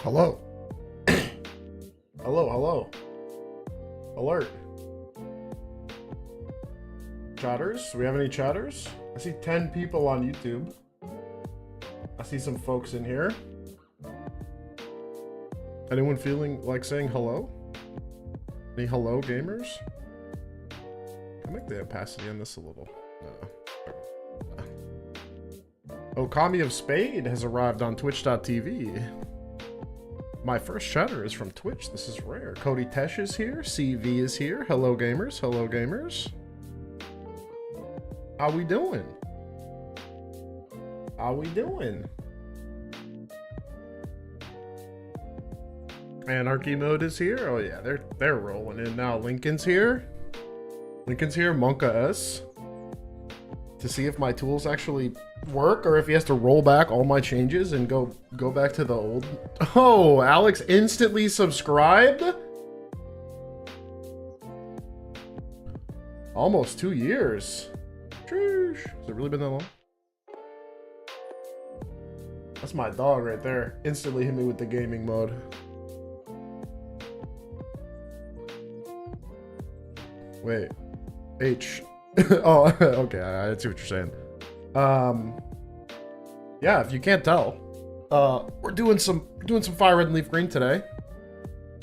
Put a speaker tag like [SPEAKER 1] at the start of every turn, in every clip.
[SPEAKER 1] Hello. Hello, hello. Alert. Chatters? Do we have any chatters? I see 10 people on YouTube. I see some folks in here. Anyone feeling like saying hello? Any hello gamers? I'll make the opacity on this a little. Okami of Spade has arrived on twitch.tv. My first chatter is from Twitch. This is rare. Cody Tesh is here. CV is here. Hello gamers. Hello gamers. How we doing? How we doing? Anarchy mode is here. Oh yeah, they're rolling in now. Lincoln's here. Lincoln's here. Monka S. To see if my tools actually work or if he has to roll back all my changes and go back to the old. Oh, Alex instantly subscribed. Almost 2 years. Sheesh. Has it really been that long? That's my dog right there. Instantly hit me with the gaming mode. Wait. H. Oh, okay. I see what you're saying. Yeah, if you can't tell, we're doing some Fire Red and Leaf Green today.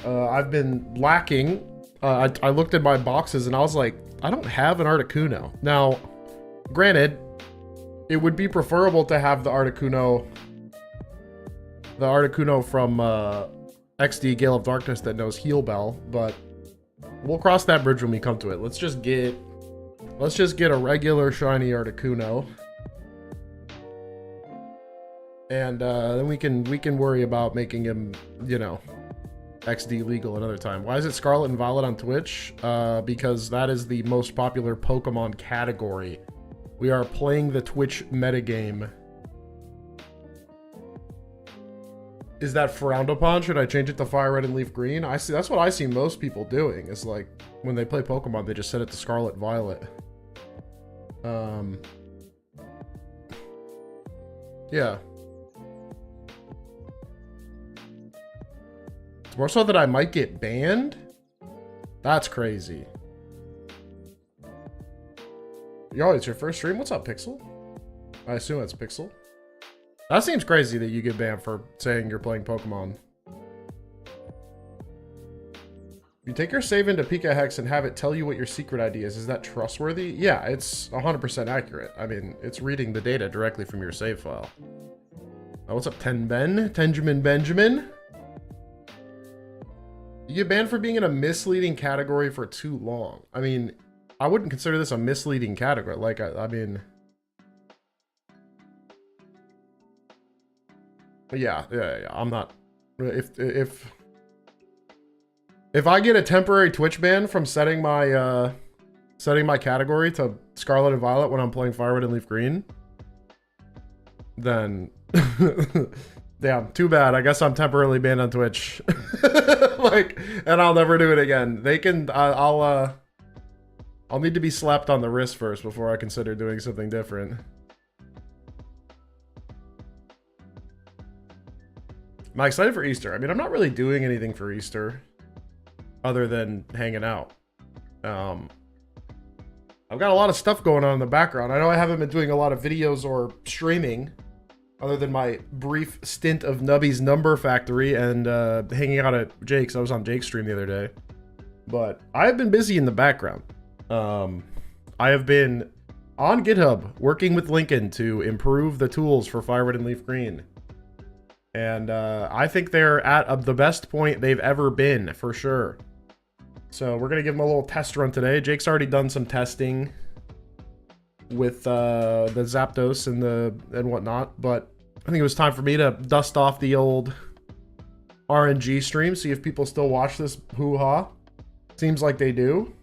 [SPEAKER 1] I've been lacking. I looked at my boxes and I was like, I don't have an Articuno. Now, granted, it would be preferable to have the Articuno from XD Gale of Darkness that knows Heal Bell, but we'll cross that bridge when we come to it. Let's just get a regular shiny Articuno. And then we can worry about making him, you know, XD legal another time. Why is it Scarlet and Violet on Twitch? Because that is the most popular Pokemon category. We are playing the Twitch metagame. Is that frowned upon? Should I change it to Fire Red and Leaf Green? I see. That's what I see most people doing. Is like when they play Pokemon, they just set it to Scarlet Violet. Yeah. It's more so that I might get banned. That's crazy. Yo, it's your first stream? What's up, Pixel? I assume it's Pixel. That seems crazy that you get banned for saying you're playing Pokemon. You take your save into Pika Hex and have it tell you what your secret ID is. Is that trustworthy? Yeah, it's 100% accurate. I mean, it's reading the data directly from your save file. What's up, Tenjamin Benjamin? You get banned for being in a misleading category for too long. I mean, I wouldn't consider this a misleading category. Like, I mean... Yeah, I'm not... If I get a temporary Twitch ban from setting my category to Scarlet and Violet when I'm playing Fire Red and Leaf Green, then damn, too bad. I guess I'm temporarily banned on Twitch. Like, and I'll never do it again. They can. I'll need to be slapped on the wrist first before I consider doing something different. Am I excited for Easter? I mean, I'm not really doing anything for Easter other than hanging out. I've got a lot of stuff going on in the background. I know I haven't been doing a lot of videos or streaming other than my brief stint of Nubby's Number Factory and hanging out at Jake's. I was on Jake's stream the other day. But I have been busy in the background. I have been on GitHub working with Lincoln to improve the tools for Fire Red and Leaf Green. And I think they're at the best point they've ever been, for sure. So we're going to give them a little test run today. Jake's already done some testing with the Zapdos and whatnot. But I think it was time for me to dust off the old RNG stream. See if people still watch this hoo-ha. Seems like they do.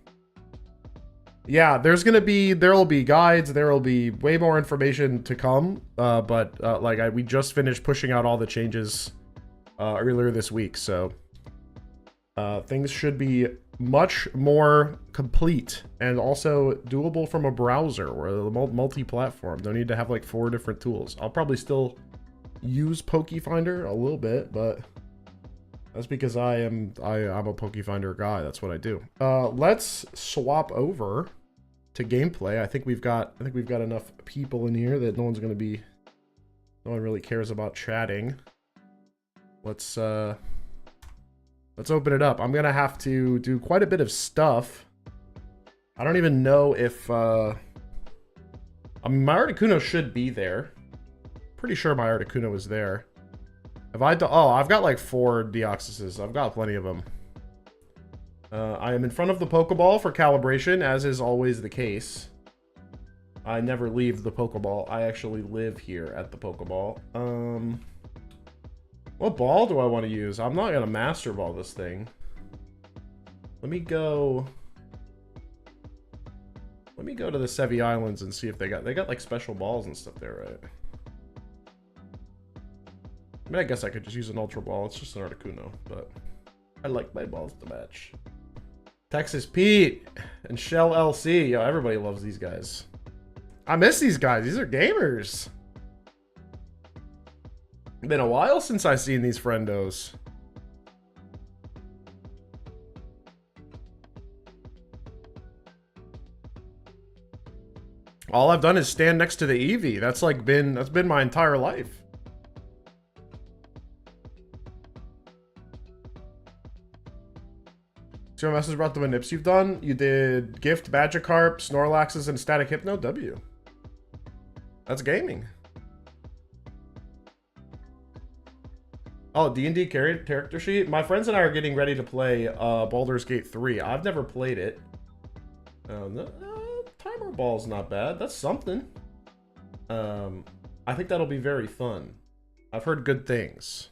[SPEAKER 1] Yeah, there'll be guides, there'll be way more information to come, but we just finished pushing out all the changes earlier this week, so things should be much more complete and also doable from a browser or a multi-platform. Don't need to have like 4 different tools. I'll probably still use PokeFinder a little bit, but That's because I'm a Pokefinder guy. That's what I do. Let's swap over to gameplay. I think we've got enough people in here that no one really cares about chatting. Let's open it up. I'm gonna have to do quite a bit of stuff. I don't even know if I mean, my Articuno should be there. Pretty sure my Articuno is there. Oh, I've got like 4 Deoxyses. I've got plenty of them. I am in front of the Pokeball for calibration, as is always the case. I never leave the Pokeball. I actually live here at the Pokeball. What ball do I want to use? I'm not gonna Master Ball this thing. Let me go to the Sevi Islands and see if they got like special balls and stuff there, right? I mean, I guess I could just use an Ultra Ball. It's just an Articuno, but I like my balls to match. Texas Pete and Shell LC. Yo, everybody loves these guys. I miss these guys. These are gamers. Been a while since I've seen these friendos. All I've done is stand next to the Eevee. That's been my entire life. See my message about the Manips you've done? You did Gift, Magikarp, Snorlaxes, and Static Hypno W. That's gaming. Oh, D&D character sheet? My friends and I are getting ready to play Baldur's Gate 3. I've never played it. Timer Ball's not bad. That's something. I think that'll be very fun. I've heard good things.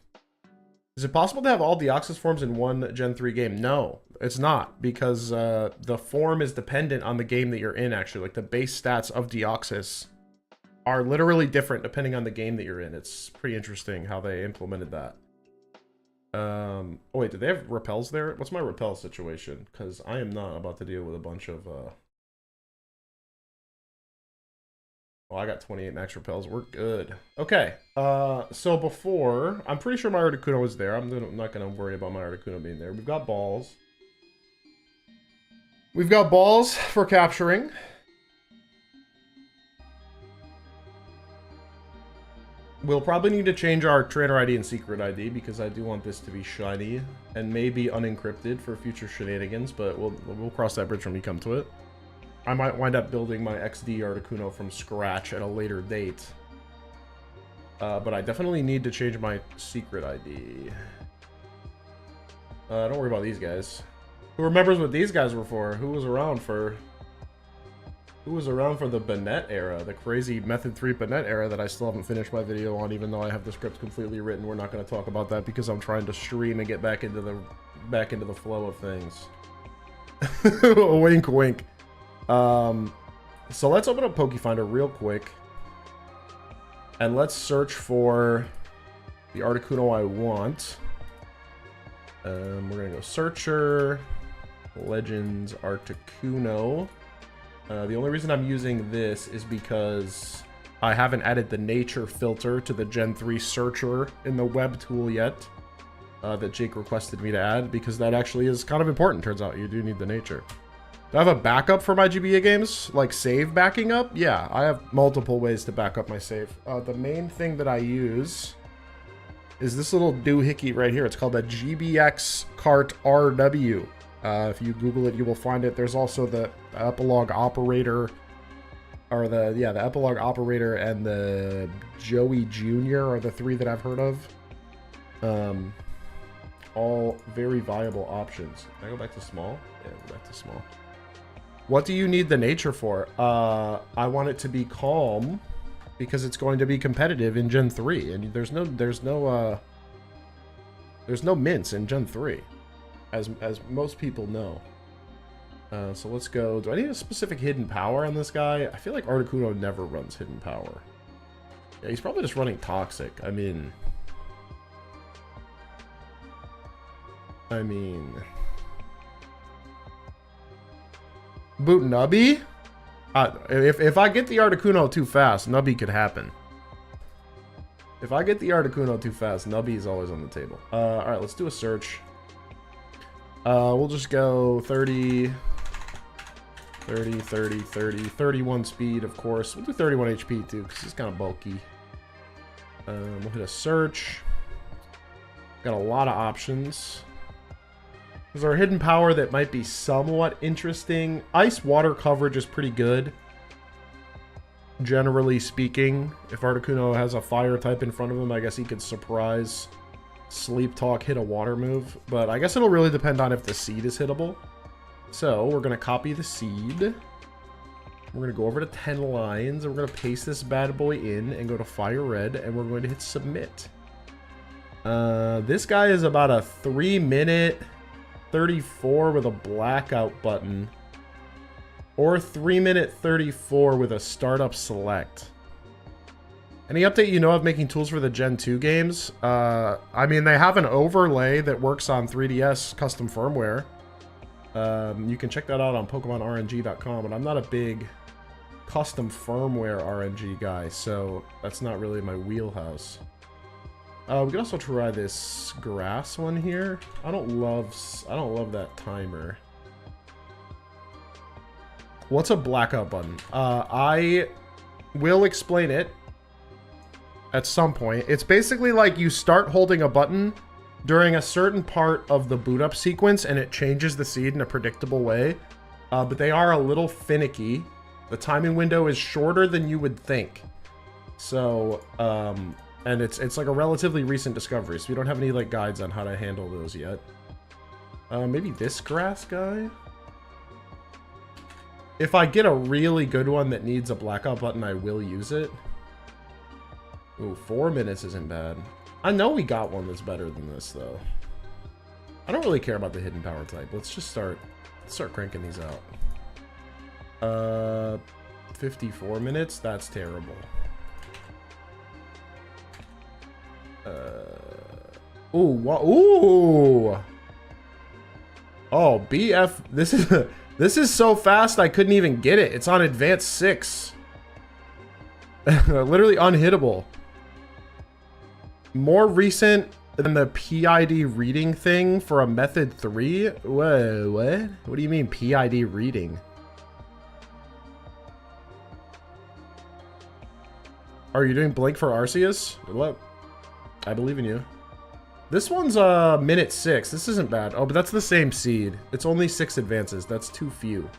[SPEAKER 1] Is it possible to have all Deoxys forms in one Gen 3 game? No, it's not, because the form is dependent on the game that you're in, actually. Like, the base stats of Deoxys are literally different depending on the game that you're in. It's pretty interesting how they implemented that. Oh, wait, do they have repels there? What's my repel situation? Because I am not about to deal with a bunch of... Oh, I got 28 max repels. We're good. Okay. So before, I'm pretty sure my Articuno was there. I'm not going to worry about my Articuno being there. We've got balls. We've got balls for capturing. We'll probably need to change our trainer ID and secret ID because I do want this to be shiny and maybe unencrypted for future shenanigans, but we'll cross that bridge when we come to it. I might wind up building my XD Articuno from scratch at a later date. But I definitely need to change my secret ID. Don't worry about these guys. Who remembers what these guys were for? Who was around for the Bennett era? The crazy Method 3 Bennett era that I still haven't finished my video on, even though I have the script completely written. We're not going to talk about that because I'm trying to stream and get back into the flow of things. Wink, wink. So let's open up Pokefinder real quick. And let's search for the Articuno I want. We're going to go Searcher, Legends, Articuno. The only reason I'm using this is because I haven't added the nature filter to the Gen 3 Searcher in the web tool yet. That Jake requested me to add, because that actually is kind of important. Turns out you do need the nature. Do I have a backup for my GBA games? Like save backing up? Yeah, I have multiple ways to back up my save. The main thing that I use is this little doohickey right here. It's called a GBX Cart RW. If you Google it, you will find it. There's also the Epilogue Operator, or the Epilogue Operator and the Joey Jr. are the 3 that I've heard of. All very viable options. Can I go back to small? Yeah, go back to small. What do you need the nature for? I want it to be calm because it's going to be competitive in Gen 3, and there's no mints in Gen 3, as most people know. So let's go. Do I need a specific hidden power on this guy? I feel like Articuno never runs hidden power. Yeah, he's probably just running toxic. I mean, boot Nubby? If I get the Articuno too fast, Nubby could happen. If I get the Articuno too fast, Nubby is always on the table. Alright, let's do a search. We'll just go 30, 30, 30, 30, 31 speed, of course. We'll do 31 HP too, because he's kind of bulky. We'll hit a search. Got a lot of options. There's our hidden power that might be somewhat interesting. Ice water coverage is pretty good. Generally speaking, if Articuno has a fire type in front of him, I guess he could surprise Sleep Talk, hit a water move. But I guess it'll really depend on if the seed is hittable. So we're going to copy the seed. We're going to go over to 10 lines. And we're going to paste this bad boy in and go to Fire Red. And we're going to hit Submit. This guy is about a 3-minute 34 with a blackout button. Or 3-minute 34 with a startup select. Any update you know of making tools for the Gen 2 games? I mean, they have an overlay that works on 3DS custom firmware. You can check that out on PokemonRNG.com, but I'm not a big custom firmware RNG guy, so that's not really my wheelhouse. We can also try this grass one here. I don't love that timer. What's a blackout button? I will explain it at some point. It's basically like you start holding a button during a certain part of the boot up sequence and it changes the seed in a predictable way. But they are a little finicky. The timing window is shorter than you would think. So, and it's like a relatively recent discovery, so we don't have any like guides on how to handle those yet. Maybe this grass guy? If I get a really good one that needs a blackout button, I will use it. Ooh, 4 minutes isn't bad. I know we got one that's better than this, though. I don't really care about the hidden power type. Let's just start cranking these out. 54 minutes? That's terrible. Ooh, ooh! Oh, BF, this is so fast I couldn't even get it. It's on Advanced 6. Literally unhittable. More recent than the PID reading thing for a Method 3? Whoa, what? What do you mean PID reading? Are you doing Blink for Arceus? Good luck. I believe in you. This one's minute 6. This isn't bad. Oh, but that's the same seed. It's only 6 advances. That's too few.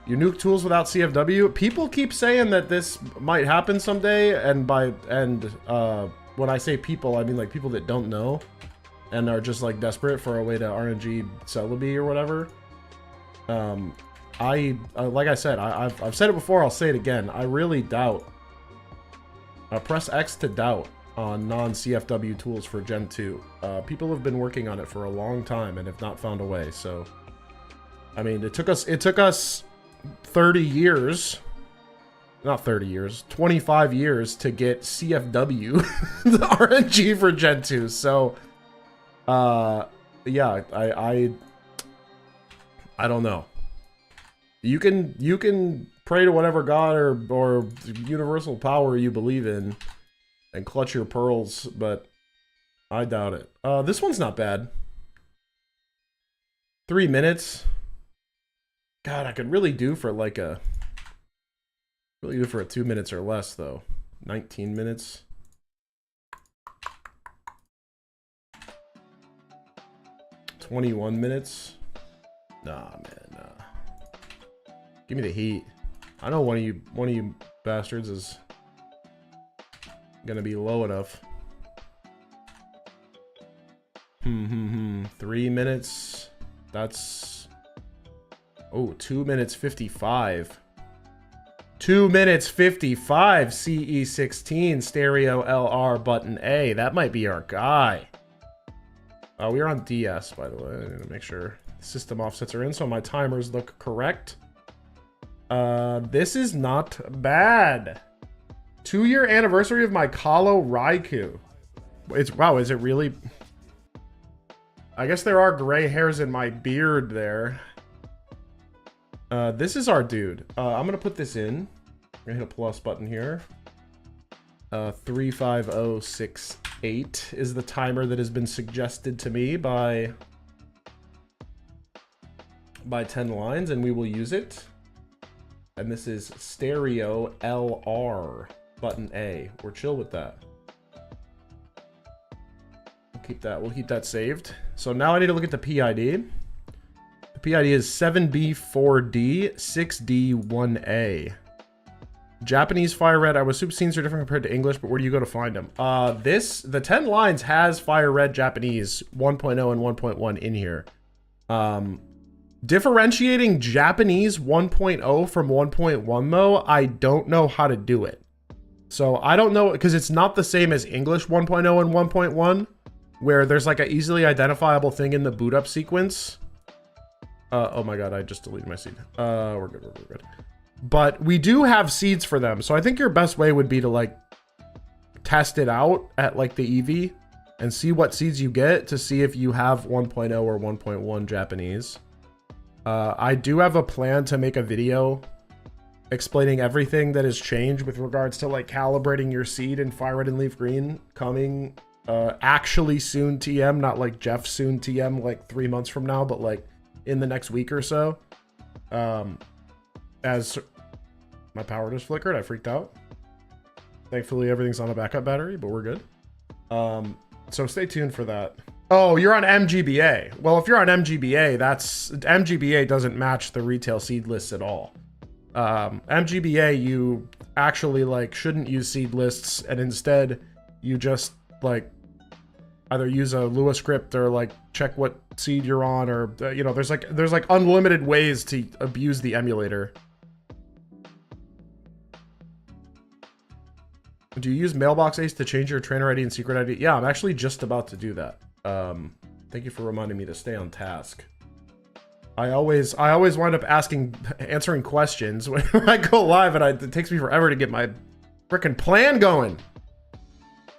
[SPEAKER 1] You nuke tools without CFW? People keep saying that this might happen someday, and when I say people, I mean like people that don't know and are just like desperate for a way to RNG Celebi or whatever. Like I said, I've said it before, I'll say it again. I really doubt. Press X to doubt on non-CFW tools for Gen 2. People have been working on it for a long time and have not found a way, so I mean, it took us 30 years, not 30 years, 25 years to get CFW the RNG for Gen 2. So yeah, I don't know. You can pray to whatever god or universal power you believe in and clutch your pearls, but I doubt it. This one's not bad. 3 minutes. God, I could really do for like a... Really do for a 2 minutes or less, though. 19 minutes. $21 minutes. Nah, man, nah. Give me the heat. I know one of you bastards is gonna be low enough. 3 minutes. That's... Oh, 2 minutes 55. 2 minutes 55. CE16 stereo LR button A. That might be our guy. We're on DS, by the way. I need to make sure system offsets are in, so my timers look correct. This is not bad. 2-year anniversary of my Kalo Raikou. Wow, is it really? I guess there are gray hairs in my beard there. This is our dude. I'm gonna put this in. I'm gonna hit a plus button here. 35068 is the timer that has been suggested to me by 10 lines, and we will use it. And this is stereo LR button A. We're chill with that. We'll keep that saved. So now I need to look at the PID. The PID is 7B4D6D1A. Japanese fire red. I would assume scenes are different compared to English, but where do you go to find them? The 10 lines has fire red Japanese 1.0 and 1.1 in here. Differentiating Japanese 1.0 from 1.1 though, I don't know how to do it. So I don't know, because it's not the same as English 1.0 and 1.1, where there's like an easily identifiable thing in the boot up sequence. Oh my god, I just deleted my seed. We're good, we're good. But we do have seeds for them, so I think your best way would be to like test it out at like the EV and see what seeds you get to see if you have 1.0 or 1.1 Japanese. I do have a plan to make a video explaining everything that has changed with regards to like calibrating your seed in fire red and leaf green coming actually soon TM, not like Jeff soon TM like 3 months from now, but like in the next week or so. As my power just flickered, I freaked out. Thankfully everything's on a backup battery, but we're good. So stay tuned for that. Oh, you're on MGBA. Well, if you're on MGBA, MGBA doesn't match the retail seed lists at all. MGBA, you actually like shouldn't use seed lists, and instead you just like either use a Lua script or like check what seed you're on, or you know, there's like unlimited ways to abuse the emulator. Do you use Mailbox Ace to change your trainer ID and secret ID? Yeah, I'm actually just about to do that. Thank you for reminding me to stay on task. I always wind up answering questions when I go live, and it takes me forever to get my frickin' plan going.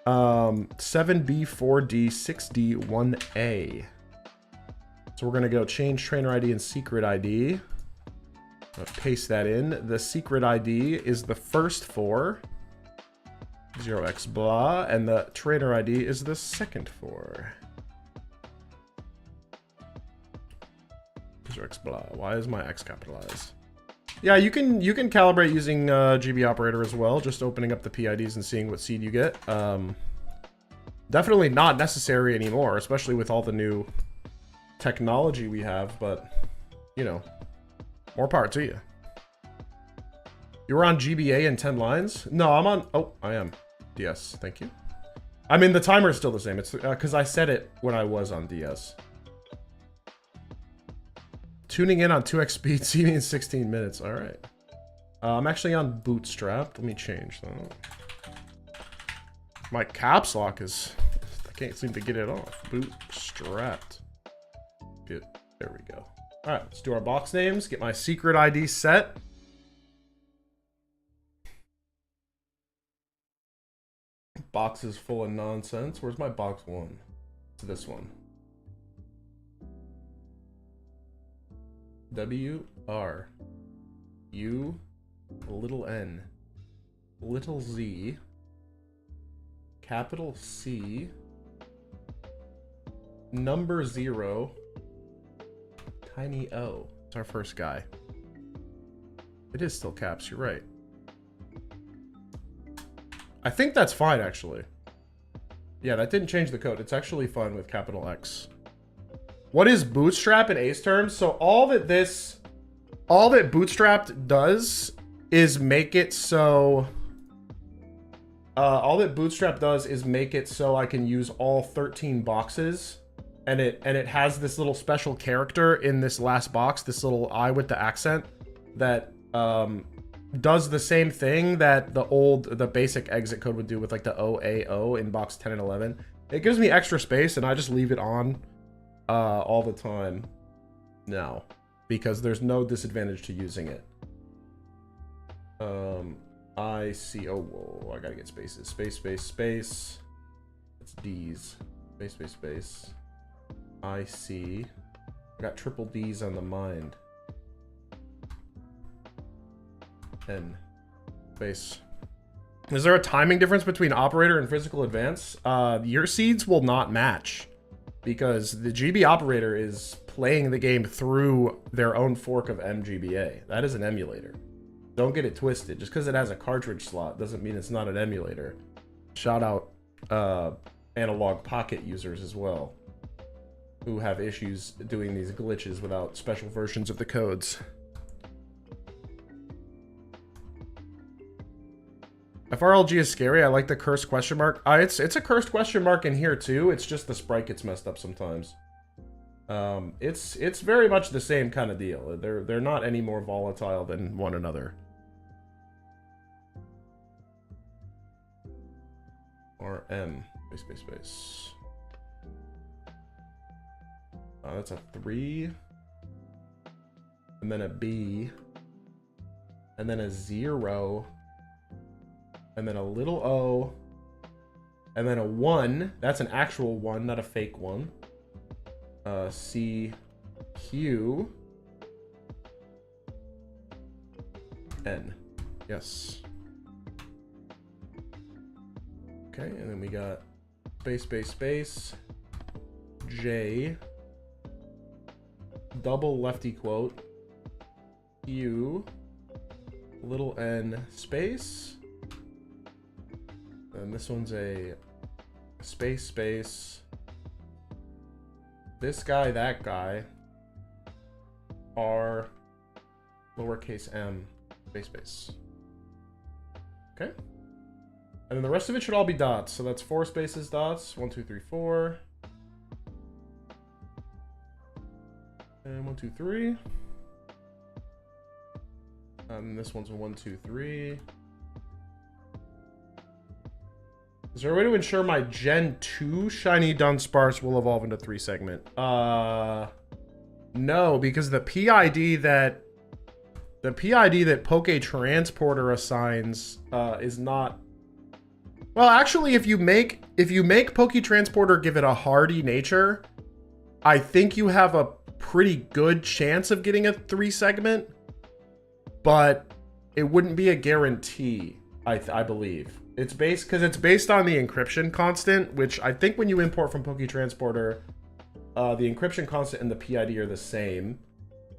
[SPEAKER 1] 7B4D6D1A. So we're gonna go change trainer ID and secret ID. I'll paste that in. The secret ID is the first four. 0x blah, and the trainer ID is the second four. 0x blah. Why is my X capitalized? Yeah, you can calibrate using GB operator as well, just opening up the PIDs and seeing what seed you get. Definitely not necessary anymore, especially with all the new technology we have, but you know, more power to you. You were on GBA in 10 lines? No, I'm on, oh, I am. DS, thank you. I mean, the timer is still the same. It's because I set it when I was on DS. Tuning in on 2x speed, seeding in 16 minutes. All right. I'm actually on Bootstrap. Let me change that. My caps lock is, I can't seem to get it off. Bootstrapped. Good. There we go. All right, let's do our box names. Get my secret ID set. Box is full of nonsense. Where's my box one? It's this one. W-R U little n little z capital C number 0 tiny o. It's our first guy. It is still caps, you're right. I think that's fine, actually. Yeah, that didn't change the code. It's actually fine with capital X. What is Bootstrap in Ace terms? So all that Bootstrap does is make it so... all that Bootstrap does is make it so I can use all 13 boxes. And it has this little special character in this last box, this little I with the accent, that does the same thing that the basic exit code would do with like the OAO in box 10 and 11. It gives me extra space, and I just leave it on all the time now because there's no disadvantage to using it. I see. Oh, whoa! I gotta get spaces. Space, space, space. It's D's. Space, space, space. I see. I got triple D's on the mind. N. Space. Is there a timing difference between operator and physical advance? Your seeds will not match because the GB operator is playing the game through their own fork of MGBA. That is an emulator. Don't get it twisted. Just because it has a cartridge slot doesn't mean it's not an emulator. Shout out analog pocket users as well, who have issues doing these glitches without special versions of the codes. FRLG is scary. I like the cursed question mark. It's a cursed question mark in here too. It's just the sprite gets messed up sometimes. It's very much the same kind of deal. They're not any more volatile than one another. RM space. That's a 3, and then a B, and then a 0, and then a little O, and then a 1. That's an actual 1, not a fake 1. C, Q, N. Yes. Okay, and then we got space, J, double lefty quote, U, little n, space, and this one's a space, this guy, that guy, R, lowercase m, space. Okay. And then the rest of it should all be dots. So that's 4 spaces dots. 1, 2, 3, 4. And 1, 2, 3. And this one's a 1, 2, 3. Is there a way to ensure my Gen 2 Shiny Dunsparce will evolve into 3 segment? No, because the PID that Poke Transporter assigns is not. Well, actually, if you make Poke Transporter give it a hardy nature, I think you have a pretty good chance of getting a 3 segment, but it wouldn't be a guarantee. I believe it's based on the encryption constant, which I think when you import from Poke Transporter, the encryption constant and the PID are the same,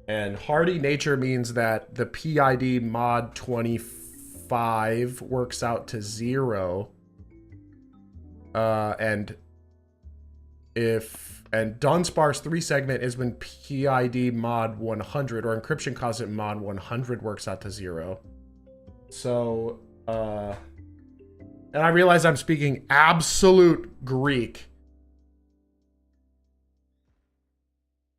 [SPEAKER 1] and hardy nature means that the PID mod 25 works out to 0. And Dunsparce 3 segment is when PID mod 100 or encryption constant mod 100 works out to 0. So, and I realize I'm speaking absolute Greek.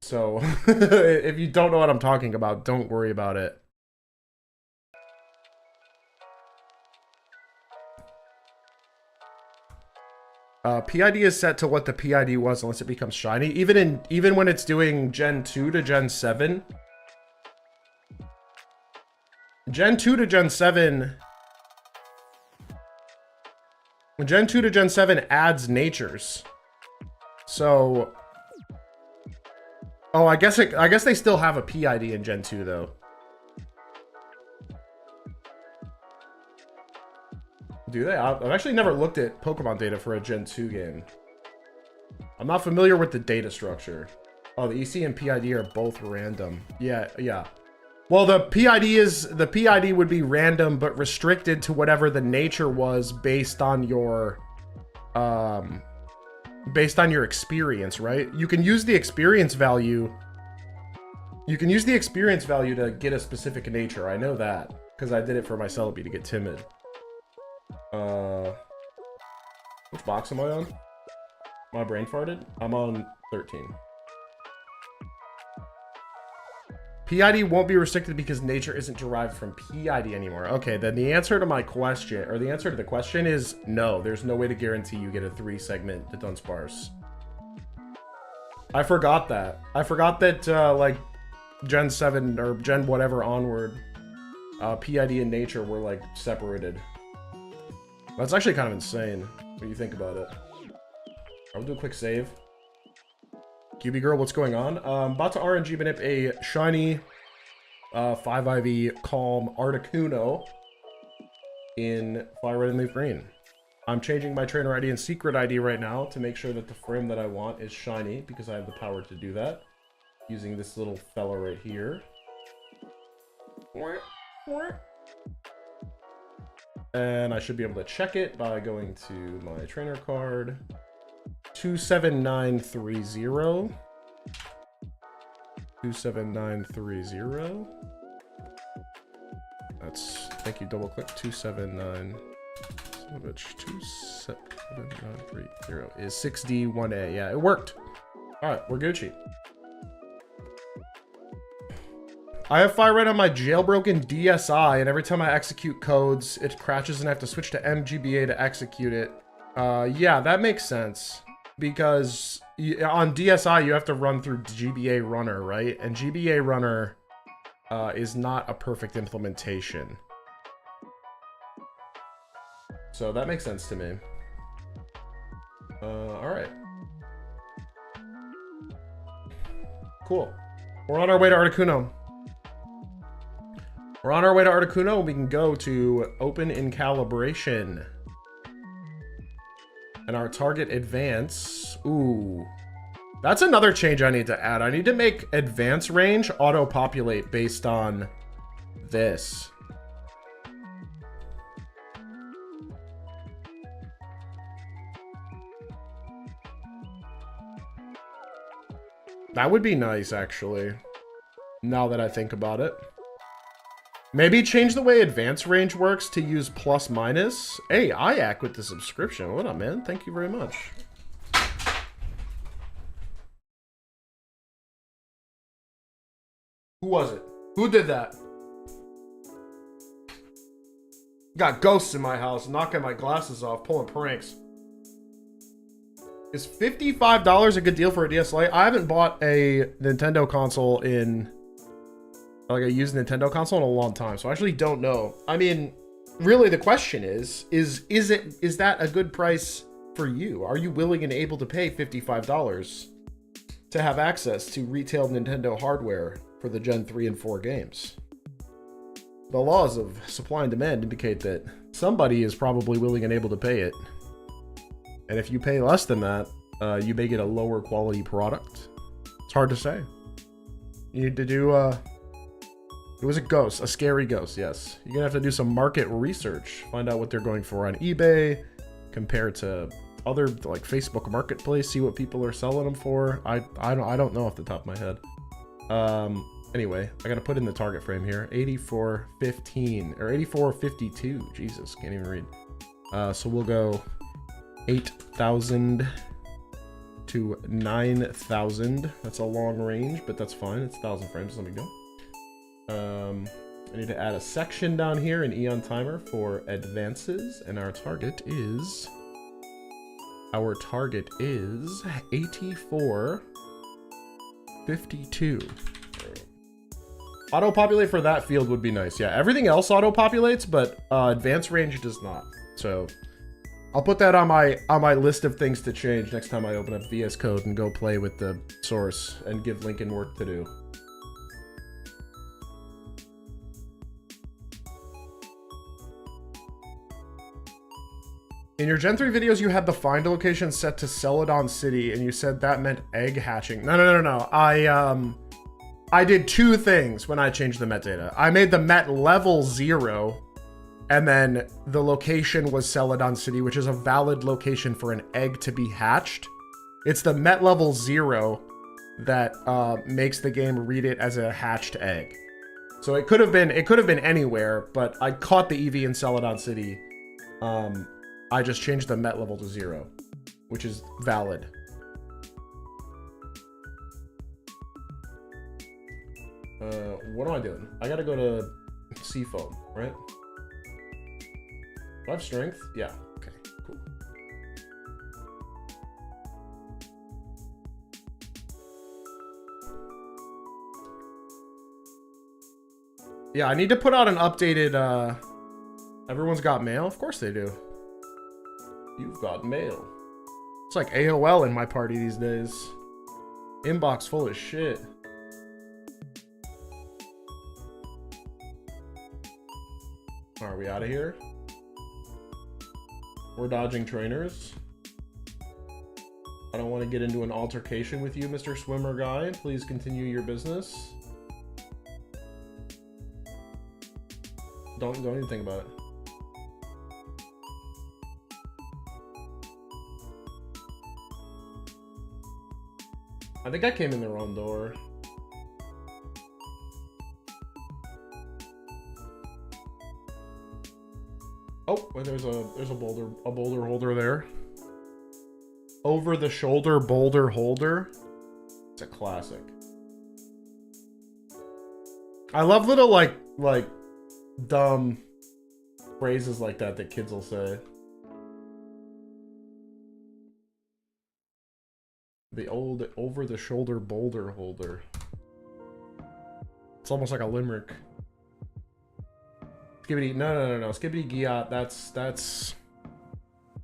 [SPEAKER 1] So, if you don't know what I'm talking about, don't worry about it. PID is set to what the PID was unless it becomes shiny. Even when it's doing Gen 2 to Gen 7. Gen 2 to Gen 7. Gen 2 to Gen 7 adds natures. So. Oh, I guess they still have a PID in Gen 2 though. Do they? I've actually never looked at Pokemon data for a Gen 2 game. I'm not familiar with the data structure. Oh, the EC and PID are both random. Yeah. Well, the PID would be random, but restricted to whatever the nature was based on your experience, right? You can use the experience value. You can use the experience value to get a specific nature. I know that because I did it for my Celebi to get timid. Which box am I on? My brain farted? I'm on 13. PID won't be restricted because nature isn't derived from PID anymore. Okay, then the answer to my question, or the answer to the question is no. There's no way to guarantee you get a 3 segment to Dunsparce. I forgot that. I forgot that, like, Gen 7 or Gen whatever onward, PID and nature were, like, separated. That's actually kind of insane when you think about it. I'll do a quick save. QB girl, what's going on? About to RNG manip a shiny 5 IV calm Articuno in Fire Red and Leaf Green. I'm changing my trainer ID and secret ID right now to make sure that the frame that I want is shiny, because I have the power to do that. Using this little fella right here. And I should be able to check it by going to my trainer card. 27930. 27930. That's, thank you, double click. 279. Which 27930 is 6D1A. Yeah, it worked. All right, we're Gucci. I have Fire Red on my jailbroken DSi, and every time I execute codes, it crashes and I have to switch to MGBA to execute it. Yeah, that makes sense. Because on DSi, you have to run through GBA Runner, right? And GBA Runner is not a perfect implementation. So that makes sense to me. All right. Cool. We're on our way to Articuno. We're on our way to Articuno. We can go to open in calibration. And our target advance. Ooh. That's another change I need to add. I need to make advance range auto-populate based on this. That would be nice, actually. Now that I think about it. Maybe change the way advance range works to use plus minus. Hey, Iac with the subscription. What up, man? Thank you very much. Who was it? Who did that? Got ghosts in my house, knocking my glasses off, pulling pranks. Is $55 a good deal for a DS Lite? I haven't bought a Nintendo console in... like a used Nintendo console in a long time, so I actually don't know. I mean, really the question is that a good price for you? Are you willing and able to pay $55 to have access to retail Nintendo hardware for the Gen 3 and 4 games? The laws of supply and demand indicate that somebody is probably willing and able to pay it. And if you pay less than that, you may get a lower quality product. It's hard to say. You need to do, it was a ghost, a scary ghost, yes. You're gonna have to do some market research. Find out what they're going for on eBay, compare to other, like Facebook Marketplace, see what people are selling them for. I don't know off the top of my head. Anyway, I gotta put in the target frame here. 8415, or 8452, Jesus, can't even read. So we'll go 8,000 to 9,000. That's a long range, but that's fine. It's 1,000 frames, let me go. I need to add a section down here in Eon Timer for advances, and our target is 8452. Auto-populate for that field would be nice. Yeah, everything else auto-populates, but advanced range does not. So I'll put that on my list of things to change next time I open up VS Code and go play with the source and give Lincoln work to do. In your Gen 3 videos, you had the find location set to Celadon City, and you said that meant egg hatching. No. I did two things when I changed the metadata. I made the met level 0, and then the location was Celadon City, which is a valid location for an egg to be hatched. It's the met level 0 that makes the game read it as a hatched egg. So it could have been anywhere, but I caught the EV in Celadon City. I just changed the met level to 0, which is valid. What am I doing? I gotta go to Seafoam, right? Do I have strength? Yeah. Okay, cool. Yeah, I need to put out an updated, everyone's got mail? Of course they do. You've got mail. It's like AOL in my party these days. Inbox full of shit. Are we out of here? We're dodging trainers. I don't want to get into an altercation with you, Mr. Swimmer Guy. Please continue your business. Don't even think about it. I think I came in the wrong door. Oh, wait, there's a boulder holder there. Over the shoulder boulder holder. It's a classic. I love little like dumb phrases like that kids will say. The old over the shoulder boulder holder. It's almost like a limerick. Skibbity, no. Skibbity Giat,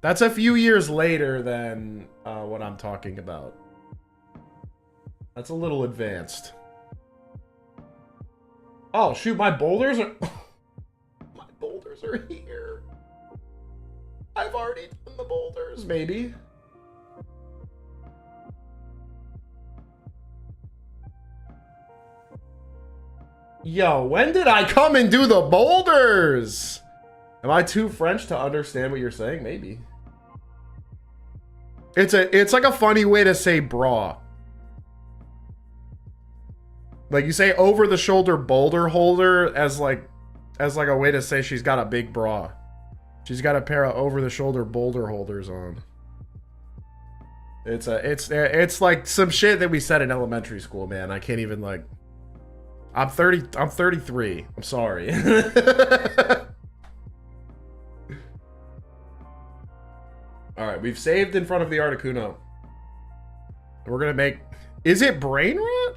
[SPEAKER 1] that's a few years later than what I'm talking about. That's a little advanced. Oh shoot, my boulders are my boulders are here. I've already done the boulders, maybe. Yo, when did I come and do the boulders? Am I too French to understand what you're saying? Maybe. It's like a funny way to say bra. Like you say over the shoulder boulder holder as like a way to say she's got a big bra. She's got a pair of over the shoulder boulder holders on. It's like some shit that we said in elementary school, man. I can't even like I'm 33. I'm sorry. All right, we've saved in front of the Articuno. We're gonna make. Is it brain rot?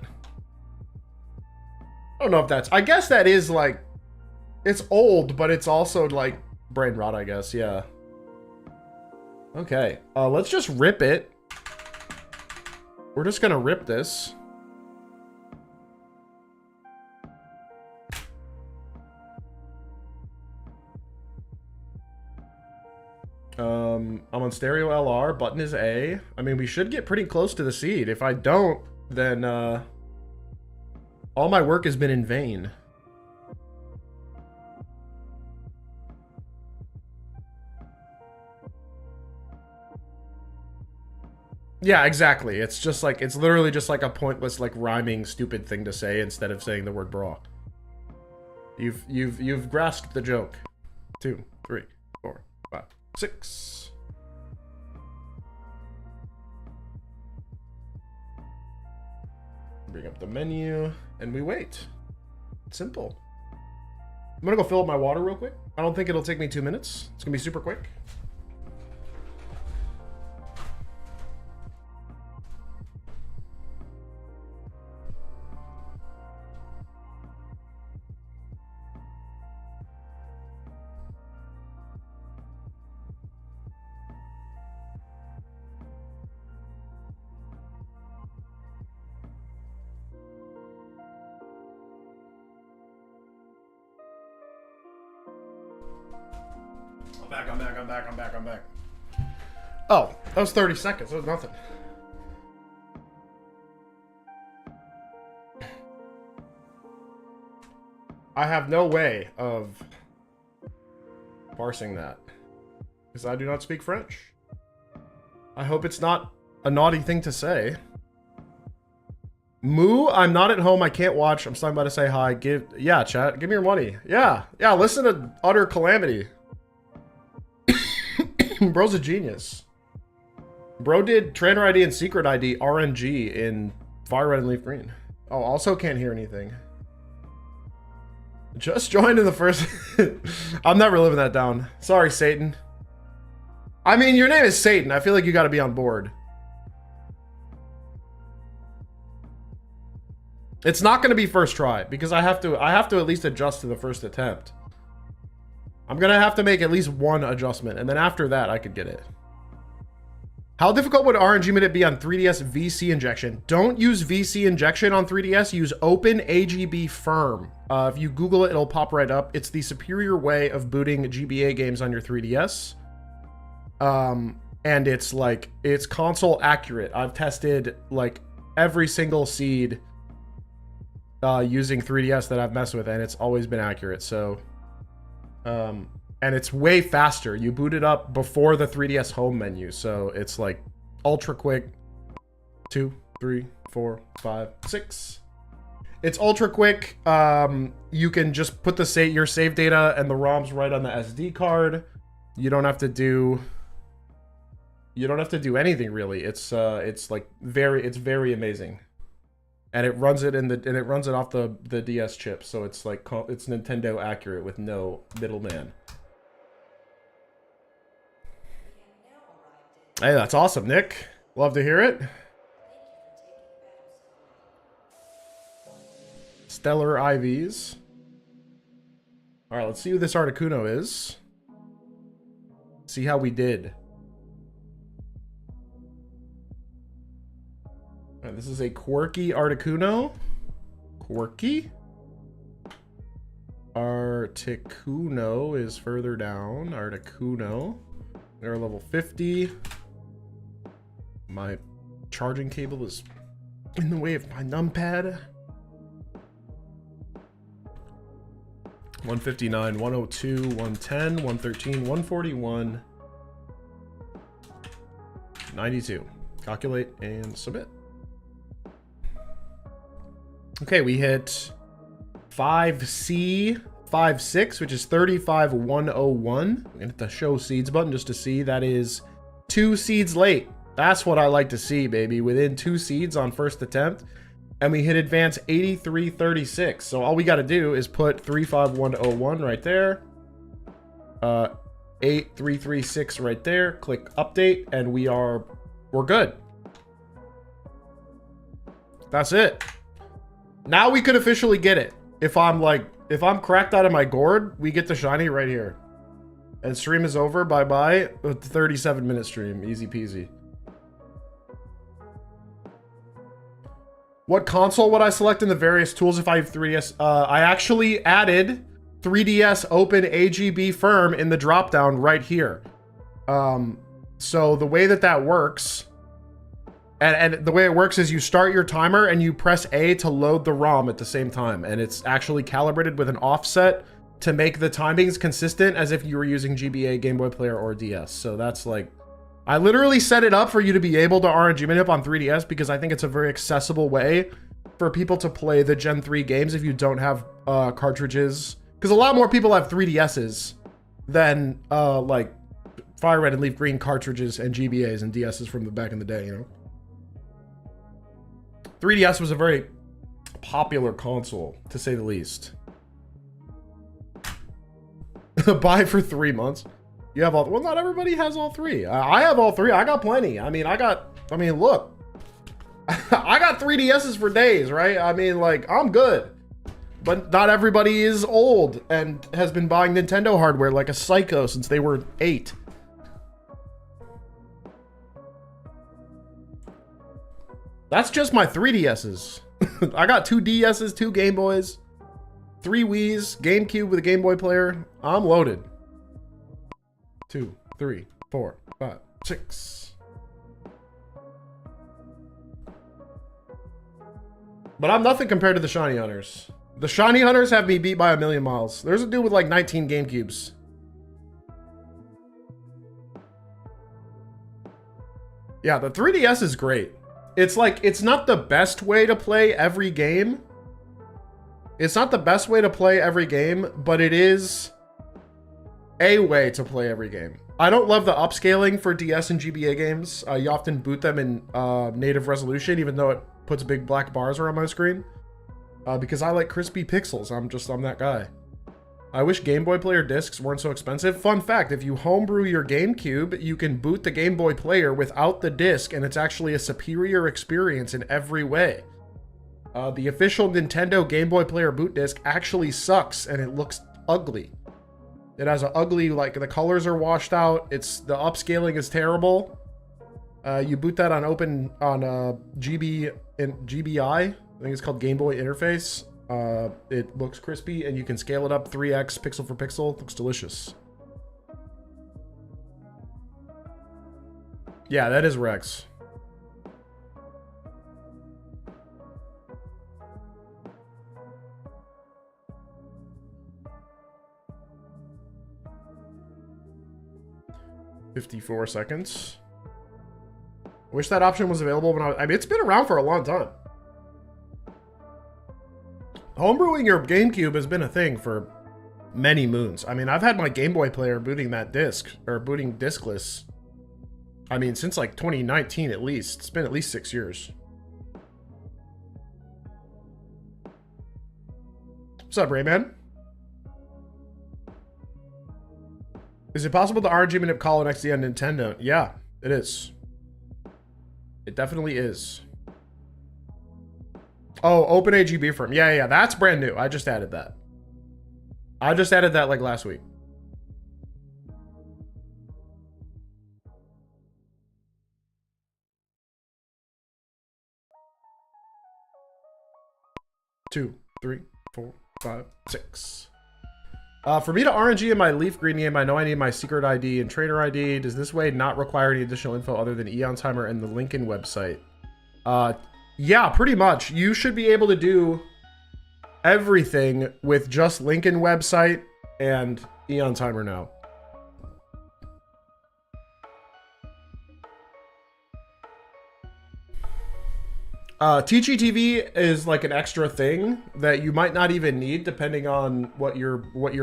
[SPEAKER 1] I don't know if that's. I guess that is like. It's old, but it's also like brain rot. I guess, yeah. Okay, let's just rip it. We're just gonna rip this. I'm on stereo LR, button is A. I mean, we should get pretty close to the seed. If I don't, then all my work has been in vain. Yeah, exactly. It's just like, it's literally just like a pointless, like rhyming stupid thing to say instead of saying the word bra. You've grasped the joke. 2, 3, 4, 5, 6. Bring up the menu and we wait. It's simple. I'm gonna go fill up my water real quick. I don't think it'll take me 2 minutes. It's gonna be super quick. I'm back. Oh, that was 30 seconds. That was nothing. I have no way of parsing that because I do not speak French. I hope it's not a naughty thing to say. Moo, I'm not at home. I can't watch. I'm stopping by to say hi. Yeah, chat. Give me your money. Yeah. Listen to Utter Calamity. Bro's a genius. Bro did Trainer ID and Secret ID RNG in Fire Red and Leaf Green. Oh, also can't hear anything. Just joined in the first... I'm never living that down. Sorry, Satan. I mean, your name is Satan. I feel like you gotta be on board. It's not gonna be first try because I have to at least adjust to the first attempt. I'm gonna have to make at least one adjustment, and then after that, I could get it. How difficult would RNG minute be on 3DS VC injection? Don't use VC injection on 3DS. Use Open AGB Firm. If you Google it, it'll pop right up. It's the superior way of booting GBA games on your 3DS. And it's like, it's console accurate. I've tested like every single seed using 3DS that I've messed with, and it's always been accurate. So, and it's way faster. You boot it up before the 3DS home menu, so it's like ultra quick. 2, 3, 4, 5, 6. It's ultra quick. You can just put your save data and the ROMs right on the SD card. You don't have to do anything really. It's like very amazing. And it runs it off the DS chip, so it's like it's Nintendo accurate with no middleman. Hey, that's awesome, Nick. Love to hear it. Stellar IVs. All right, let's see who this Articuno is. See how we did. All right, this is a quirky Articuno. Quirky. Articuno is further down. Articuno. They're level 50. My charging cable is in the way of my numpad. 159, 102, 110, 113, 141, 92. Calculate and submit. Okay, we hit 5C, 5.6, which is 35,101. We're gonna hit the show seeds button just to see. That is 2 seeds late. That's what I like to see, baby. Within 2 seeds on first attempt. And we hit advance 8336. So all we got to do is put 35101 right there. 8336 right there. Click update and we're good. That's it. Now we could officially get it. If I'm cracked out of my gourd, we get the shiny right here. And stream is over. Bye-bye. 37-minute stream. Easy peasy. What console would I select in the various tools if I have 3DS? I actually added 3DS Open AGB Firm in the dropdown right here. So the way that works, and the way it works is you start your timer and you press A to load the ROM at the same time. And it's actually calibrated with an offset to make the timings consistent as if you were using GBA, Game Boy Player, or DS. So that's like, I literally set it up for you to be able to RNG manip on 3DS because I think it's a very accessible way for people to play the Gen 3 games if you don't have cartridges. Because a lot more people have 3DSs than like Fire Red and Leaf Green cartridges and GBAs and DSs from the back in the day, you know? 3DS was a very popular console, to say the least. Buy for 3 months. You have all, well, not everybody has all 3. I have all 3. I got plenty. I mean, look, I got 3DSs for days, right? I mean, like, I'm good. But not everybody is old and has been buying Nintendo hardware like a psycho since they were 8. That's just my 3DSs. I got 2 DSs, 2 Game Boys, 3 Wiis, GameCube with a Game Boy player. I'm loaded. 2, 3, 4, 5, 6. But I'm nothing compared to the Shiny Hunters. The Shiny Hunters have me beat by a million miles. There's a dude with like 19 GameCubes. Yeah, the 3DS is great. It's like, it's not the best way to play every game. It's not the best way to play every game, but it is a way to play every game. I don't love the upscaling for DS and GBA games. You often boot them in native resolution, even though it puts big black bars around my screen. Because I like crispy pixels. I'm that guy. I wish Game Boy Player discs weren't so expensive. Fun fact, if you homebrew your GameCube, you can boot the Game Boy Player without the disc, and it's actually a superior experience in every way. The official Nintendo Game Boy Player boot disc actually sucks, and it looks ugly. It has an ugly, like, the colors are washed out. The upscaling is terrible. You boot that on GBI. I think it's called Game Boy Interface. It looks crispy, and you can scale it up 3x pixel for pixel. It looks delicious. Yeah, that is Rex. $54 seconds. Wish that option was available when I mean, it's been around for a long time. Homebrewing your GameCube has been a thing for many moons. I mean, I've had my Game Boy player booting that disc, or booting discless. I mean, since like 2019 at least. It's been at least 6 years. What's up, Rayman? Is it possible to RNG manip Call an XD on Nintendo? Yeah, it is. It definitely is. Oh, OpenAGB firm. Yeah, that's brand new. I just added that. I just added that like last week. Two, three, four, 5, 6. For me to RNG in my Leaf Green game, I know I need my secret ID and trainer ID. Does this way not require any additional info other than Eon Timer and the Lincoln website? Yeah, pretty much. You should be able to do everything with just Lincoln website and Eon Timer now. TGTV is like an extra thing that you might not even need depending on what your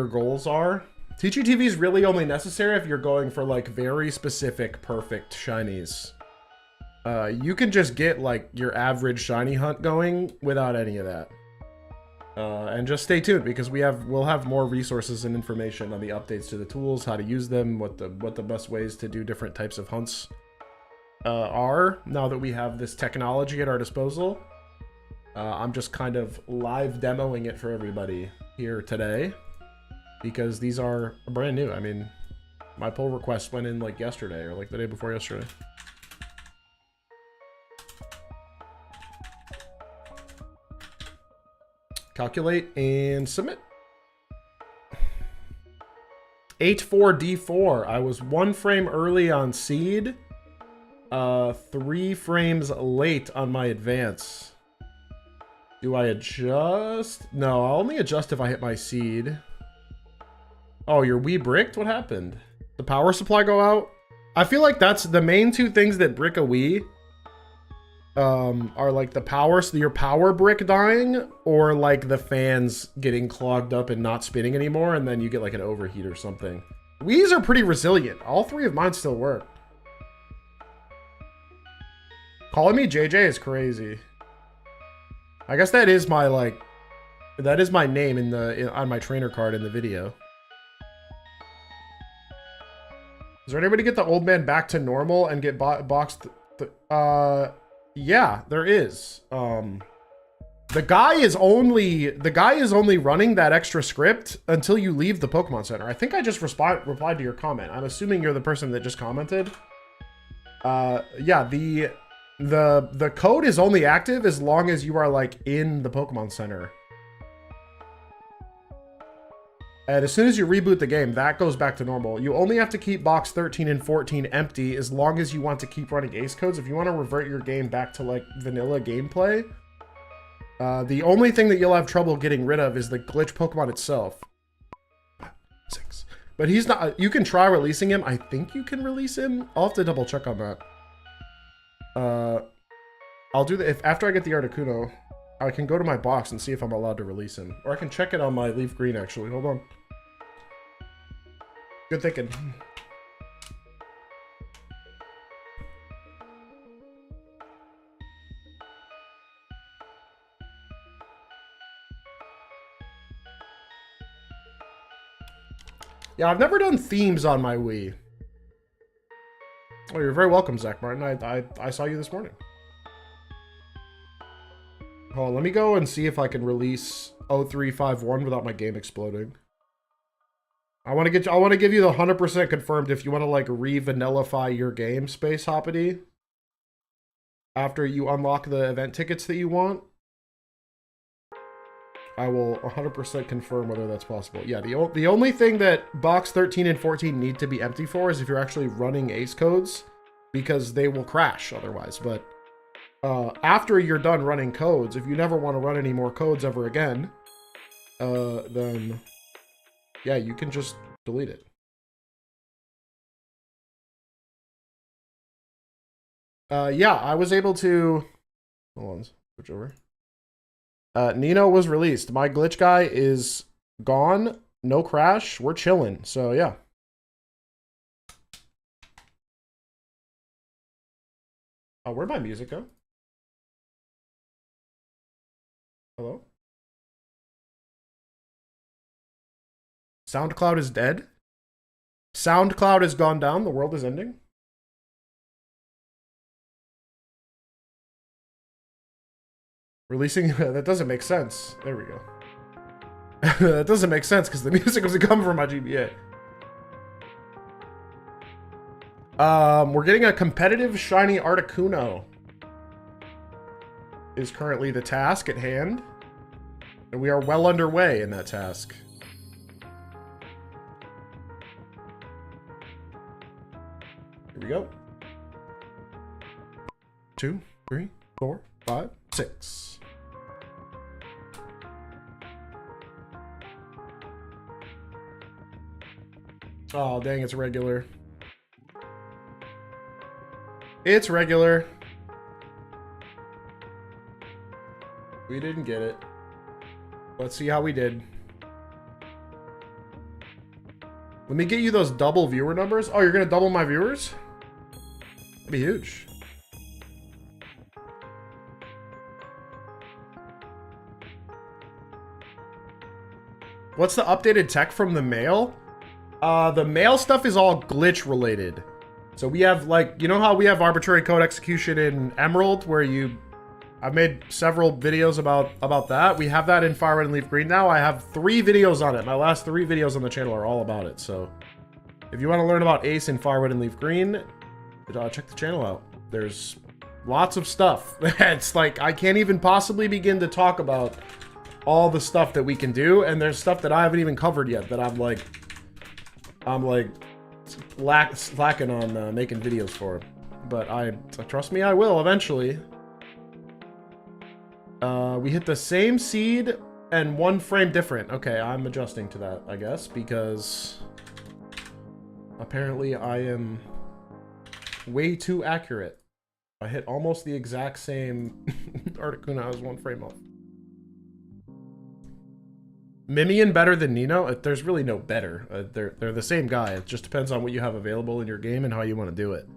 [SPEAKER 1] goals are. TGTV is really only necessary if you're going for like very specific perfect shinies. You can just get like your average shiny hunt going without any of that. And just stay tuned because we'll have more resources and information on the updates to the tools, how to use them, what the best ways to do different types of hunts are now that we have this technology at our disposal. I'm just kind of live demoing it for everybody here today because these are brand new. I mean, my pull request went in like yesterday or like the day before yesterday. Calculate and submit. 8-4-D4. I was 1 frame early on seed. 3 frames late on my advance. Do I adjust? No, I'll only adjust if I hit my seed. Oh, your Wii bricked? What happened? The power supply go out? I feel like that's the main 2 things that brick a Wii. Are like your power brick dying, or like the fans getting clogged up and not spinning anymore, and then you get like an overheat or something. Wii's are pretty resilient. All 3 of mine still work. Calling me JJ is crazy. I guess that is my name on my trainer card in the video. Is there anybody get the old man back to normal and get boxed? Yeah, there is. The guy is only running that extra script until you leave the Pokemon Center. I think I just replied to your comment. I'm assuming you're the person that just commented. Yeah, the code is only active as long as you are like in the Pokemon Center. And as soon as you reboot the game, that goes back to normal. You only have to keep box 13 and 14 empty as long as you want to keep running ace codes. If you want to revert your game back to like vanilla gameplay, the only thing that you'll have trouble getting rid of is the glitch Pokemon itself. 6. But he's not, you can try releasing him. I think you can release him. I'll have to double check on that. I'll do that after I get the Articuno. I can go to my box and see if I'm allowed to release him. Or I can check it on my Leaf Green, actually. Hold on. Good thinking. Yeah, I've never done themes on my Wii. Oh, you're very welcome, Zach Martin. I saw you this morning. Hold on, let me go and see if I can release 0351 without my game exploding. I want to give you the 100% confirmed if you want to like re-vanillify your game, Space Hoppity. After you unlock the event tickets that you want. I will 100% confirm whether that's possible. Yeah, the only thing that box 13 and 14 need to be empty for is if you're actually running ace codes. because they will crash otherwise. But after you're done running codes, if you never want to run any more codes ever again, then yeah, you can just delete it. Yeah, I was able to... Hold on, switch over. Nino was released. My glitch guy is gone. No crash. We're chilling. So, yeah. Where'd my music go? Hello? SoundCloud is dead? SoundCloud has gone down? The world is ending? Releasing... that doesn't make sense. There we go. That doesn't make sense because the music was coming from my GBA. We're getting a competitive Shiny Articuno. Is currently the task at hand. And we are well underway in that task. Here we go. 2, 3, 4, 5, 6. Oh, dang, it's regular. It's regular. We didn't get it. Let's see how we did. Let me get you those double viewer numbers. Oh, you're gonna double my viewers? That'd be huge. What's the updated tech from the mail? The mail stuff is all glitch related. So we have, like, you know how we have arbitrary code execution in Emerald, where I've made several videos about that. We have that in Fire Red and Leaf Green now. I have 3 videos on it. My last 3 videos on the channel are all about it. So if you want to learn about Ace in Fire Red and Leaf Green, check the channel out. There's lots of stuff. It's like, I can't even possibly begin to talk about all the stuff that we can do. And there's stuff that I haven't even covered yet that I'm slacking on making videos for. But trust me, I will eventually. We hit the same seed and 1 frame different. Okay, I'm adjusting to that, I guess, because apparently I am way too accurate. I hit almost the exact same Articuno. I was 1 frame off. Mimian better than Nino? There's really no better. They're the same guy. It just depends on what you have available in your game and how you want to do it.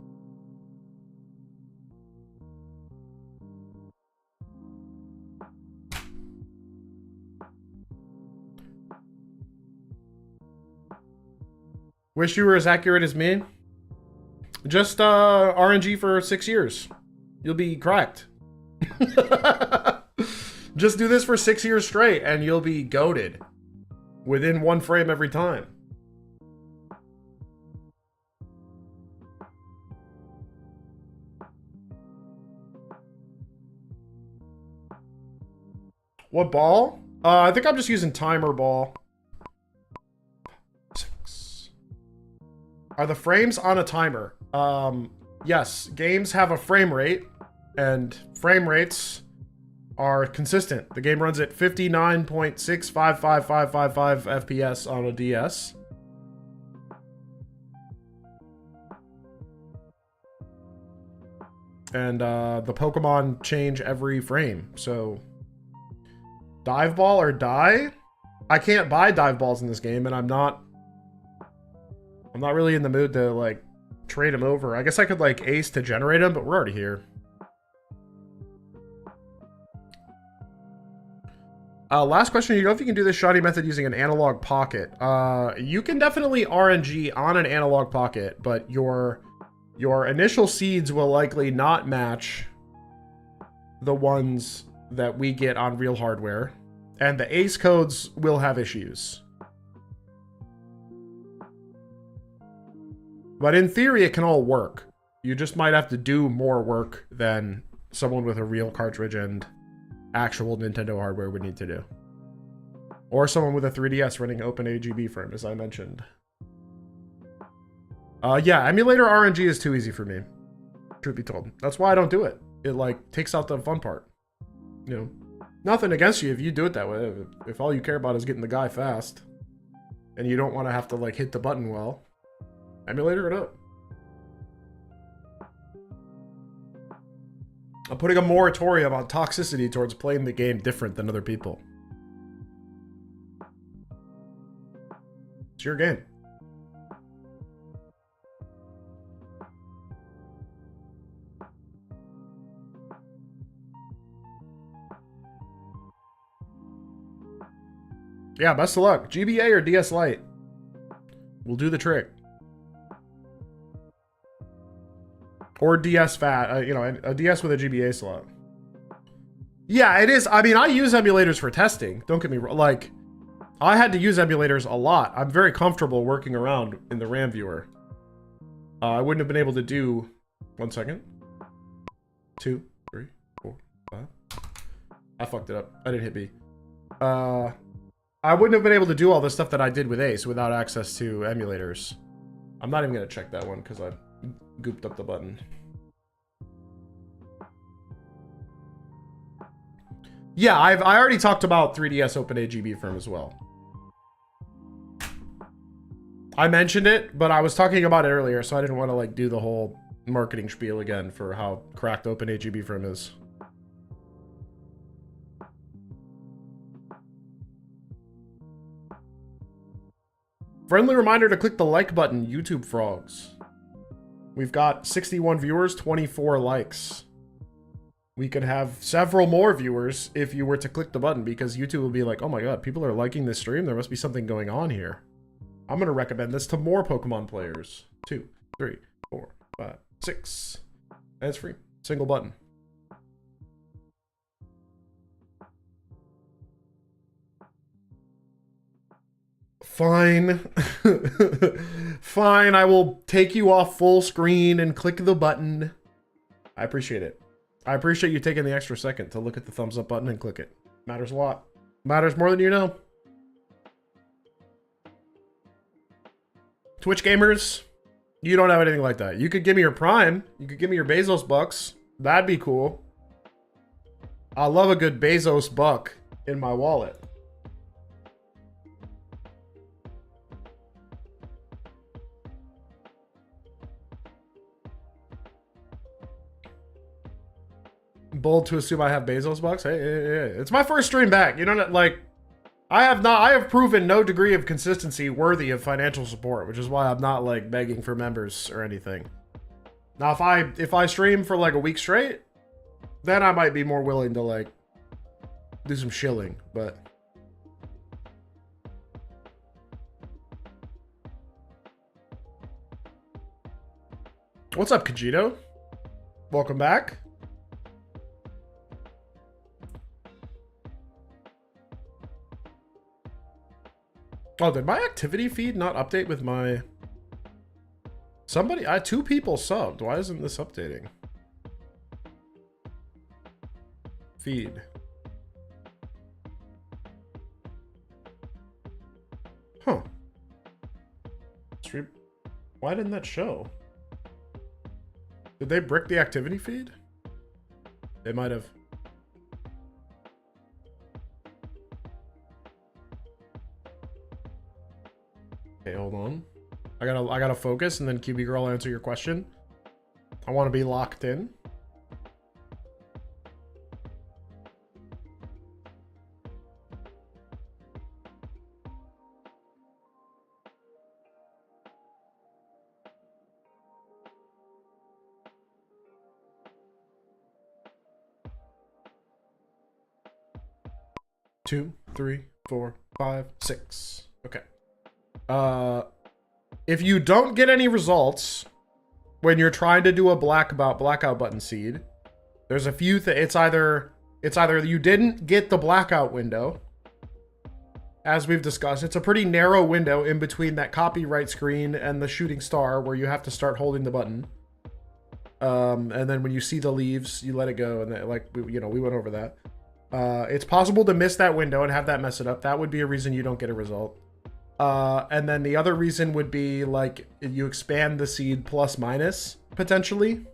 [SPEAKER 1] Wish you were as accurate as me. Just RNG for 6 years. You'll be cracked. Just do this for 6 years straight and you'll be goated. Within 1 frame every time. What ball? I think I'm just using timer ball. 6. Are the frames on a timer? Yes, games have a frame rate, and frame rates are consistent. The game runs at 59.655555 FPS on a DS. And the Pokemon change every frame, so... Dive ball or die? I can't buy dive balls in this game, and I'm not really in the mood to, like, trade them over. I guess I could, like, ace to generate them, but we're already here. Last question, you know if you can do this shoddy method using an analog pocket? You can definitely RNG on an analog pocket, but your initial seeds will likely not match the ones that we get on real hardware, and the ACE codes will have issues. But in theory, it can all work. You just might have to do more work than someone with a real cartridge and actual Nintendo hardware would need to do. Or someone with a 3DS running open AGB frame, as I mentioned. Yeah, emulator RNG is too easy for me. truth be told. That's why I don't do it. It like takes out the fun part. You know, nothing against you if you do it that way. If all you care about is getting the guy fast and you don't want to have to like hit the button well, emulator it up. I'm putting a moratorium on toxicity towards playing the game different than other people. It's your game. Yeah, best of luck. GBA or DS Lite? We'll do the trick. Or DS Fat, you know, a DS with a GBA slot. Yeah, it is. I mean, I use emulators for testing. Don't get me wrong. Like, I had to use emulators a lot. I'm very comfortable working around in the RAM viewer. I wouldn't have been able to do... 1 second. 2, 3, 4, 5. I fucked it up. I didn't hit B. I wouldn't have been able to do all the stuff that I did with Ace without access to emulators. I'm not even going to check that one because I gooped up the button. Yeah, I already talked about 3DS OpenAGB firm as well. I mentioned it, but I was talking about it earlier, so I didn't want to like do the whole marketing spiel again for how cracked OpenAGB firm is. Friendly reminder to click the like button, YouTube frogs. We've got 61 viewers, 24 likes. We could have several more viewers if you were to click the button, because YouTube will be like, oh my god, people are liking this stream. There must be something going on here. I'm going to recommend this to more Pokemon players. 2, 3, 4, 5, 6. And it's free. Single button. Fine. Fine, I will take you off full screen and click the button. I appreciate it. I appreciate you taking the extra second to look at the thumbs up button and click it. Matters a lot. Matters more than you know. Twitch gamers, you don't have anything like that. You could give me your Prime. You could give me your Bezos bucks. That'd be cool. I love a good Bezos buck in my wallet. Bold to assume I have Bezos bucks. Hey, it's my first stream back. You know, like, I have proven no degree of consistency worthy of financial support, which is why I'm not like begging for members or anything. Now, if I stream for like a week straight, then I might be more willing to like do some shilling, but what's up, Kajito? Welcome back. Oh, did my activity feed not update with my... Somebody... 2 people subbed. Why isn't this updating? Feed. Huh. Stream... Why didn't that show? Did they brick the activity feed? They might have. Okay, hold on. I gotta focus, and then QB Girl will answer your question. I want to be locked in. Two, 3, 4, 5, 6. Okay. If you don't get any results when you're trying to do a blackout button seed, there's a few things. It's either you didn't get the blackout window, as we've discussed. It's a pretty narrow window in between that copyright screen and the shooting star where you have to start holding the button. And then when you see the leaves, you let it go, and then, like, we went over that. It's possible to miss that window and have that mess it up. That would be a reason you don't get a result. And then the other reason would be, like, you expand the seed plus minus, potentially.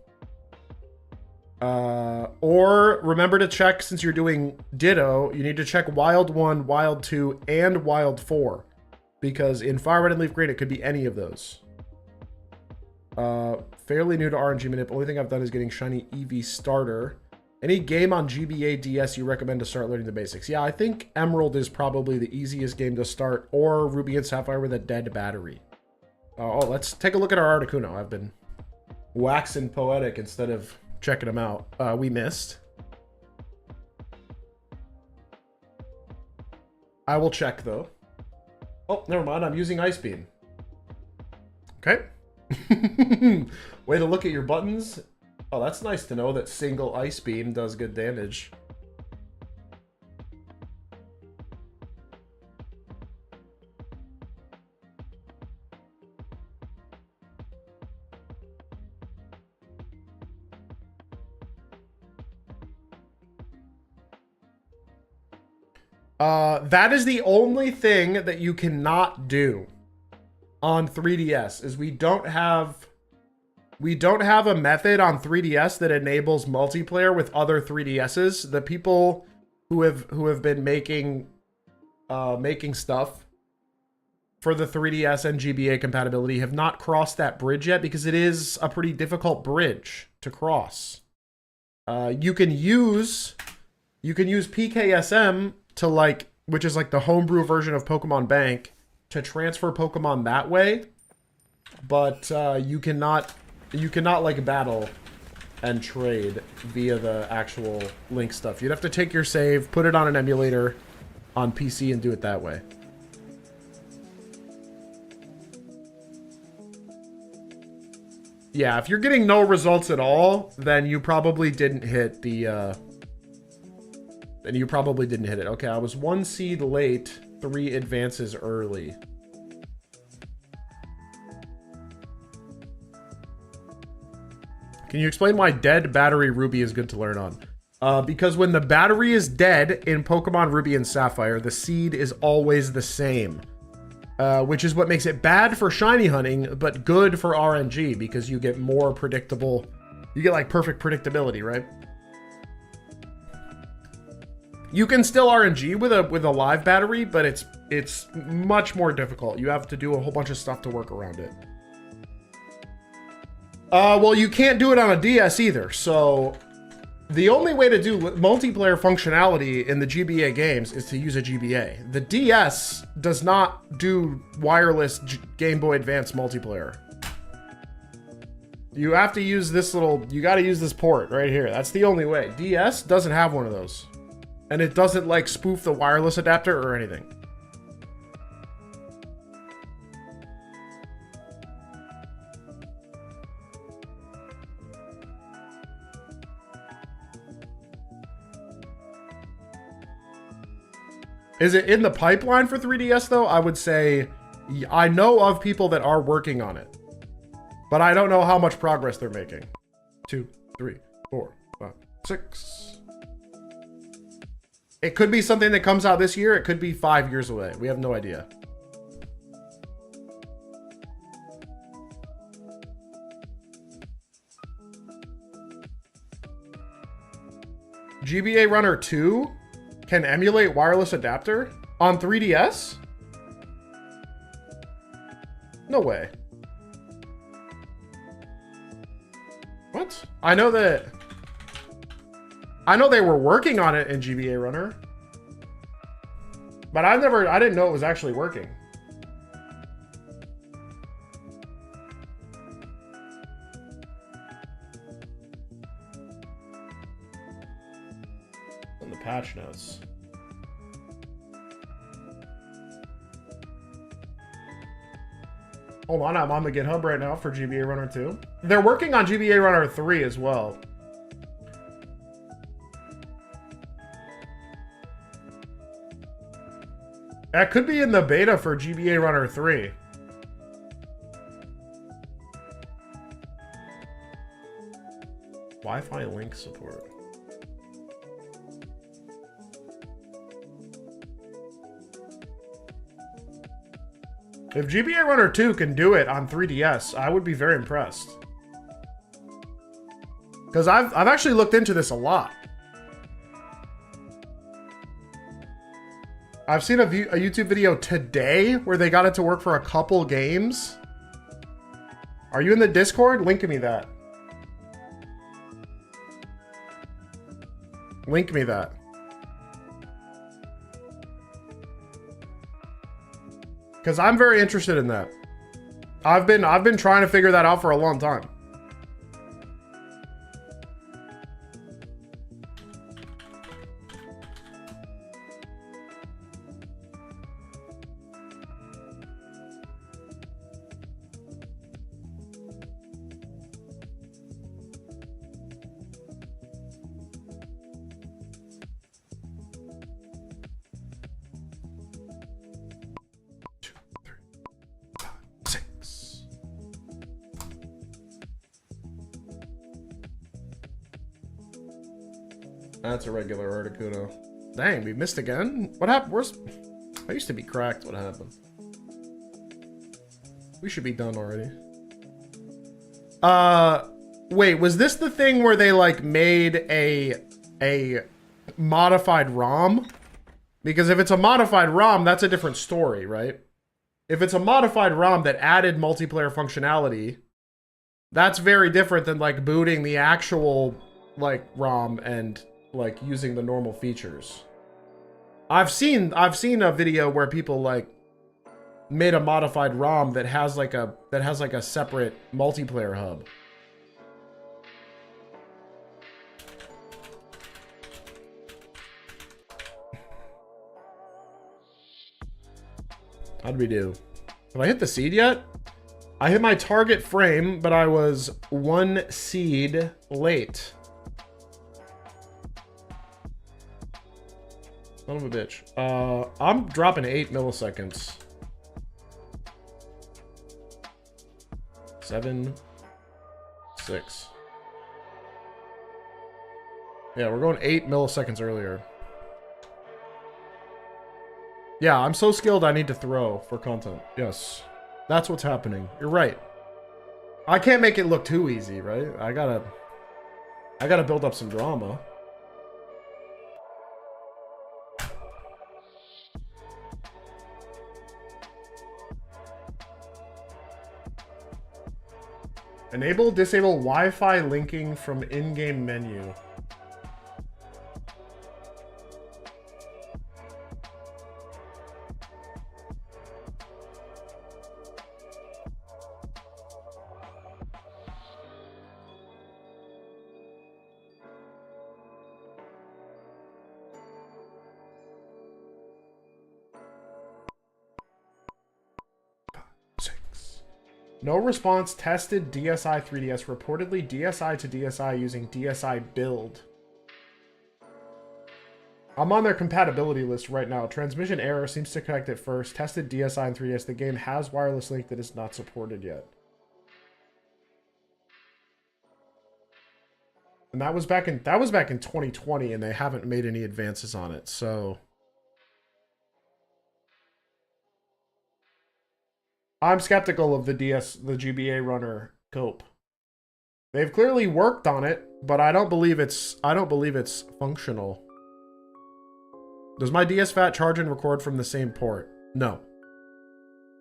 [SPEAKER 1] Or remember to check, since you're doing Ditto, you need to check Wild 1, Wild 2, and Wild 4. Because in Fire Red and Leaf Green, it could be any of those. Fairly new to RNG Manip. Only thing I've done is getting Shiny EV Starter. Any game on GBA DS you recommend to start learning the basics? Yeah, I think Emerald is probably the easiest game to start, or Ruby and Sapphire with a dead battery. Oh, let's take a look at our Articuno. I've been waxing poetic instead of checking them out. We missed. I will check, though. Oh, never mind. I'm using Ice Beam. Okay. Way to look at your buttons. Oh, that's nice to know that single Ice Beam does good damage. That is the only thing that you cannot do on 3DS, is we don't have a method on 3DS that enables multiplayer with other 3DSs. The people who have been making stuff for the 3DS and GBA compatibility have not crossed that bridge yet, because it is a pretty difficult bridge to cross. You can use PKSM to, like, which is like the homebrew version of Pokemon Bank, to transfer Pokemon that way, but you cannot like battle and trade via the actual Link stuff. You'd have to take your save, put it on an emulator on PC, and do it that way. Yeah, if you're getting no results at all, then you probably didn't hit the then you probably didn't hit it. Okay, I was 1 seed late, 3 advances early. Can you explain why dead battery Ruby is good to learn on? Because when the battery is dead in Pokemon Ruby and Sapphire, the seed is always the same. Which is what makes it bad for shiny hunting, but good for RNG, because you get more predictable. You get like perfect predictability, right? You can still RNG with a live battery, but it's much more difficult. You have to do a whole bunch of stuff to work around it. Well, you can't do it on a DS either. So the only way to do multiplayer functionality in the GBA games is to use a GBA. The DS does not do wireless Game Boy Advance multiplayer. You have to use this you got to use this port right here. That's the only way. DS doesn't have one of those. And it doesn't like spoof the wireless adapter or anything. Is it in the pipeline for 3DS though? I would say I know of people that are working on it, but I don't know how much progress they're making. 2, 3, 4, 5, 6. It could be something that comes out this year. It could be 5 years away. We have no idea. GBA Runner 2 can emulate wireless adapter on 3DS? No way. What? I know they were working on it in GBA Runner, but I didn't know it was actually working. On the patch notes. Hold on, I'm on the GitHub right now for GBA Runner 2. They're working on GBA Runner 3 as well. That could be in the beta for GBA Runner 3. Wi-Fi link support. If GBA Runner 2 can do it on 3DS, I would be very impressed. Because I've actually looked into this a lot. I've seen a YouTube video today where they got it to work for a couple games. Are you in the Discord? Link me that. Link me that. Because I'm very interested in that. I've been trying to figure that out for a long time. That's a regular Articuno. Dang, we missed again? What happened? I used to be cracked. What happened? We should be done already. Wait, was this the thing where they like made a modified ROM? Because if it's a modified ROM, that's a different story, right? If it's a modified ROM that added multiplayer functionality, that's very different than like booting the actual like ROM and like using the normal features. I've seen a video where people like made a modified ROM that has like a separate multiplayer hub. How'd we do? Have I hit the seed yet? I hit my target frame, but I was 1 seed late. Son of a bitch. I'm dropping 8 milliseconds. 7, 6. Yeah, we're going 8 milliseconds earlier. Yeah, I'm so skilled I need to throw for content. Yes. That's what's happening. You're right. I can't make it look too easy, right? I gotta build up some drama. Enable, disable Wi-Fi linking from in-game menu. No response tested DSi 3DS. Reportedly DSi to DSi using DSi build. I'm on their compatibility list right now. Transmission error seems to connect at first. Tested DSi and 3DS. The game has wireless link that is not supported yet. And that was back in 2020, and they haven't made any advances on it. So I'm skeptical of the GBA runner cope. They've clearly worked on it, but I don't believe it's functional. Does my DS Fat charge and record from the same port? No.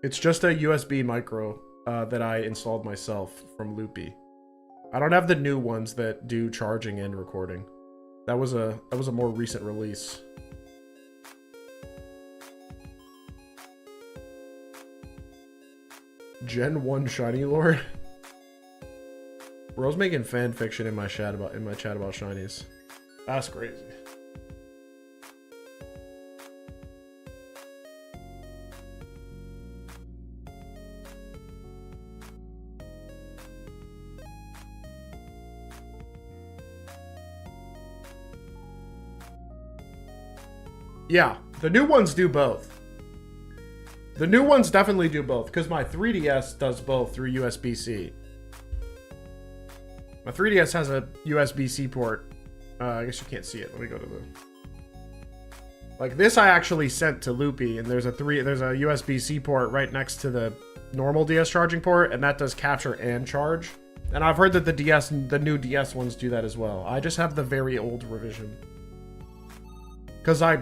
[SPEAKER 1] It's just a USB micro that I installed myself from Loopy. I don't have the new ones that do charging and recording. That was a more recent release. Gen 1 Shiny Lord. Bro's making fan fiction in my chat about shinies. That's crazy. Yeah, the new ones do both. The new ones definitely do both, because my 3DS does both through USB-C. My 3DS has a USB-C port. I guess you can't see it. Let me go to the... Like, this I actually sent to Loopy, and there's a USB-C port right next to the normal DS charging port, and that does capture and charge. And I've heard that the new DS ones do that as well. I just have the very old revision. Because I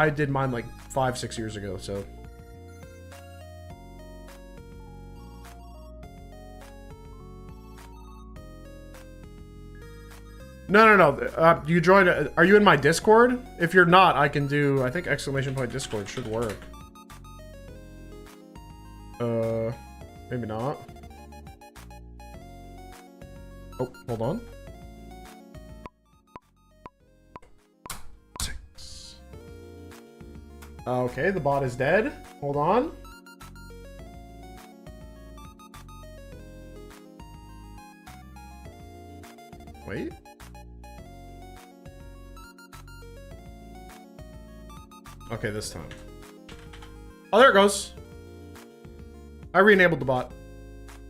[SPEAKER 1] did mine like 5-6 years ago, so. No. You joined. Are you in my Discord? If you're not, I can do. I think exclamation point Discord should work. Maybe not. Oh, hold on. 6. Okay, the bot is dead. Hold on. Wait. Okay, this time. Oh, there it goes. I re-enabled the bot.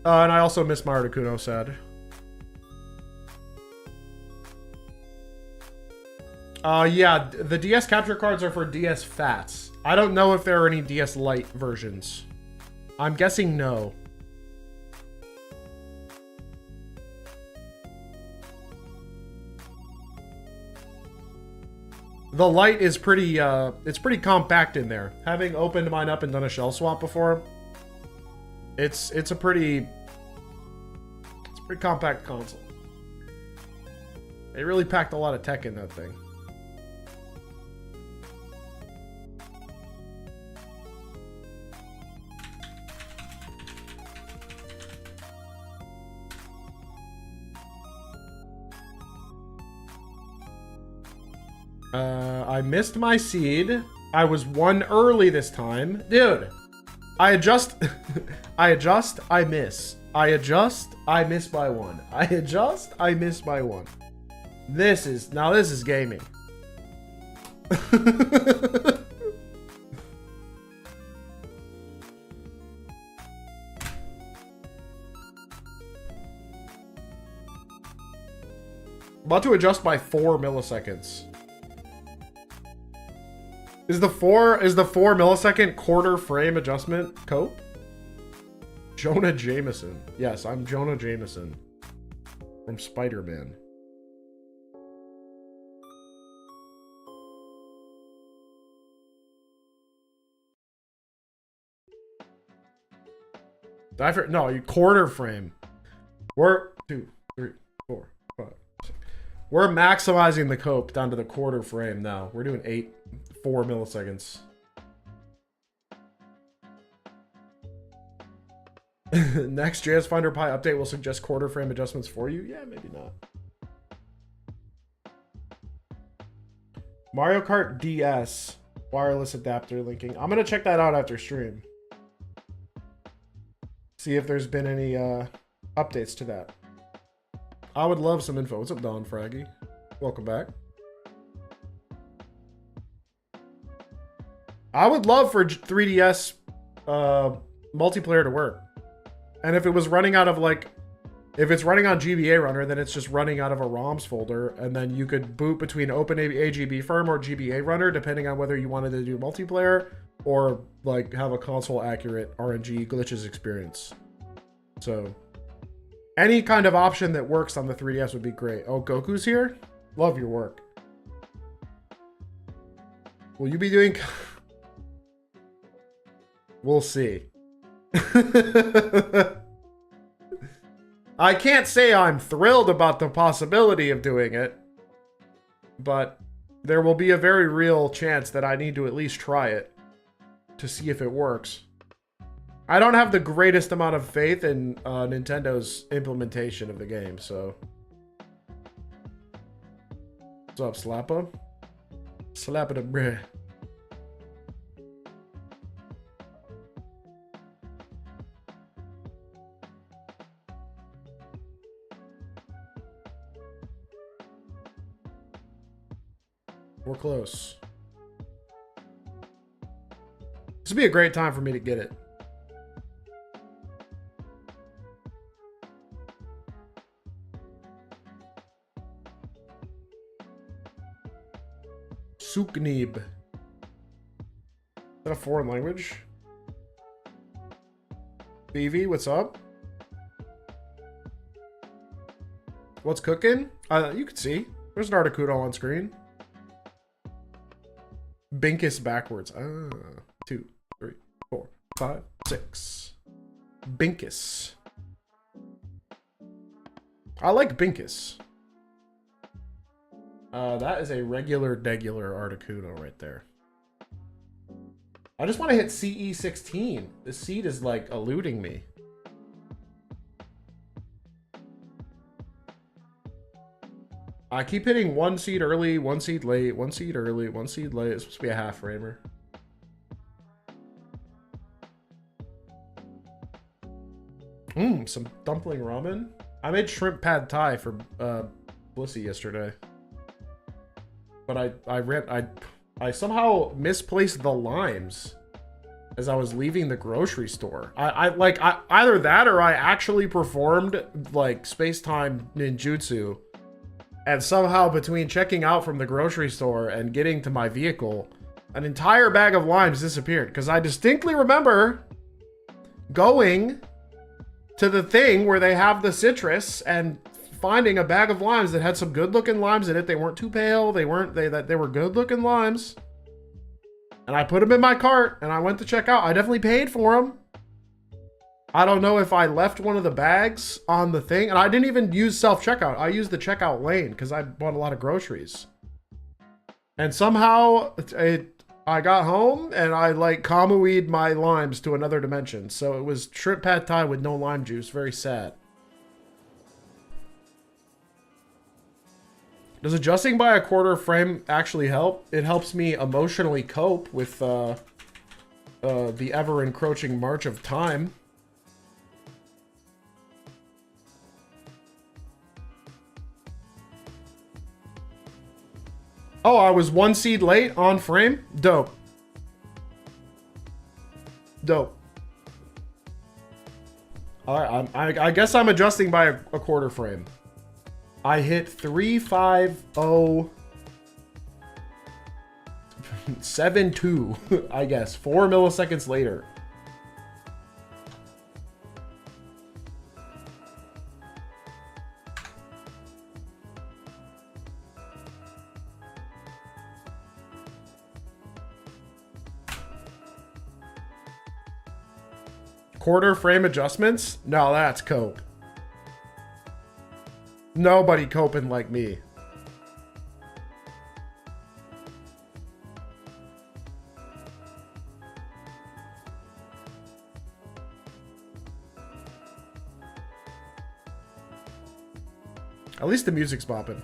[SPEAKER 1] And I also missed my Articuno, sad. Yeah, the DS capture cards are for DS Fats. I don't know if there are any DS Lite versions. I'm guessing no. The Lite is pretty, it's pretty compact in there. Having opened mine up and done a shell swap before, it's a pretty compact console. They really packed a lot of tech in that thing. I missed my seed. I was 1 early this time. Dude, I adjust, I adjust, I miss. I adjust, I miss by 1. I adjust, I miss by 1. This is gaming. About to adjust by 4 milliseconds. Is the 4 millisecond quarter frame adjustment cope? Jonah Jameson. Yes, I'm Jonah Jameson from Spider-Man. No, you quarter frame. We're 2, 3, 4, 5, 6. We're maximizing the cope down to the quarter frame now. We're doing 4 milliseconds. Next JS Finder Pi update will suggest quarter frame adjustments for you. Yeah, maybe not. Mario Kart DS wireless adapter linking. I'm gonna check that out after stream. See if there's been any updates to that. I would love some info. What's up, Don Fraggy? Welcome back. I would love for 3DS multiplayer to work. And if it was running out of if it's running on GBA Runner, then it's just running out of a ROMs folder, and then you could boot between OpenAGB Firm or GBA Runner, depending on whether you wanted to do multiplayer or have a console accurate RNG glitches experience. So any kind of option that works on the 3DS would be great. Oh, Goku's here? Love your work. Will you be doing... We'll see. I can't say I'm thrilled about the possibility of doing it, but there will be a very real chance that I need to at least try it to see if it works. I don't have the greatest amount of faith in Nintendo's implementation of the game, so... What's up, Slappa? Slappa the bruh. We're close. This would be a great time for me to get it. Suknib. Is that a foreign language? BV, what's up? What's cooking? You can see. There's an Articuno on screen. Binkus backwards. 2, 3, 4, 5, 6. Binkus. I like Binkus. That is a regular Articuno right there. I just want to hit CE16. The seed is like eluding me. I keep hitting 1 seed early, 1 seed late, 1 seed early, 1 seed late. It's supposed to be a half framer. Some dumpling ramen. I made shrimp pad thai for Blissy yesterday. But I somehow misplaced the limes as I was leaving the grocery store. Either that or I actually performed like space-time ninjutsu. And somehow between checking out from the grocery store and getting to my vehicle, an entire bag of limes disappeared. Because I distinctly remember going to the thing where they have the citrus and finding a bag of limes that had some good looking limes in it. They weren't too pale. They were good looking limes. And I put them in my cart and I went to check out. I definitely paid for them. I don't know if I left one of the bags on the thing, and I didn't even use self-checkout. I used the checkout lane because I bought a lot of groceries. And somehow I got home and I like Kamui-ed my limes to another dimension. So it was shrimp pad thai with no lime juice. Very sad. Does adjusting by a quarter frame actually help? It helps me emotionally cope with the ever encroaching march of time. Oh, I was 1 seed late on frame? Dope. Dope. Alright, I guess I'm adjusting by a quarter frame. I hit 35072, I guess, 4 milliseconds later. Quarter frame adjustments? No, that's cope. Nobody coping like me. At least the music's bopping.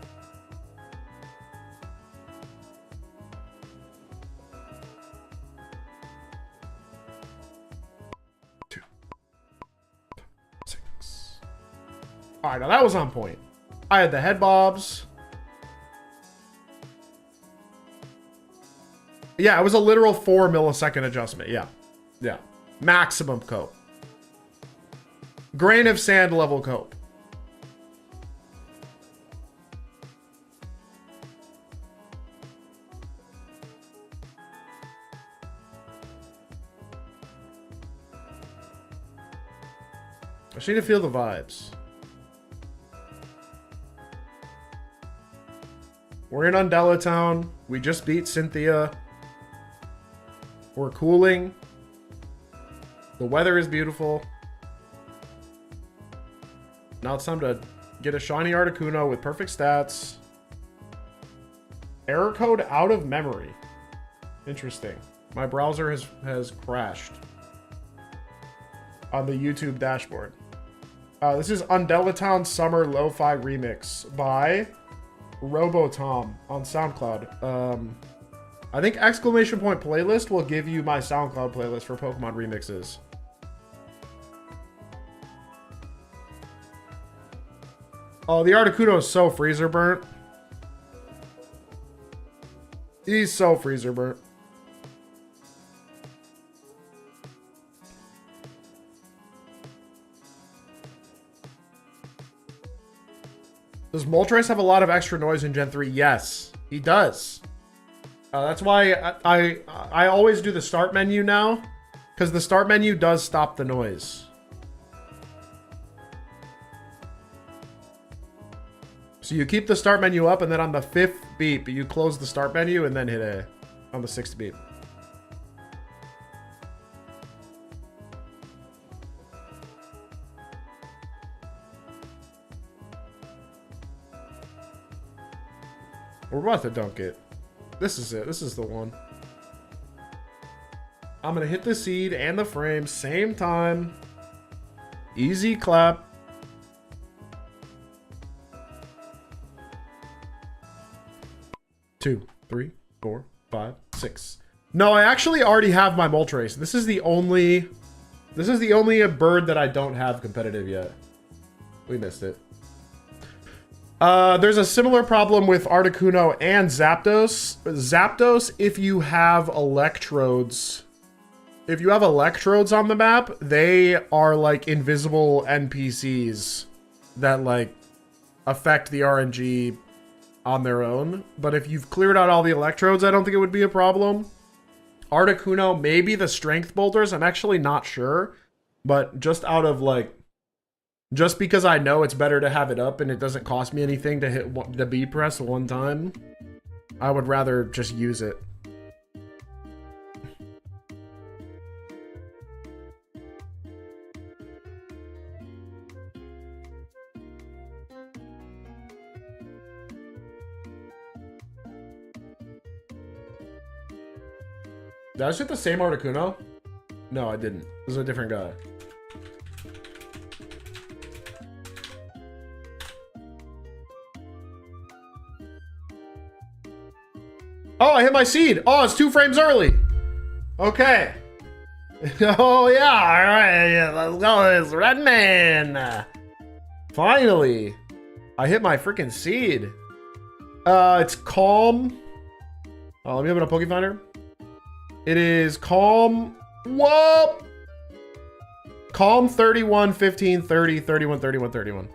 [SPEAKER 1] Alright, now that was on point. I had the head bobs. Yeah, it was a literal 4 millisecond adjustment. Yeah. Yeah. Maximum cope. Grain of sand level cope. I just need to feel the vibes. We're in Undella Town. We just beat Cynthia. We're cooling. The weather is beautiful. Now it's time to get a Shiny Articuno with perfect stats. Error code out of memory. Interesting. My browser has crashed on the YouTube dashboard. This is Undella Town Summer Lo-Fi Remix by Robotom on SoundCloud. I think exclamation point playlist will give you my SoundCloud playlist for Pokemon remixes. Oh, the Articuno is so freezer burnt. He's so freezer burnt. Does Moltres have a lot of extra noise in Gen 3? Yes, he does. That's why I always do the start menu now, because the start menu does stop the noise. So you keep the start menu up, and then on the 5th beep, you close the start menu and then hit A on the 6th beep. We're about to dunk it. This is it. This is the one. I'm going to hit the seed and the frame same time. Easy clap. Two, three, 4, 5, 6. No, I actually already have my Moltres. This is the only bird that I don't have competitive yet. We missed it. There's a similar problem with Articuno and Zapdos. Zapdos, if you have electrodes, on the map, they are like invisible NPCs that like affect the RNG on their own. But if you've cleared out all the electrodes, I don't think it would be a problem. Articuno, maybe the strength boulders, I'm actually not sure. But just out of like, just because I know it's better to have it up and it doesn't cost me anything to hit the B press one time, I would rather just use it. Did I just hit the same Articuno? No, I didn't. This is a different guy. Oh, I hit my seed. Oh, it's 2 frames early. Okay. Oh, yeah. All right. Yeah, let's go. It's Redman. Finally. I hit my freaking seed. It's Calm. Oh, let me open a Pokefinder. It is Calm. Whoa. Calm 31, 15, 30, 31, 31, 31.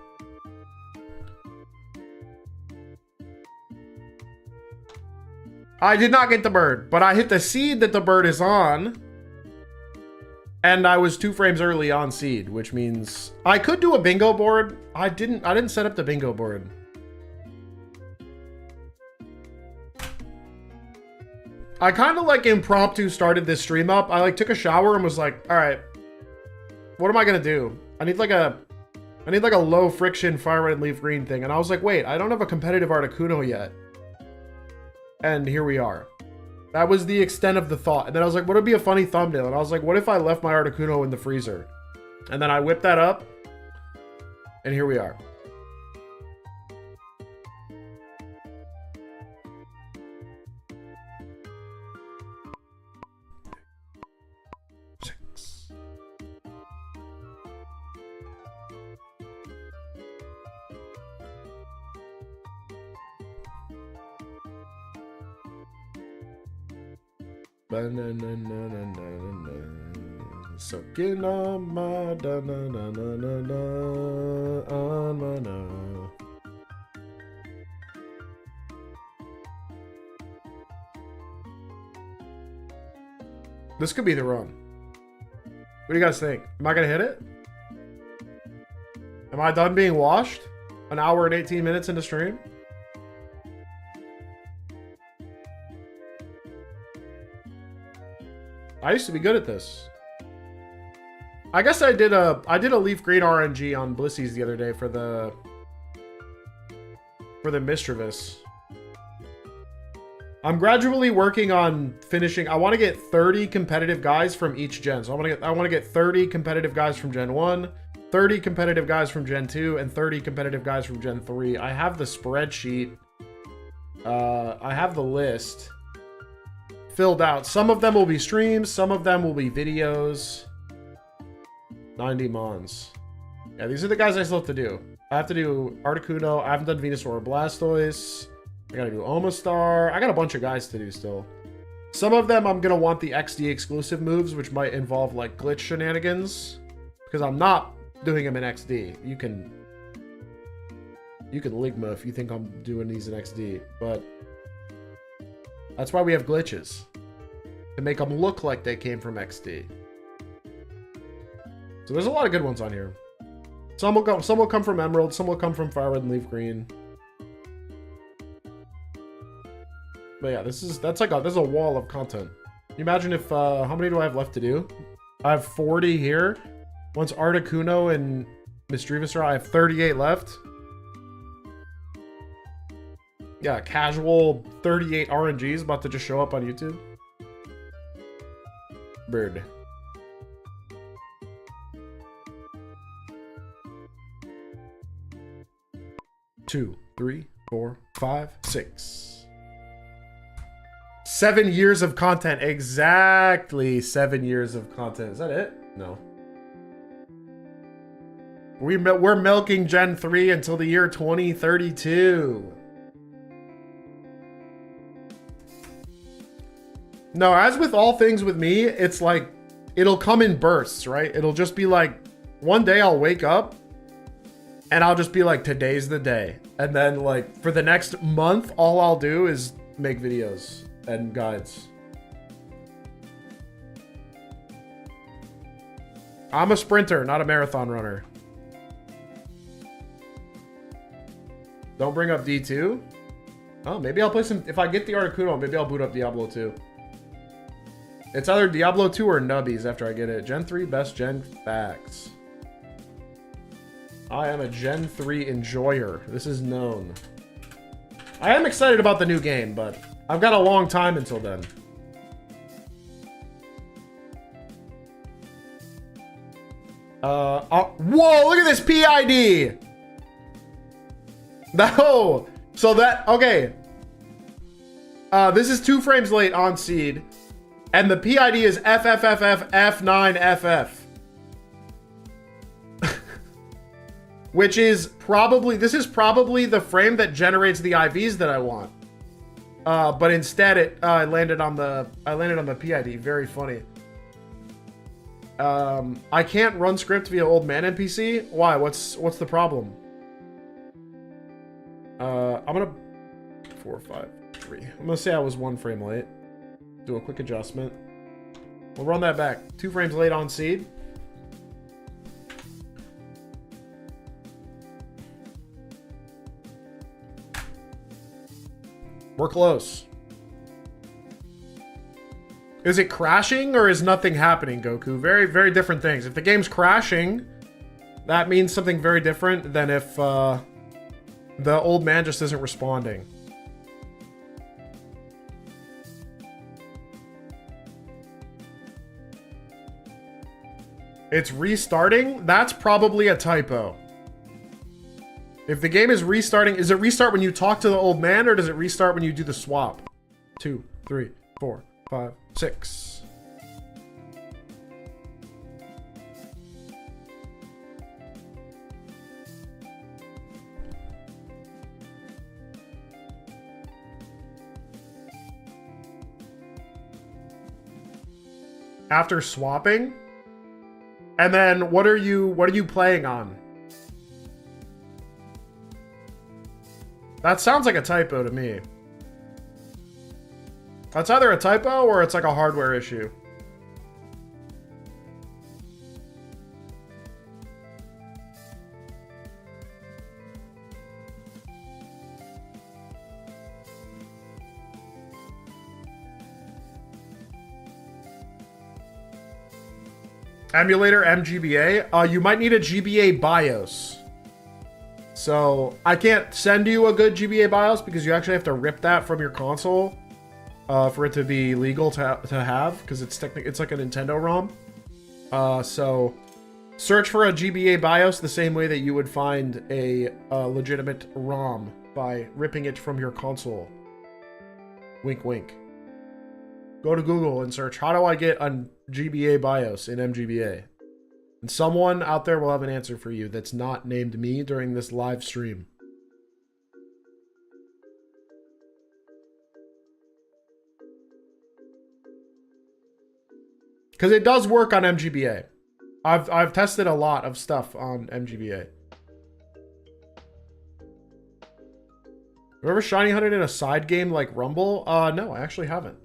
[SPEAKER 1] I did not get the bird, but I hit the seed that the bird is on. And I was 2 frames early on seed, which means I could do a bingo board. I didn't set up the bingo board. I kind of like impromptu started this stream up. I like took a shower and was like, all right, what am I going to do? I need like a low friction fire red and leaf green thing. And I was like, wait, I don't have a competitive Articuno yet. And here we are. That was the extent of the thought. And then I was like, what would be a funny thumbnail? And I was like, what if I left my Articuno in the freezer? And then I whipped that up. And here we are. Sucking on my on my no. This could be the run. What do you guys think? Am I gonna hit it? Am I done being washed? An hour and 18 minutes into stream? I used to be good at this. I guess I did a leaf green RNG on Blissy's the other day for the Mischievous. I'm gradually working on finishing. I want to get 30 competitive guys from each gen. So I want to get 30 competitive guys from Gen 1, 30 competitive guys from Gen 2, and 30 competitive guys from Gen 3. I have the spreadsheet. I have the list filled out. Some of them will be streams, some of them will be videos. 90 mons. Yeah, these are the guys I still have to do. I have to do Articuno. I haven't done Venusaur or Blastoise. I gotta do Omastar. I got a bunch of guys to do still. Some of them I'm gonna want the XD exclusive moves, which might involve like glitch shenanigans. Because I'm not doing them in XD. You can Ligma if you think I'm doing these in XD, but that's why we have glitches. To make them look like they came from XD. So there's a lot of good ones on here. Some will come from Emerald, some will come from Fire Red and Leaf Green. But yeah, this is a wall of content. Can you imagine if how many do I have left to do? I have 40 here. Once Articuno and Misdreavus are, I have 38 left. Yeah, casual 38 RNGs about to just show up on YouTube. Bird. Two, 3, 4, 5, 6. 7 years of content. Exactly 7 years of content. Is that it? No. We're milking Gen 3 until the year 2032. No, as with all things with me, it's like, it'll come in bursts, right? It'll just be like, one day I'll wake up and I'll just be like, today's the day. And then like, for the next month, all I'll do is make videos and guides. I'm a sprinter, not a marathon runner. Don't bring up D2? Oh, maybe I'll play some, if I get the Articuno, maybe I'll boot up Diablo 2. It's either Diablo 2 or Nubbies after I get it. Gen 3 best gen facts. I am a Gen 3 enjoyer. This is known. I am excited about the new game, but I've got a long time until then. Whoa, look at this PID! No! So that, okay. This is 2 frames late on seed. And the PID is FFFF9FF. Which is probably, this is probably the frame that generates the IVs that I want. But instead I landed on the PID. Very funny. I can't run script via old man NPC. Why? What's the problem? I'm gonna 4, 5, 3. I'm gonna say I was 1 frame late. Do a quick adjustment. We'll run that back. 2 frames late on seed. We're close. Is it crashing or is nothing happening, Goku? Very, very different things. If the game's crashing, that means something very different than if the old man just isn't responding. It's restarting? That's probably a typo. If the game is restarting, is it restart when you talk to the old man or does it restart when you do the swap? 2, 3, 4, 5, 6. After swapping? And then what are you playing on? That sounds like a typo to me. That's either a typo or it's like a hardware issue. Emulator MGBA? You might need a GBA BIOS. So I can't send you a good GBA BIOS because you actually have to rip that from your console for it to be legal to have, because it's like a Nintendo ROM. So search for a GBA BIOS the same way that you would find a legitimate ROM, by ripping it from your console. Wink, wink. Go to Google and search, how do I get a GBA BIOS in MGBA? And someone out there will have an answer for you that's not named me during this live stream. Because it does work on MGBA. I've tested a lot of stuff on MGBA. Have you ever shiny hunted in a side game like Rumble? No, I actually haven't.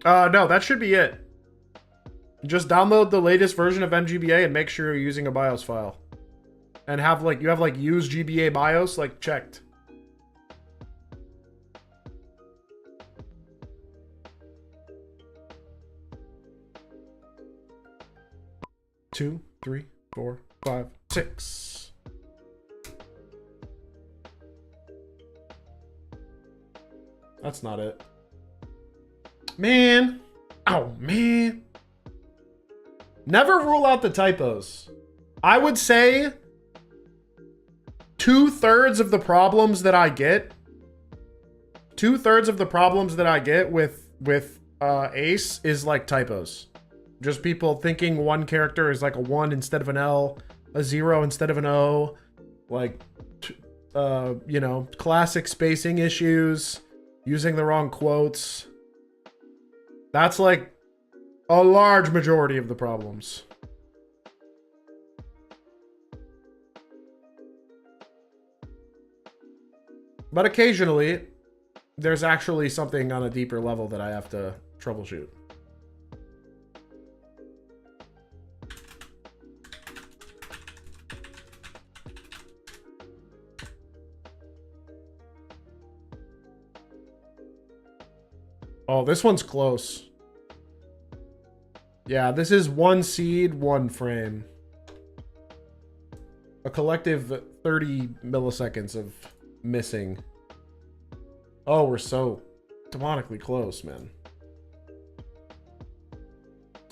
[SPEAKER 1] No, that should be it. Just download the latest version of MGBA and make sure you're using a BIOS file. And have like, you have like use GBA BIOS like checked. Two, 3, 4, 5, 6. That's not it. Man. Oh, man. Never rule out the typos. I would say 2/3 of the problems that I get, 2/3 of the problems that I get with Ace is like typos. Just people thinking one character is like a 1 instead of an L, a 0 instead of an O, like, you know, classic spacing issues, using the wrong quotes. That's like a large majority of the problems. But occasionally, there's actually something on a deeper level that I have to troubleshoot. Oh, this one's close. Yeah, this is 1 seed, 1 frame. A collective 30 milliseconds of missing. Oh, we're so demonically close, man.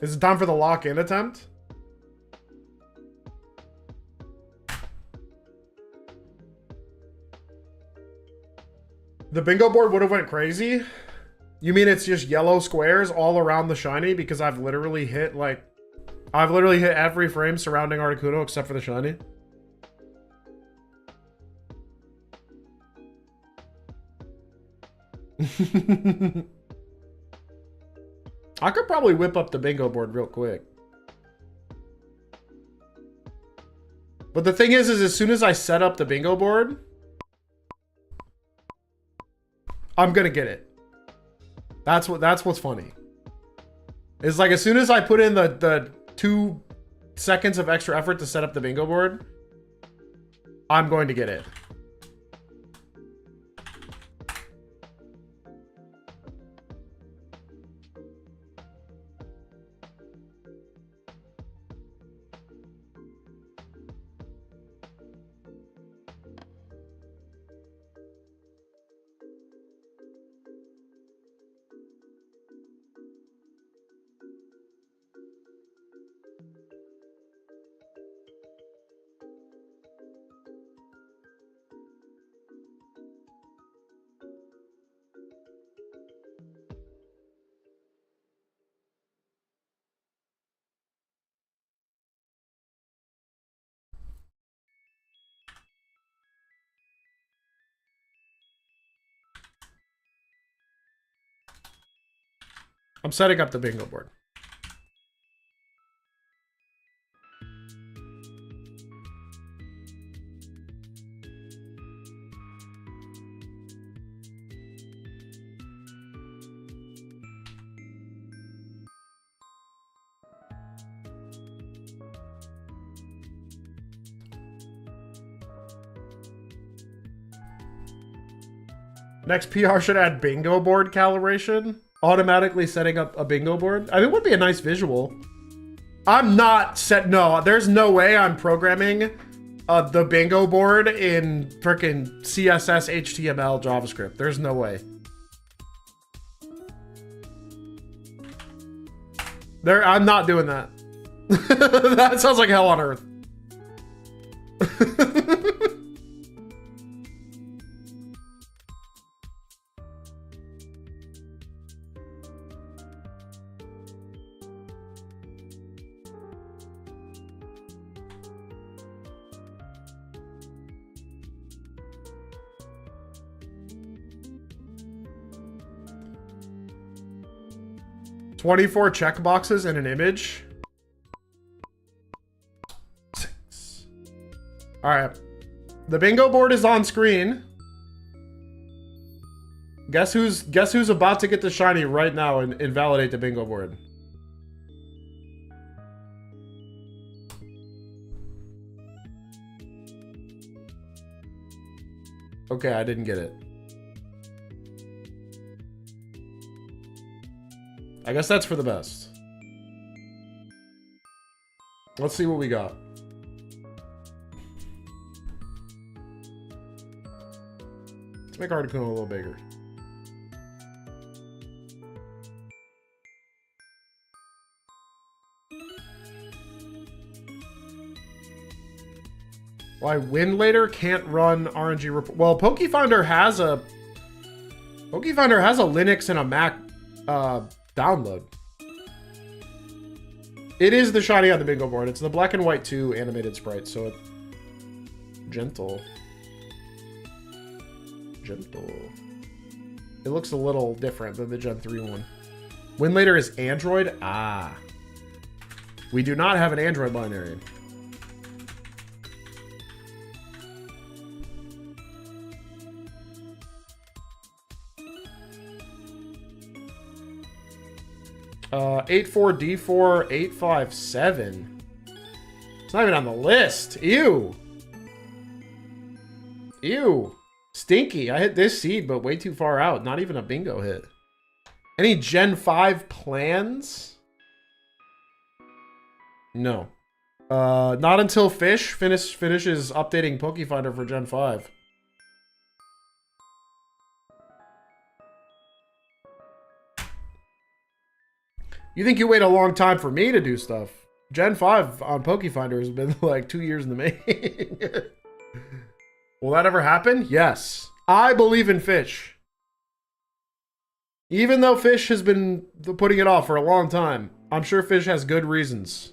[SPEAKER 1] Is it time for the lock-in attempt? The bingo board would have went crazy. You mean it's just yellow squares all around the shiny? Because I've literally hit like... I've literally hit every frame surrounding Articuno except for the shiny. I could probably whip up the bingo board real quick. But the thing is as soon as I set up the bingo board, I'm gonna get it. That's what's funny. It's like as soon as I put in the 2 seconds of extra effort to set up the bingo board, I'm going to get it. I'm setting up the bingo board. Next PR should add bingo board calibration. Automatically setting up a bingo board. I mean, it would be a nice visual. I'm not set. No, there's no way I'm programming the bingo board in frickin' CSS, HTML, JavaScript. There's no way. I'm not doing that. That sounds like hell on earth. 24 checkboxes in an image. 6. All right. The bingo board is on screen. Guess who's about to get the shiny right now and invalidate the bingo board? Okay, I didn't get it. I guess that's for the best. Let's see what we got. Let's make Articuno a little bigger. Why Win Later can't run RNG report? Well, PokeFinder has a Linux and a Mac download. It is the shiny on the bingo board. It's the black and white 2 animated sprite, so it's gentle. Gentle. It looks a little different than the Gen 3 one. Win Later is Android? Ah. We do not have an Android binary. Uh, 84D4 857. It's not even on the list. Ew. Ew. Stinky. I hit this seed, but way too far out. Not even a bingo hit. Any Gen 5 plans? No. Not until Fish finishes updating PokeFinder for Gen 5. You think you wait a long time for me to do stuff? Gen 5 on PokeFinder has been like 2 years in the making. Will that ever happen? Yes. I believe in Fish. Even though Fish has been putting it off for a long time, I'm sure Fish has good reasons.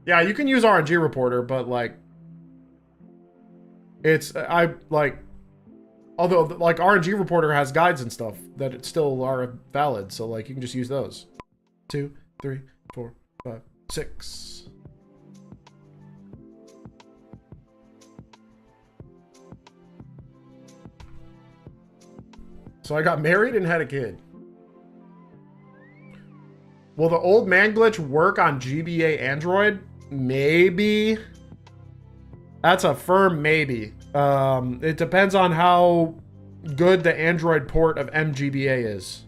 [SPEAKER 1] Yeah, you can use RNG Reporter, but like... Although, like, RNG Reporter has guides and stuff that still are valid, so, like, you can just use those. 2, 3, 4, 5, 6. So I got married and had a kid. Will the old man glitch work on GBA Android? Maybe. That's a firm maybe. It depends on how good the Android port of MGBA is.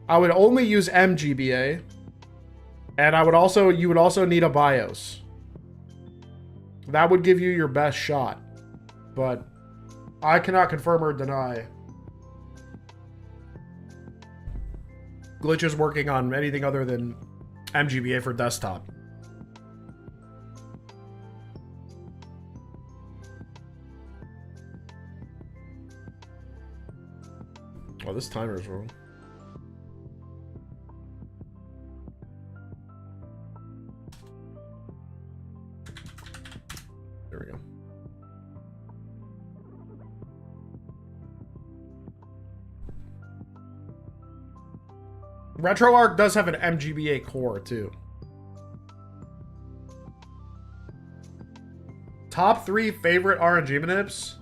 [SPEAKER 1] I would only use MGBA, and you would also need a BIOS. That would give you your best shot, but I cannot confirm or deny glitches working on anything other than MGBA for desktop. Oh, this timer is wrong. There we go. RetroArch does have an MGBA core, too. Top 3 favorite RNG manips?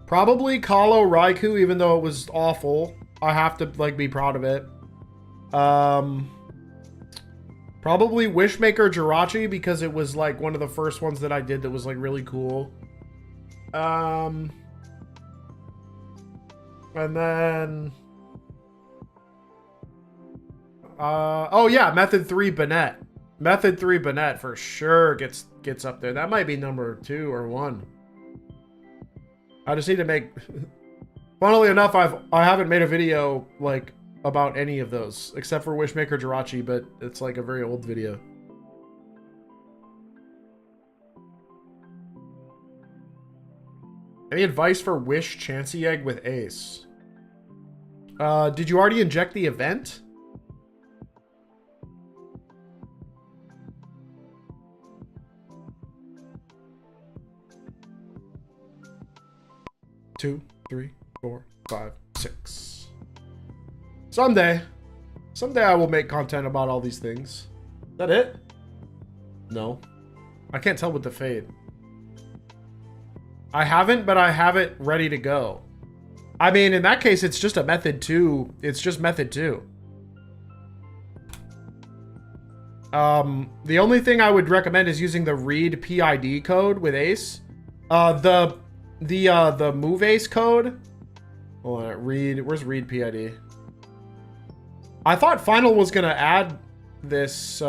[SPEAKER 1] Probably Kalo Raikou, even though it was awful. I have to, like, be proud of it. Probably Wishmaker Jirachi, because it was, like, one of the first ones that I did that was, like, really cool. And then... oh, yeah, Method 3 Bennett. Method 3 Bennett for sure gets up there. That might be number 2 or 1. I just need to make... Funnily enough, I haven't made a video, like, about any of those. Except for Wishmaker Jirachi, but it's, like, a very old video. Any advice for Wish Chansey Egg with Ace? Did you already inject the event? Two, 3, 4, 5, 6. Someday I will make content about all these things. Is that it? No. I can't tell with the fade. I haven't, but I have it ready to go. I mean, in that case, it's just a method 2. It's just method 2. The only thing I would recommend is using the read PID code with ACE. The move ACE code. Hold on, where's read PID? I thought Final was gonna add this.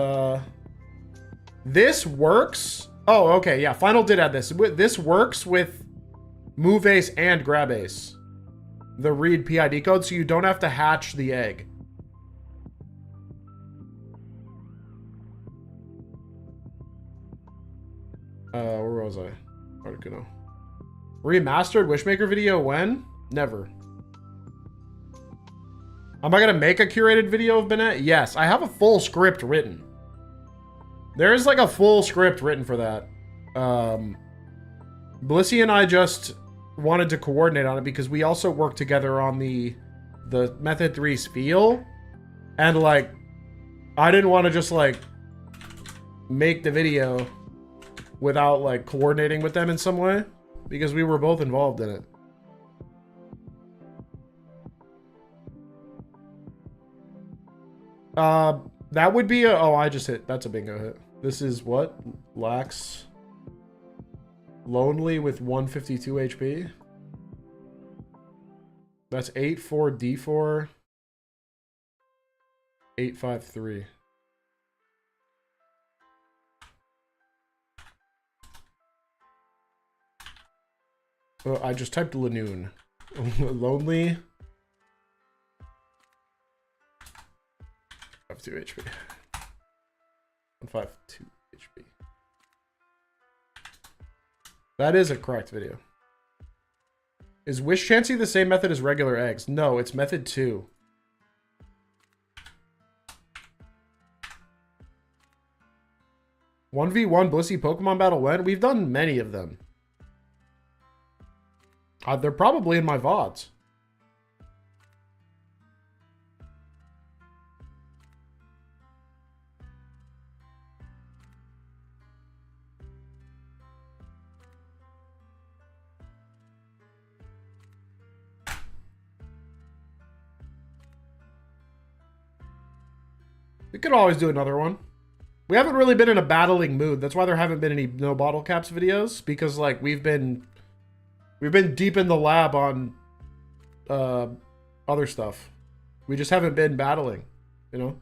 [SPEAKER 1] This works. Oh, okay, yeah. Final did add this. This works with move ACE and grab ACE. The read PID code, so you don't have to hatch the egg. Where was I? Articuno. Remastered Wishmaker video when? Never. Am I gonna make a curated video of Bennett? Yes, I have a full script written. There is like a full script written for that. Blissy and I just wanted to coordinate on it because we also worked together on the Method 3's feel. And like, I didn't want to just like make the video without like coordinating with them in some way because we were both involved in it. That would be a, oh, I just hit, that's a bingo hit. This is what? Lax. Lonely with 152 HP. That's 8-4-D4. 8-5-3. Oh, I just typed Lanoon. Lonely. 52 HP. 152 HP. That is a correct video. Is Wish Chansey the same method as regular eggs? No, it's method 2. "1v1 Blissey Pokemon battle when?" We've done many of them. They're probably in my VODs. We could always do another one. We haven't really been in a battling mood. That's why there haven't been any no bottle caps videos, because like we've been deep in the lab on other stuff. We just haven't been battling, you know?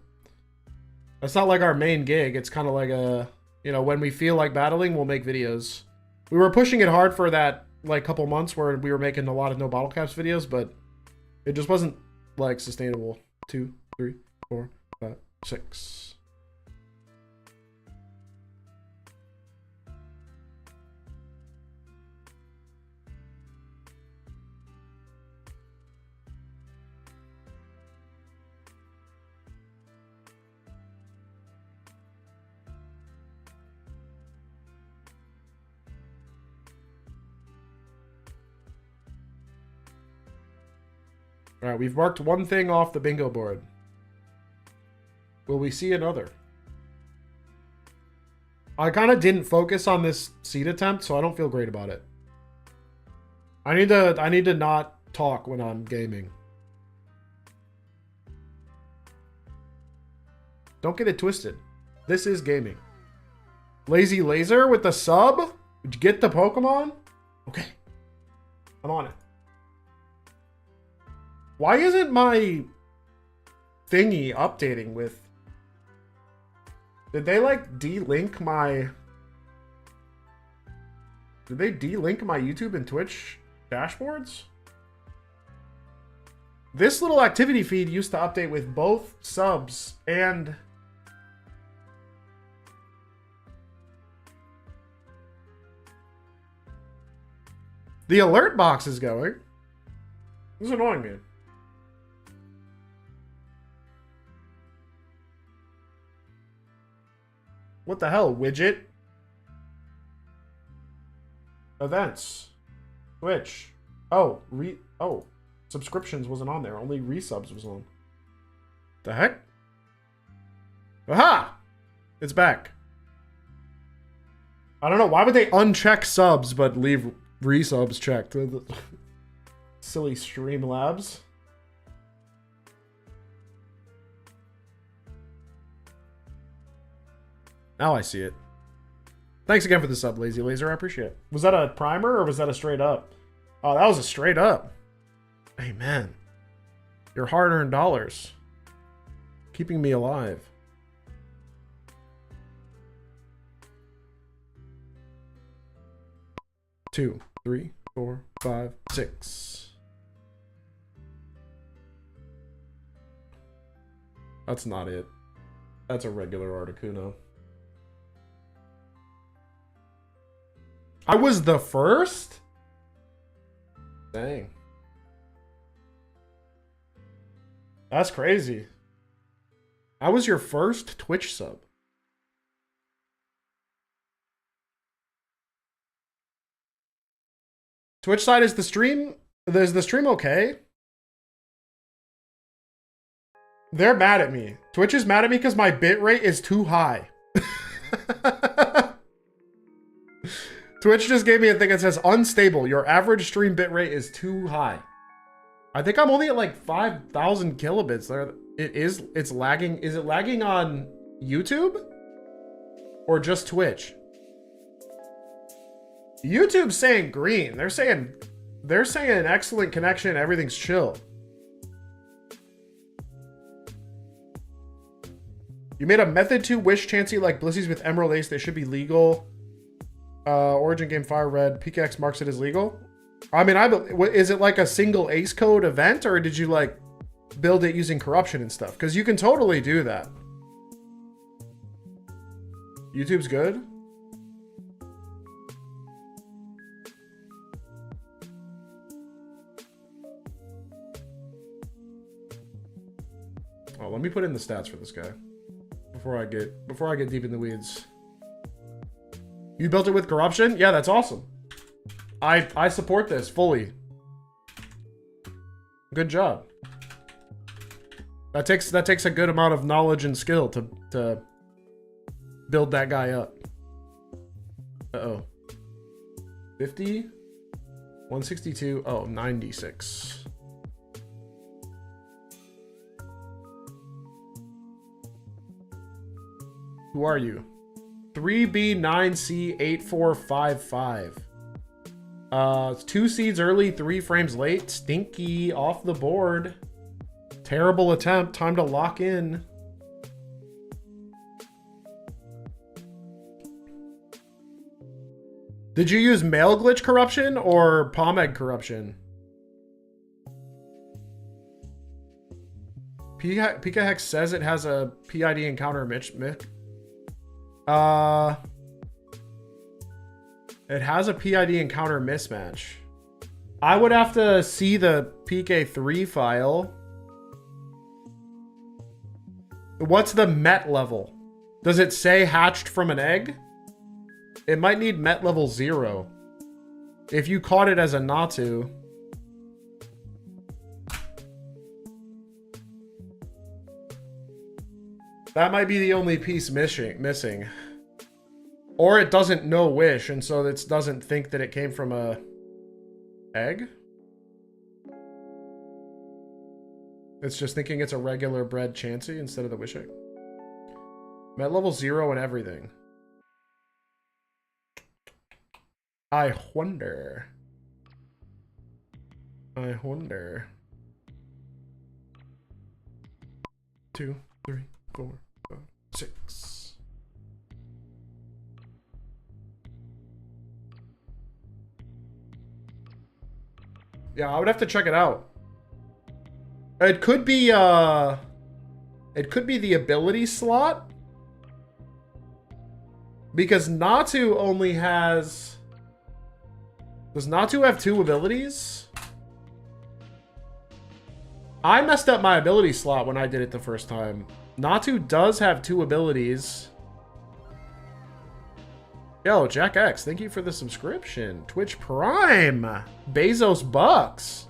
[SPEAKER 1] That's not like our main gig. It's kind of like a, you know, when we feel like battling, we'll make videos. We were pushing it hard for that like couple months where we were making a lot of no bottle caps videos, but it just wasn't like sustainable. 2, 3, 4, 5, 6. All right, we've marked one thing off the bingo board. Will we see another? I kind of didn't focus on this seed attempt, so I don't feel great about it. I need to not talk when I'm gaming. Don't get it twisted. This is gaming. Lazy Laser with the sub? Did you get the Pokemon? Okay. I'm on it. Why isn't my thingy updating with... Did they like de-link my... Did they de-link my YouTube and Twitch dashboards? This little activity feed used to update with both subs and... The alert box is going. This is annoying me. What the hell, widget? Events. Twitch. Oh, subscriptions wasn't on there. Only resubs was on. The heck? Aha! It's back. I don't know. Why would they uncheck subs but leave resubs checked? Silly Streamlabs. Now I see it. Thanks again for the sub, Lazy Laser. I appreciate it. Was that a primer or was that a straight up? Oh, that was a straight up. Amen. Your hard-earned dollars. Keeping me alive. Two, 3, 4, 5, 6. That's not it. That's a regular Articuno. I was the first? Dang. That's crazy. I was your first Twitch sub. Twitch side, is the stream okay? They're mad at me. Twitch is mad at me because my bitrate is too high. Twitch just gave me a thing that says unstable. Your average stream bitrate is too high. I think I'm only at like 5,000 kilobits there. It's lagging. Is it lagging on YouTube? Or just Twitch? YouTube's saying green. They're saying excellent connection, everything's chill. You made a method 2 wish chancy like Blissies with Emerald Ace. They should be legal. Origin game Fire Red. PKX marks it as legal. I mean, is it like a single Ace code event, or did you like build it using corruption and stuff? Because you can totally do that. YouTube's good. Oh, let me put in the stats for this guy before I get deep in the weeds. You built it with corruption? Yeah, that's awesome. I support this fully. Good job. That takes a good amount of knowledge and skill to build that guy up. Uh-oh. 50? 162? Oh, 96. Who are you? 3B9C8455. 2 seeds early, 3 frames late. Stinky off the board. Terrible attempt. Time to lock in. Did you use mail glitch corruption or palm egg corruption? Pika Hex says it has a PID encounter Mick. It has a PID encounter mismatch. I would have to see the PK3 file. What's the Met level? Does it say hatched from an egg? It might need Met level 0. If you caught it as a Natu. That might be the only piece missing. Or it doesn't know wish, and so it doesn't think that it came from a egg. It's just thinking it's a regular bred Chansey instead of the wish egg. Met level 0 and everything. I wonder. 2, 3, 4, 5, 6. Yeah, I would have to check it out. It could be the ability slot. Because Natu only has... Does Natu have 2 abilities? I messed up my ability slot when I did it the first time. Natu does have 2 abilities. Yo, Jack X, thank you for the subscription. Twitch Prime. Bezos Bucks.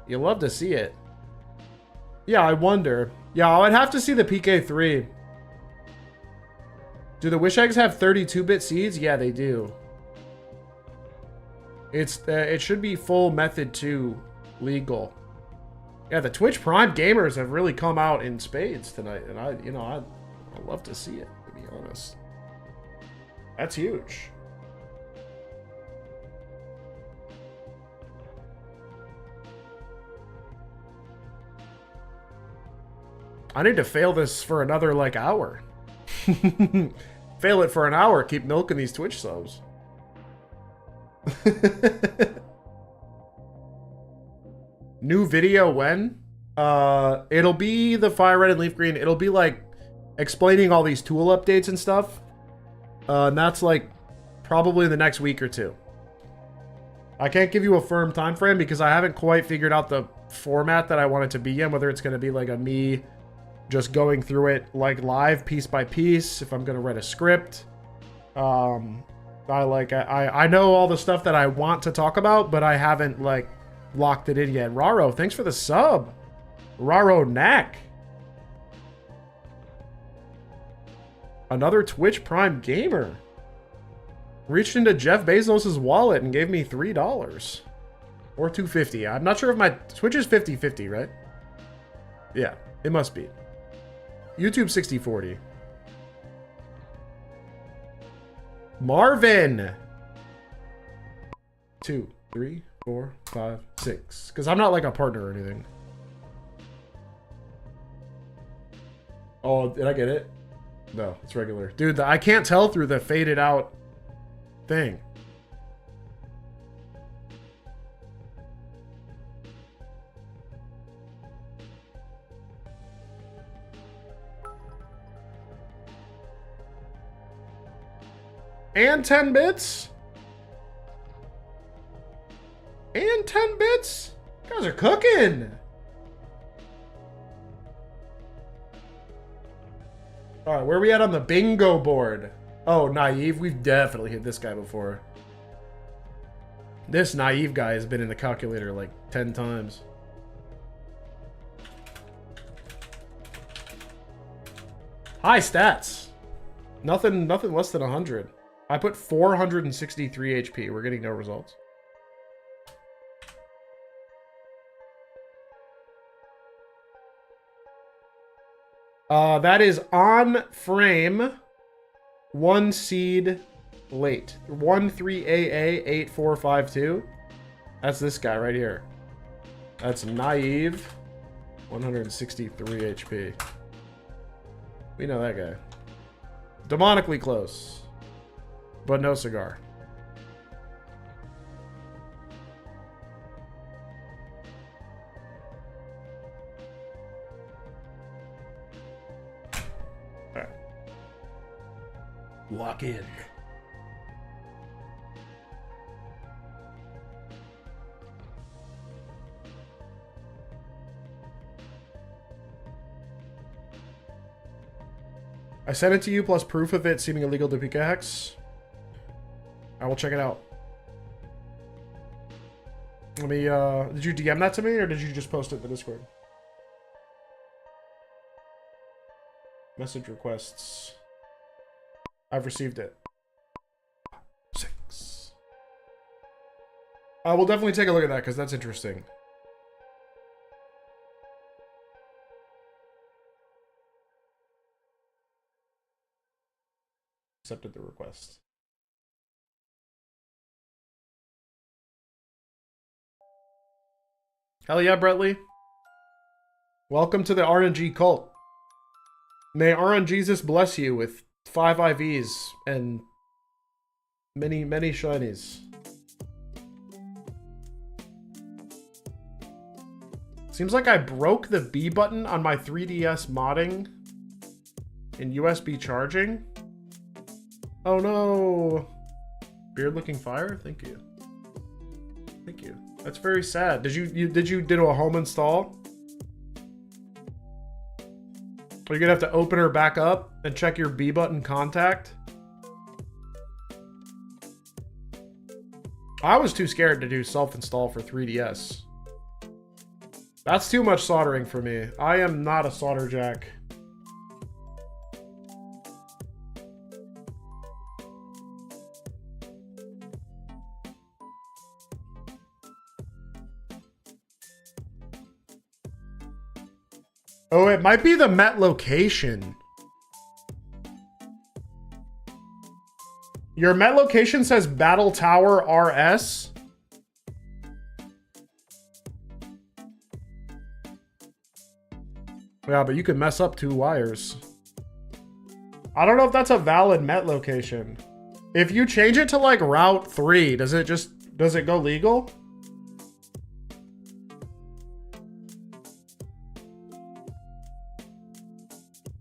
[SPEAKER 1] You love to see it. Yeah, I wonder. Yeah, I would have to see the PK3. Do the wish eggs have 32-bit seeds? Yeah, they do. It should be full method 2 legal. Yeah, the Twitch Prime gamers have really come out in spades tonight, and I love to see it, to be honest. That's huge. I need to fail this for another, like, hour. Fail it for an hour, keep milking these Twitch subs. New video when? It'll be the Fire Red and Leaf Green. It'll be, like, explaining all these tool updates and stuff. And that's, like, probably the next week or two. I can't give you a firm time frame because I haven't quite figured out the format that I want it to be in, whether it's going to be, like, a me just going through it, like, live, piece by piece, if I'm going to write a script. I know all the stuff that I want to talk about, but I haven't, like, locked it in yet. Raro, thanks for the sub. Raro Knack. Another Twitch Prime gamer. Reached into Jeff Bezos' wallet and gave me $3. Or $2.50. I'm not sure if my Twitch is 50-50, right? Yeah, it must be. YouTube 60-40. Marvin. 2, 3, 4, 5, 6. Because I'm not like a partner or anything. Oh, did I get it? No, it's regular. Dude, I can't tell through the faded out thing. And 10 bits? And 10 bits? You guys are cooking. Alright, where are we at on the bingo board? Oh, Naive. We've definitely hit this guy before. This Naive guy has been in the calculator like 10 times. High stats. Nothing less than 100. I put 463 HP. We're getting no results. That is on frame. 1 seed late. 13AA8452. That's this guy right here. That's Naive. 163 HP. We know that guy. Demonically close. But no cigar. All right. Lock in. I sent it to you plus proof of it seeming illegal to Pika Hex. I will check it out. Let me, did you DM that to me or did you just post it in the Discord? Message requests. I've received it. 6. We'll definitely take a look at that because that's interesting. Accepted the request. Hell yeah, Bretley. Welcome to the RNG cult. May RNGesus bless you with 5 IVs and many, many shinies. Seems like I broke the B button on my 3DS modding in USB charging. Oh no. Beard looking fire? Thank you. Thank you. That's very sad. Did you do a home install? Are you gonna have to open her back up and check your B button contact? I was too scared to do self-install for 3DS. That's too much soldering for me. I am not a solder jack. Oh, it might be the Met location. Your Met location says Battle Tower RS. Yeah, but you could mess up 2 wires. I don't know if that's a valid Met location. If you change it to like Route 3, does it go legal?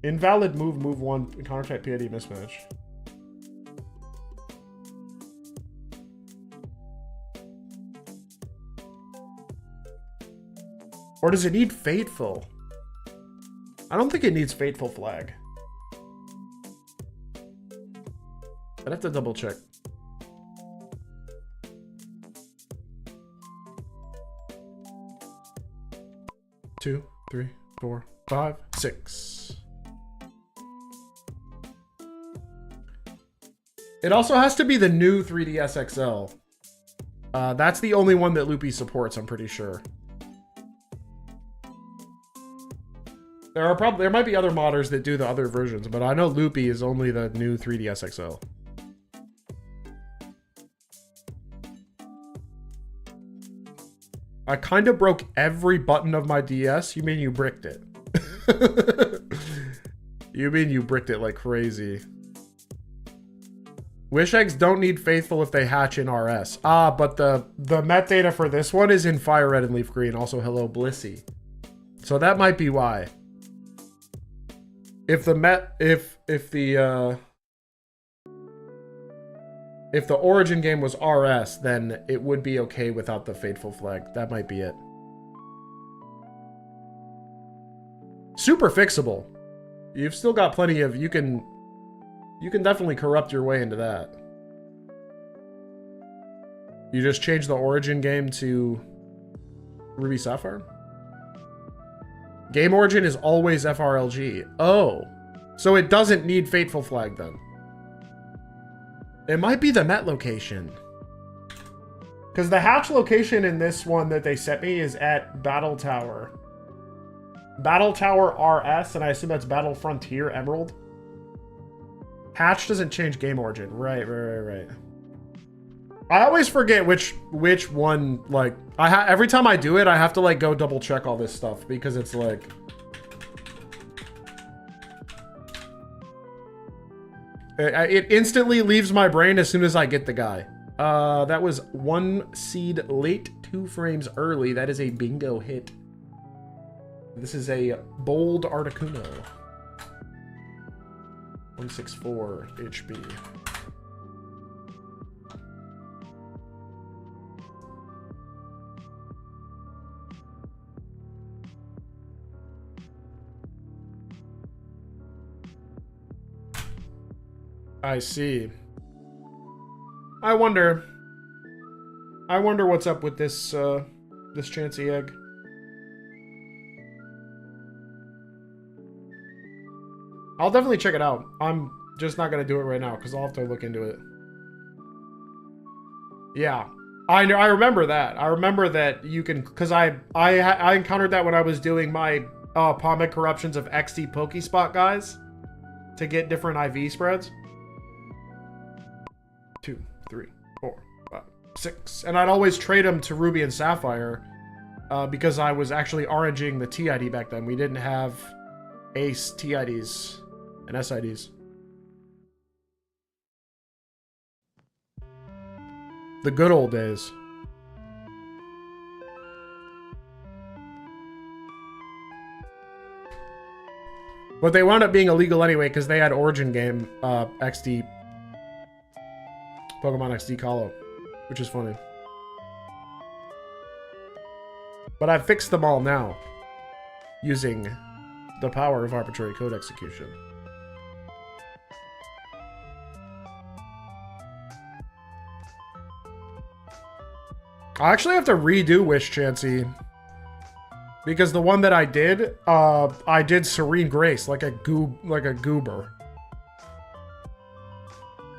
[SPEAKER 1] Invalid move 1, counter-type PID mismatch. Or does it need Fateful? I don't think it needs Fateful flag. I'd have to double check. Two, 3, 4, 5, 6. It also has to be the new 3DS XL. That's the only one that Loopy supports, I'm pretty sure. There might be other modders that do the other versions, but I know Loopy is only the new 3DS XL. I kind of broke every button of my DS. You mean you bricked it? You mean you bricked it like crazy. Wish eggs don't need Faithful if they hatch in RS. Ah, but the metadata for this one is in Fire Red and Leaf Green. Also, hello, Blissey. So that might be why. If the origin game was RS, then it would be okay without the Fateful flag. That might be it. Super fixable. You've still got plenty of... You can definitely corrupt your way into that. You just change the origin game to Ruby Sapphire? Game origin is always FRLG. Oh. So it doesn't need Fateful flag then. It might be the Met location. Because the hatch location in this one that they sent me is at Battle Tower. Battle Tower RS, and I assume that's Battle Frontier Emerald. Hatch doesn't change game origin. Right. I always forget which one, like, every time I do it, I have to, like, go double check all this stuff, because it's, like... It instantly leaves my brain as soon as I get the guy. That was 1 seed late, 2 frames early. That is a bingo hit. This is a bold Articuno. 164 HP. I see. I wonder what's up with this this Chansey egg. I'll definitely check it out. I'm just not gonna do it right now because I'll have to look into it. Yeah, I remember that. I remember that you can, because I encountered that when I was doing my Pommet corruptions of XD Pokespot guys to get different IV spreads. 2, 3, 4, 5, 6, and I'd always trade them to Ruby and Sapphire because I was actually RNGing the TID back then. We didn't have ACE TIDs and SIDs. The good old days. But they wound up being illegal anyway because they had Origin game XD. Pokemon XD Call-Up, which is funny. But I've fixed them all now using the power of arbitrary code execution. I actually have to redo Wish Chansey because the one that I did Serene Grace like a goober.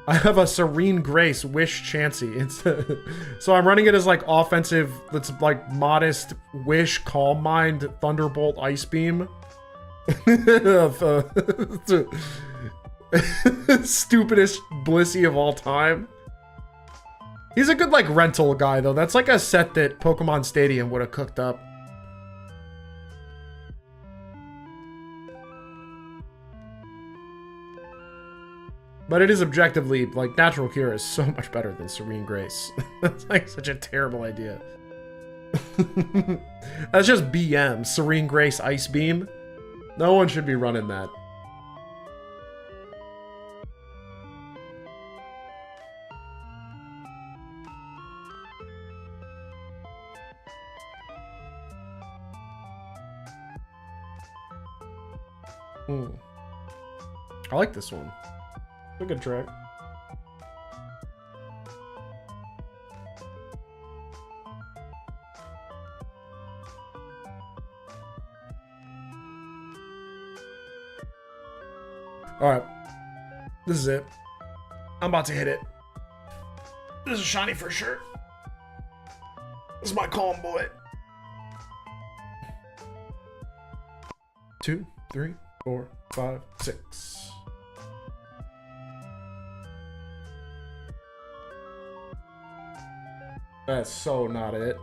[SPEAKER 1] I have a Serene Grace Wish Chansey. So I'm running it as like offensive, that's like modest Wish Calm Mind Thunderbolt Ice Beam Stupidest Blissey of all time. He's a good, like, rental guy, though. That's like a set that Pokemon Stadium would have cooked up. But it is objectively, like, Natural Cure is so much better than Serene Grace. That's, like, such a terrible idea. That's just BM. Serene Grace Ice Beam. No one should be running that. I like this one. It's a good track. Alright. This is it. I'm about to hit it. This is shiny for sure. This is my calm boy. 2, 3, 4, 5, 6. That's so not it.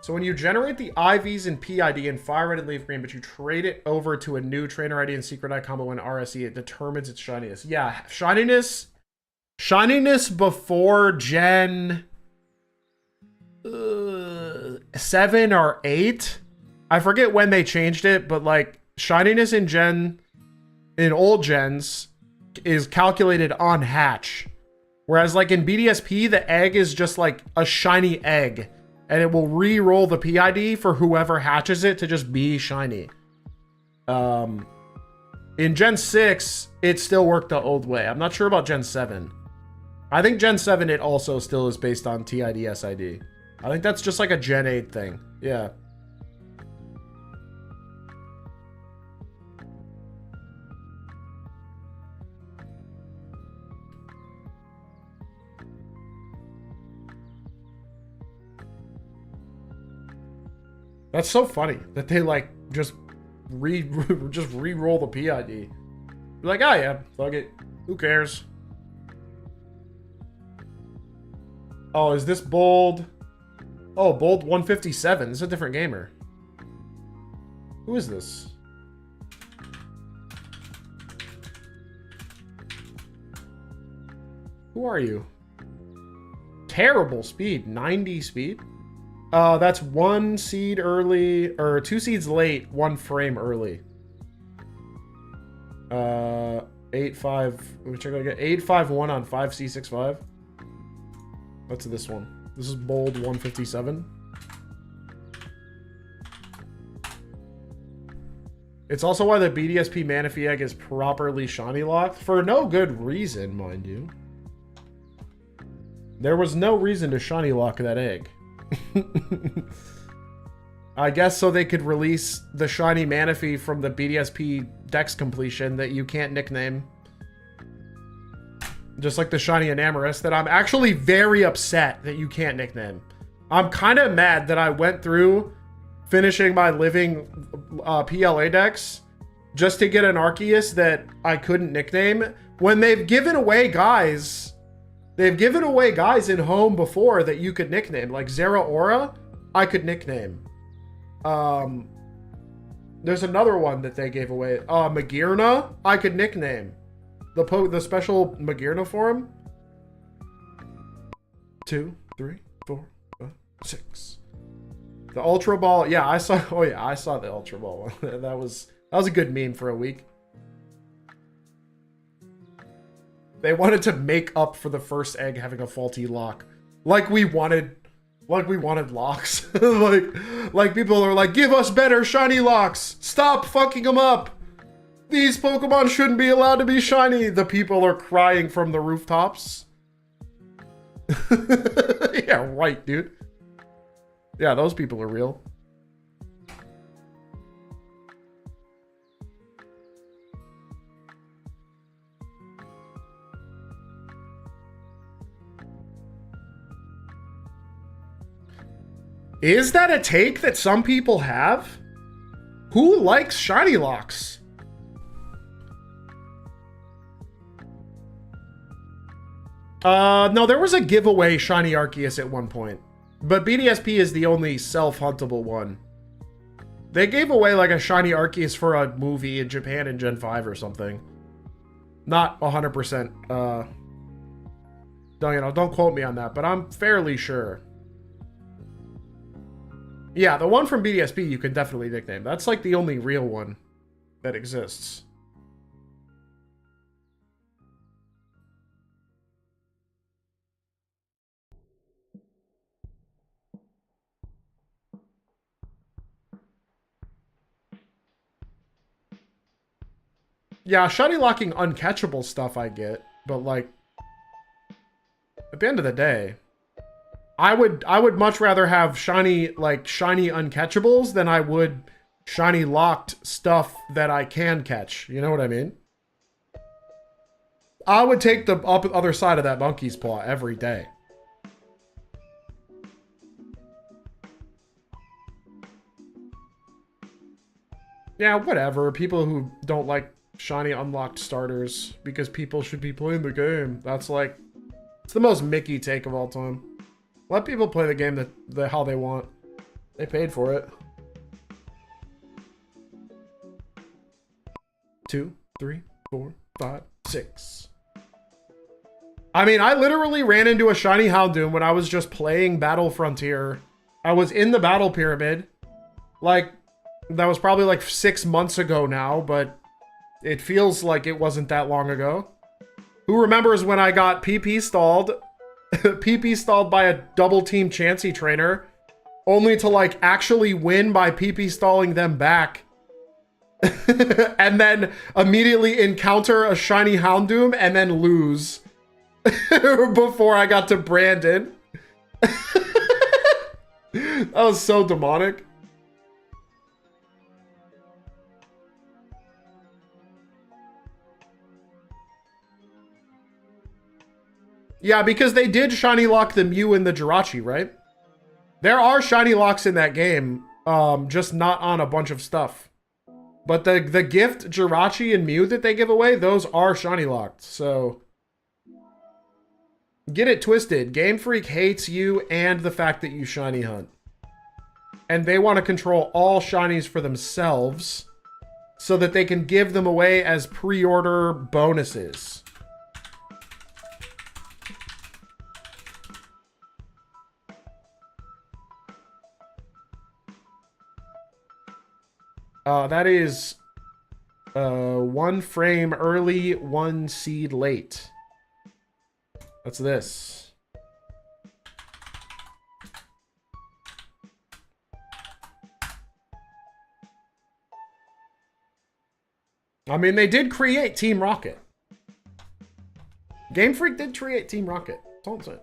[SPEAKER 1] So when you generate the IVs and PID in Fire Red and Leaf Green, but you trade it over to a new Trainer ID and Secret Eye combo in RSE, it determines its shininess. Yeah, shininess before Gen 7 or 8. I forget when they changed it, but like shininess in old gens is calculated on hatch. Whereas like in BDSP, the egg is just like a shiny egg. And it will re-roll the PID for whoever hatches it to just be shiny. In Gen 6, it still worked the old way. I'm not sure about Gen 7. I think Gen 7, it also still is based on TID SID. I think that's just like a Gen 8 thing. Yeah. That's so funny that they like just re-roll the PID. Be like, oh yeah, fuck it. Who cares? Oh, is this Bold? Oh, Bold 157. This is a different gamer. Who is this? Who are you? Terrible speed. 90 speed? That's 1 seed early, or 2 seeds late, 1 frame early. 8-5, which I gotta get 8-5-1 on 5C65. What's this one? This is Bold 157. It's also why the BDSP Manaphy egg is properly shiny locked, for no good reason, mind you. There was no reason to shiny lock that egg. I guess so they could release the shiny Manaphy from the BDSP Dex completion that you can't nickname. Just like the shiny Enamorous that I'm actually very upset that you can't nickname. I'm kind of mad that I went through finishing my living PLA Dex just to get an Arceus that I couldn't nickname when they've given away guys. They've given away guys in home before that you could nickname, like Zeraora, I could nickname. There's another one that they gave away. Magirna, I could nickname. The special Magirna form. 2, 3, 4, 5, 6. The Ultra Ball, yeah, I saw. Oh yeah, I saw the Ultra Ball one. that was a good meme for a week. They wanted to make up for the first egg having a faulty lock. Like we wanted locks. like people are like, give us better shiny locks. Stop fucking them up. These Pokemon shouldn't be allowed to be shiny. The people are crying from the rooftops. Yeah, right, dude. Yeah, those people are real. Is that a take that some people have? Who likes shiny locks? No, there was a giveaway Shiny Arceus at one point. But BDSP is the only self-huntable one. They gave away like a Shiny Arceus for a movie in Japan in Gen 5 or something. Not 100%. Don't quote me on that, but I'm fairly sure. Yeah, the one from BDSP you can definitely nickname. That's like the only real one that exists. Yeah, shiny locking uncatchable stuff I get, but like at the end of the day, I would much rather have shiny uncatchables than I would shiny locked stuff that I can catch. You know what I mean? I would take the other side of that monkey's paw every day. Yeah, whatever. People who don't like shiny unlocked starters because people should be playing the game. That's like, it's the most Mickey take of all time. Let people play the game how they want. They paid for it. 2, 3, 4, 5, 6. I mean, I literally ran into a shiny Houndoom when I was just playing Battle Frontier. I was in the battle pyramid. Like, that was probably like 6 months ago now, but it feels like it wasn't that long ago. Who remembers when I got PP stalled? PP stalled by a double team Chansey trainer, only to like actually win by PP stalling them back. And then immediately encounter a shiny Houndoom and then lose. Before I got to Brandon. That was so demonic. Yeah, because they did shiny lock the Mew and the Jirachi, right? There are shiny locks in that game, just not on a bunch of stuff. But the gift Jirachi and Mew that they give away, those are shiny locked, so... Get it twisted. Game Freak hates you and the fact that you shiny hunt. And they want to control all shinies for themselves so that they can give them away as pre-order bonuses. That is 1 frame early, 1 seed late. What's this? I mean, they did create Team Rocket. Game Freak did create Team Rocket. That's all I'm saying.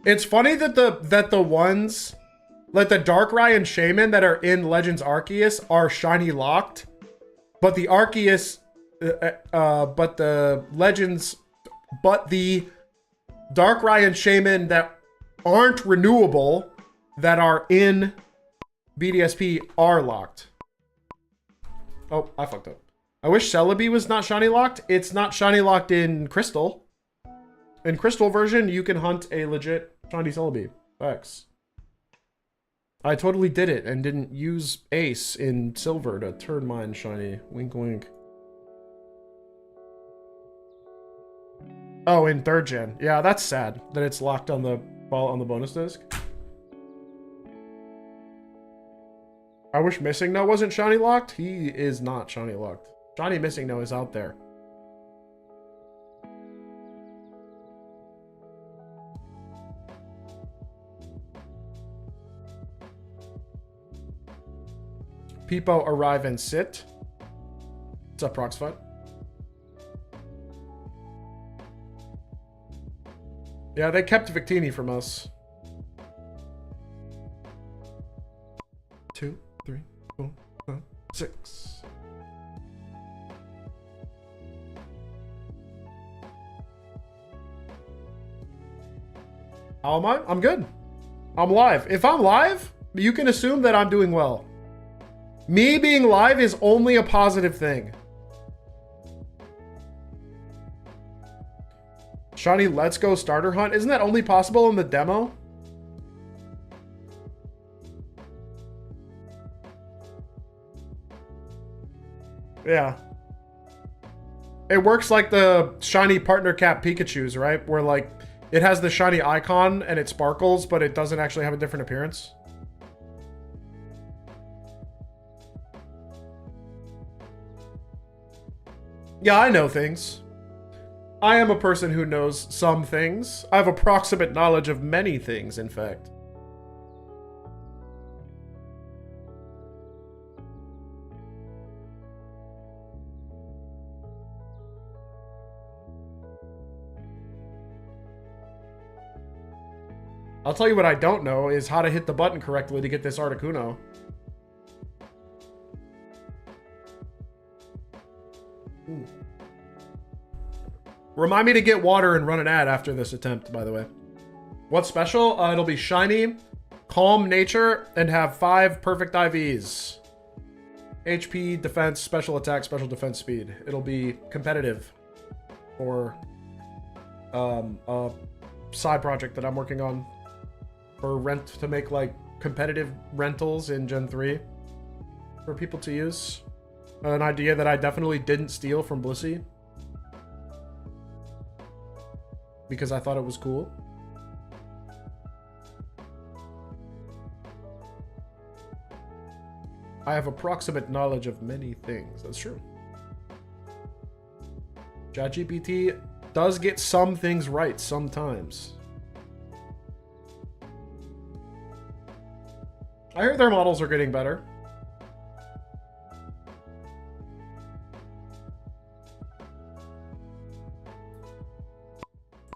[SPEAKER 1] It's funny that the ones like the Darkrai and Shaman that are in Legends Arceus are shiny locked, but the Arceus, but the Darkrai and Shaman that aren't renewable that are in BDSP are locked. Oh, I fucked up. I wish Celebi was not shiny locked. It's not shiny locked in Crystal. In Crystal version, you can hunt a legit shiny Celebi. Facts. I totally did it and didn't use Ace in Silver to turn mine shiny. Wink, wink. Oh, in 3rd gen. Yeah, that's sad that it's locked on the bonus disc. I wish Missing No wasn't shiny locked. He is not shiny locked. Shiny Missing No is out there. Peepo, arrive and sit. What's up, Proxfight? Yeah, they kept Victini from us. 2, 3, 4, 5, 6. How am I? I'm good. I'm live. If I'm live, you can assume that I'm doing well. Me being live is only a positive thing. Shiny Let's Go starter hunt. Isn't that only possible in the demo? Yeah. It works like the shiny partner cap Pikachus, right? Where like it has the shiny icon and it sparkles, but it doesn't actually have a different appearance. Yeah, I know things. I am a person who knows some things. I have approximate knowledge of many things, in fact. I'll tell you what I don't know is how to hit the button correctly to get this Articuno. Ooh. Remind me to get water and run an ad after this attempt, by the way. What's special? It'll be shiny, calm nature, and have 5 perfect IVs. HP, defense, special attack, special defense speed. It'll be competitive for a side project that I'm working on for rent to make like competitive rentals in Gen 3 for people to use. An idea that I definitely didn't steal from Blissey because I thought it was cool. I have approximate knowledge of many things. That's true. ChatGPT does get some things right sometimes. I hear their models are getting better.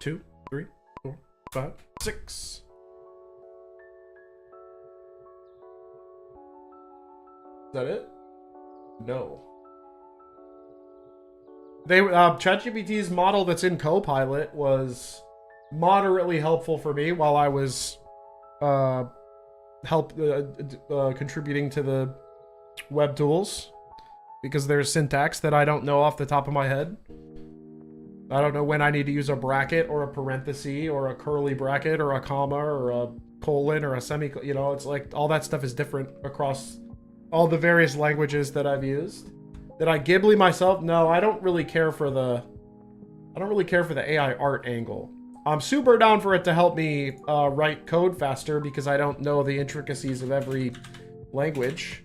[SPEAKER 1] Two, 3, 4, 5, 6. Is that it? No. They ChatGPT's model that's in Copilot was moderately helpful for me while I was contributing to the web tools, because there's syntax that I don't know off the top of my head. I don't know when I need to use a bracket or a parenthesis or a curly bracket or a comma or a colon or a semicolon. You know, it's like all that stuff is different across all the various languages that I've used. Did I Ghibli myself? No, I don't really care for the AI art angle. I'm super down for it to help me write code faster because I don't know the intricacies of every language.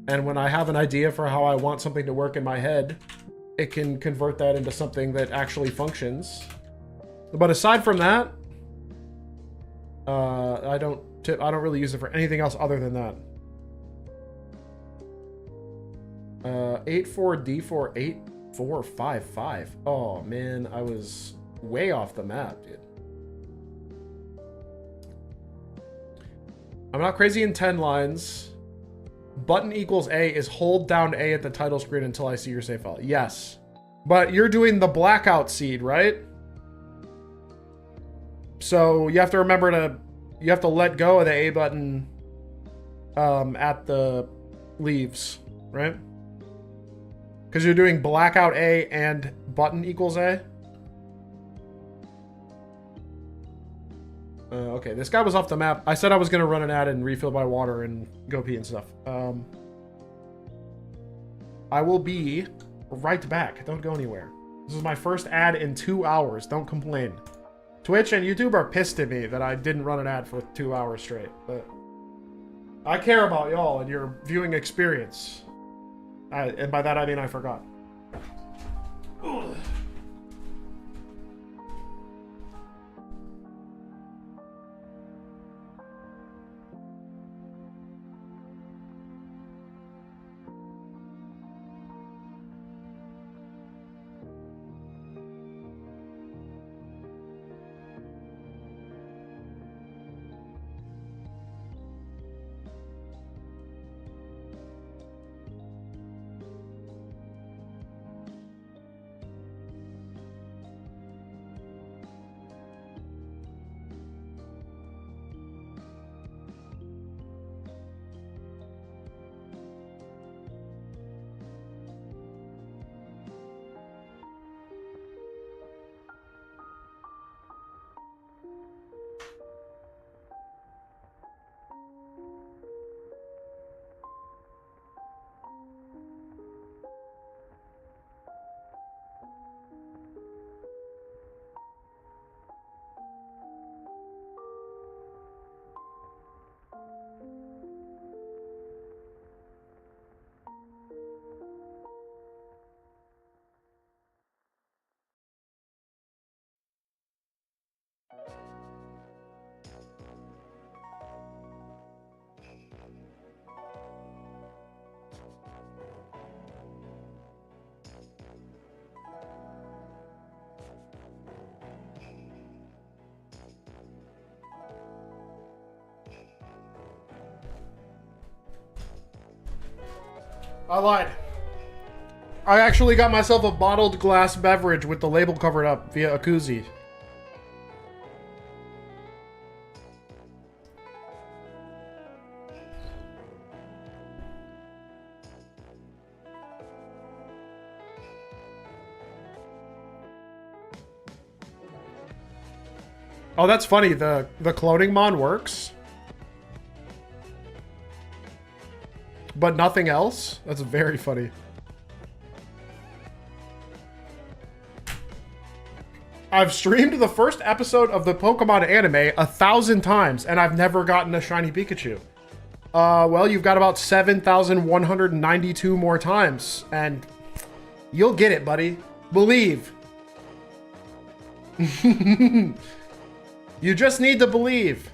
[SPEAKER 1] And when I have an idea for how I want something to work in my head, it can convert that into something that actually functions. But aside from that, I don't really use it for anything else other than that. 84D48455. Oh man, I was way off the map, dude. I'm not crazy in 10 lines. Button equals A is hold down A at the title screen until I see your save file. Yes. But you're doing the blackout seed, right? So you have to remember you have to let go of the A button at the leaves, right? Because you're doing blackout A and button equals A. Okay, this guy was off the map. I said I was going to run an ad and refill my water and go pee and stuff. I will be right back. Don't go anywhere. This is my first ad in 2 hours. Don't complain. Twitch and YouTube are pissed at me that I didn't run an ad for 2 hours straight. But I care about y'all and your viewing experience. And by that I mean I forgot. Ugh. I lied. I actually got myself a bottled glass beverage with the label covered up via a koozie. Oh, that's funny. The cloning mon works, but nothing else? That's very funny. I've streamed the first episode of the Pokemon anime 1,000 times, and I've never gotten a shiny Pikachu. Well, you've got about 7,192 more times, and you'll get it, buddy. Believe. You just need to believe.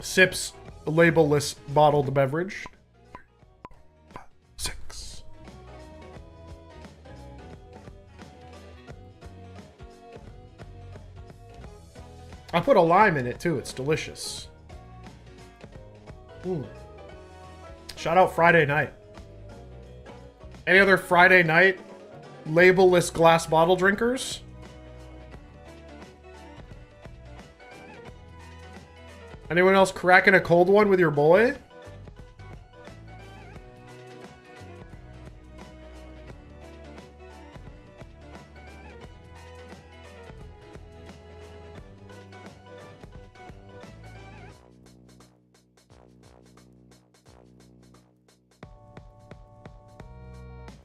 [SPEAKER 1] Sips labelless bottled beverage. 6. I put a lime in it too. It's delicious. Ooh. Shout out Friday night. Any other Friday night labelless glass bottle drinkers? Anyone else cracking a cold one with your boy?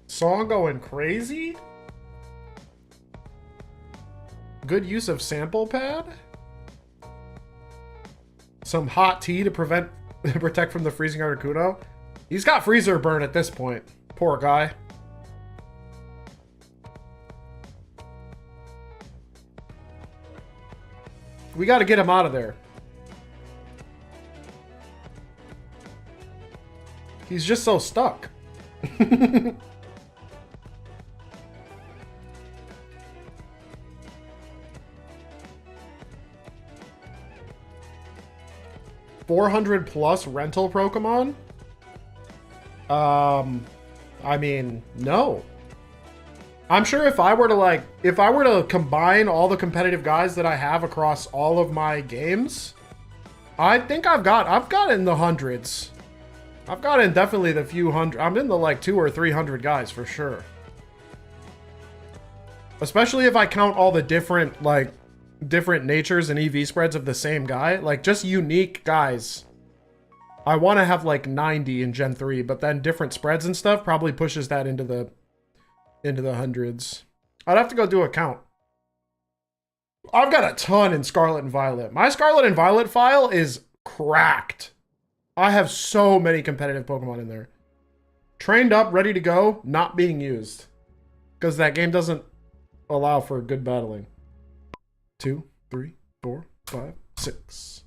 [SPEAKER 1] Song going crazy? Good use of sample pad? Some hot tea to protect from the freezing Articuno. He's got freezer burn at this point. Poor guy. We got to get him out of there. He's just so stuck. $400+ rental Pokemon? I mean, no. I'm sure if I were to combine all the competitive guys that I have across all of my games, I think I've got in the hundreds. I've got in definitely the few hundred. I'm in the like 200 or 300 guys for sure. Especially if I count all the different natures and EV spreads of the same guy, like just unique guys. I want to have like 90 in Gen 3, but then different spreads and stuff probably pushes that into the hundreds. I'd have to go do a count. I've got a ton in Scarlet and Violet. My Scarlet and Violet file is cracked. I have so many competitive Pokemon in there. Trained up, ready to go, not being used. Because that game doesn't allow for good battling. 2, 3, 4, 5, 6.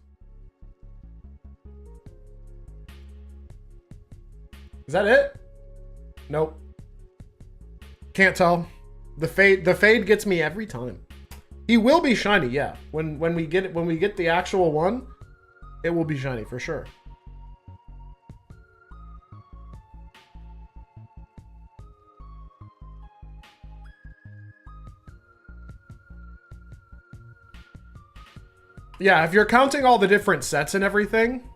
[SPEAKER 1] Is that it? Nope. Can't tell. The fade gets me every time. He will be shiny, yeah. When we get the actual one, it will be shiny for sure. Yeah, if you're counting all the different sets and everything.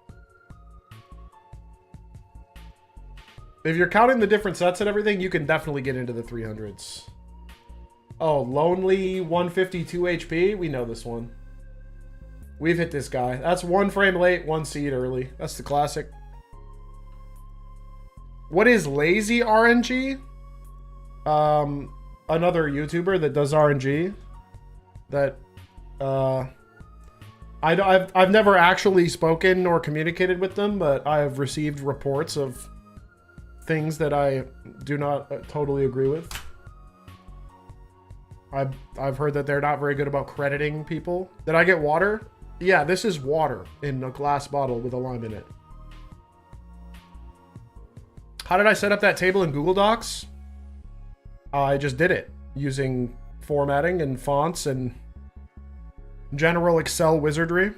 [SPEAKER 1] If you're counting the different sets and everything, you can definitely get into the 300s. Oh, Lonely 152 HP. We know this one. We've hit this guy. That's 1 frame late, 1 seed early. That's the classic. What is Lazy RNG? Another YouTuber that does RNG. That, I've never actually spoken or communicated with them, but I have received reports of things that I do not totally agree with. I've heard that they're not very good about crediting people. Did I get water? Yeah, this is water in a glass bottle with a lime in it. How did I set up that table in Google Docs? I just did it using formatting and fonts and General Excel wizardry.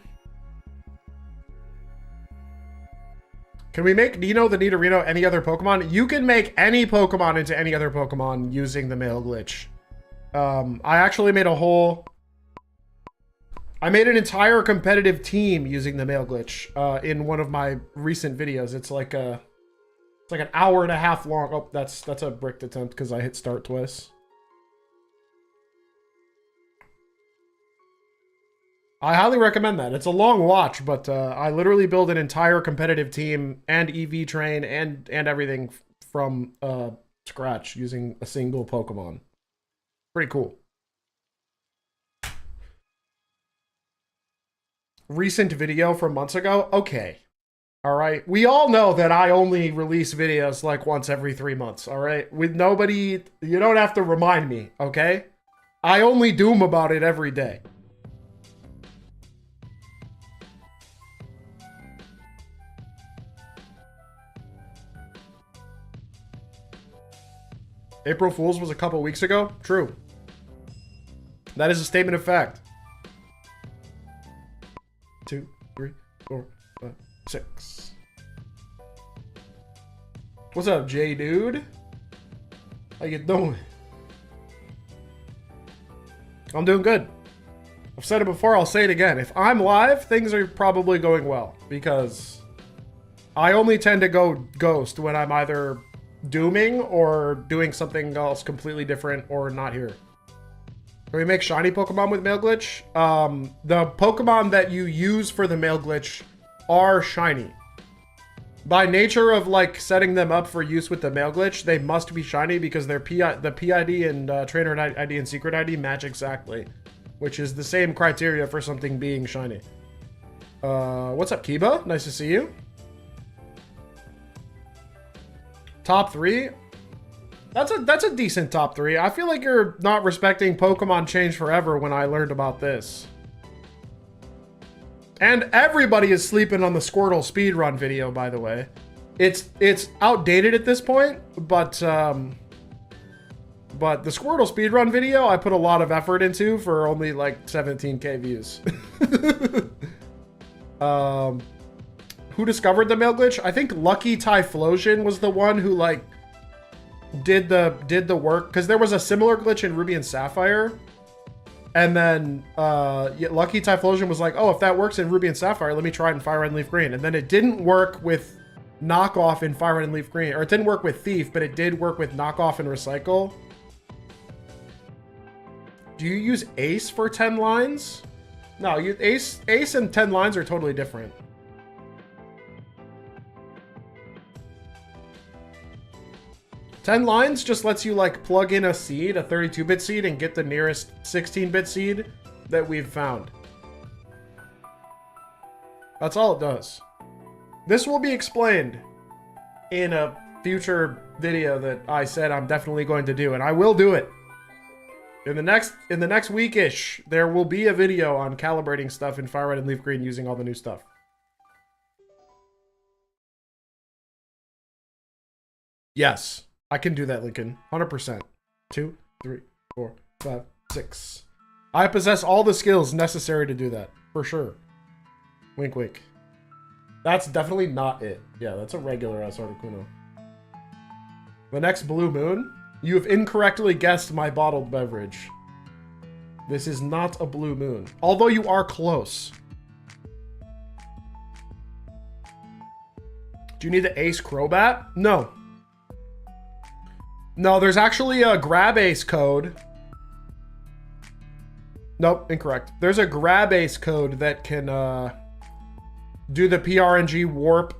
[SPEAKER 1] Can we make Nino the Nidorino any other Pokemon? You can make any Pokemon into any other Pokemon using the mail glitch. I actually made a whole... I made an entire competitive team using the mail glitch in one of my recent videos. It's like an hour and a half long. Oh, that's a bricked attempt because I hit start twice. I highly recommend that. It's a long watch, but I literally build an entire competitive team and EV train and everything from scratch using a single Pokemon. Pretty cool. Recent video from months ago? Okay. Alright. We all know that I only release videos like once every 3 months, alright? With nobody... You don't have to remind me, okay? I only doom about it every day. April Fool's was a couple weeks ago? True. That is a statement of fact. 2, 3, 4, 5, 6. What's up, J dude? How you doing? I'm doing good. I've said it before, I'll say it again. If I'm live, things are probably going well because I only tend to go ghost when I'm either dooming or doing something else completely different or not here. Can we make shiny Pokemon with mail glitch? The Pokemon that you use for the mail glitch are shiny. By nature of like setting them up for use with the mail glitch, they must be shiny because their the PID and trainer ID and secret ID match exactly, which is the same criteria for something being shiny. What's up, Kiba? Nice to see you. Top 3? That's a decent top 3. I feel like you're not respecting Pokemon Change Forever when I learned about this. And everybody is sleeping on the Squirtle speedrun video, by the way. It's outdated at this point, but the Squirtle speedrun video I put a lot of effort into for only like 17k views. Who discovered the mail glitch? I think Lucky Typhlosion was the one who like did the work, because there was a similar glitch in Ruby and Sapphire, and then Lucky Typhlosion was like, oh, if that works in Ruby and Sapphire, let me try it in Fire Red and Leaf Green. And then it didn't work with Knockoff in Fire Red and Leaf Green, or it didn't work with Thief, but it did work with Knockoff and Recycle. Do you use Ace for 10 lines? No, Ace and 10 lines are totally different. Ten lines just lets you like plug in a seed, a 32-bit seed, and get the nearest 16-bit seed that we've found. That's all it does. This will be explained in a future video that I said I'm definitely going to do, and I will do it. In the next week-ish, there will be a video on calibrating stuff in Fire Red and Leaf Green using all the new stuff. Yes. I can do that, Lincoln. 100%. 2, 3, 4, 5, 6. I possess all the skills necessary to do that. For sure. Wink, wink. That's definitely not it. Yeah, that's a regular ass Articuno. The next Blue Moon? You have incorrectly guessed my bottled beverage. This is not a Blue Moon. Although you are close. Do you need the Ace Crobat? No. No, there's actually a Grab Ace code. Nope, incorrect. There's a Grab Ace code that can do the PRNG warp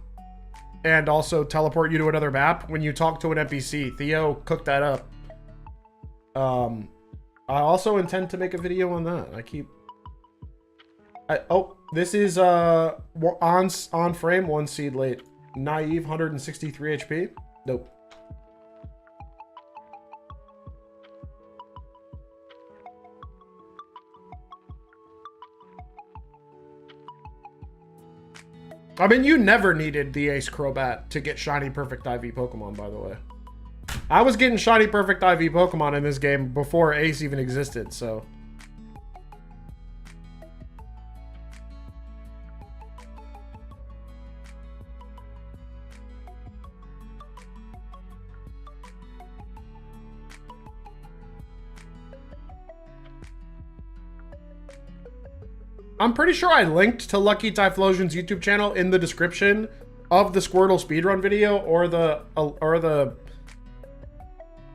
[SPEAKER 1] and also teleport you to another map when you talk to an NPC. Theo cooked that up. I also intend to make a video on that. Oh, this is on frame, 1 seed late. Naive, 163 HP. Nope. I mean, you never needed the Ace Crobat to get Shiny Perfect IV Pokemon, by the way. I was getting Shiny Perfect IV Pokemon in this game before Ace even existed, so... I'm pretty sure I linked to Lucky Typhlosion's YouTube channel in the description of the Squirtle speedrun video or the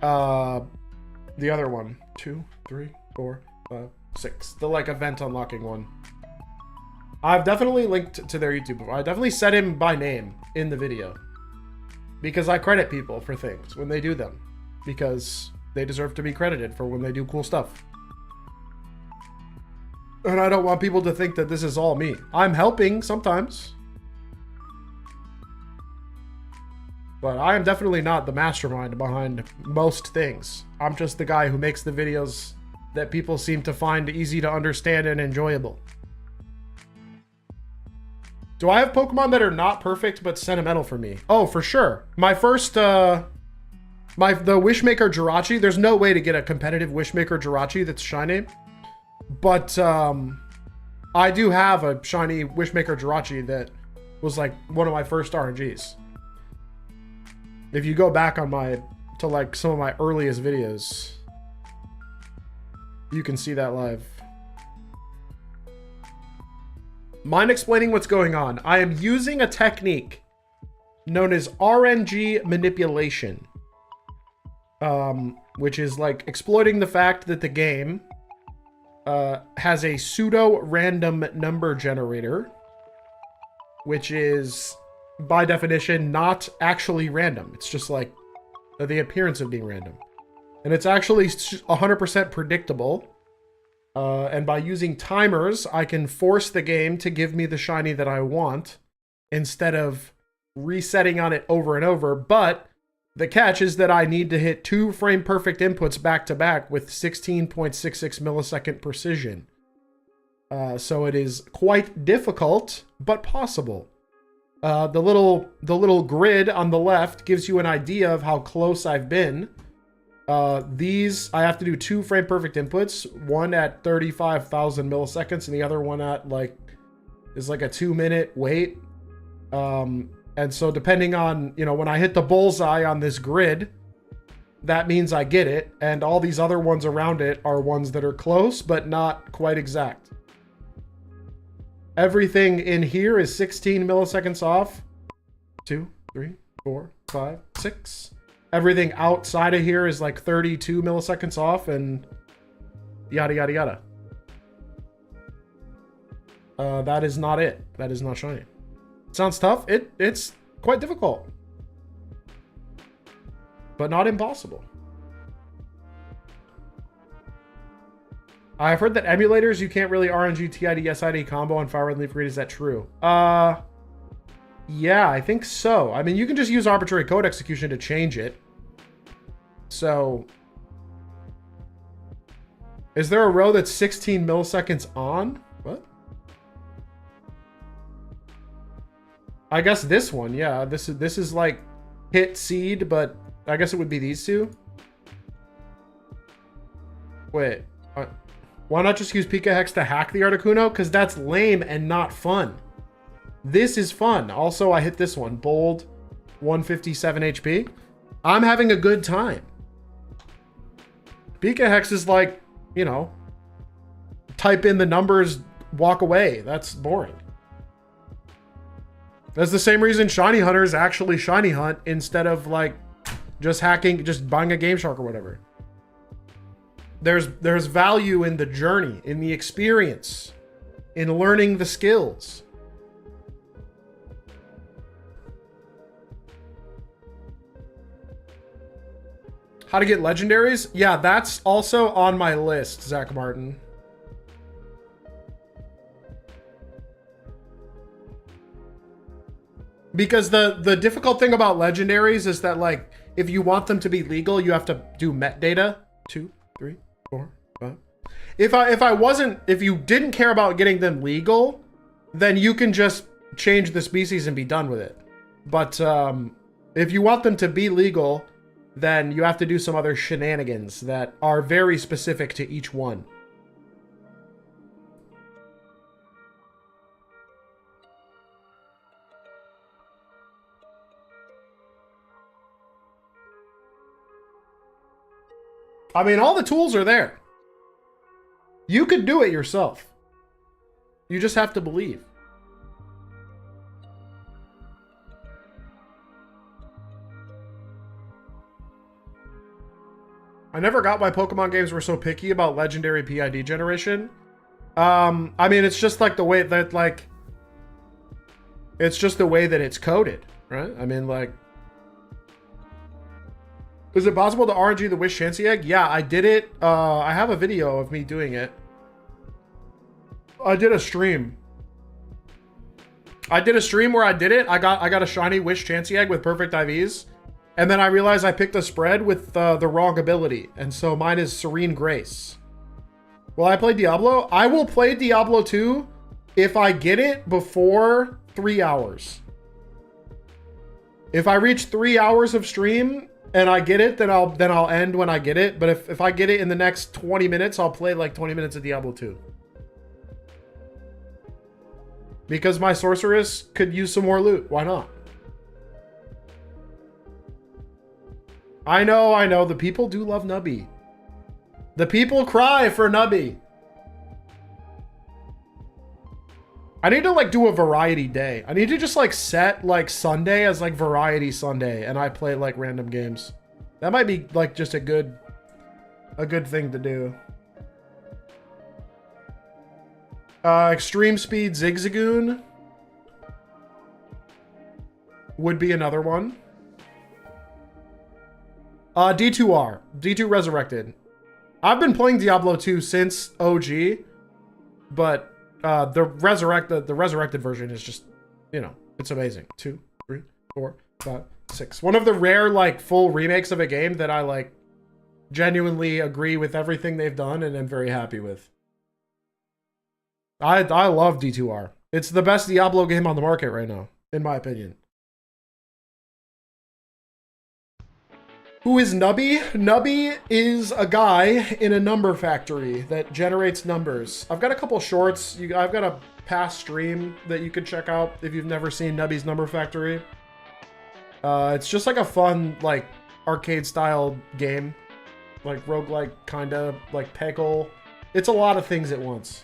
[SPEAKER 1] other one. 2, 3, 4, 5, 6. The like event unlocking one. I've definitely linked to their YouTube. I definitely said him by name in the video. Because I credit people for things when they do them. Because they deserve to be credited for when they do cool stuff. And I don't want people to think that this is all me. I'm helping sometimes. But I am definitely not the mastermind behind most things. I'm just the guy who makes the videos that people seem to find easy to understand and enjoyable. Do I have Pokemon that are not perfect but sentimental for me? Oh, for sure. My first, the Wishmaker Jirachi, there's no way to get a competitive Wishmaker Jirachi that's shiny. But I do have a shiny Wishmaker Jirachi that was like one of my first RNGs. If you go back on to like some of my earliest videos, you can see that live. Mind explaining what's going on? I am using a technique known as RNG manipulation, which is like exploiting the fact that the game has a pseudo-random number generator, which is, by definition, not actually random. It's just like the appearance of being random. And it's actually 100% predictable. And by using timers, I can force the game to give me the shiny that I want instead of resetting on it over and over. But the catch is that I need to hit 2 frame perfect inputs back to back with 16.66 millisecond precision. So it is quite difficult, but possible. The little grid on the left gives you an idea of how close I've been. These, I have to do 2 frame perfect inputs, one at 35,000 milliseconds and the other one at is like a 2-minute wait. And so depending on, when I hit the bullseye on this grid, that means I get it. And all these other ones around it are ones that are close, but not quite exact. Everything in here is 16 milliseconds off. 2, 3, 4, 5, 6. Everything outside of here is like 32 milliseconds off and yada, yada, yada. That is not it. That is not shiny. Sounds tough. It's quite difficult. But not impossible. I've heard that emulators, you can't really RNG TID SID combo on Fire Red Leaf Green. Is that true? Yeah, I think so. I mean, you can just use arbitrary code execution to change it. So, is there a row that's 16 milliseconds on? What? I guess this one, yeah. This is like hit seed, but I guess it would be these two. Wait, why not just use Pika Hex to hack the Articuno? Because that's lame and not fun. This is fun. Also, I hit this one. Bold, 157 HP. I'm having a good time. Pika Hex is like, type in the numbers, walk away. That's boring. That's the same reason Shiny Hunters actually Shiny Hunt instead of like just hacking, just buying a Game Shark or whatever. There's value in the journey, in the experience, in learning the skills. How to get legendaries? Yeah, that's also on my list, Zach Martin. Because the difficult thing about legendaries is that, like, if you want them to be legal, you have to do metadata. 2, 3, 4, 5. If you didn't care about getting them legal, then you can just change the species and be done with it. But if you want them to be legal, then you have to do some other shenanigans that are very specific to each one. I mean, all the tools are there. You could do it yourself. You just have to believe. I never got why Pokemon games were so picky about legendary PID generation. I mean, it's just like the way that, like, it's just the way that it's coded, right? I mean, like, is it possible to RNG the Wish Chansey Egg? Yeah, I did it. I have a video of me doing it. I did a stream. I did a stream where I did it. I got a shiny Wish Chansey Egg with perfect IVs. And then I realized I picked a spread with the wrong ability. And so mine is Serene Grace. Will I play Diablo? I will play Diablo 2 if I get it before 3 hours. If I reach 3 hours of stream and I get it, then I'll end when I get it. But if I get it in the next 20 minutes, I'll play like 20 minutes of Diablo 2. Because my sorceress could use some more loot. Why not? I know. The people do love Nubby. The people cry for Nubby. I need to like do a variety day. I need to just like set like Sunday as like variety Sunday and I play like random games. That might be like just a good thing to do. Extreme Speed Zigzagoon would be another one. D2R. D2 Resurrected. I've been playing Diablo 2 since OG, but the resurrected version is just, you know, it's amazing. 2, 3, 4, 5, 6. One of the rare like full remakes of a game that I like genuinely agree with everything they've done and am very happy with. I love D2R. It's the best Diablo game on the market right now, in my opinion. Who is Nubby? Nubby is a guy in a number factory that generates numbers. I've got a couple shorts. I've got a past stream that you could check out if you've never seen Nubby's Number Factory. It's just like a fun, like, arcade-style game. Like, roguelike, kinda, like Peggle. It's a lot of things at once.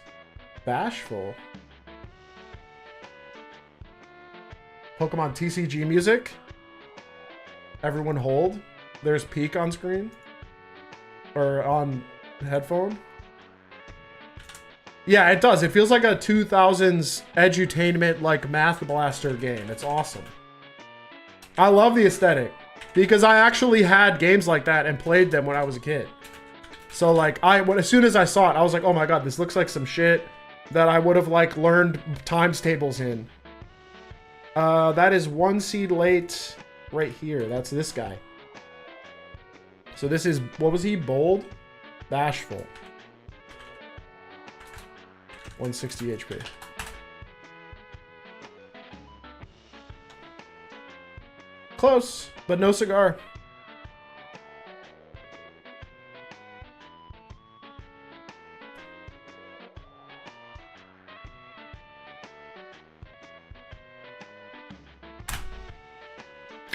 [SPEAKER 1] Bashful. Pokemon TCG music. Everyone hold. There's peak on screen. Or on headphone. Yeah, it does. It feels like a 2000s edutainment, like, Math Blaster game. It's awesome. I love the aesthetic. Because I actually had games like that and played them when I was a kid. So, like, as soon as I saw it, I was like, oh my god, this looks like some shit that I would have, like, learned times tables in. That is 1 seed late right here. That's this guy. So this is, what was he? Bold? Bashful. 160 HP. Close, but no cigar.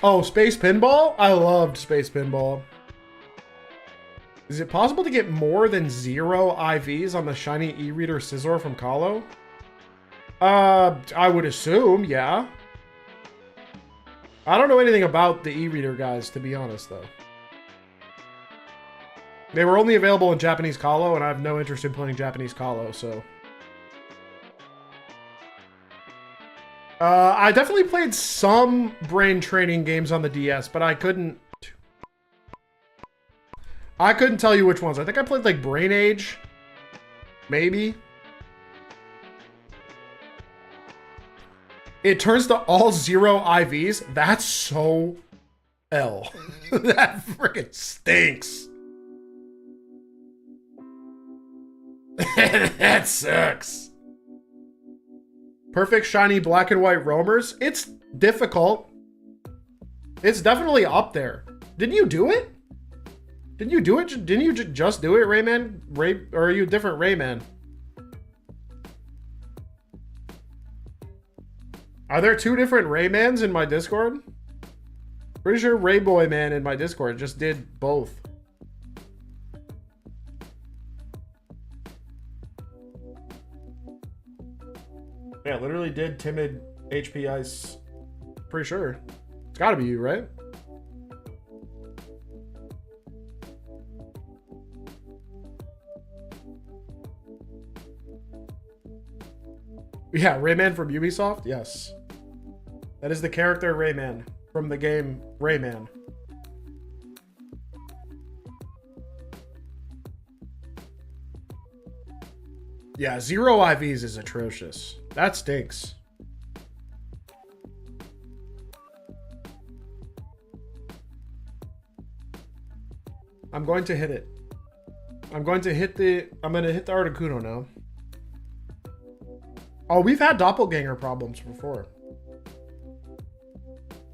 [SPEAKER 1] Oh, Space Pinball? I loved Space Pinball. Is it possible to get more than 0 IVs on the shiny e-reader Scizor from Kahlo? I would assume, yeah. I don't know anything about the e-reader guys, to be honest, though. They were only available in Japanese Kahlo, and I have no interest in playing Japanese Kahlo, so... I definitely played some brain training games on the DS, but I couldn't tell you which ones. I think I played like Brain Age. Maybe. It turns to all 0 IVs. That's so L. That freaking stinks. That sucks. Perfect shiny black and white roamers. It's difficult. It's definitely up there. Didn't you do it? Didn't you do it? Didn't you just do it, Rayman? Or are you a different Rayman? Are there 2 different Raymans in my Discord? Pretty sure Rayboy Man in my Discord just did both. Yeah, literally did timid HP ice. Pretty sure. It's gotta be you, right? Yeah, Rayman from Ubisoft? Yes. That is the character Rayman from the game Rayman. Yeah, 0 IVs is atrocious. That stinks. I'm going to hit it. I'm going to hit the Articuno now. Oh, we've had doppelganger problems before.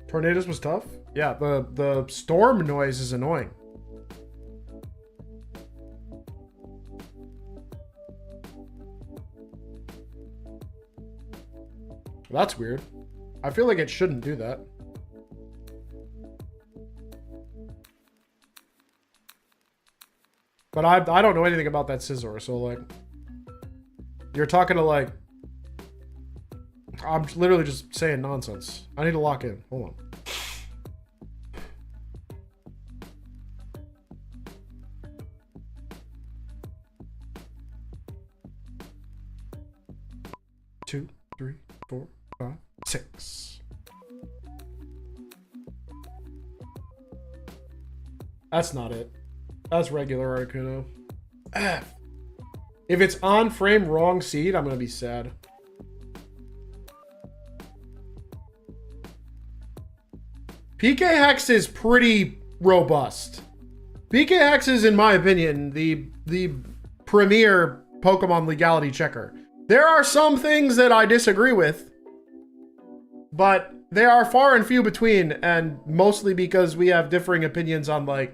[SPEAKER 1] Tornadoes was tough? Yeah, the storm noise is annoying. That's weird. I feel like it shouldn't do that. But I don't know anything about that scissor, so like... You're talking to like... I'm literally just saying nonsense. I need to lock in. Hold on. Two, 3, 4, 5, 6. That's not it. That's regular Articuno. If it's on frame wrong seed, I'm gonna be sad. PK Hex is pretty robust. PK Hex is, in my opinion, the premier Pokemon legality checker. There are some things that I disagree with, but they are far and few between, and mostly because we have differing opinions on like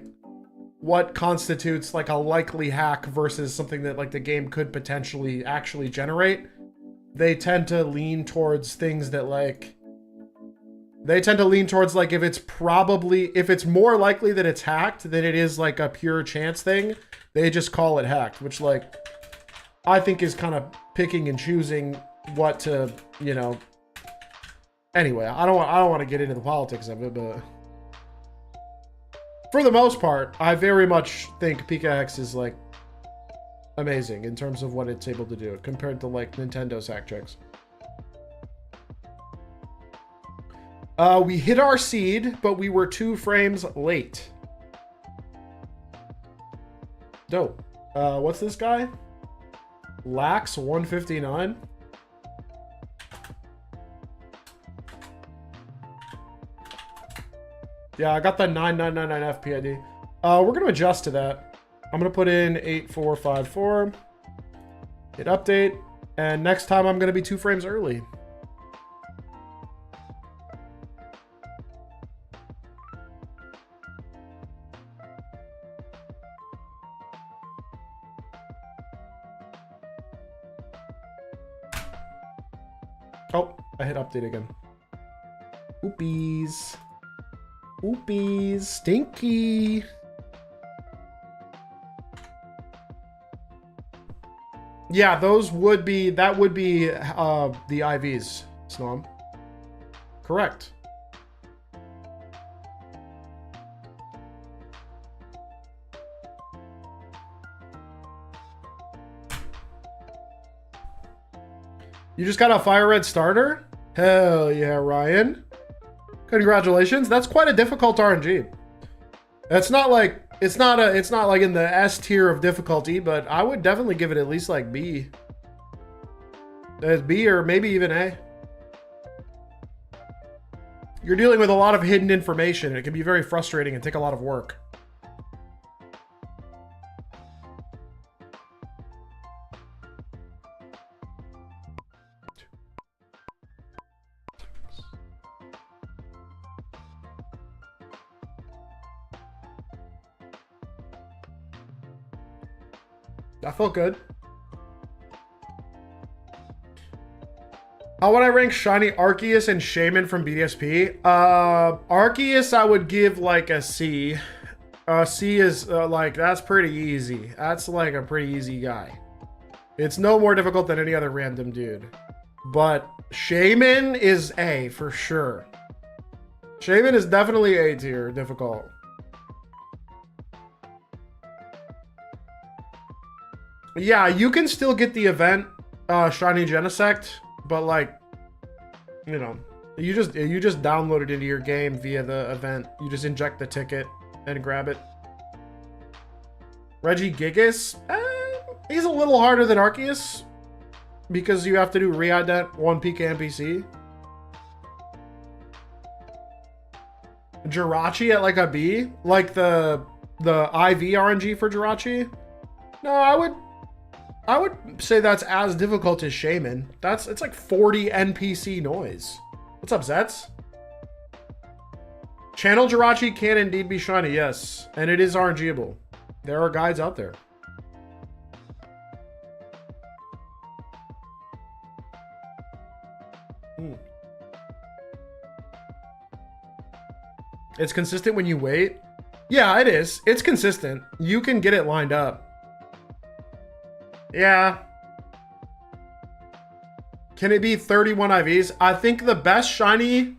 [SPEAKER 1] what constitutes like a likely hack versus something that like the game could potentially actually generate. They tend to lean towards things that like if it's more likely that it's hacked than it is like a pure chance thing, they just call it hacked, which like I think is kind of picking and choosing what to, you know. Anyway, I don't want to get into the politics of it, but for the most part, I very much think PKX is like amazing in terms of what it's able to do compared to like Nintendo's hack checks. We hit our seed, but we were 2 frames late. Dope. What's this guy? Lax 159. Yeah, I got the 9999 FPID. We're gonna adjust to that. I'm gonna put in 8454. Hit update, and next time I'm gonna be 2 frames early. Oh, I hit update again. Oopies. Oopies. Stinky. Yeah, those would be, that would be the IVs, Snom. Correct. You just got a fire red starter? Hell yeah, Ryan. Congratulations. That's quite a difficult RNG. It's not like it's not like in the S tier of difficulty, but I would definitely give it at least like B. There's B or maybe even A. You're dealing with a lot of hidden information, and it can be very frustrating and take a lot of work. That felt good. How would I rank Shiny Arceus and Shaman from BDSP? Arceus I would give like a C. C is like, that's pretty easy. That's like a pretty easy guy. It's no more difficult than any other random dude. But Shaman is A for sure. Shaman is definitely A tier difficult. Yeah, you can still get the event Shiny Genesect, but like, you know, you just download it into your game via the event. You just inject the ticket and grab it. Regigigas, he's a little harder than Arceus because you have to do re-ident 1 PK NPC. Jirachi at like a B, like the IV RNG for Jirachi. No, I would say that's as difficult as Shaman. It's like 40 NPC noise. What's up, Zets? Channel Jirachi can indeed be shiny, yes. And it is RNGable. There are guides out there. It's consistent when you wait. Yeah, it is. It's consistent. You can get it lined up. Yeah. Can it be 31 IVs? I think the best shiny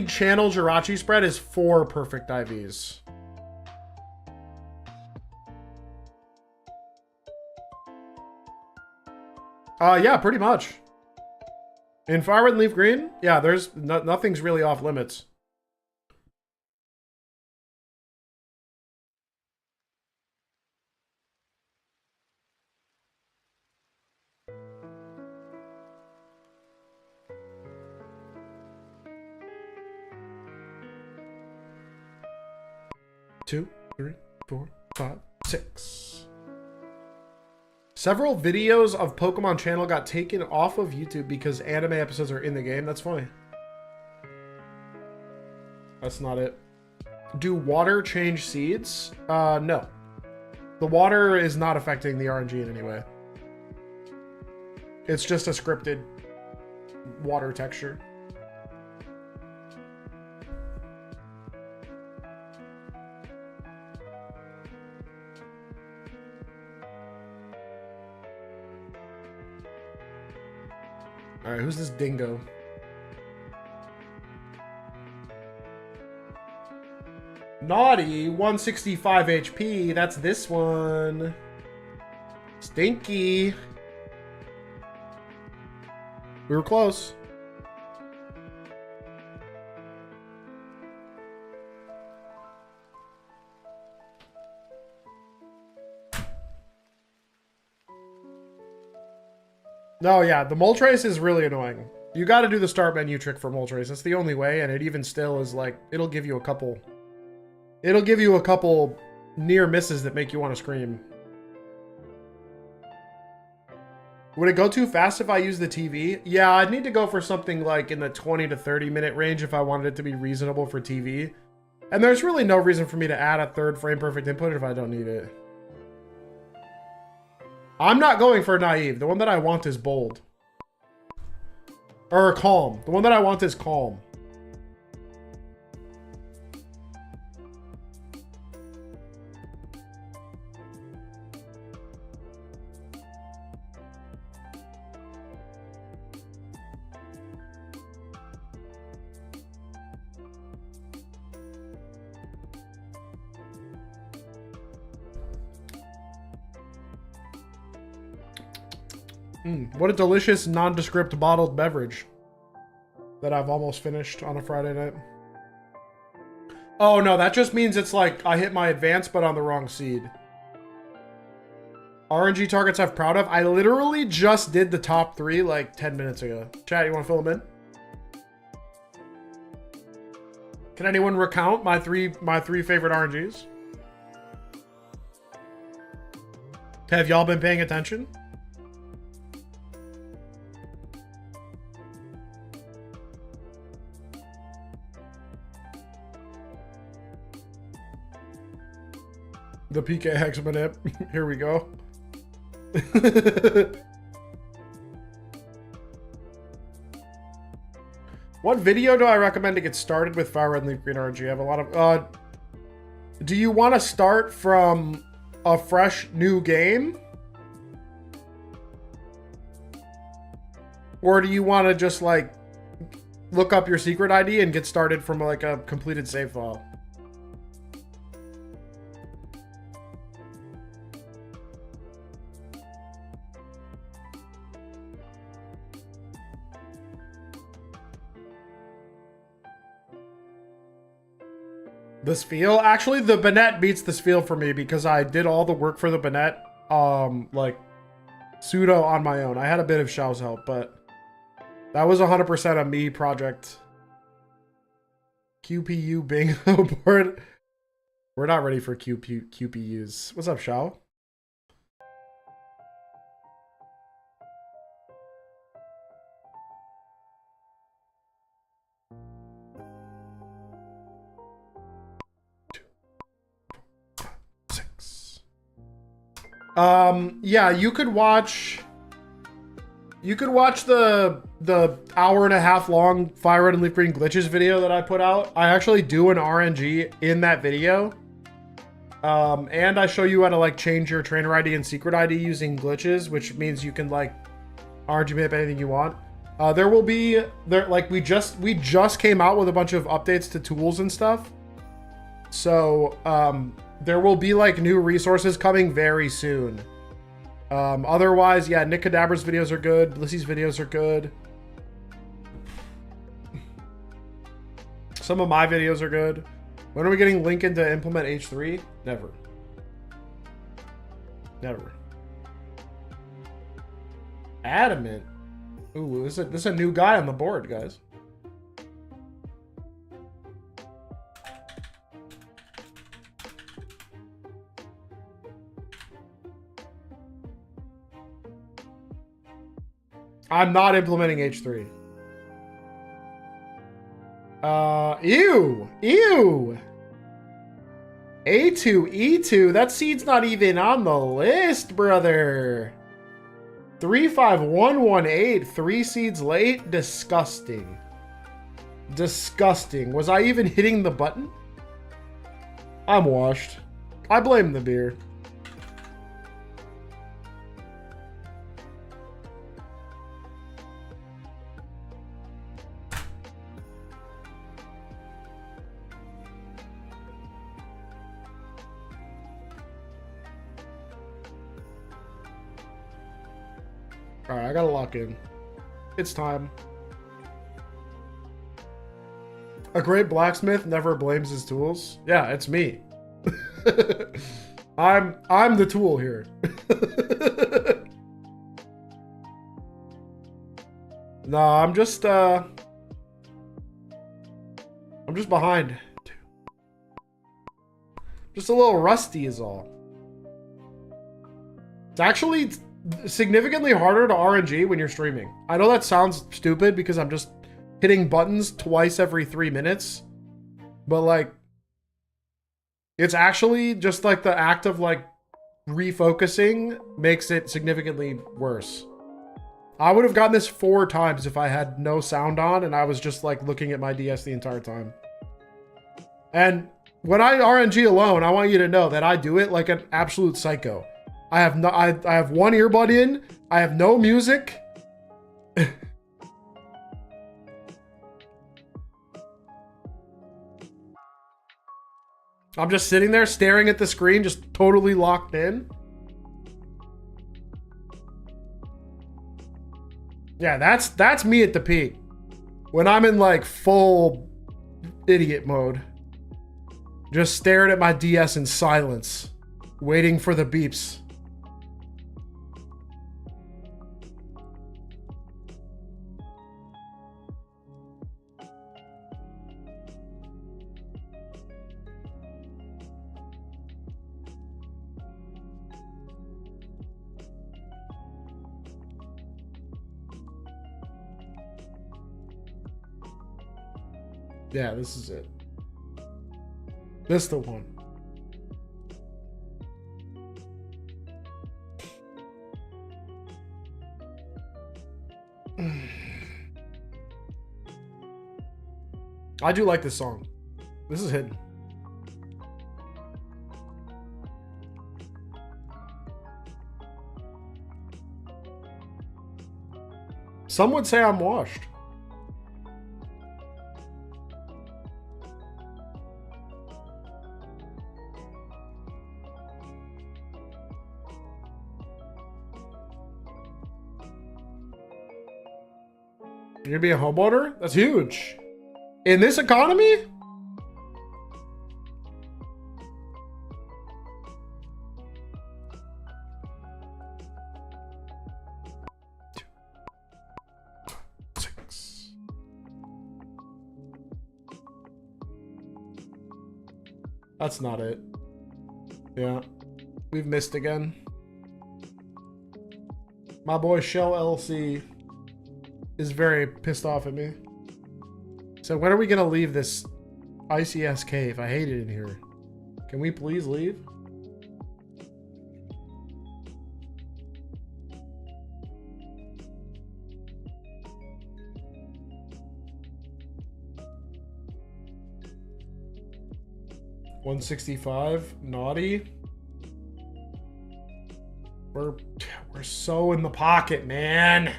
[SPEAKER 1] channel Jirachi spread is 4 perfect IVs. Yeah, pretty much. In Fire Red and Leaf Green, yeah, there's nothing's really off limits. Two, 3, 4, 5, 6. Several videos of Pokemon channel got taken off of YouTube because anime episodes are in the game. That's funny. That's not it. Do water change seeds? No. The water is not affecting the RNG in any way. It's just a scripted water texture. All right, who's this dingo? Naughty, 165 HP. That's this one. Stinky. We were close. No, yeah, the Moltres is really annoying. You got to do the start menu trick for Moltres. That's the only way, and it even still is like, it'll give you a couple near misses that make you want to scream. Would it go too fast if I use the TV? Yeah, I'd need to go for something like in the 20 to 30 minute range if I wanted it to be reasonable for TV. And there's really no reason for me to add a 3rd frame perfect input if I don't need it. I'm not going for naive. The one that I want is bold. Or calm. The one that I want is calm. What a delicious, nondescript bottled beverage that I've almost finished on a Friday night. Oh no, that just means it's like I hit my advance but on the wrong seed. RNG targets I'm proud of. I literally just did the top 3 like 10 minutes ago. Chat, you want to fill them in? Can anyone recount my three favorite RNGs? Have y'all been paying attention? The PK Hexamanip. Here we go. What video do I recommend to get started with Fire Red and Leaf Green RNG? I have a lot of... do you want to start from a fresh new game? Or do you want to just like look up your secret ID and get started from like a completed save file? This feel, actually the Bonnet beats this feel for me because I did all the work for the Bonnet like pseudo on my own. I had a bit of Xiao's help, but that was 100% a me project. QPU bingo board. We're not ready for QPUs. What's up, Xiao? Yeah, you could watch the hour and a half long Fire Red and Leaf Green glitches video that I put out. I actually do an RNG in that video. And I show you how to like change your trainer ID and secret ID using glitches, which means you can like RNG map anything you want. There will be like we just came out with a bunch of updates to tools and stuff. So there will be like new resources coming very soon. Otherwise, yeah, Nick Cadabra's videos are good. Lissy's videos are good. Some of my videos are good. When are we getting Lincoln to implement H3? Never. Never. Adamant. Ooh, this is a new guy on the board, guys. I'm not implementing H3. Ew. Ew. A2, E2. That seed's not even on the list, brother. 35118. 3 seeds late. Disgusting. Disgusting. Was I even hitting the button? I'm washed. I blame the beer. Alright, I gotta lock in. It's time. A great blacksmith never blames his tools. Yeah, it's me. I'm the tool here. No, I'm just behind. Just a little rusty is all. It's actually significantly harder to RNG when you're streaming. I know that sounds stupid because I'm just hitting buttons twice every 3 minutes, but like it's actually just like the act of like refocusing makes it significantly worse. I would have gotten this 4 times if I had no sound on and I was just like looking at my DS the entire time. And when I RNG alone, I want you to know that I do it like an absolute psycho. I have no, I have one earbud in. I have no music. I'm just sitting there staring at the screen, just totally locked in. Yeah, that's me at the peak. When I'm in like full idiot mode. Just staring at my DS in silence, waiting for the beeps. Yeah, this is it. This is the one. I do like this song. This is hidden. Some would say I'm washed. You're gonna be a homeowner? That's huge. In this economy? That's not it. Yeah. We've missed again. My boy Shell LC is very pissed off at me. So when are we gonna leave this ICS cave? I hate it in here. Can we please leave? $165, naughty. We're so in the pocket, man.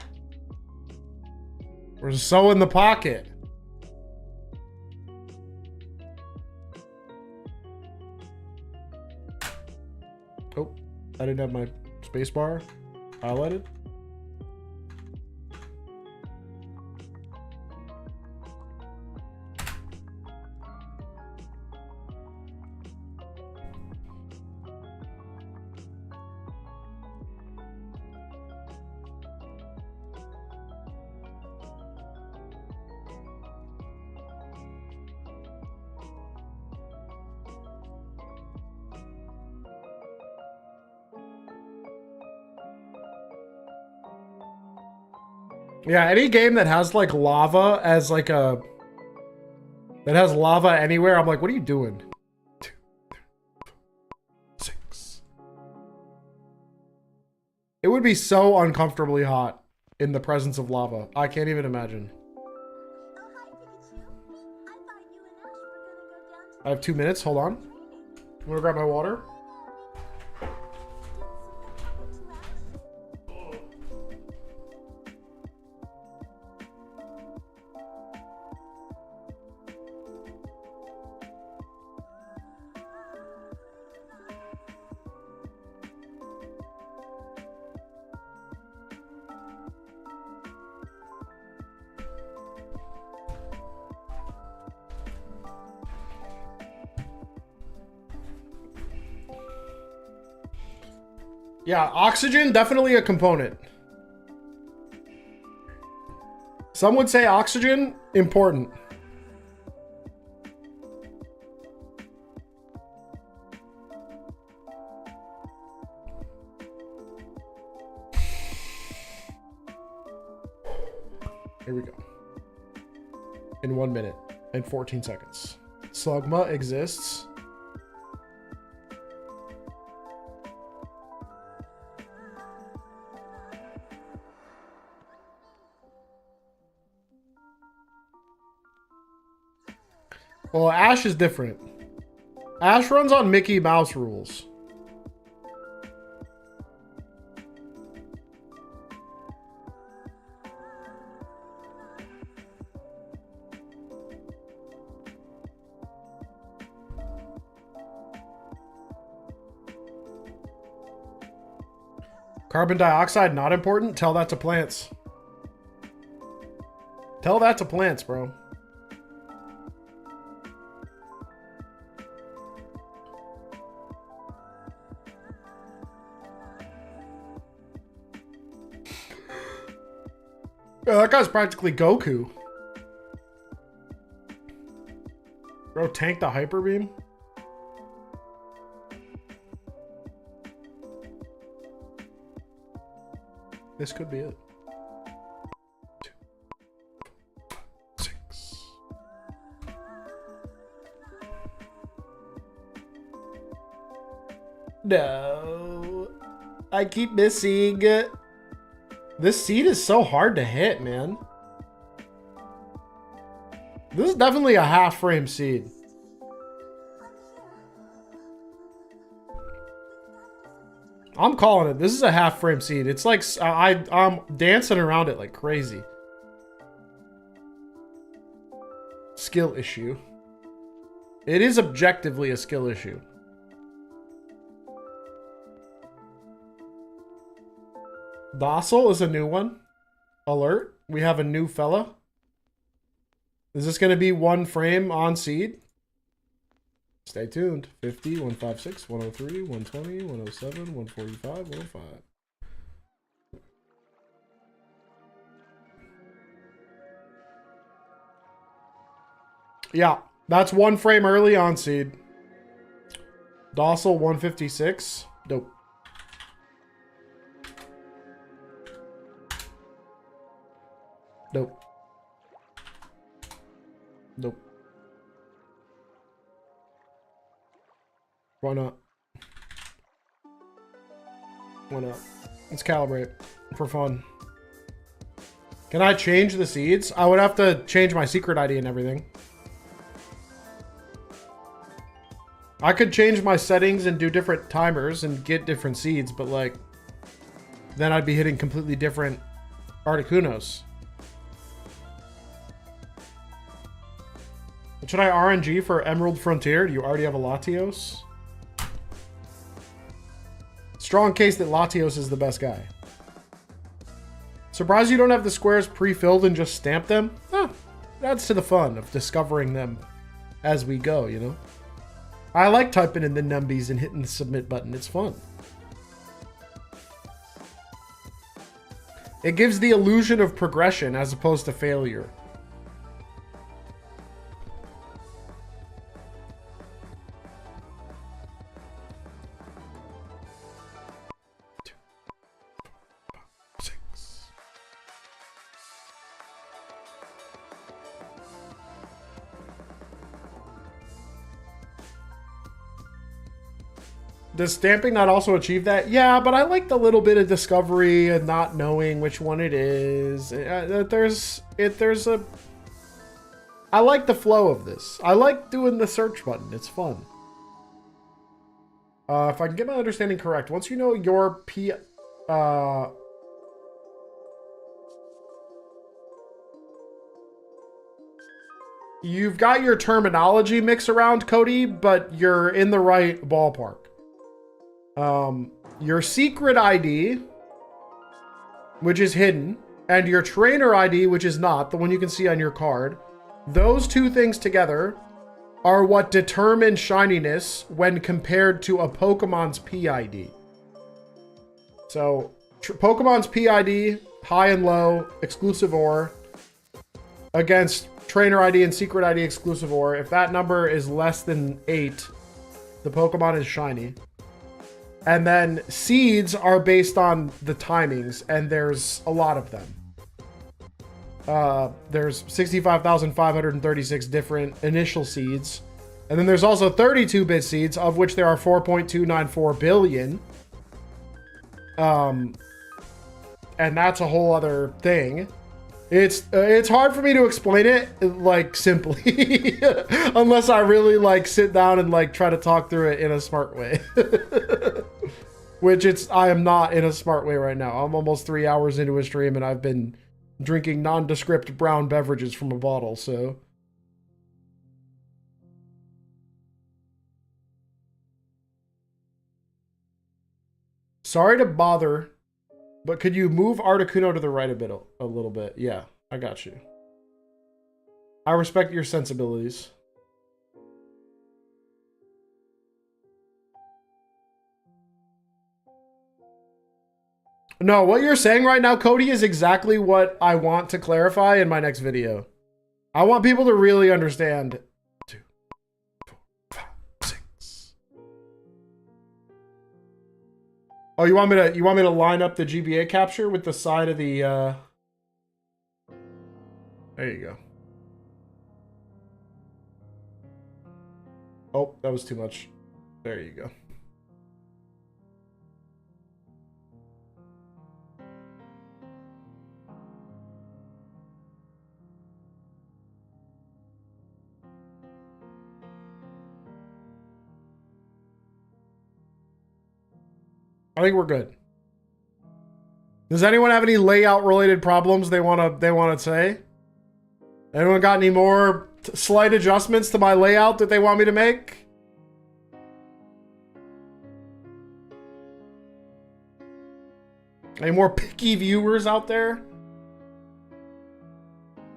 [SPEAKER 1] We're so in the pocket. Oh, I didn't have my space bar highlighted. Yeah, any game that has like lava as like a... that has lava anywhere, I'm like, what are you doing? 2, 6. It would be so uncomfortably hot in the presence of lava. I can't even imagine. I have 2 minutes, hold on. I'm gonna grab my water. Yeah, oxygen, definitely a component. Some would say oxygen, important. Here we go. In 1 minute and 14 seconds. Slugma exists. Well, Ash is different. Ash runs on Mickey Mouse rules. Carbon dioxide, not important? Tell that to plants. Tell that to plants, bro. Yeah, that guy's practically Goku. Bro, tank the hyper beam. This could be it. 2, 6. No. I keep missing. This seed is so hard to hit, man. This is definitely a half frame seed. I'm calling it. This is a half frame seed. It's like I'm dancing around it like crazy. Skill issue. It is objectively a skill issue. Docile is a new one. Alert. We have a new fella. Is this going to be one frame on seed? Stay tuned. 50, 156, 103, 120, 107, 145, 105. Yeah, that's one frame early on seed. Docile 156. Dope. Nope. Nope. Why not? Why not? Let's calibrate for fun. Can I change the seeds? I would have to change my secret ID and everything. I could change my settings and do different timers and get different seeds, but like, then I'd be hitting completely different Articunos. Should I RNG for Emerald Frontier? Do you already have a Latios? Strong case that Latios is the best guy. Surprised you don't have the squares pre-filled and just stamp them? Huh. Adds to the fun of discovering them as we go, you know? I like typing in the numbies and hitting the submit button. It's fun. It gives the illusion of progression as opposed to failure. Does stamping not also achieve that? Yeah, but I like the little bit of discovery and not knowing which one it is. I like the flow of this. I like doing the search button. It's fun. If I can get my understanding correct, once you know your you've got your terminology mix around, Cody, but you're in the right ballpark. Your secret ID, which is hidden, and your trainer ID, which is not, the one you can see on your card, those two things together are what determine shininess when compared to a Pokemon's PID. So, Pokemon's PID, high and low, exclusive ore, against trainer ID and secret ID exclusive ore. If that number is less than 8, the Pokemon is shiny. And then seeds are based on the timings, and there's a lot of them. There's 65,536 different initial seeds. And then there's also 32-bit seeds, of which there are 4.294 billion. And that's a whole other thing. It's hard for me to explain it like simply unless I really like sit down and like try to talk through it in a smart way. Which I am not in a smart way right now. I'm almost 3 hours into a stream and I've been drinking nondescript brown beverages from a bottle, so. Sorry to bother. But could you move Articuno to the right a little bit? Yeah, I got you. I respect your sensibilities. No, what you're saying right now, Cody, is exactly what I want to clarify in my next video. I want people to really understand. 2, 4, 5, 6. Oh, you want me to line up the GBA capture with the side of the There you go. Oh, that was too much. There you go. I think we're good. Does anyone have any layout related problems they want to say? Anyone got any more slight adjustments to my layout that they want me to make? Any more picky viewers out there?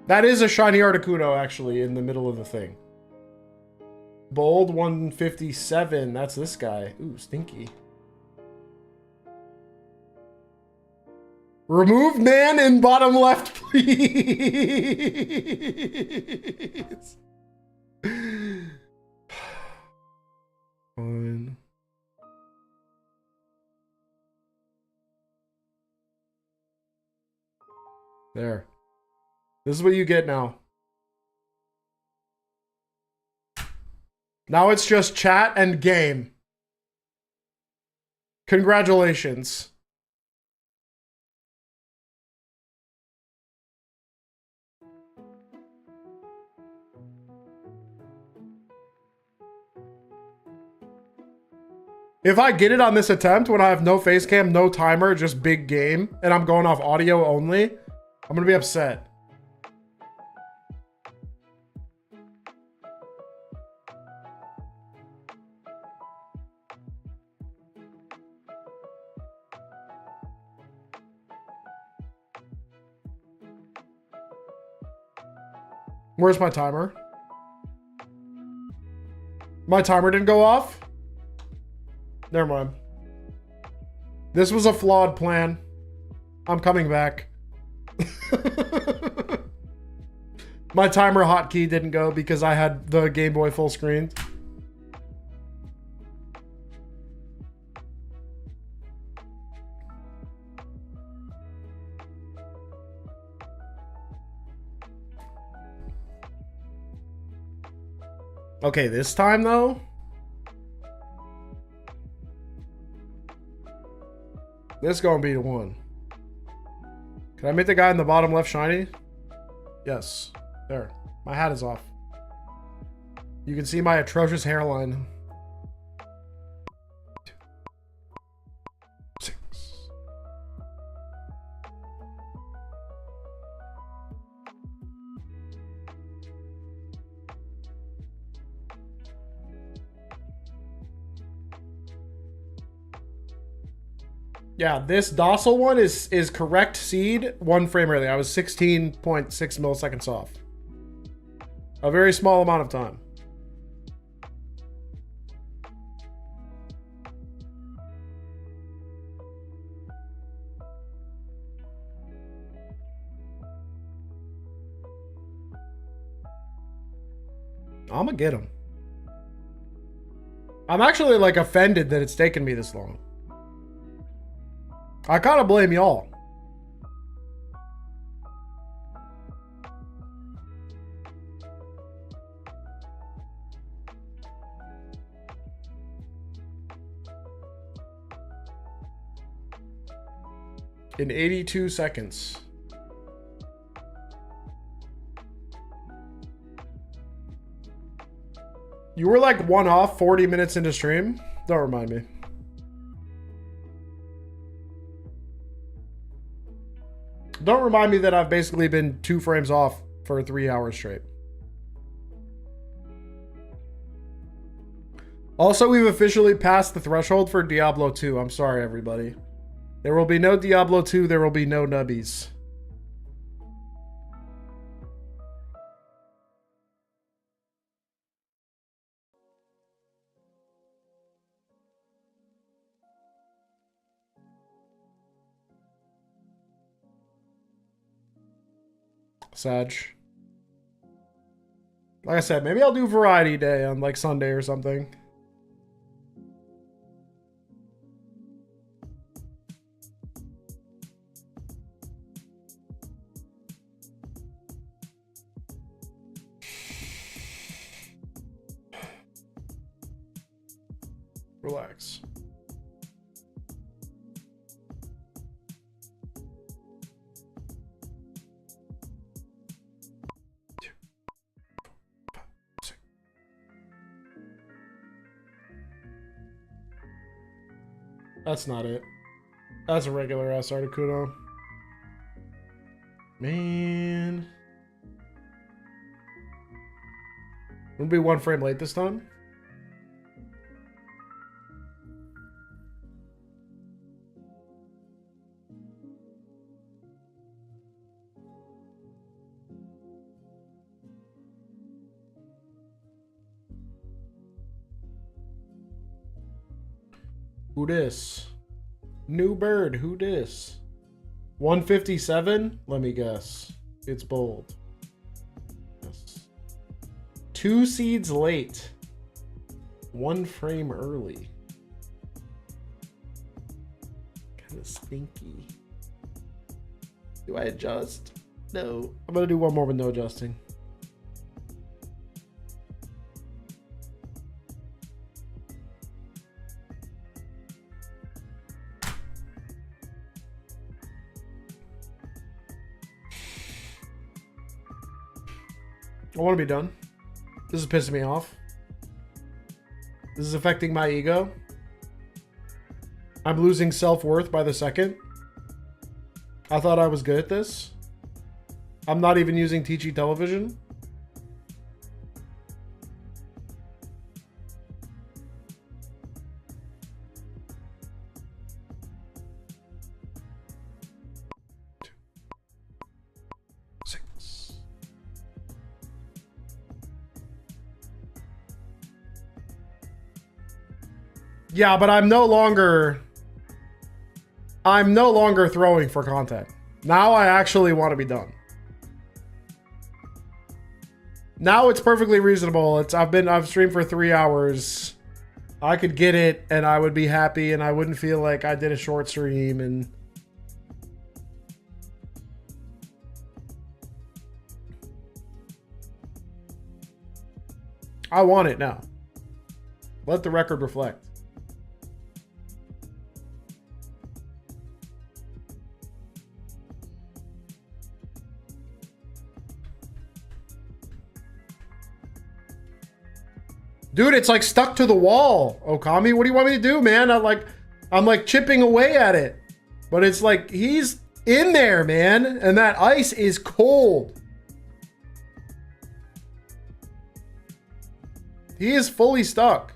[SPEAKER 1] That is a Shiny Articuno, actually, in the middle of the thing. Bold 157. That's this guy. Ooh, stinky. Remove man in bottom left, please. Fine. There. This is what you get now. Now it's just chat and game. Congratulations. If I get it on this attempt when I have no face cam, no timer, just big game, and I'm going off audio only, I'm gonna be upset. Where's my timer? My timer didn't go off? Never mind. This was a flawed plan. I'm coming back. My timer hotkey didn't go because I had the Game Boy full screen. Okay, this time though. This gonna be the one. Can I make the guy in the bottom left shiny? Yes. There. My hat is off. You can see my atrocious hairline. 6. Yeah, this docile one is correct seed, 1 frame early. I was 16.6 milliseconds off. A very small amount of time. I'm gonna get him. I'm actually like offended that it's taken me this long. I kind of blame y'all. In 82 seconds. You were like 1 off 40 minutes into stream? Don't remind me. Don't remind me that I've basically been 2 frames off for 3 hours straight. Also, we've officially passed the threshold for Diablo 2. I'm sorry, everybody. There will be no Diablo 2. There will be no nubbies. Sag. Like I said, maybe I'll do variety day on like Sunday or something. Relax. That's not it. That's a regular ass Articuno. Man. We'll be 1 frame late this time. Who dis? New bird, who dis? 157? Let me guess. It's bold. Yes. 2 seeds late. 1 frame early. Kind of stinky. Do I adjust? No. I'm gonna do one more with no adjusting. I want to be done. This is pissing me off. This is affecting my ego. I'm losing self-worth by the second. I thought I was good at this. I'm not even using Teachy television. Yeah, but I'm no longer throwing for content. Now I actually want to be done. Now it's perfectly reasonable. I've streamed for 3 hours. I could get it and I would be happy and I wouldn't feel like I did a short stream and I want it now. Let the record reflect. Dude, it's like stuck to the wall, Okami. What do you want me to do, man? I'm like chipping away at it. But it's like he's in there, man. And that ice is cold. He is fully stuck.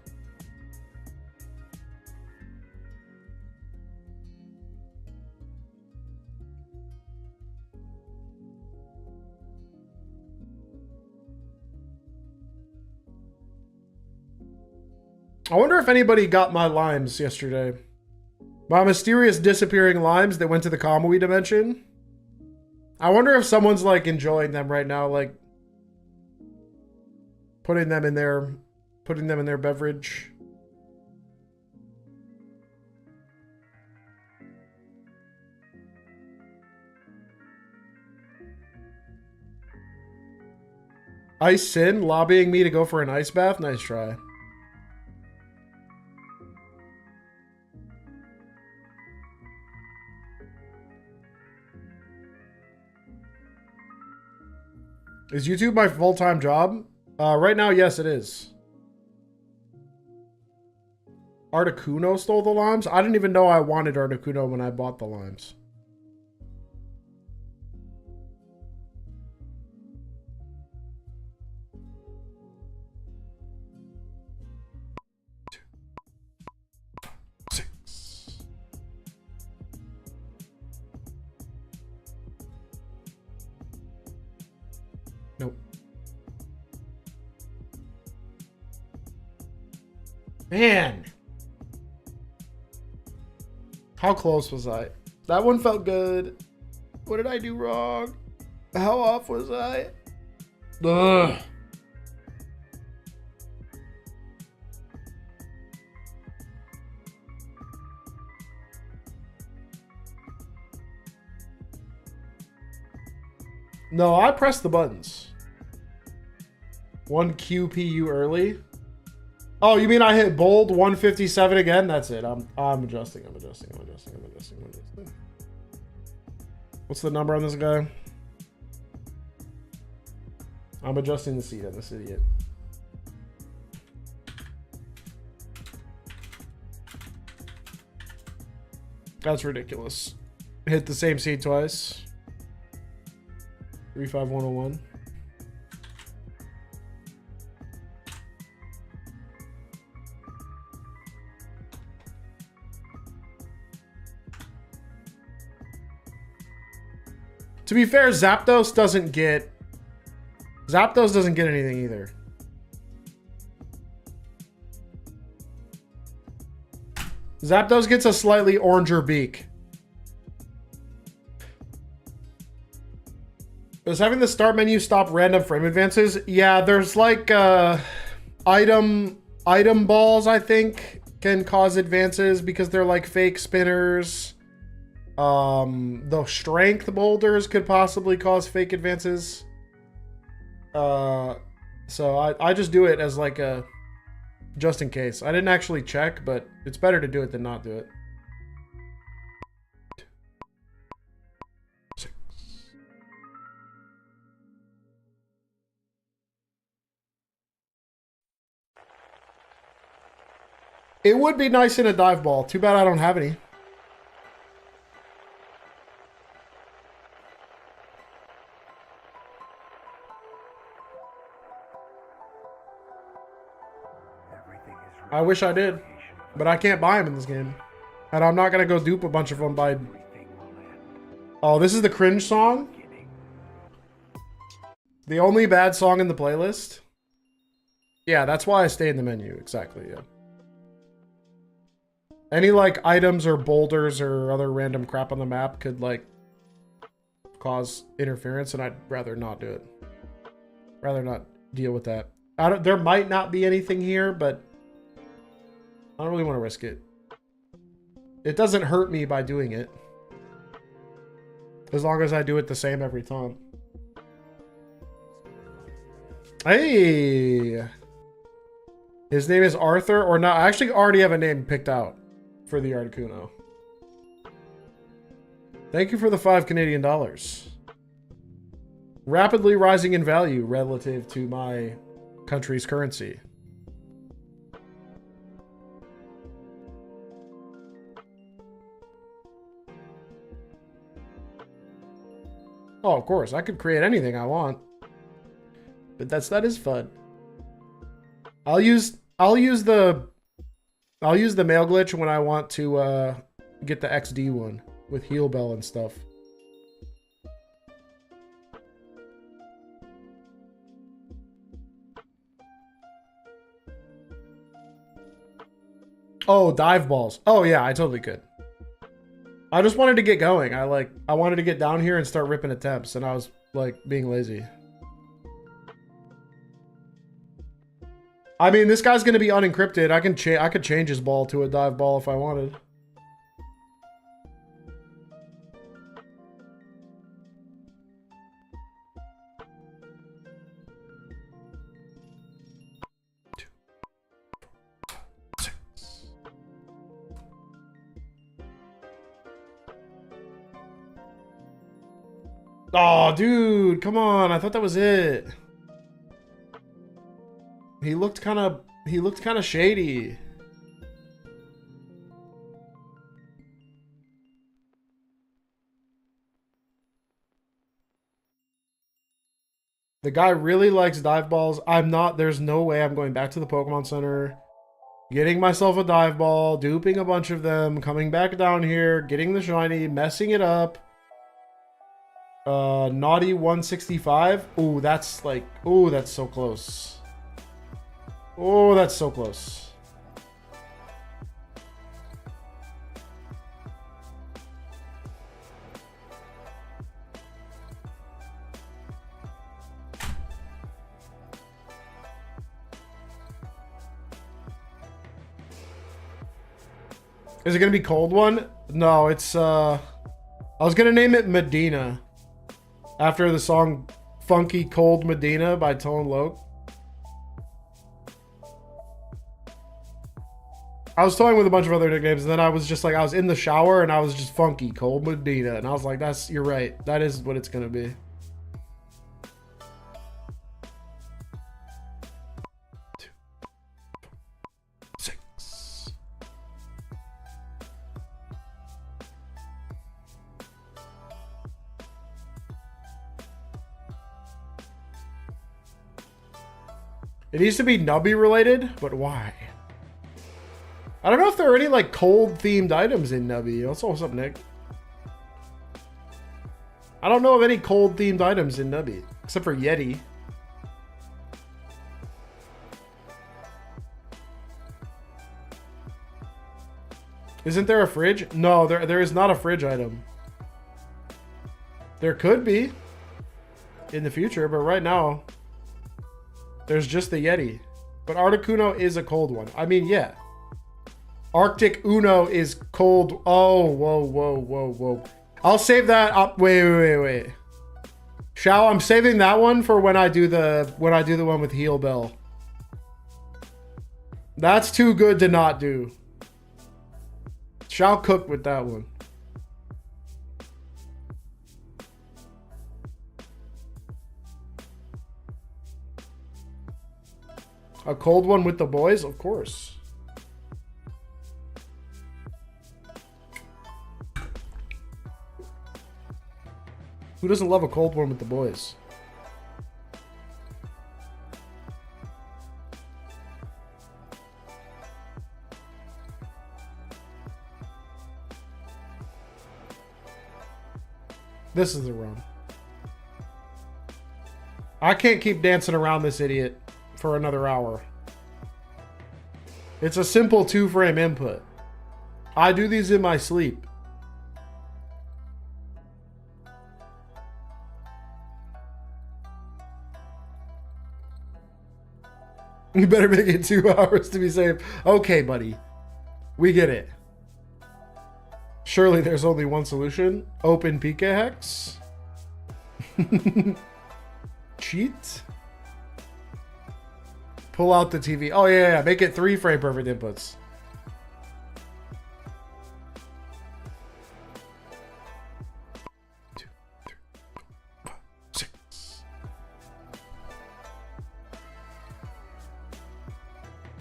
[SPEAKER 1] I wonder if anybody got my limes yesterday. My mysterious disappearing limes that went to the Kamui dimension. I wonder if someone's like enjoying them right now, like putting them in their beverage. Ice Sin lobbying me to go for an ice bath. Nice try. Is YouTube my full-time job? Right now, yes, it is. Articuno stole the limes? I didn't even know I wanted Articuno when I bought the limes. Nope. Man. How close was I? That one felt good. What did I do wrong? How off was I? Ugh. No, I pressed the buttons. 1 QPU early. Oh, you mean I hit bold 157 again? That's it. I'm adjusting. What's the number on this guy? I'm adjusting the seat on this idiot. That's ridiculous. Hit the same seed twice. 35101. To be fair, Zapdos doesn't get anything either. Zapdos gets a slightly oranger beak. Does having the start menu stop random frame advances? Yeah, there's like item balls, I think, can cause advances because they're like fake spinners. The strength boulders could possibly cause fake advances. So I just do it as like a just in case. I didn't actually check, but it's better to do it than not do it. 6. It would be nice in a dive ball. Too bad I don't have any. I wish I did, but I can't buy them in this game. And I'm not going to go dupe a bunch of them by... Oh, this is the cringe song? The only bad song in the playlist? Yeah, that's why I stay in the menu. Exactly, yeah. Any, like, items or boulders or other random crap on the map could, like, cause interference, and I'd rather not do it. Rather not deal with that. There might not be anything here, but... I don't really want to risk it. It doesn't hurt me by doing it. As long as I do it the same every time. Hey! His name is Arthur or not. I actually already have a name picked out for the Articuno. Thank you for the $5 Canadian. Rapidly rising in value relative to my country's currency. Oh, of course, I could create anything I want. But that is fun. I'll use the mail glitch when I want to get the XD one with Heal Bell and stuff. Oh, dive balls. Oh yeah, I totally could. I just wanted to get going. I wanted to get down here and start ripping attempts, and I was like being lazy. I mean, this guy's gonna be unencrypted. I could change his ball to a dive ball if I wanted. Oh, dude, come on. I thought that was it. He looked kind of shady. The guy really likes dive balls. There's no way I'm going back to the Pokemon Center, getting myself a dive ball, duping a bunch of them, coming back down here, getting the shiny, messing it up. Naughty 165. Ooh, that's like, ooh, that's so close. Oh, that's so close. Is it gonna be cold one? No, it's I was gonna name it Medina after the song Funky Cold Medina by Tone Loc. I was toying with a bunch of other nicknames, and then I was just like, I was in the shower and I was just Funky Cold Medina, and I was like, you're right, that is what it's gonna be. It needs to be Nubby related, but why? I don't know if there are any like cold themed items in Nubby. What's up, Nick? I don't know of any cold themed items in Nubby, except for Yeti. Isn't there a fridge? No, there is not a fridge item. There could be in the future, but right now there's just the Yeti. But Articuno is a cold one. I mean, yeah. Arctic Uno is cold. Oh, whoa. I'll save that up. Wait. Shao, I'm saving that one for when I do the one with Heal Bell. That's too good to not do. Shao cook with that one. A cold one with the boys? Of course. Who doesn't love a cold one with the boys? This is the run. I can't keep dancing around this idiot for another hour. It's a simple 2-frame input. I do these in my sleep. You better make it 2 hours to be safe. Okay, buddy. We get it. Surely there's only one solution. Open PK Hex. Cheat. Pull out the TV. Oh, yeah. Make it 3-frame perfect inputs. Two, three, four, 5, 6.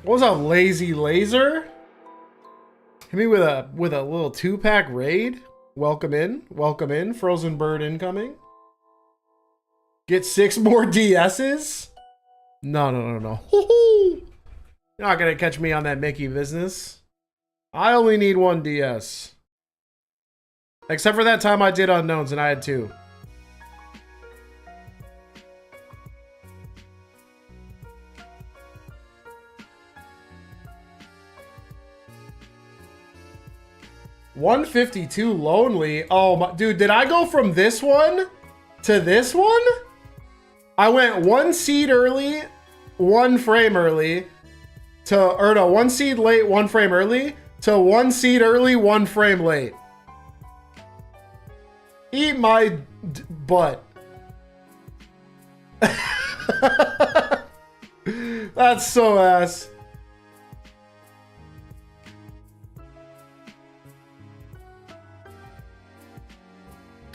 [SPEAKER 1] What was up, Lazy Laser? Hit me with a little 2-pack raid. Welcome in. Frozen Bird incoming. Get 6 more DSs. No. You're not gonna catch me on that Mickey business. I only need 1 DS. Except for that time I did Unknowns and I had 2. $152 lonely. Oh my dude, did I go from this one to this one? I went 1 seed early, 1 frame early to, or no, 1 seed late, 1 frame early to 1 seed early, 1 frame late. Eat my butt. That's so ass.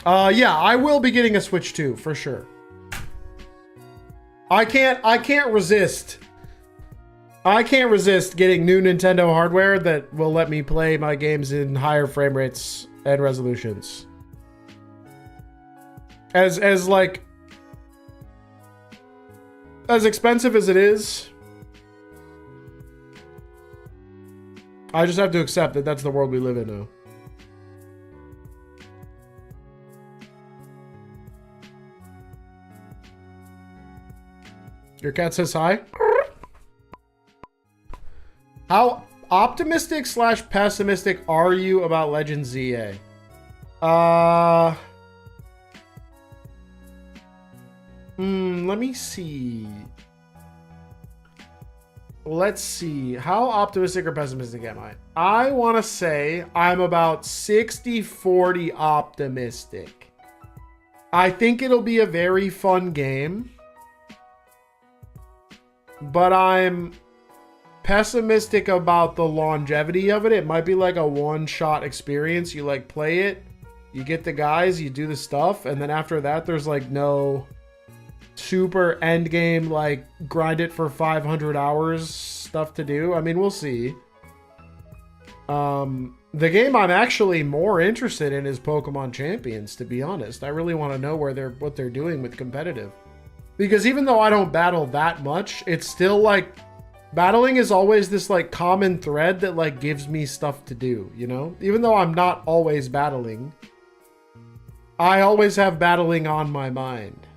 [SPEAKER 1] Yeah, I will be getting a Switch 2 for sure. I can't resist. I can't resist getting new Nintendo hardware that will let me play my games in higher frame rates and resolutions. As expensive as it is, I just have to accept that that's the world we live in now. Your cat says hi. How optimistic / pessimistic are you about Legends ZA? Let me see. Let's see. How optimistic or pessimistic am I? I want to say I'm about 60-40 optimistic. I think it'll be a very fun game. But I'm pessimistic about the longevity of it. It might be like a one-shot experience. You like play it, you get the guys, you do the stuff, and then after that there's like no super end game, like grind it for 500 hours stuff to do. I mean, we'll see. The game I'm actually more interested in is Pokemon Champions, to be honest. I really want to know what they're doing with competitive. Because even though I don't battle that much, it's still like battling is always this like common thread that like gives me stuff to do, you know? Even though I'm not always battling, I always have battling on my mind.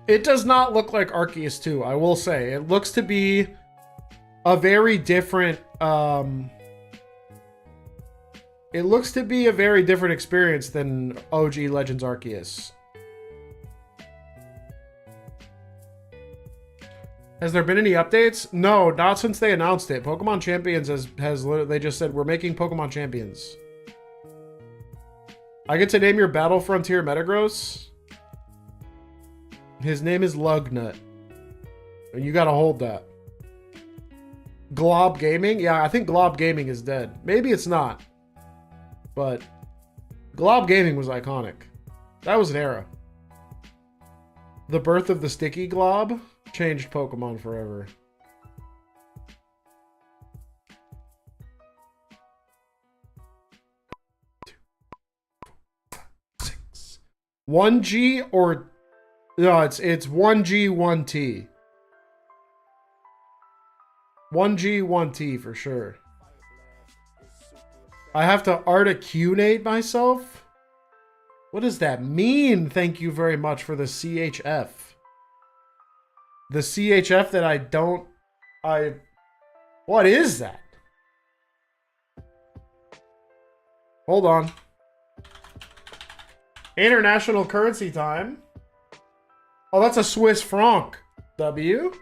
[SPEAKER 1] It does not look like Arceus 2, I will say. It looks to be a very different it looks to be a very different experience than OG Legends Arceus. Has there been any updates? No, not since they announced it. Pokemon Champions has they just said we're making Pokemon Champions. I get to name your Battle Frontier Metagross? His name is Lugnut. And you gotta hold that. Glob Gaming? Yeah, I think Glob Gaming is dead. Maybe it's not. But Glob Gaming was iconic. That was an era. The birth of the Sticky Glob changed Pokemon forever. Six. 1G or... No, it's 1G, 1T. 1G, 1T for sure. I have to articulate myself? What does that mean? Thank you very much for the CHF. The CHF that I don't... What is that? Hold on. International currency time. Oh, that's a Swiss franc. W?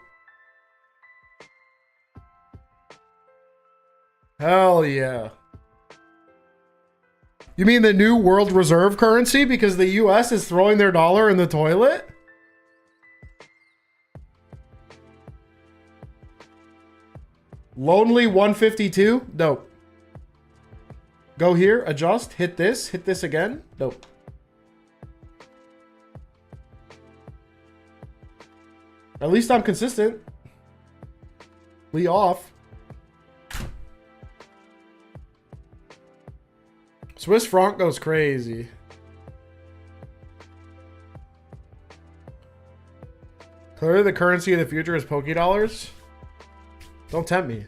[SPEAKER 1] Hell yeah. You mean the new world reserve currency because the US is throwing their dollar in the toilet? Lonely 152? Dope. Go here, adjust, hit this again. Dope. At least I'm consistent. Lee off. Swiss franc goes crazy. Clearly the currency of the future is Poké Dollars. Don't tempt me.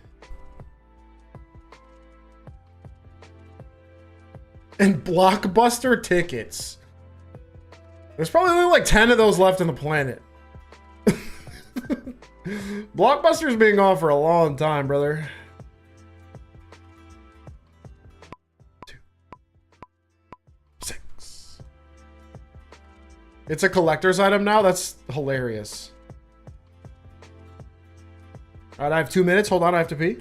[SPEAKER 1] And Blockbuster tickets. There's probably only like 10 of those left on the planet. Blockbuster's been gone for a long time, brother. 2, 6. It's a collector's item now? That's hilarious. All right, I have 2 minutes. Hold on, I have to pee.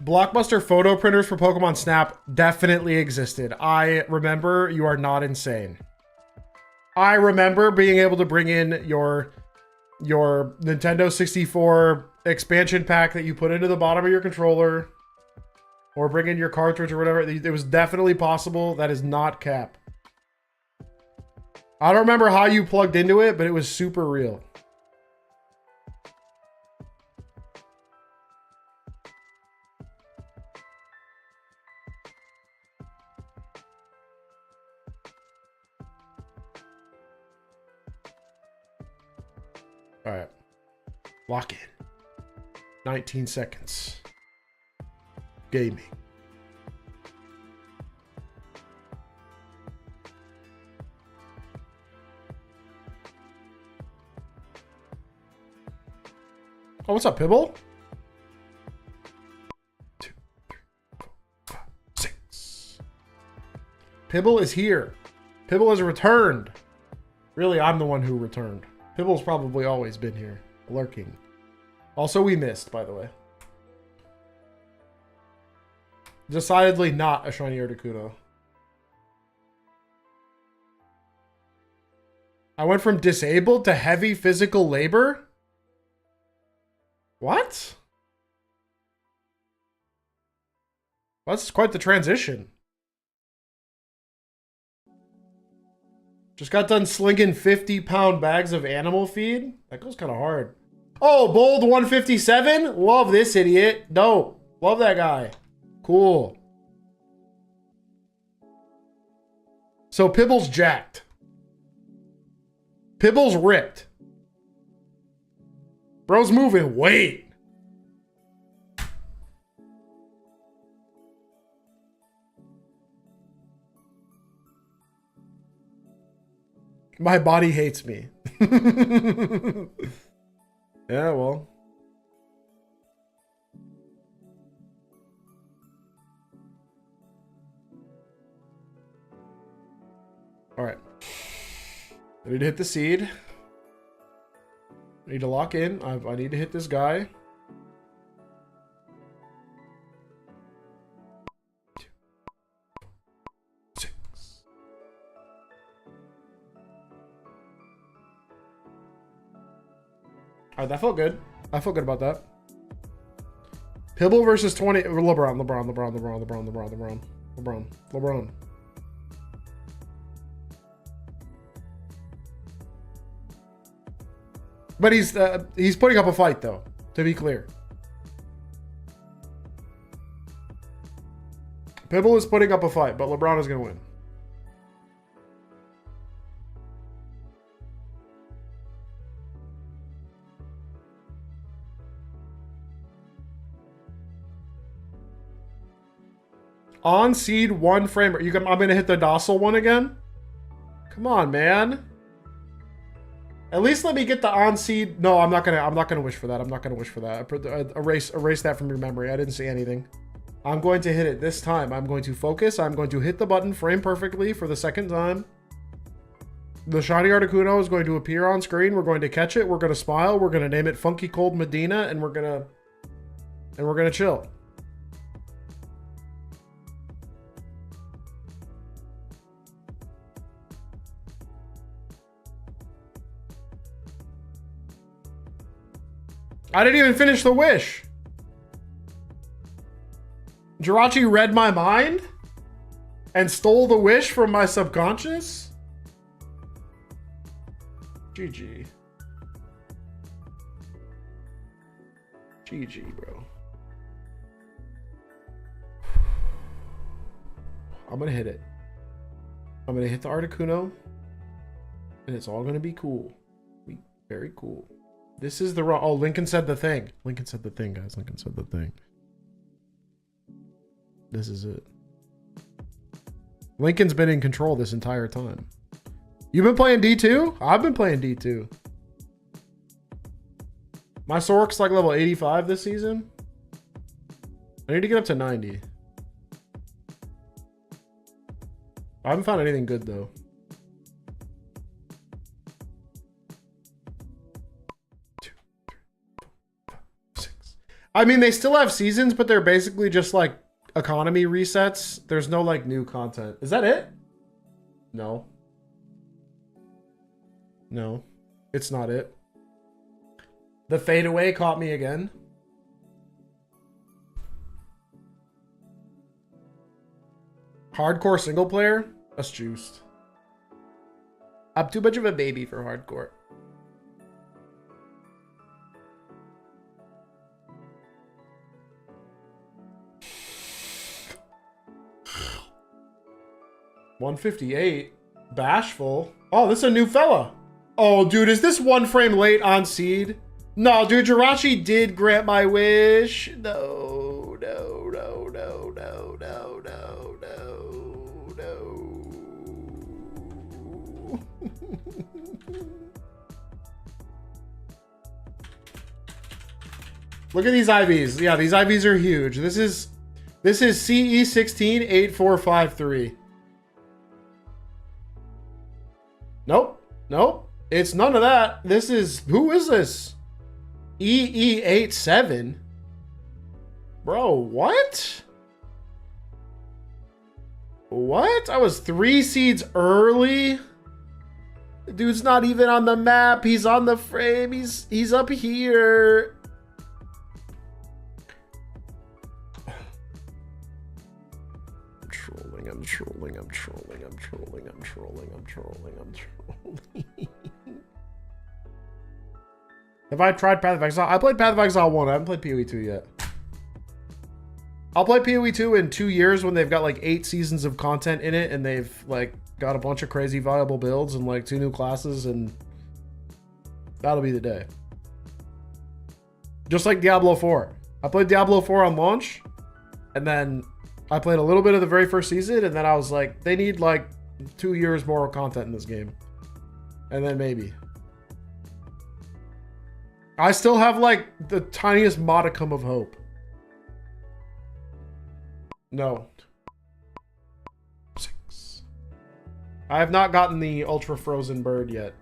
[SPEAKER 1] Blockbuster photo printers for Pokemon Snap definitely existed. I remember. You are not insane. I remember being able to bring in your Nintendo 64 expansion pack that you put into the bottom of your controller, or bring in your cartridge or whatever. It was definitely possible. That is not cap. I don't remember how you plugged into it, but it was super real. All right. Lock in. 19 seconds. Gaming. Oh, what's up, Pibble? 2, 3, 4, 5, 6. Pibble is here. Pibble has returned. Really, I'm the one who returned. Pibble's probably always been here, lurking. Also, we missed, by the way. Decidedly not a Shiny Articuno. I went from disabled to heavy physical labor? What? Well, that's quite the transition. Just got done slinging 50-pound bags of animal feed. That goes kind of hard. Oh, Bold 157? Love this idiot. Dope. Love that guy. Cool. So Pibble's jacked. Pibble's ripped. Bro's moving weight. My body hates me. Yeah, well. All right. I need to hit the seed. I need to lock in. I need to hit this guy. 2, 6. All right, that felt good. I felt good about that. Pibble versus 20. LeBron. But he's putting up a fight, though, to be clear. Pibble is putting up a fight, but LeBron is going to win. On seed 1 frame. I'm going to hit the docile one again? Come on, man. At least let me get the on seed. No, I'm not gonna wish for that. I'm not gonna wish for that. Erase that from your memory. I didn't see anything. I'm going to hit it this time. I'm going to focus. I'm going to hit the button frame perfectly for the second time. The Shiny Articuno is going to appear on screen. We're going to catch it. We're going to smile. We're going to name it Funky Cold Medina, and we're gonna chill. I didn't even finish the wish. Jirachi read my mind and stole the wish from my subconscious? GG. GG, bro. I'm gonna hit it. I'm gonna hit the Articuno, and it's all gonna be cool. Be very cool. This is the wrong. Oh, Lincoln said the thing. Lincoln said the thing, guys. Lincoln said the thing. This is it. Lincoln's been in control this entire time. You've been playing D2? I've been playing D2. My Sork's like level 85 this season. I need to get up to 90. I haven't found anything good, though. I mean, they still have seasons, but they're basically just like economy resets. There's no like new content. Is that it? No. No, it's not it. The fadeaway caught me again. Hardcore single player? That's juiced. I'm too much of a baby for hardcore. $158. Bashful. Oh, this is a new fella. Oh, dude, is this one frame late on seed? No, dude, Jirachi did grant my wish. No, no, no, no, no, no, no, no, no. Look at these IVs. Yeah, these IVs are huge. This is CE168453. Nope. Nope. It's none of that. This is, who is this? EE87? Bro, what? What? I was 3 seeds early? The dude's not even on the map. He's on the frame. He's up here. I'm trolling. I'm trolling. I'm trolling. I'm trolling. I'm trolling. I'm trolling. I'm trolling. Have I tried Path of Exile? I played Path of Exile 1. I haven't played PoE 2 yet. I'll play PoE 2 in 2 years when they've got like 8 seasons of content in it and they've like got a bunch of crazy viable builds and like 2 new classes, and that'll be the day. Just like Diablo 4. I played Diablo 4 on launch, and then I played a little bit of the very first season, and then I was like, they need like 2 years more content in this game. And then maybe. I still have like the tiniest modicum of hope. No. 6. I have not gotten the Ultra Frozen Bird yet.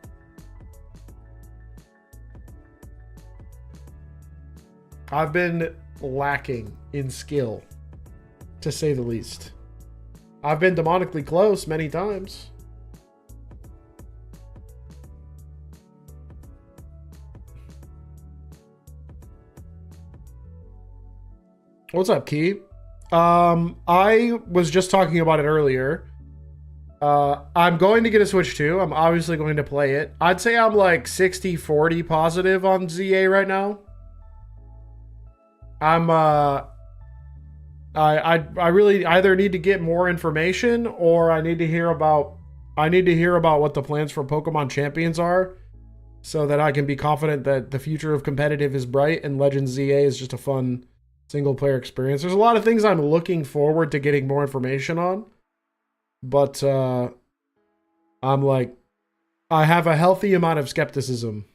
[SPEAKER 1] I've been lacking in skill, to say the least. I've been demonically close many times. What's up, Key? I was just talking about it earlier. I'm going to get a Switch 2. I'm obviously going to play it. I'd say I'm like 60-40 positive on ZA right now. I really either need to get more information, or I need to hear about what the plans for Pokemon Champions are, so that I can be confident that the future of competitive is bright and Legends ZA is just a fun single player experience. There's a lot of things I'm looking forward to getting more information on, but I'm like, I have a healthy amount of skepticism.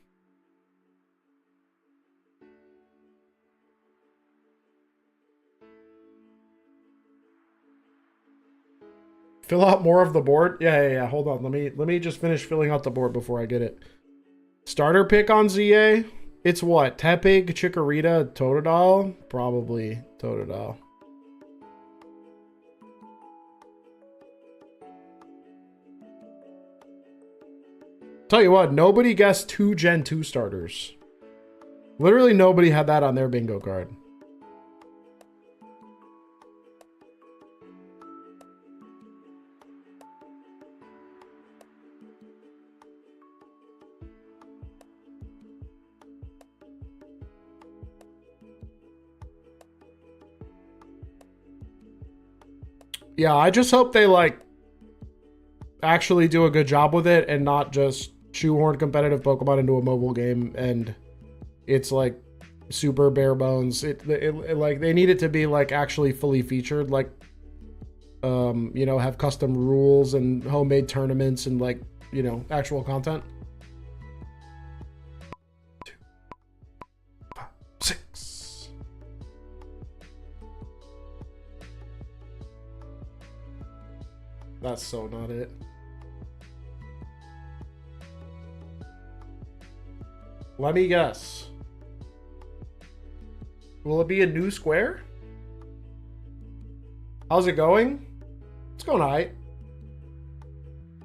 [SPEAKER 1] Fill out more of the board. Yeah. Hold on. Let me just finish filling out the board before I get it. Starter pick on ZA. It's what? Tepig, Chikorita, Totodile? Probably Totodile. Tell you what, nobody guessed 2 Gen 2 starters. Literally nobody had that on their bingo card. Yeah, I just hope they like actually do a good job with it and not just shoehorn competitive Pokemon into a mobile game and it's like super bare bones. It like they need it to be like actually fully featured, like you know, have custom rules and homemade tournaments and like, you know, actual content. 2, 5, 6. That's so not it. Let me guess. Will it be a new square? How's it going? It's going alright.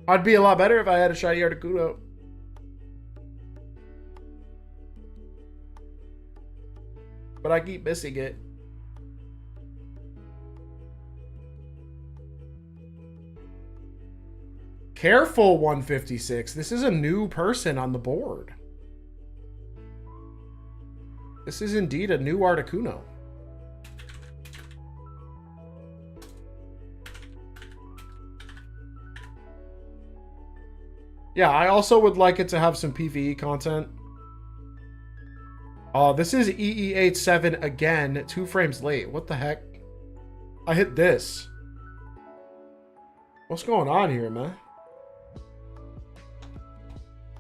[SPEAKER 1] I'd be a lot better if I had a Shiny Articuno. But I keep missing it. Careful, 156. This is a new person on the board. This is indeed a new Articuno. Yeah, I also would like it to have some PvE content. Oh, this is EE87 again, 2 frames late. What the heck? I hit this. What's going on here, man?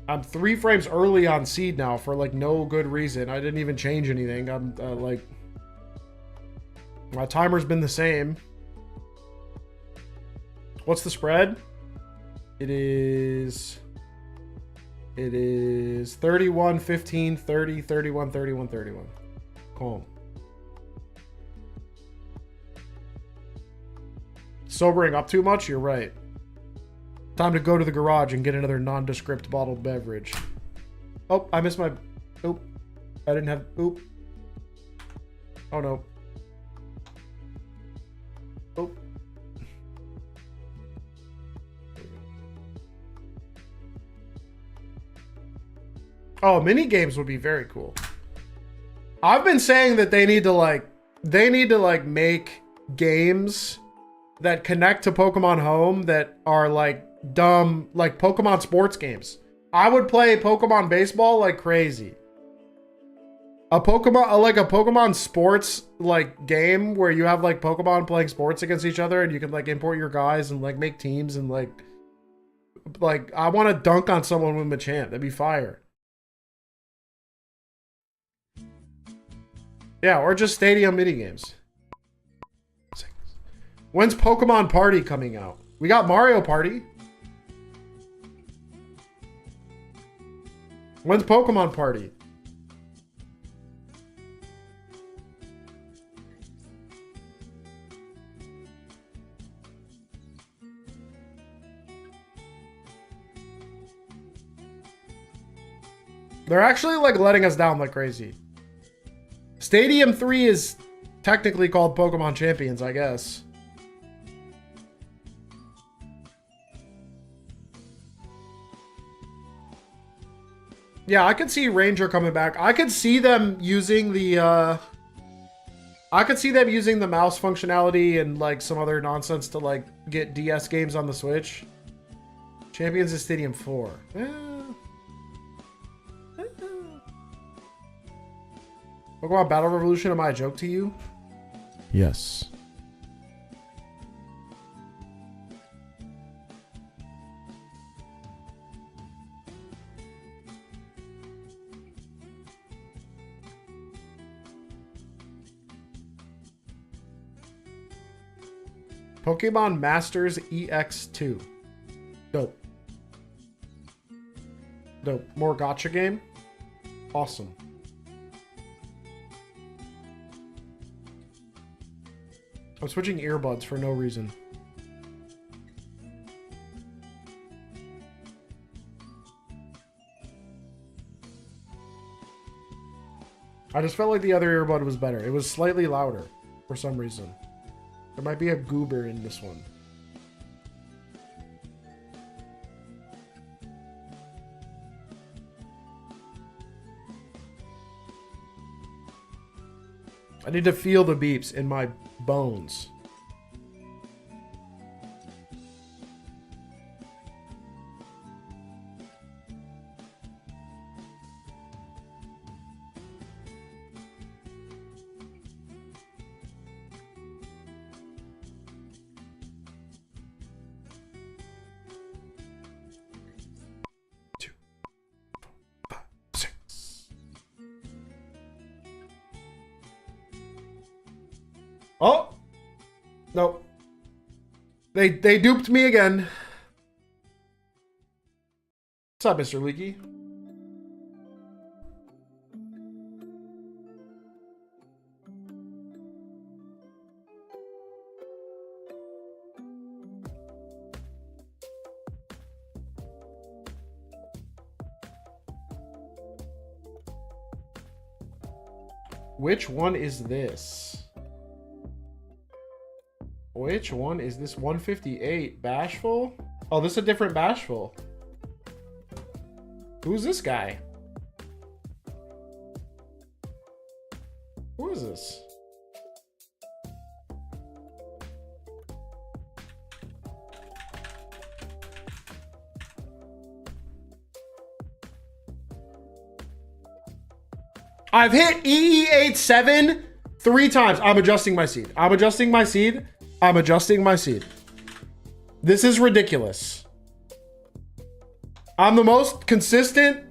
[SPEAKER 1] I'm 3 frames early on seed now for like no good reason. I didn't even change anything. I'm like, my timer's been the same. What's the spread? It is 31, 15, 30, 31, 31, 31. Calm. Sobering up too much? You're right. Time to go to the garage and get another nondescript bottled beverage. Oh, I missed my... Oop. I didn't have... Oop. Oh, no. Oop. Oh, mini games would be very cool. I've been saying that they need to like make games that connect to Pokemon Home that are like dumb, like Pokemon sports games. I would play Pokemon baseball like crazy. A Pokemon sports like game where you have like Pokemon playing sports against each other and you can like import your guys and like make teams and like I want to dunk on someone with Machamp. That'd be fire. Yeah, or just stadium minigames. When's Pokemon Party coming out? We got Mario Party. When's Pokemon Party? They're actually like letting us down like crazy. Stadium 3 is technically called Pokemon Champions, I guess. Yeah, I could see Ranger coming back. I could see them using the mouse functionality and like some other nonsense to like get DS games on the Switch. Champions is Stadium 4. Pokemon Battle Revolution, am I a joke to you? Yes. Pokemon Masters EX2. Dope. Dope. More gacha game? Awesome. I'm switching earbuds for no reason. I just felt like the other earbud was better. It was slightly louder for some reason. There might be a goober in this one. I need to feel the beeps in my bones. Oh! Nope. They duped me again. What's up, Mr. Leaky? Which one is this? Which one is this? 158 Bashful? Oh, this is a different Bashful. Who's this guy? Who is this? I've hit EE87 3 times. I'm adjusting my seed. I'm adjusting my seed. I'm adjusting my seed. This is ridiculous. I'm the most consistent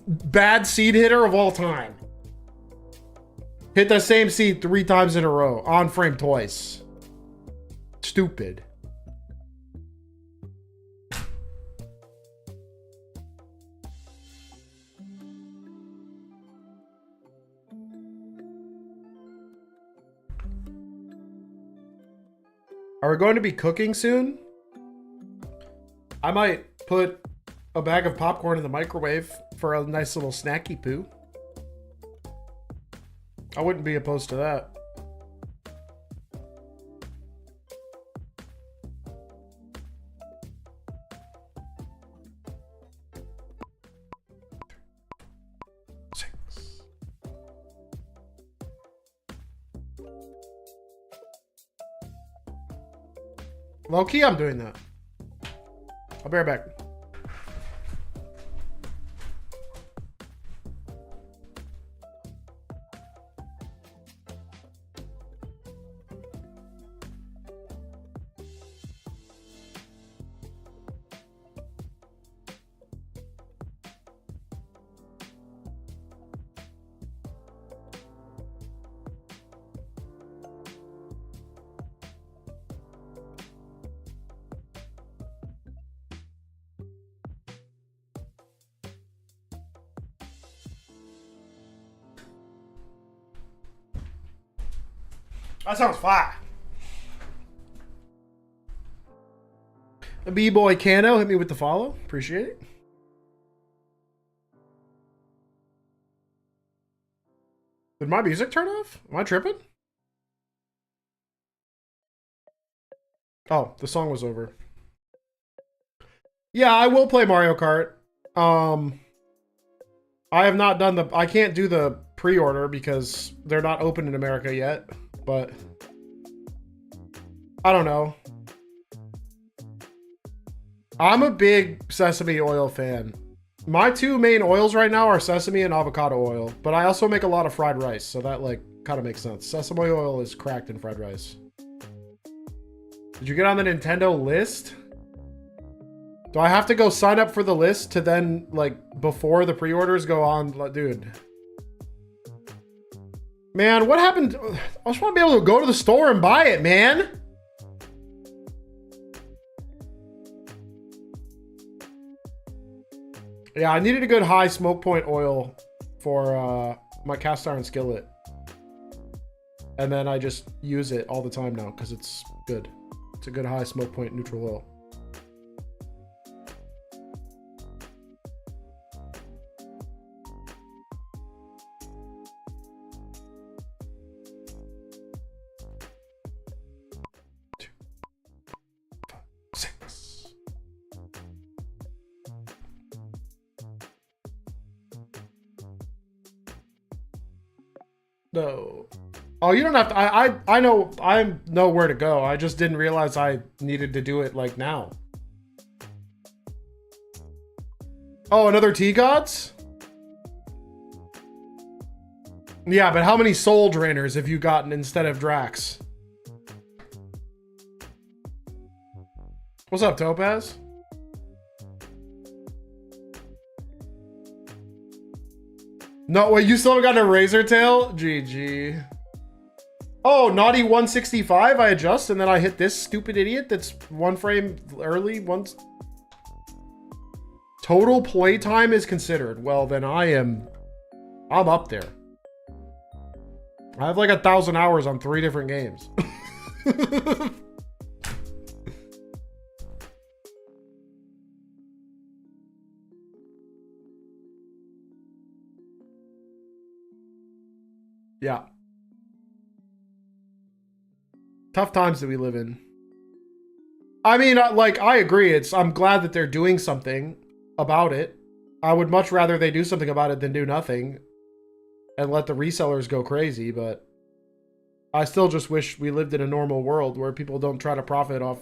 [SPEAKER 1] bad seed hitter of all time. Hit the same seed 3 times in a row. On frame twice. Stupid. Are we going to be cooking soon? I might put a bag of popcorn in the microwave for a nice little snacky poo. I wouldn't be opposed to that. Low key, I'm doing that. I'll be right back. That sounds fire. The B-Boy Cano hit me with the follow. Appreciate it. Did my music turn off? Am I tripping? Oh, the song was over. Yeah, I will play Mario Kart. I have not done I can't do the pre-order because they're not open in America yet. But I don't know. I'm a big sesame oil fan. My 2 main oils right now are sesame and avocado oil, but I also make a lot of fried rice, so that like kind of makes sense. Sesame oil is cracked in fried rice. Did you get on the Nintendo list? Do I have to go sign up for the list to then like before the pre-orders go on? Dude. Man, what happened? I just want to be able to go to the store and buy it, man. Yeah, I needed a good high smoke point oil for my cast iron skillet. And then I just use it all the time now because it's good. It's a good high smoke point neutral oil. No. Oh, you don't have to. I know. I know where to go. I just didn't realize I needed to do it like now. Oh, another T-Gods? Yeah, but how many Soul Drainers have you gotten instead of Drax? What's up, Topaz? No, wait, you still got a Razor Tail? GG. Oh, naughty 165, I adjust, and then I hit this stupid idiot that's 1 frame early. Total playtime is considered. Well, then I'm up there. I have like 1,000 hours on 3 different games. Yeah. Tough times that we live in. I mean, like, I agree. I'm glad that they're doing something about it. I would much rather they do something about it than do nothing and let the resellers go crazy, but I still just wish we lived in a normal world where people don't try to profit off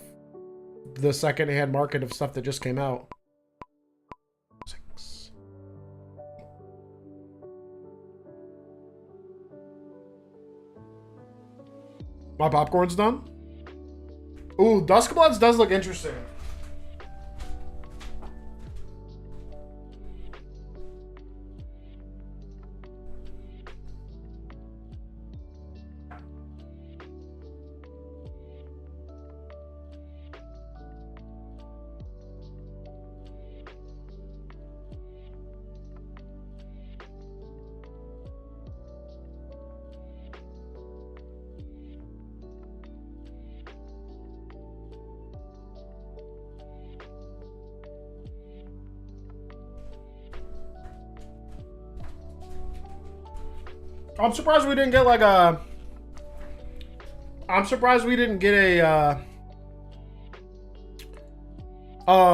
[SPEAKER 1] the secondhand market of stuff that just came out. 6. My popcorn's done. Ooh, Duskbloods does look interesting. I'm surprised we didn't get like a... I'm surprised we didn't get a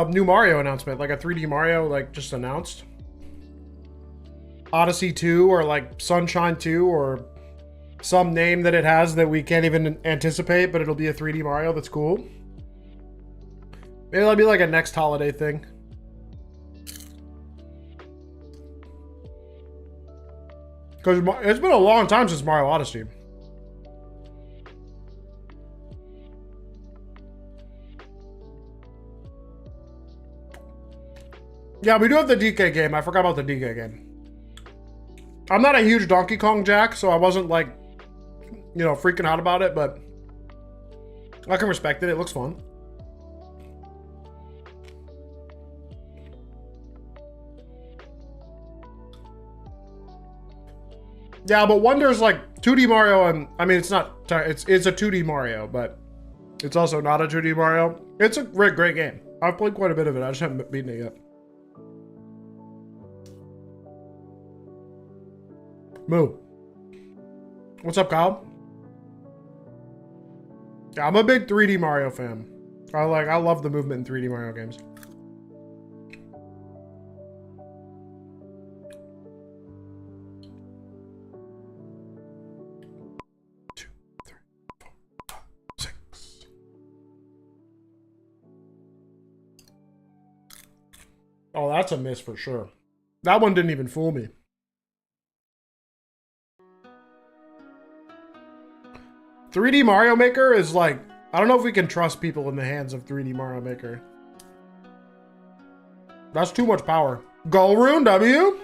[SPEAKER 1] new Mario announcement, like a 3D Mario, like just announced. Odyssey 2 or like Sunshine 2 or some name that it has that we can't even anticipate, but it'll be a 3D Mario that's cool. Maybe that'll be like a next holiday thing. Because it's been a long time since Mario Odyssey. Yeah, we do have the DK game. I forgot about the DK game. I'm not a huge Donkey Kong Jack, so I wasn't like, you know, freaking out about it, but I can respect it. It looks fun. Yeah, but Wonder's like 2D Mario, and I mean, it's not, it's a 2D Mario, but it's also not a 2D Mario. It's a great game. I've played quite a bit of it. I just haven't beaten it yet. Moo. What's up, Kyle? Yeah, I'm a big 3D Mario fan. I love the movement in 3D Mario games. Oh, that's a miss for sure. That one didn't even fool me. "3D Mario Maker" is like, I don't know if we can trust people in the hands of 3D Mario Maker. That's too much power. Goal Rune, W.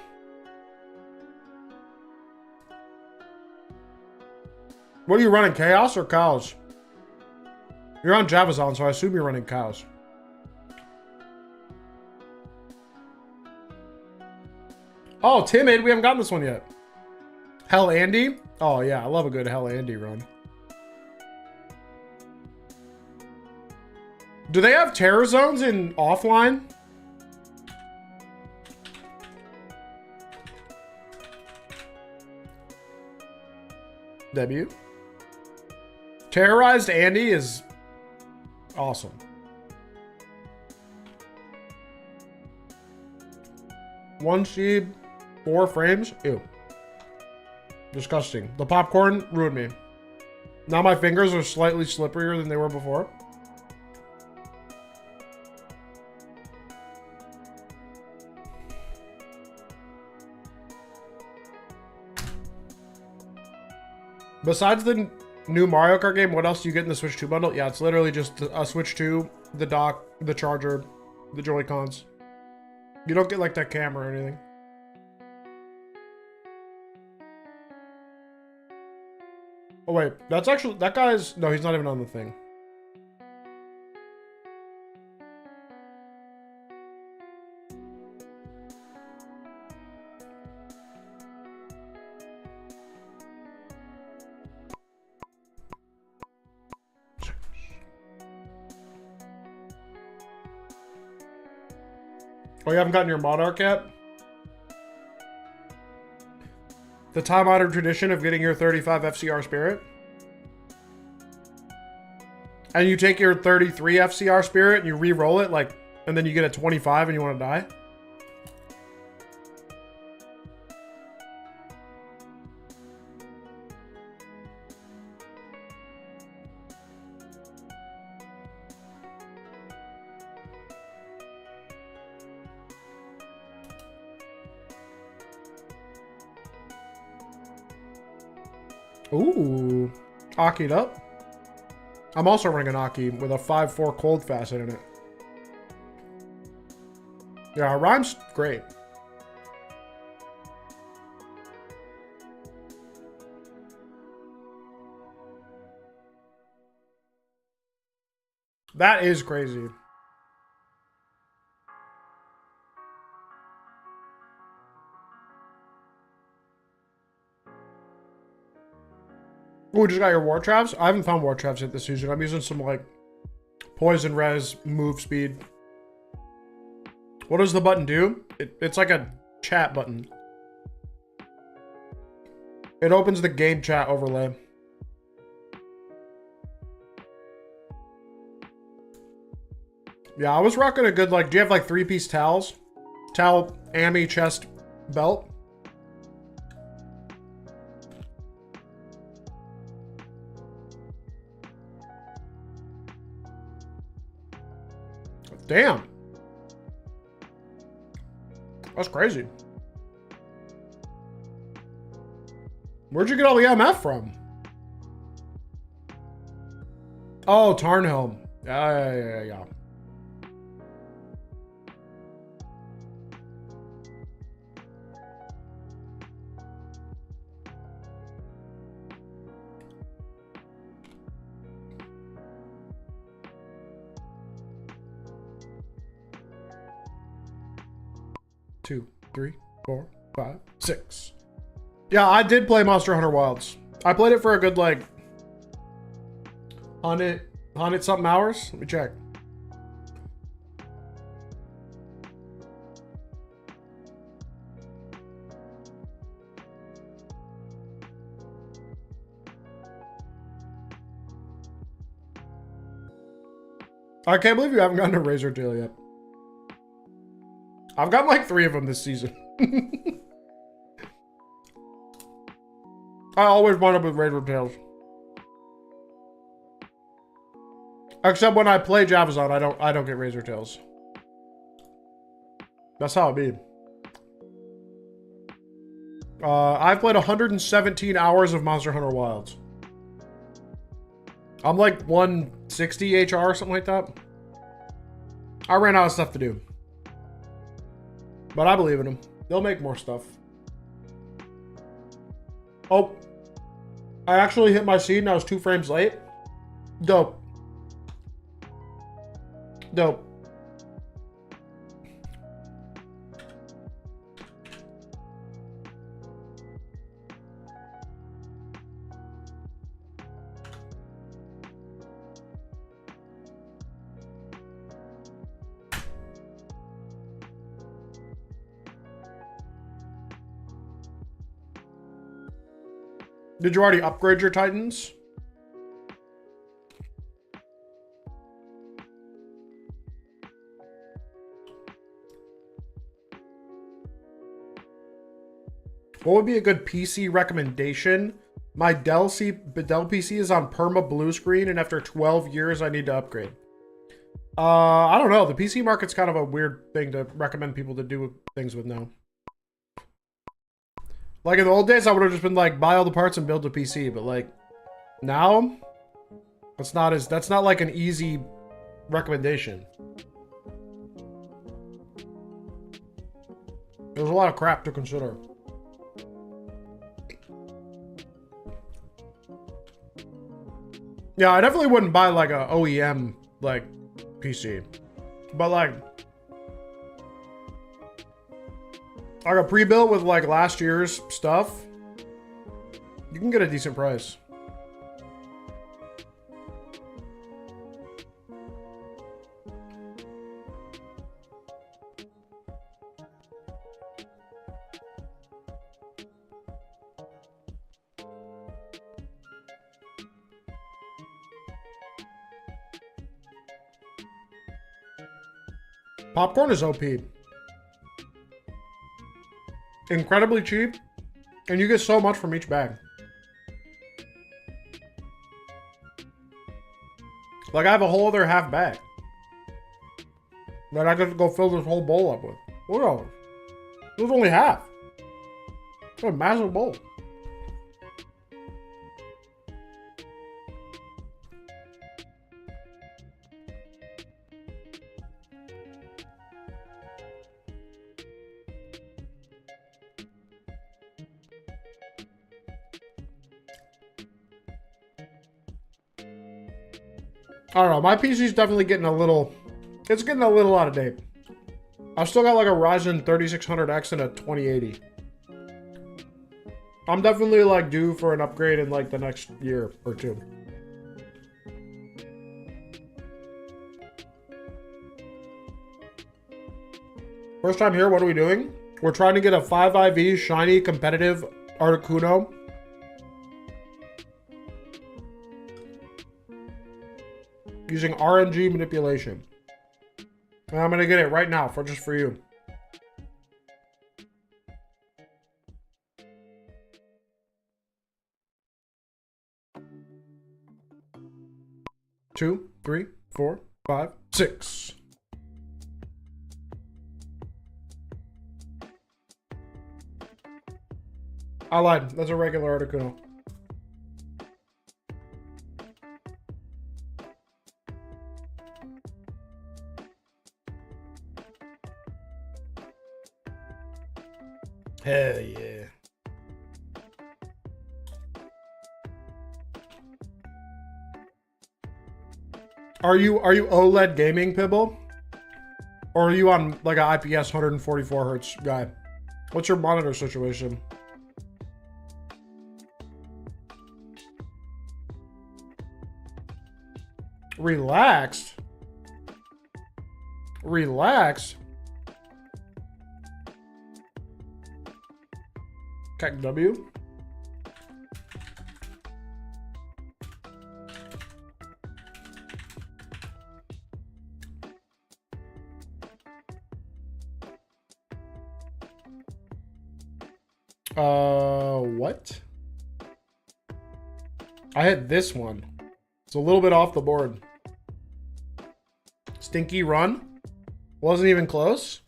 [SPEAKER 1] What are you running, Chaos or Cows? You're on Javazon, so I assume you're running Cows. Oh, Timid, we haven't gotten this one yet. Hell Andy? Oh yeah, I love a good Hell Andy run. Do they have terror zones in offline? W. Terrorized Andy is awesome. One seed, 4 frames. Ew. Disgusting. The popcorn ruined me. Now my fingers are slightly slipperier than they were before. Besides the new Mario Kart game, what else do you get in the Switch 2 bundle? Yeah, it's literally just a Switch 2, the dock, the charger, the Joy-Cons. You don't get like that camera or anything. Oh wait, that's actually, that guy's, no, he's not even on the thing. Oh, you haven't gotten your Monarch yet? The time-honored tradition of getting your 35 FCR Spirit. And you take your 33 FCR Spirit and you re-roll it, like, and then you get a 25 and you want to die? Ooh, Aki'd up. I'm also running an Aki with a 5-4 cold facet in it. Yeah, our rhyme's great. That is crazy. Oh, just got your war traps? I haven't found war traps yet this season. I'm using some like poison res move speed. What does the button do? It's like a chat button. It opens the game chat overlay. Yeah, I was rocking a good, like, do you have like 3-piece towels? Towel, ammy, chest, belt? Damn. That's crazy. Where'd you get all the MF from? Oh, Tarnhelm. Yeah. 2, 3, 4, 5, 6. Yeah, I did play Monster Hunter Wilds. I played it for a good, like, 100 something hours. Let me check. I can't believe you haven't gotten a Razor Tail yet. I've gotten like 3 of them this season. I always wind up with Razor Tails. Except when I play Javazon, I don't get Razor Tails. That's how it be. I've played 117 hours of Monster Hunter Wilds. I'm like 160 HR or something like that. I ran out of stuff to do. But I believe in them. They'll make more stuff. Oh. I actually hit my seed and I was 2 frames late. Dope. Dope. Did you already upgrade your Titans? What would be a good PC recommendation? My Dell PC is on perma blue screen, and after 12 years, I need to upgrade. I don't know. The PC market's kind of a weird thing to recommend people to do things with now. Like in the old days, I would have just been like, buy all the parts and build a PC. But like, now, that's not like an easy recommendation. There's a lot of crap to consider. Yeah, I definitely wouldn't buy like a OEM like PC, but like a pre-built with like last year's stuff, you can get a decent price. Popcorn is OP. Incredibly cheap, and you get so much from each bag. Like, I have a whole other half bag that I could go fill this whole bowl up with. Look at this. This is only half. It's a massive bowl. I don't know. My PC's definitely getting a little... It's getting a little out of date. I've still got like a Ryzen 3600X and a 2080. I'm definitely like due for an upgrade in like the next year or two. First time here, what are we doing? We're trying to get a 5IV Shiny competitive Articuno. Using RNG manipulation. And I'm gonna get it right now just for you. Two, three, four, five, six. I lied. That's a regular Articuno. Hell yeah. Are you OLED gaming, Pibble? Or are you on like an IPS 144 hertz guy? What's your monitor situation? Relaxed? Relaxed? Tech W? What? I hit this one. It's a little bit off the board. Stinky run? Wasn't even close?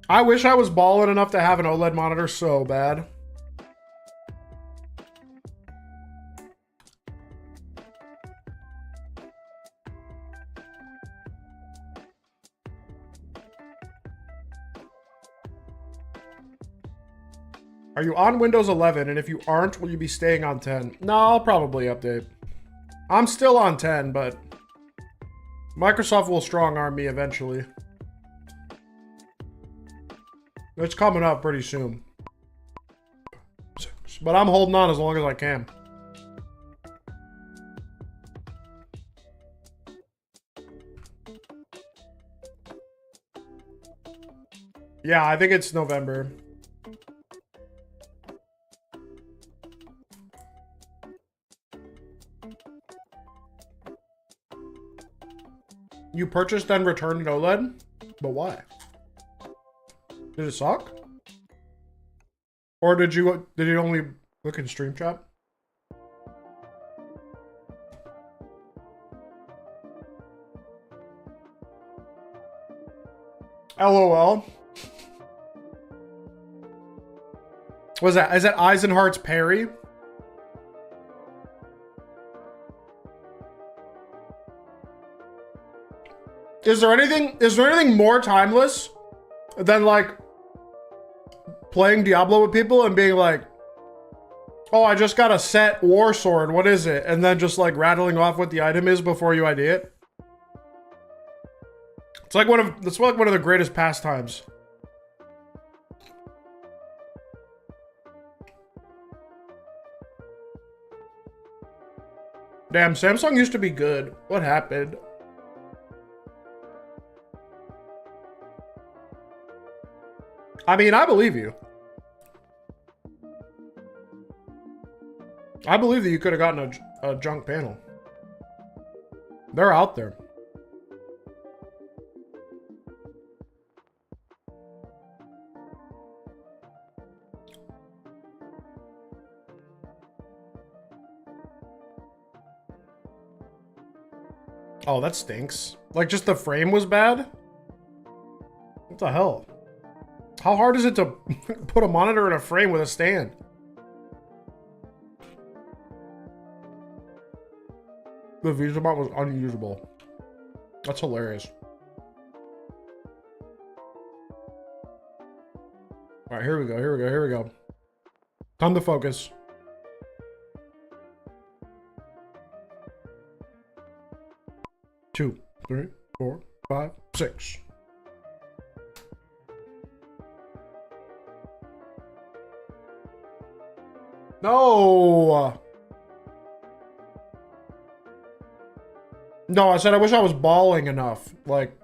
[SPEAKER 1] I wish I was balling enough to have an OLED monitor so bad. Are you on Windows 11? And if you aren't, will you be staying on 10? No, I'll probably update. I'm still on 10, but Microsoft will strong arm me eventually. It's coming up pretty soon. But I'm holding on as long as I can. Yeah, I think it's November. You purchased and returned an OLED? But why? Did it suck? Or did you only look in stream chat? LOL. Is that Eisenhart's Perry? Is there anything more timeless than like playing Diablo with people and being like, oh, I just got a set war sword, what is it? And then just like rattling off what the item is before you ID it? It's like one of the greatest pastimes. Damn, Samsung used to be good. What happened? I mean, I believe you. I believe that you could have gotten a junk panel. They're out there. Oh, that stinks. Like, just the frame was bad? What the hell? How hard is it to put a monitor in a frame with a stand? The Visa bot was unusable. That's hilarious. right, here we go, here we go, here we go. Time to focus. Two, three, 4, 5, 6. No. No, I said I wish I was balling enough. Like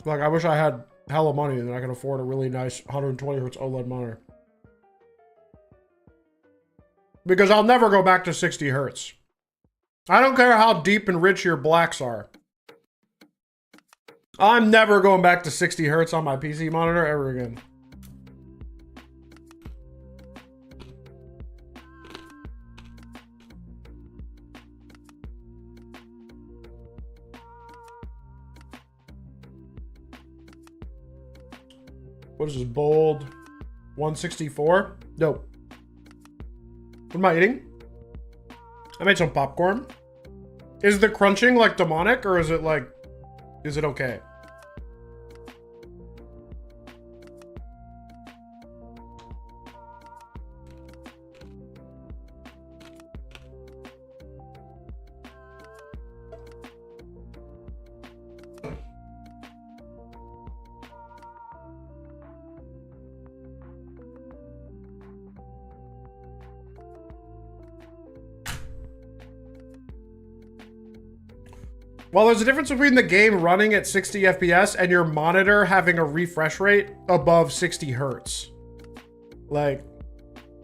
[SPEAKER 1] I wish I had hella money and I could afford a really nice 120 hertz OLED monitor. Because I'll never go back to 60 hertz. I don't care how deep and rich your blacks are. I'm never going back to 60 hertz on my PC monitor ever again. What is this, bold 164? Nope. What am I eating? I made some popcorn. Is the crunching like demonic, or is it like, is it okay? Well, there's a difference between the game running at 60 FPS and your monitor having a refresh rate above 60 hertz. Like,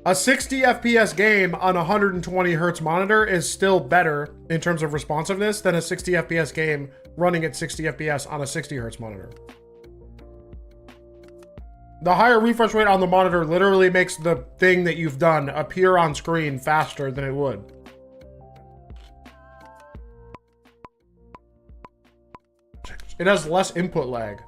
[SPEAKER 1] a 60 FPS game on a 120 hertz monitor is still better in terms of responsiveness than a 60 FPS game running at 60 FPS on a 60 hertz monitor. The higher refresh rate on the monitor literally makes the thing that you've done appear on screen faster than it would. It has less input lag.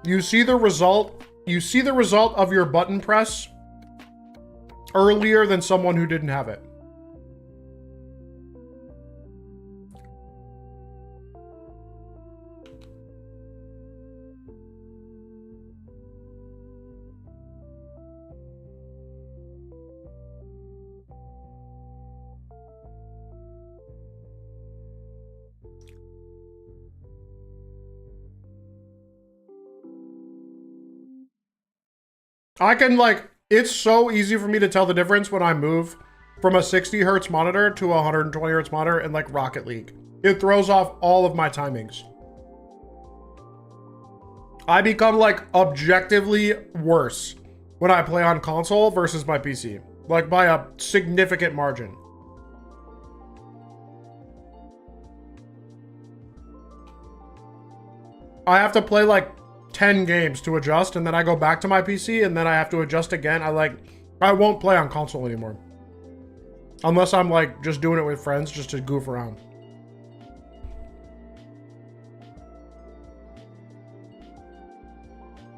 [SPEAKER 1] You see the result of your button press earlier than someone who didn't have it. I can, like, it's so easy for me to tell the difference when I move from a 60 hertz monitor to a 120 hertz monitor in like Rocket League. It throws off all of my timings. I become like objectively worse when I play on console versus my PC, like by a significant margin. I have to play like 10 games to adjust, and then I go back to my PC, and then I have to adjust again. I won't play on console anymore. Unless I'm like just doing it with friends just to goof around.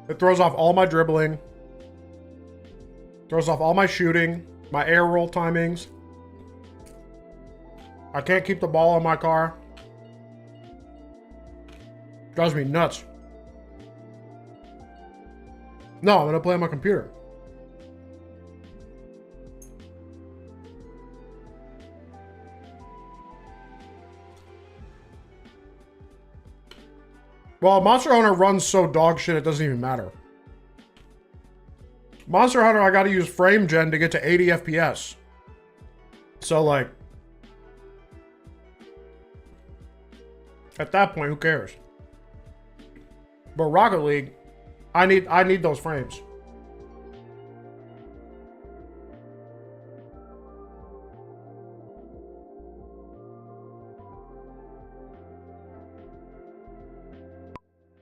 [SPEAKER 1] It throws off all my dribbling. Throws off all my shooting, my air roll timings. I can't keep the ball in my car. Drives me nuts. No, I'm gonna play on my computer. Well, Monster Hunter runs so dog shit it doesn't even matter. Monster Hunter, I gotta use frame gen to get to 80 FPS. So like, at that point, who cares? But Rocket League, I need those frames.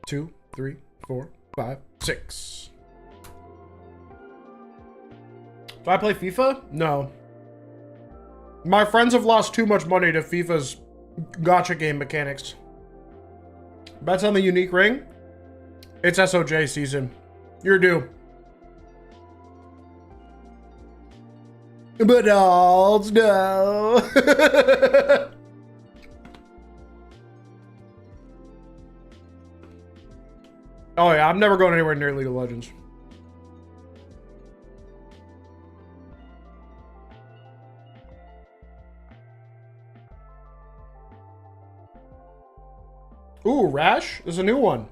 [SPEAKER 1] Two, 3, 4, 5, 6. Do I play FIFA? No. My friends have lost too much money to FIFA's gacha game mechanics. Bets on the unique ring? It's SOJ season. You're due. But dolls, no. Oh yeah, I'm never going anywhere near League of Legends. Ooh, Rash? There's a new one.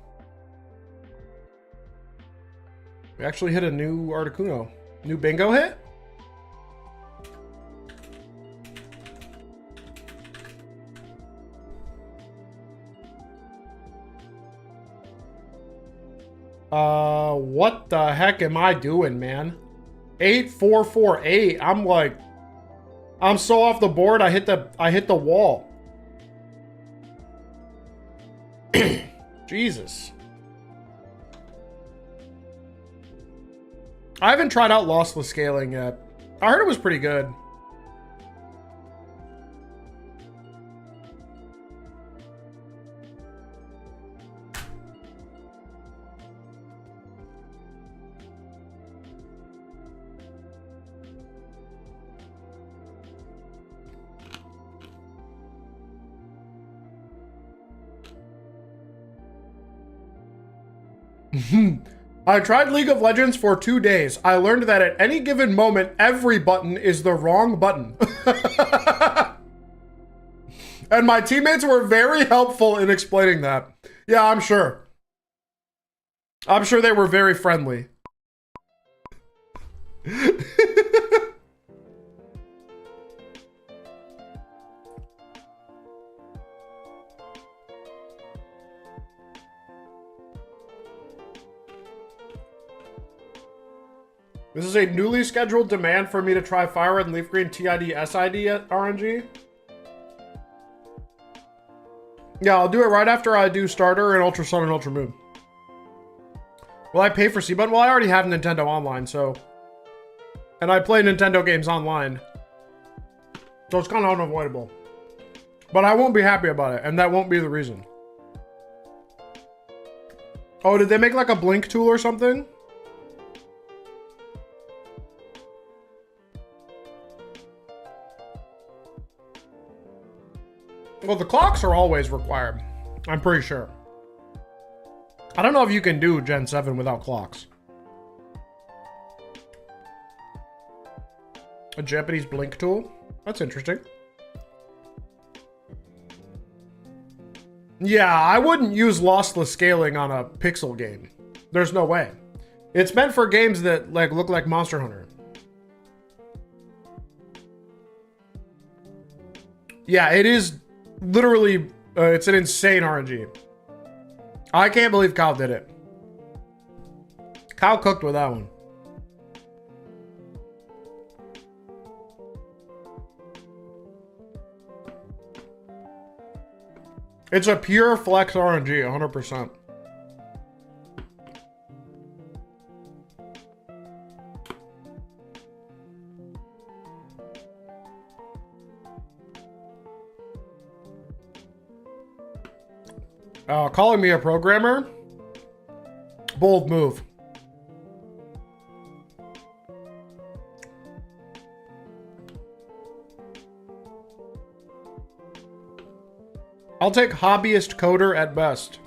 [SPEAKER 1] We actually hit a new Articuno. New bingo hit? What the heck am I doing, man? 8448. I'm like, I'm so off the board. I hit the wall. Jesus. I haven't tried out lossless scaling yet. I heard it was pretty good. I tried League of Legends for 2 days. I learned that at any given moment, every button is the wrong button. And my teammates were very helpful in explaining that. Yeah, I'm sure. I'm sure they were very friendly. This is a newly scheduled demand for me to try Fire Red and Leaf Green TID SID at RNG. Yeah, I'll do it right after I do Starter and Ultra Sun and Ultra Moon. Will I pay for C-Button? Well, I already have Nintendo Online, so... And I play Nintendo games online. So it's kind of unavoidable. But I won't be happy about it, and that won't be the reason. Oh, did they make like a blink tool or something? Well, the clocks are always required. I'm pretty sure. I don't know if you can do Gen 7 without clocks. A Japanese blink tool? That's interesting. Yeah, I wouldn't use lossless scaling on a pixel game. There's no way. It's meant for games that like look like Monster Hunter. Yeah, it is literally, it's an insane RNG. I can't believe Kyle did it. Kyle cooked with that one. It's a pure flex RNG, 100%. Calling me a programmer? Bold move. I'll take hobbyist coder at best.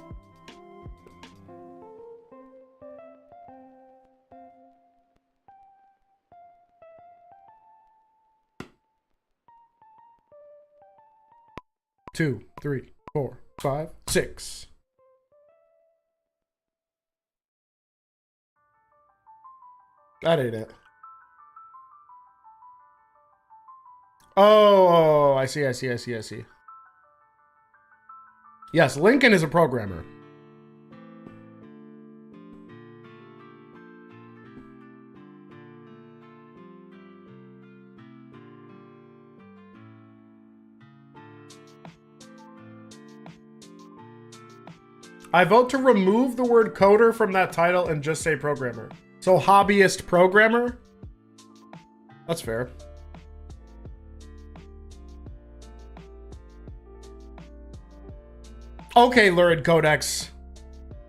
[SPEAKER 1] Two, three, 4, 5, 6. That ain't it. Oh, I see. Yes, Lincoln is a programmer. I vote to remove the word coder from that title and just say programmer. So hobbyist programmer? That's fair. Okay, Lurid Codex.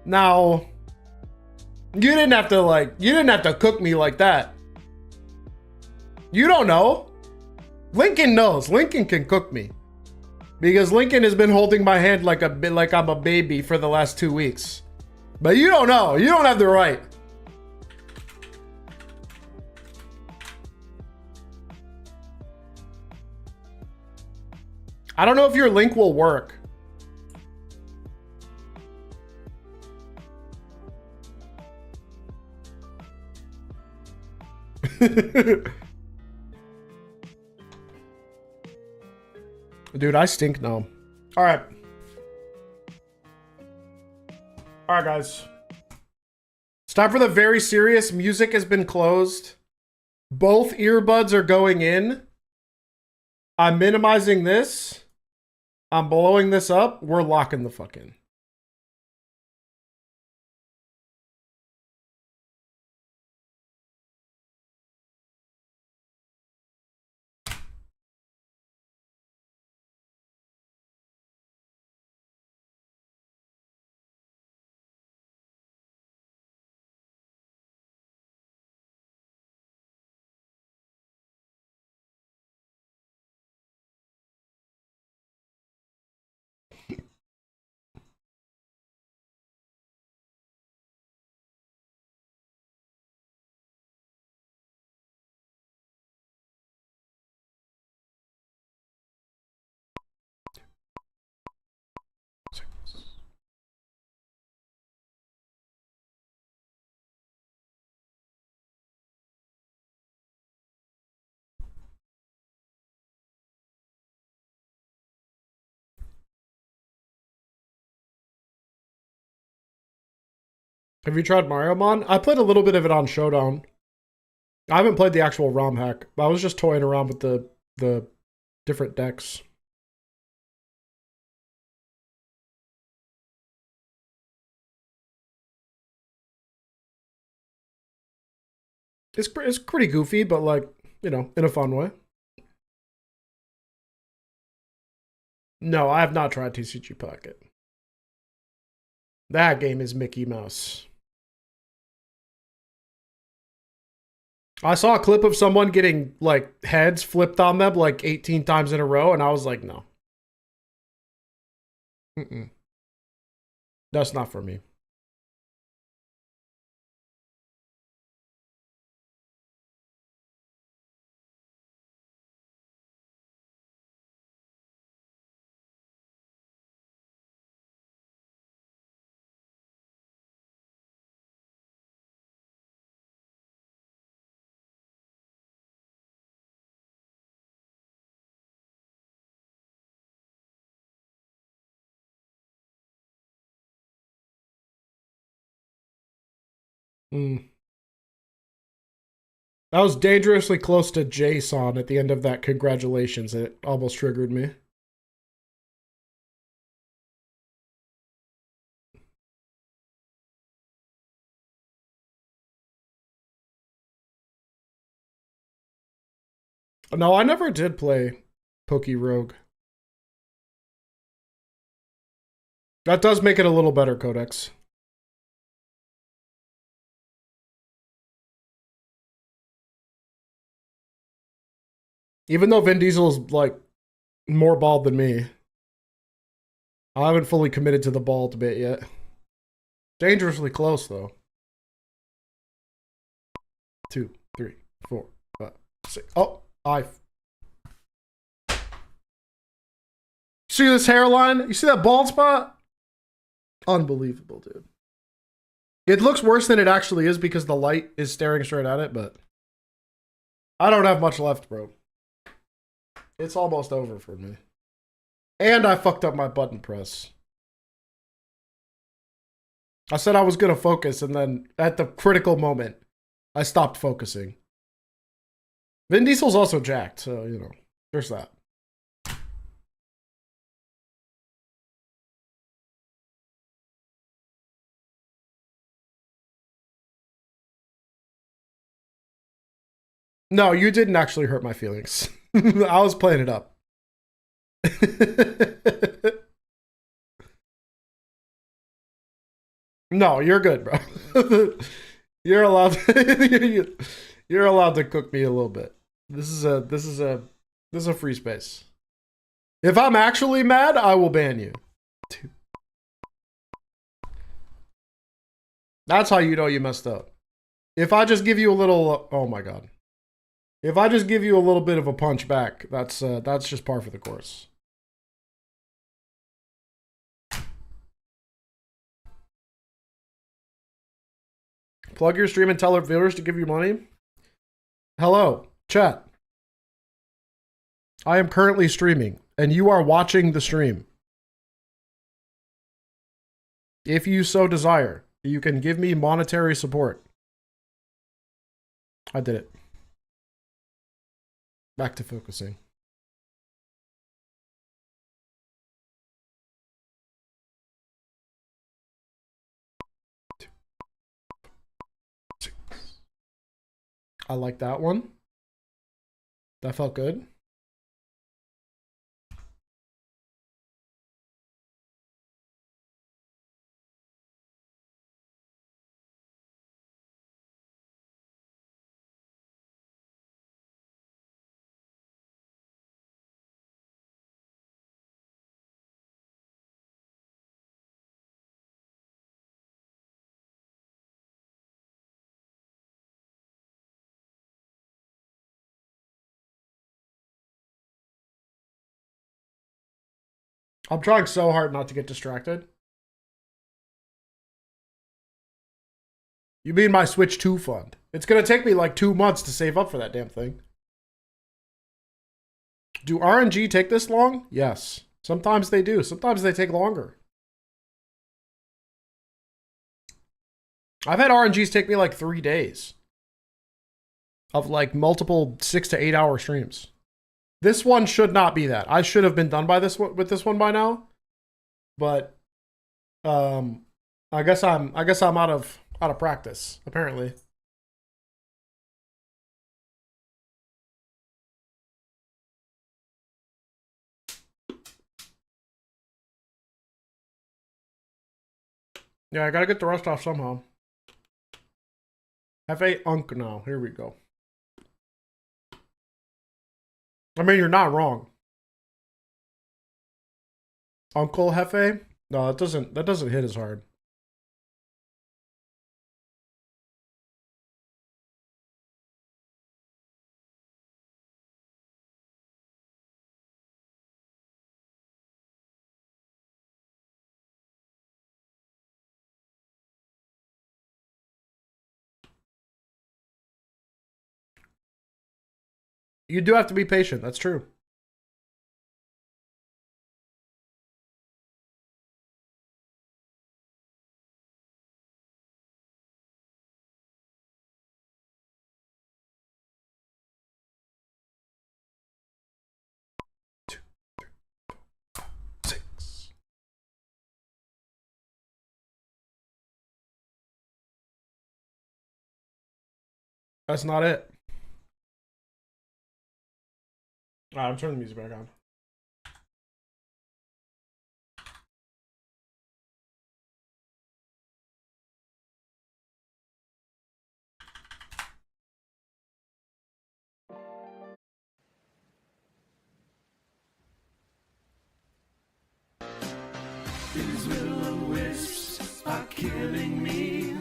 [SPEAKER 1] Now, you didn't have to cook me like that. You don't know. Lincoln knows. Lincoln can cook me. Because Lincoln has been holding my hand like I'm a baby for the last 2 weeks. But you don't know. You don't have the right. I don't know if your link will work. Dude, I stink now. All right. All right, guys. It's time for the very serious. Music has been closed. Both earbuds are going in. I'm minimizing this. I'm blowing this up. We're locking the fuck in. Have you tried Mario Mon? I played a little bit of it on Showdown. I haven't played the actual ROM hack. I was just toying around with the different decks. It's pretty goofy, but like, you know, in a fun way. No, I have not tried TCG Pocket. That game is Mickey Mouse. I saw a clip of someone getting like heads flipped on them like 18 times in a row, and I was like, no. That's not for me. That was dangerously close to JSON at the end of that congratulations. It almost triggered me. No, I never did play Poke Rogue. That does make it a little better, Codex. Even though Vin Diesel is like more bald than me, I haven't fully committed to the bald bit yet. Dangerously close though. 2, 3, 4, 5, 6. Oh, see this hairline? You see that bald spot? Unbelievable, dude. It looks worse than it actually is because the light is staring straight at it, but I don't have much left, bro. It's almost over for me. And I fucked up my button press. I said I was going to focus, and then at the critical moment, I stopped focusing. Vin Diesel's also jacked, so, you know, there's that. No, you didn't actually hurt my feelings. I was playing it up. No, you're good, bro. You're allowed you're allowed to cook me a little bit. This is a free space. If I'm actually mad, I will ban you. That's how you know you messed up. If I just give you a little, oh my god. If I just give you a little bit of a punch back, that's just par for the course. Plug your stream and tell our viewers to give you money. Hello, chat. I am currently streaming, and you are watching the stream. If you so desire, you can give me monetary support. I did it. Back to focusing. I like that one. That felt good. I'm trying so hard not to get distracted. You mean my Switch 2 fund? It's gonna take me like 2 months to save up for that damn thing. Do RNG take this long? Yes. Sometimes they do. Sometimes they take longer. I've had RNGs take me like 3 days. Of like multiple 6 to 8 hour streams. This one should not be that. I should have been done by this one with this one by now. But I guess I'm out of practice, apparently. Yeah, I gotta get the rust off somehow. F.A. Unk now. Here we go. I mean, you're not wrong. Uncle Hefe? No, that doesn't hit as hard. You do have to be patient. That's true. That's not it. Alright, I'm turning the music back on.
[SPEAKER 2] These will-o-wisps are killing me.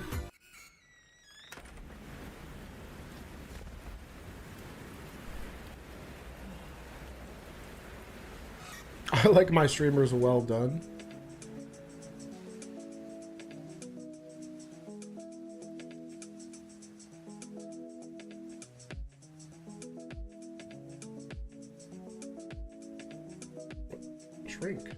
[SPEAKER 1] I like my streamers well done. Shrink.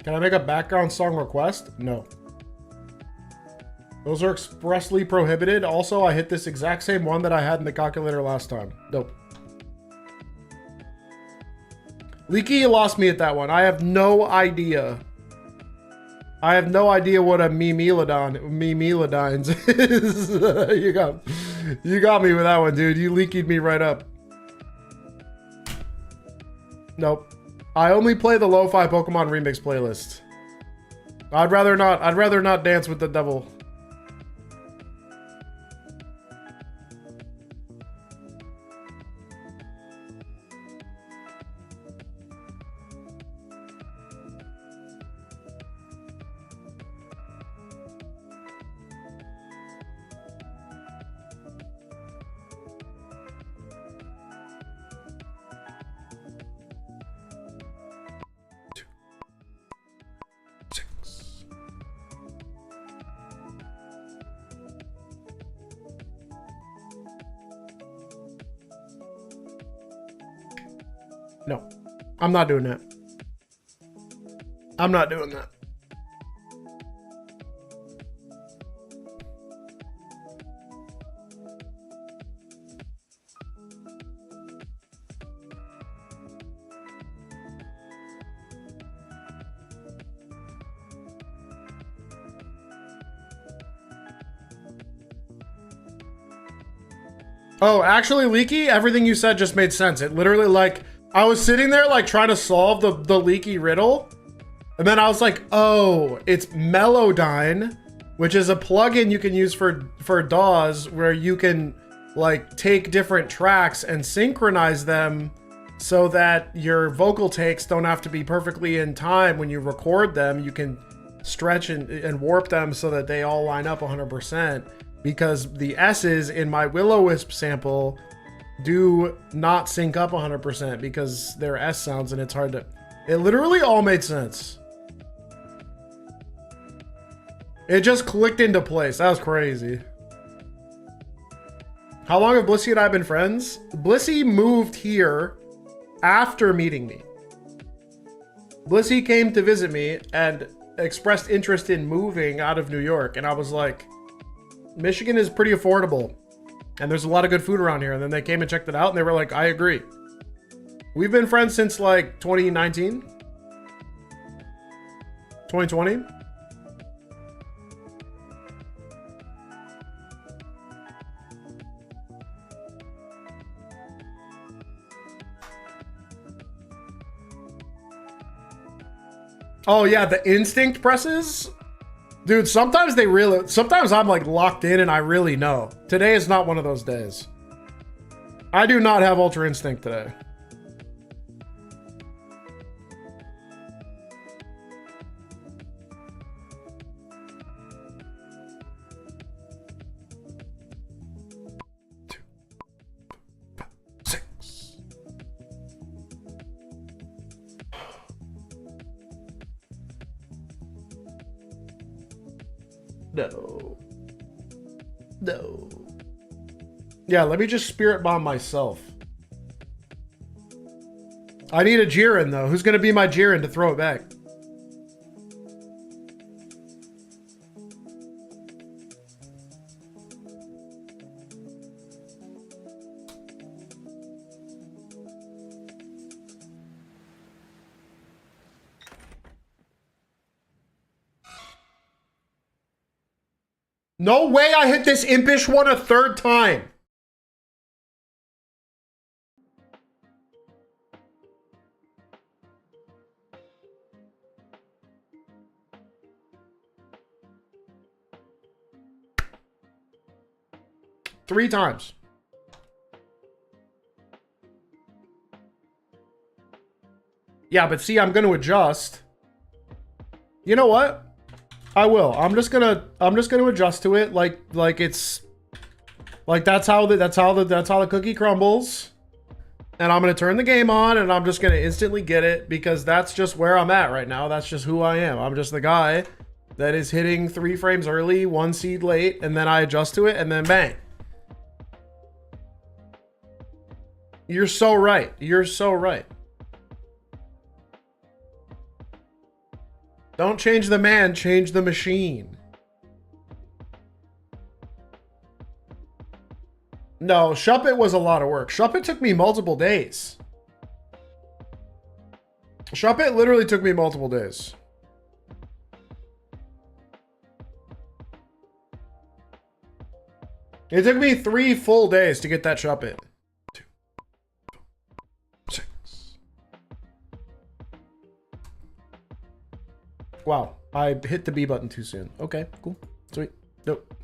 [SPEAKER 1] Can I make a background song request? No. Those are expressly prohibited. Also, I hit this exact same one that I had in the calculator last time. Nope. Leaky, you lost me at that one. I have no idea. I have no idea what a memelodines is. you got me with that one, dude. You leakied me right up. Nope. I only play the lo-fi Pokemon remix playlist. I'd rather not dance with the devil. No, I'm not doing that. I'm not doing that. Oh, actually, Leaky, everything you said just made sense. It literally, like, I was sitting there, like, trying to solve the Leaky riddle. And then I was like, oh, it's Melodyne, which is a plugin you can use for DAWs where you can, like, take different tracks and synchronize them so that your vocal takes don't have to be perfectly in time when you record them. You can stretch and warp them so that they all line up 100%. Because the S's in my Will-O-Wisp sample do not sync up 100% because they're S sounds and it's hard to... It literally all made sense. It just clicked into place. That was crazy. How long have Blissy and I been friends? Blissy moved here after meeting me. Blissy came to visit me and expressed interest in moving out of New York. And I was like... Michigan is pretty affordable and there's a lot of good food around here. And then they came and checked it out and they were like, I agree. We've been friends since like 2019, 2020. Oh yeah, the instinct presses. Dude, sometimes I'm like locked in and I really know. Today is not one of those days. I do not have Ultra Instinct today. No. Yeah, let me just spirit bomb myself. I need a Jiren though. Who's gonna be my Jiren to throw it back? No way I hit this impish one a third time. Three times. Yeah, but see, I'm going to adjust. You know what? I will. I'm just gonna adjust to it like it's like that's how the cookie crumbles. And I'm gonna turn the game on and I'm just gonna instantly get it because that's just where I'm at right now. That's just who I am. I'm just the guy that is hitting 3 frames early, 1 seed late, and then I adjust to it and then bang. You're so right. You're so right. Don't change the man, change the machine. No, Shuppet was a lot of work. Shuppet took me multiple days. Shuppet literally took me multiple days. It took me 3 full days to get that Shuppet. 2, 6. Wow, I hit the B button too soon. Okay, cool. Sweet. Nope.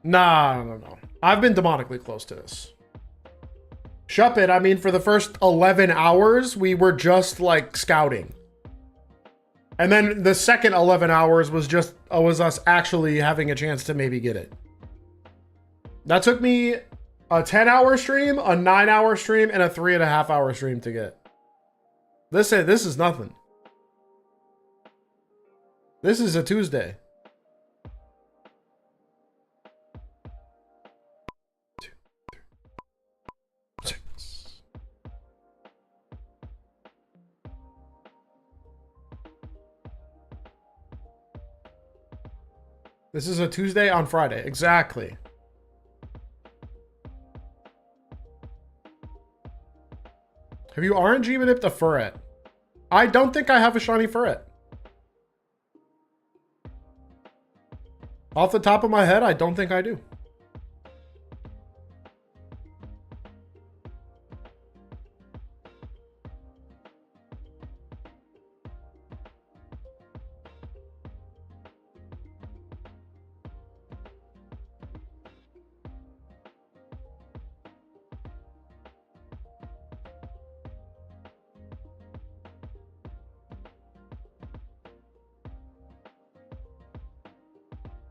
[SPEAKER 1] Nah, no. I've been demonically close to this. Shuppet, I mean, for the first 11 hours, we were just like scouting. And then the second 11 hours was just was us actually having a chance to maybe get it. That took me a 10-hour stream, a 9-hour stream, and a 3.5-hour stream to get. This is nothing. This is a Tuesday. This is a Tuesday on Friday. Exactly. Have you RNG manipped a Furret? I don't think I have a shiny Furret. Off the top of my head, I don't think I do.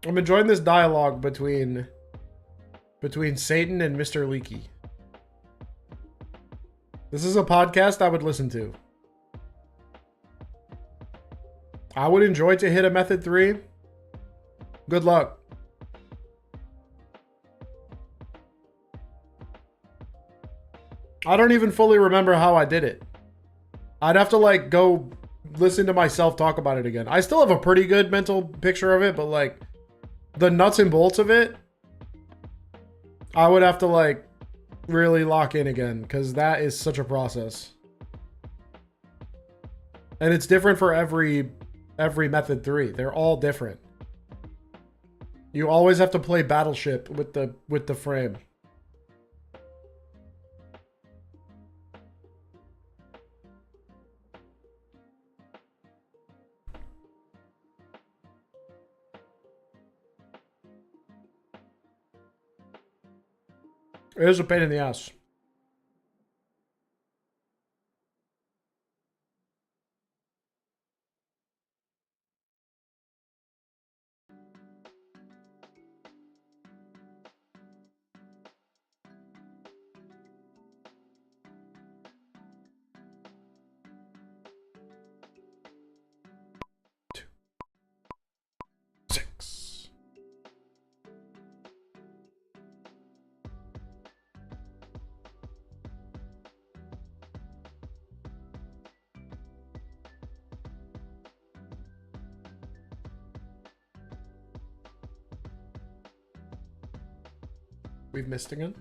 [SPEAKER 1] I'm enjoying this dialogue between Satan and Mr. Leaky. This is a podcast I would listen to. I would enjoy to hit a method 3. Good luck. I don't even fully remember how I did it. I'd have to like go listen to myself talk about it again. I still have a pretty good mental picture of it, but like the nuts and bolts of it, I would have to like really lock in again because that is such a process. And it's different for every method 3. They're all different. You always have to play Battleship with the frame. It is a pain in the ass. We've missed again.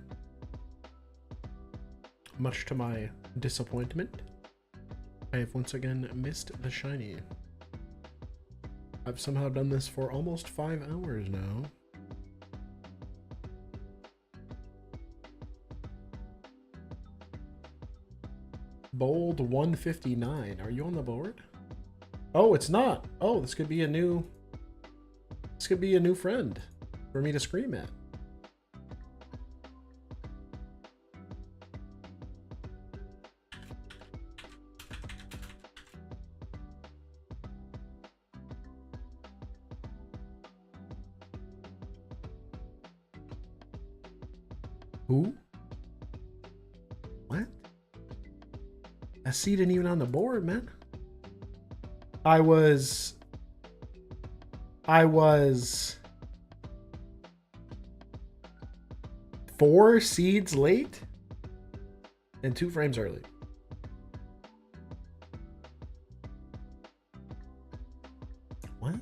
[SPEAKER 1] Much to my disappointment, I have once again missed the shiny. I've somehow done this for almost 5 hours now. Bold 159. Are you on the board? Oh, it's not. Oh, this could be a new friend for me to scream at. Who? What? SC didn't even on the board, man. I was 4 seeds late and 2 frames early. What?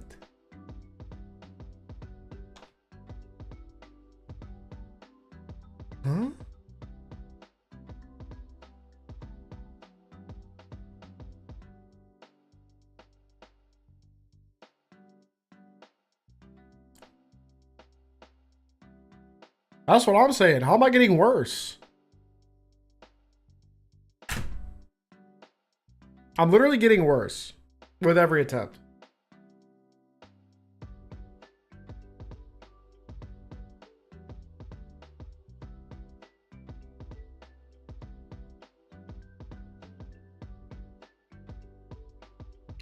[SPEAKER 1] Huh? That's what I'm saying. How am I getting worse? I'm literally getting worse with every attempt.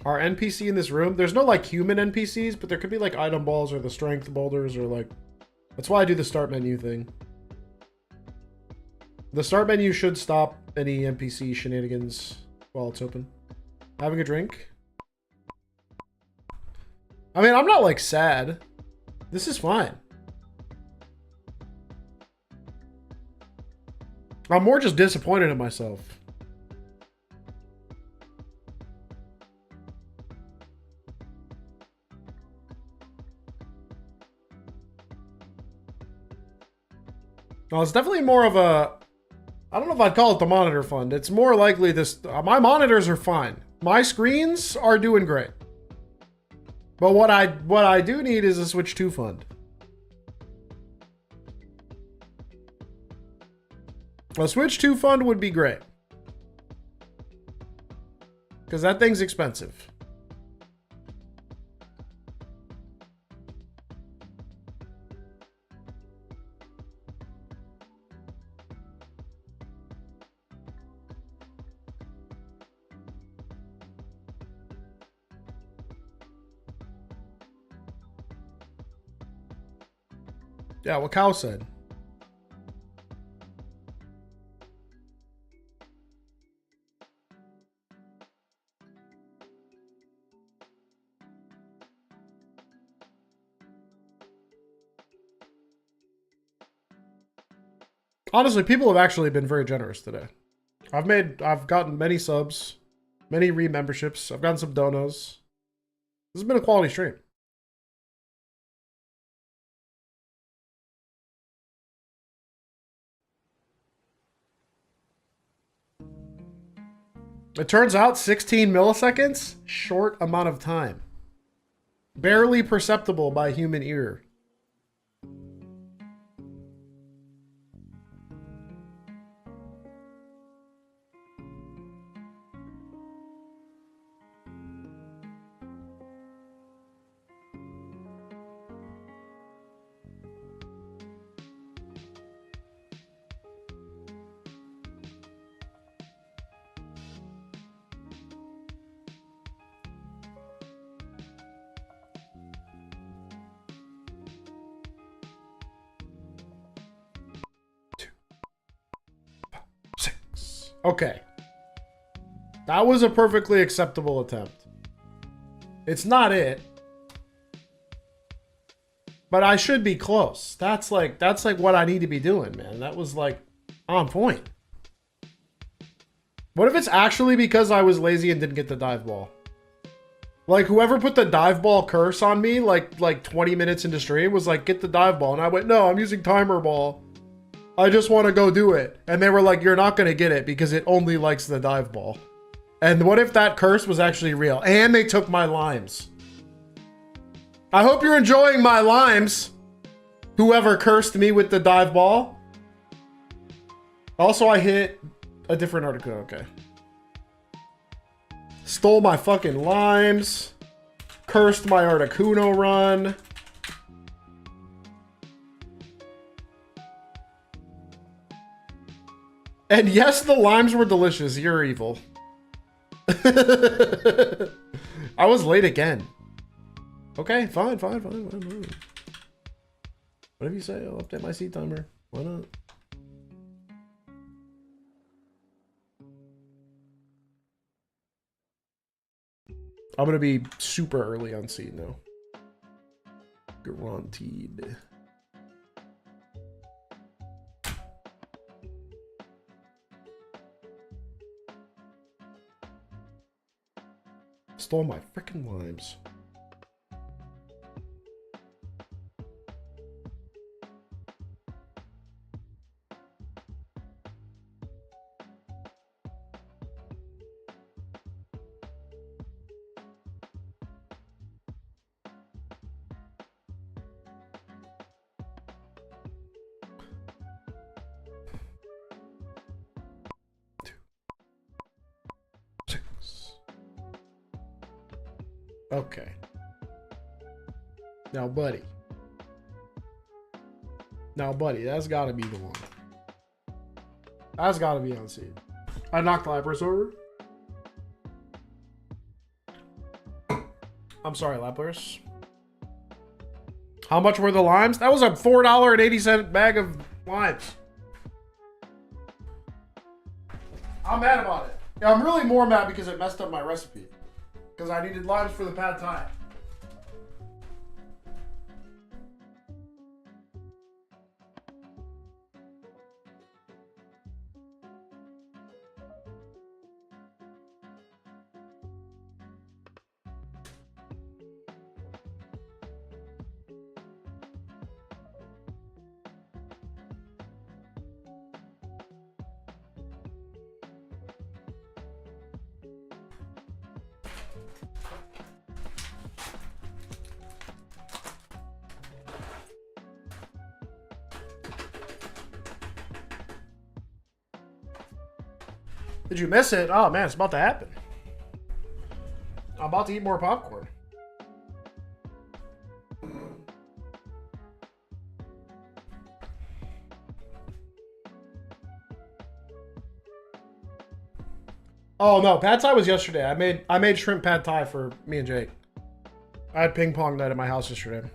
[SPEAKER 1] Our NPC in this room, there's no like human NPCs, but there could be like item balls or the strength boulders or like, that's why I do the start menu thing. The start menu should stop any NPC shenanigans while it's open. Having a drink. I mean, I'm not like sad. This is fine. I'm more just disappointed in myself. No, it's definitely more of a, I don't know if I'd call it the monitor fund. It's more likely this, my monitors are fine. My screens are doing great. But what I do need is a Switch 2 fund. A Switch 2 fund would be great. Because that thing's expensive. Yeah, what Cal said. Honestly, people have actually been very generous today. I've gotten many subs, many re-memberships. I've gotten some donos. This has been a quality stream. It turns out 16 milliseconds, short amount of time. Barely perceptible by human ear. Okay. That was a perfectly acceptable attempt. It's not it. But I should be close. That's like what I need to be doing, man. That was like on point. What if it's actually because I was lazy and didn't get the dive ball? Like whoever put the dive ball curse on me like 20 minutes into stream was like, get the dive ball. And I went, no, I'm using timer ball. I just want to go do it. And they were like, you're not going to get it because it only likes the dive ball. And what if that curse was actually real? And they took my limes. I hope you're enjoying my limes. Whoever cursed me with the dive ball. Also, I hit a different Articuno. Okay. Stole my fucking limes. Cursed my Articuno run. And yes, the limes were delicious. You're evil. I was late again. Okay, fine. Whatever you say, I'll update my seat timer. Why not? I'm gonna be super early on seat now. Guaranteed. Stole my freaking limes. Okay. Now, buddy, that's gotta be the one. That's gotta be on seat. I knocked Lapras over. I'm sorry, Lapras. How much were the limes? That was a $4.80 bag of limes. I'm mad about it. Yeah, I'm really more mad because it messed up my recipe. Because I needed limes for the pad thai. Did you miss it? Oh man, it's about to happen. I'm about to eat more popcorn. Oh no, pad thai was yesterday. I made shrimp pad thai for me and Jake. I had ping pong night at my house yesterday.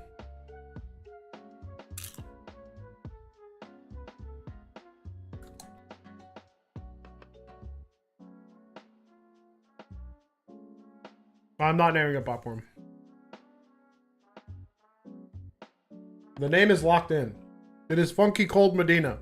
[SPEAKER 1] I'm not naming it popcorn. The name is locked in. It is Funky Cold Medina.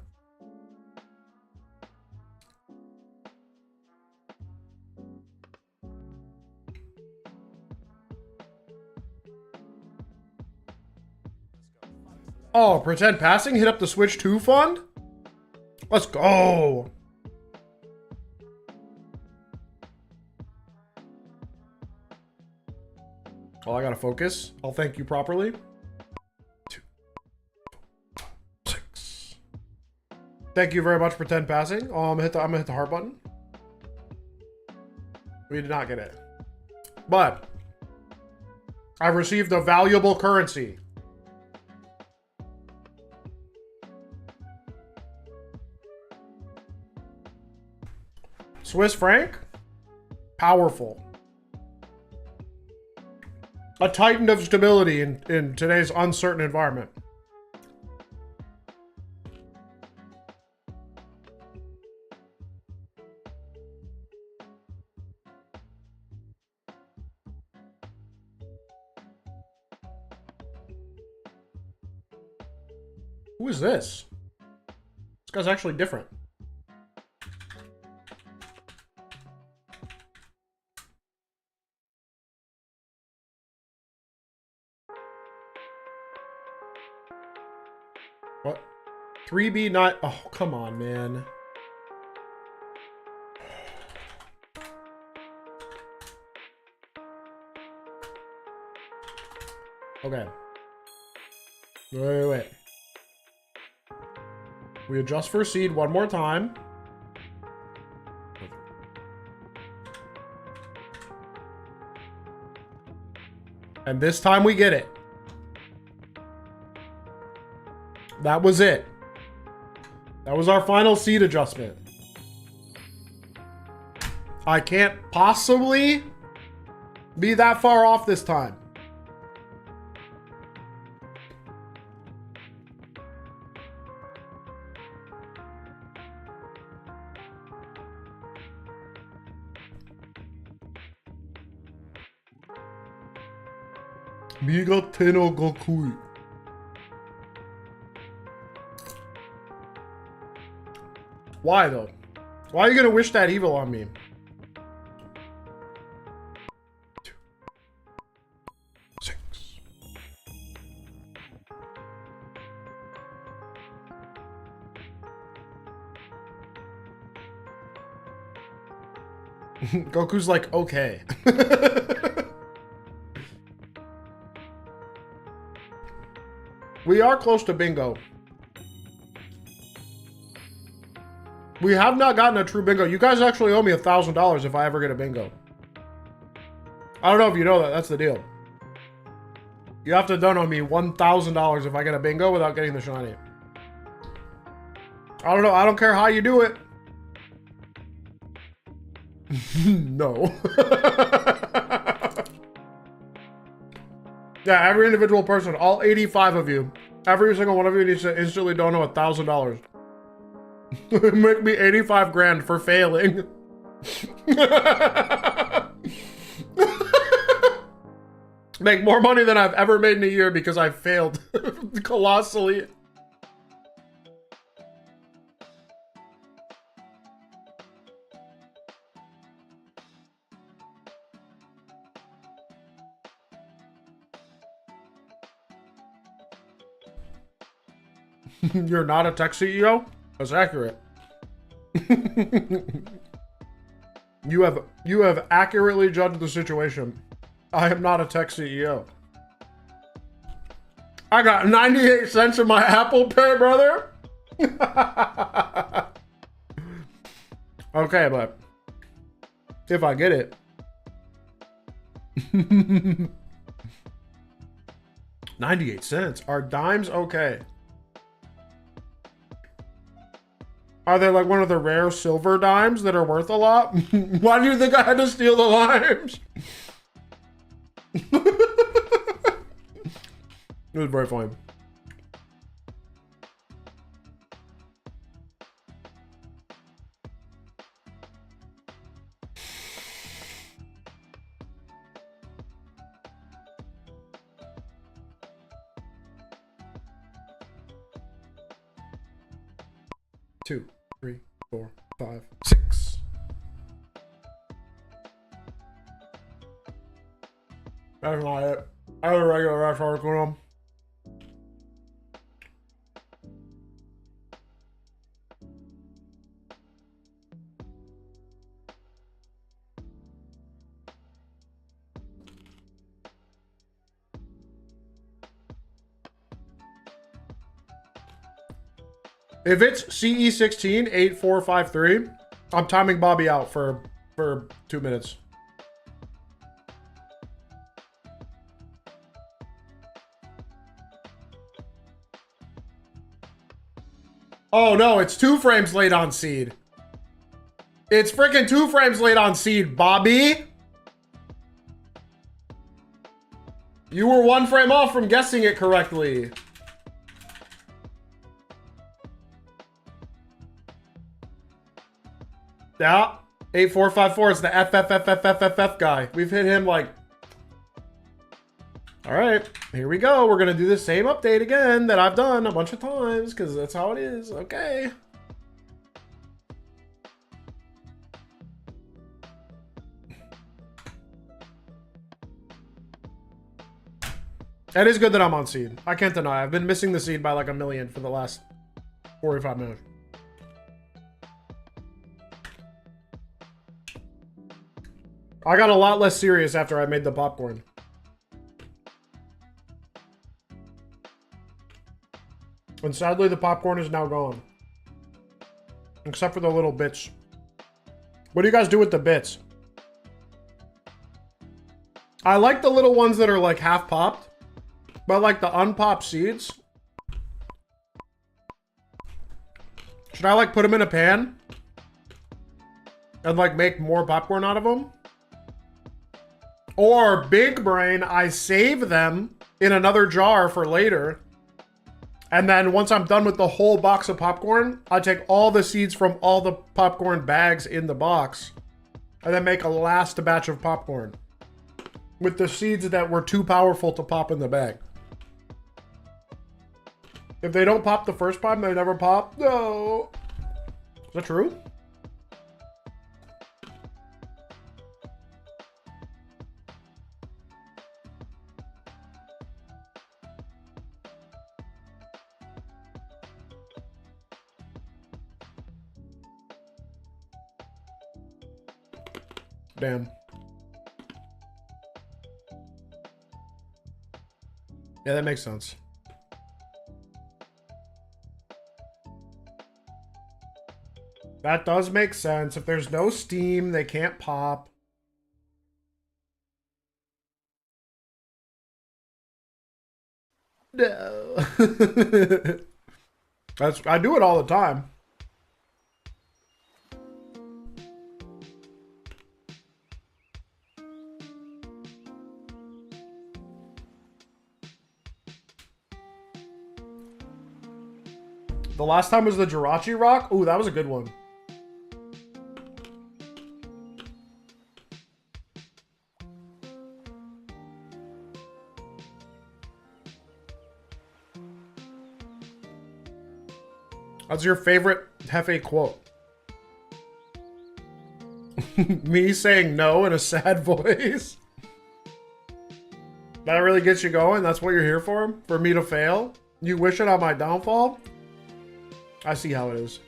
[SPEAKER 1] Oh, pretend passing? Hit up the Switch 2 fund? Let's go. Oh, I gotta focus. I'll thank you properly. 2, 4, 6. Thank you very much, pretend passing. Oh, I'm gonna hit the heart button. We did not get it. But I've received a valuable currency. Swiss franc? Powerful. A titan of stability in today's uncertain environment. Who is this? This guy's actually different. What? 3B not. Oh, come on, man. Okay. Wait. We adjust for seed one more time. And this time we get it. That was it. That was our final seed adjustment. I can't possibly be that far off this time. Miga Tenno Gokui. Why though? Why are you gonna wish that evil on me? 2, 6. Goku's like, okay. We are close to bingo. We have not gotten a true bingo. You guys actually owe me $1,000 if I ever get a bingo. I don't know if you know that. That's the deal. You have to dono me $1,000 if I get a bingo without getting the shiny. I don't know. I don't care how you do it. No. Yeah, every individual person, all 85 of you, every single one of you needs to instantly dono $1,000. Make me 85 grand for failing. Make more money than I've ever made in a year because I failed colossally. You're not a tech CEO? That's accurate. You have accurately judged the situation. I am not a tech CEO. I got 98 cents in my Apple Pay, brother. Okay, but If I get it. 98 cents. Are dimes okay? Are they like one of the rare silver dimes that are worth a lot? Why do you think I had to steal the limes? It was very funny. Two, 3, 4, 5, 6. That's not it. I have a regular FRLG Articuno. If it's CE16 8453, I'm timing Bobby out for 2 minutes. Oh no, it's 2 frames late on seed. It's freaking 2 frames late on seed, Bobby. You were 1 frame off from guessing it correctly. Yeah, 8454 is the FFFFFFF guy. We've hit him like... All right, here we go. We're gonna do the same update again that I've done a bunch of times because that's how it is. Okay. It is good that I'm on seed. I can't deny. I've been missing the seed by like a million for the last 45 minutes. I got a lot less serious after I made the popcorn. And sadly, the popcorn is now gone. Except for the little bits. What do you guys do with the bits? I like the little ones that are like half popped. But like the unpopped seeds. Should I like put them in a pan? And like make more popcorn out of them? Or big brain, I save them in another jar for later. And then once I'm done with the whole box of popcorn, I take all the seeds from all the popcorn bags in the box. And then make a last batch of popcorn. With the seeds that were too powerful to pop in the bag. If they don't pop the first time, they never pop. No. Is that true? Damn. Yeah, that makes sense. That does make sense. If there's no steam, they can't pop. No. I do it all the time. The last time was the Jirachi Rock. Ooh, that was a good one. What's your favorite Hefe quote? Me saying no in a sad voice. That really gets you going? That's what you're here for? For me to fail? You wish it on my downfall? I see how it is.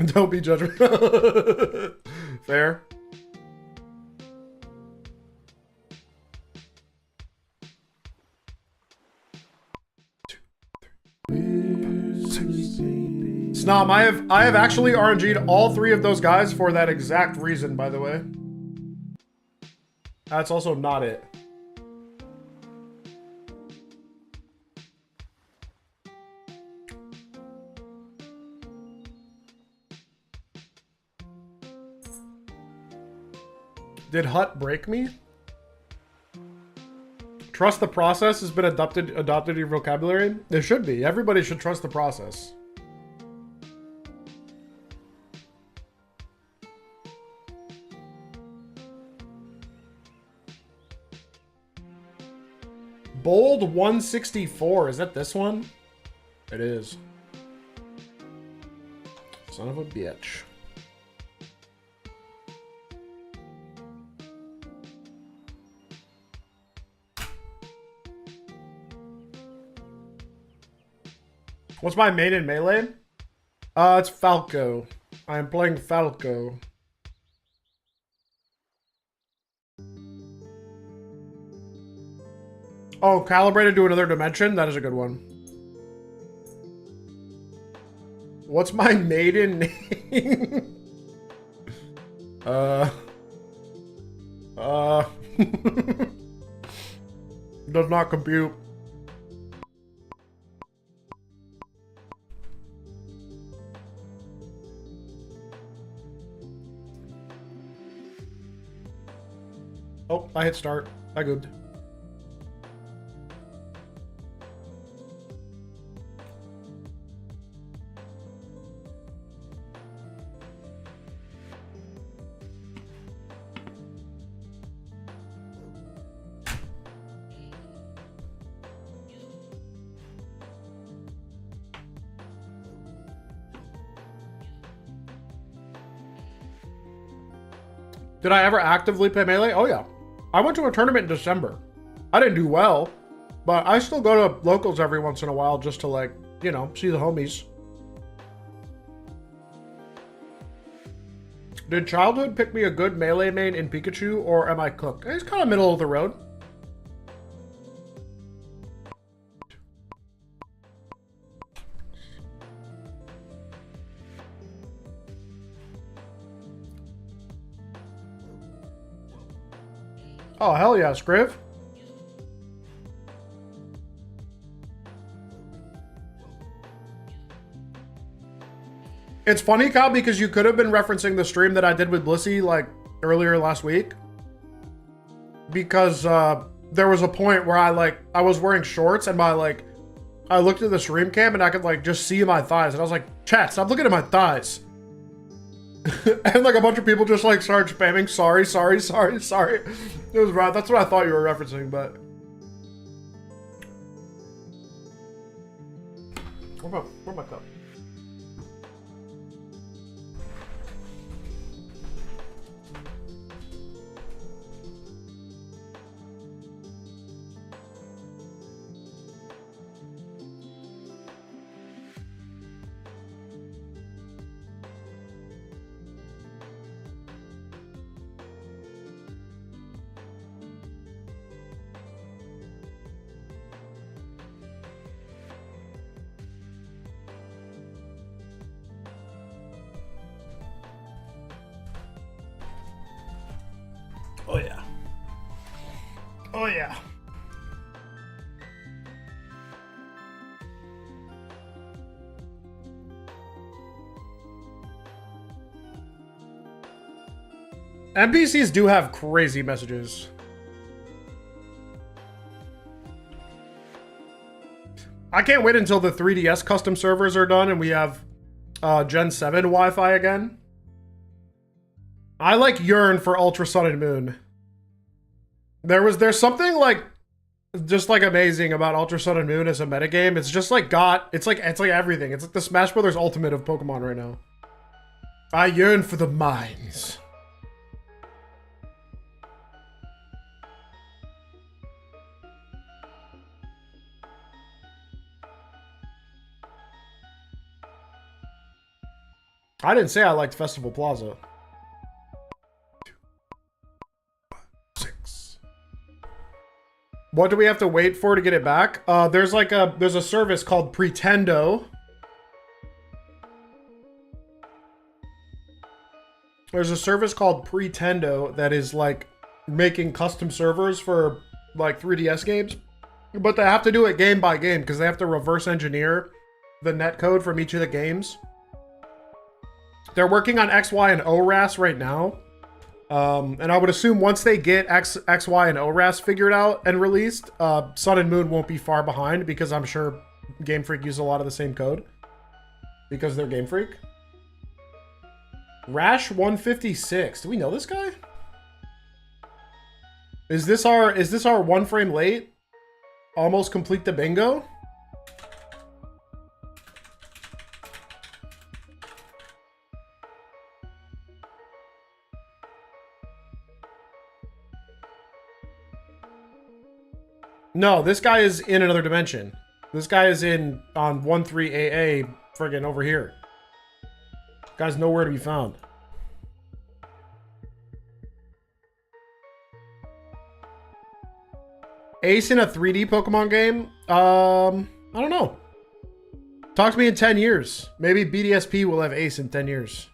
[SPEAKER 1] Don't be judgmental. Fair. Snom, I have actually RNG'd all 3 of those guys for that exact reason, by the way. That's also not it. Did Hut break me? Trust the process has been adopted in your vocabulary? It should be. Everybody should trust the process. Bold 164. Is that this one? It is. Son of a bitch. What's my main in Melee? It's Falco. I am playing Falco. Oh, calibrated to another dimension? That is a good one. What's my maiden name? Does not compute. Oh, I hit start. I good. Did I ever actively play Melee? Oh yeah. I went to a tournament in December. I didn't do well, but I still go to locals every once in a while just to, like, you know, see the homies. Did childhood pick me a good Melee main in Pikachu, or am I cooked? It's kind of middle of the road. Oh, hell yeah, Scriv. It's funny, Kyle, because you could have been referencing the stream that I did with Blissey, like, earlier last week. Because, there was a point where I was wearing shorts and I looked at the stream cam and I could, like, just see my thighs. And I was like, chat, stop looking at my thighs. And like a bunch of people just like started spamming sorry. It was right. That's what I thought you were referencing, but where's my cup? Oh yeah. Oh yeah. NPCs do have crazy messages. I can't wait until the 3DS custom servers are done and we have Gen 7 Wi-Fi again. I like yearn for Ultra Sun and Moon. There's something like just like amazing about Ultra Sun and Moon as a metagame. It's just like it's like everything. It's like the Smash Brothers Ultimate of Pokemon right now. I yearn for the mines. I didn't say I liked Festival Plaza. 6. What do we have to wait for to get it back? There's a service called Pretendo. There's a service called Pretendo that is like making custom servers for like 3DS games, but they have to do it game by game because they have to reverse engineer the netcode from each of the games. They're working on X, Y, and ORAS right now. And I would assume once they get X, Y, and ORAS figured out and released, Sun and Moon won't be far behind because I'm sure Game Freak uses a lot of the same code because they're Game Freak. Rash 156. Do we know this guy? Is this our one frame late? Almost complete the bingo? No, this guy is in another dimension. This guy is on 13AA friggin' over here. Guy's nowhere to be found. Ace in a 3D Pokemon game? I don't know. Talk to me in 10 years. Maybe BDSP will have Ace in 10 years.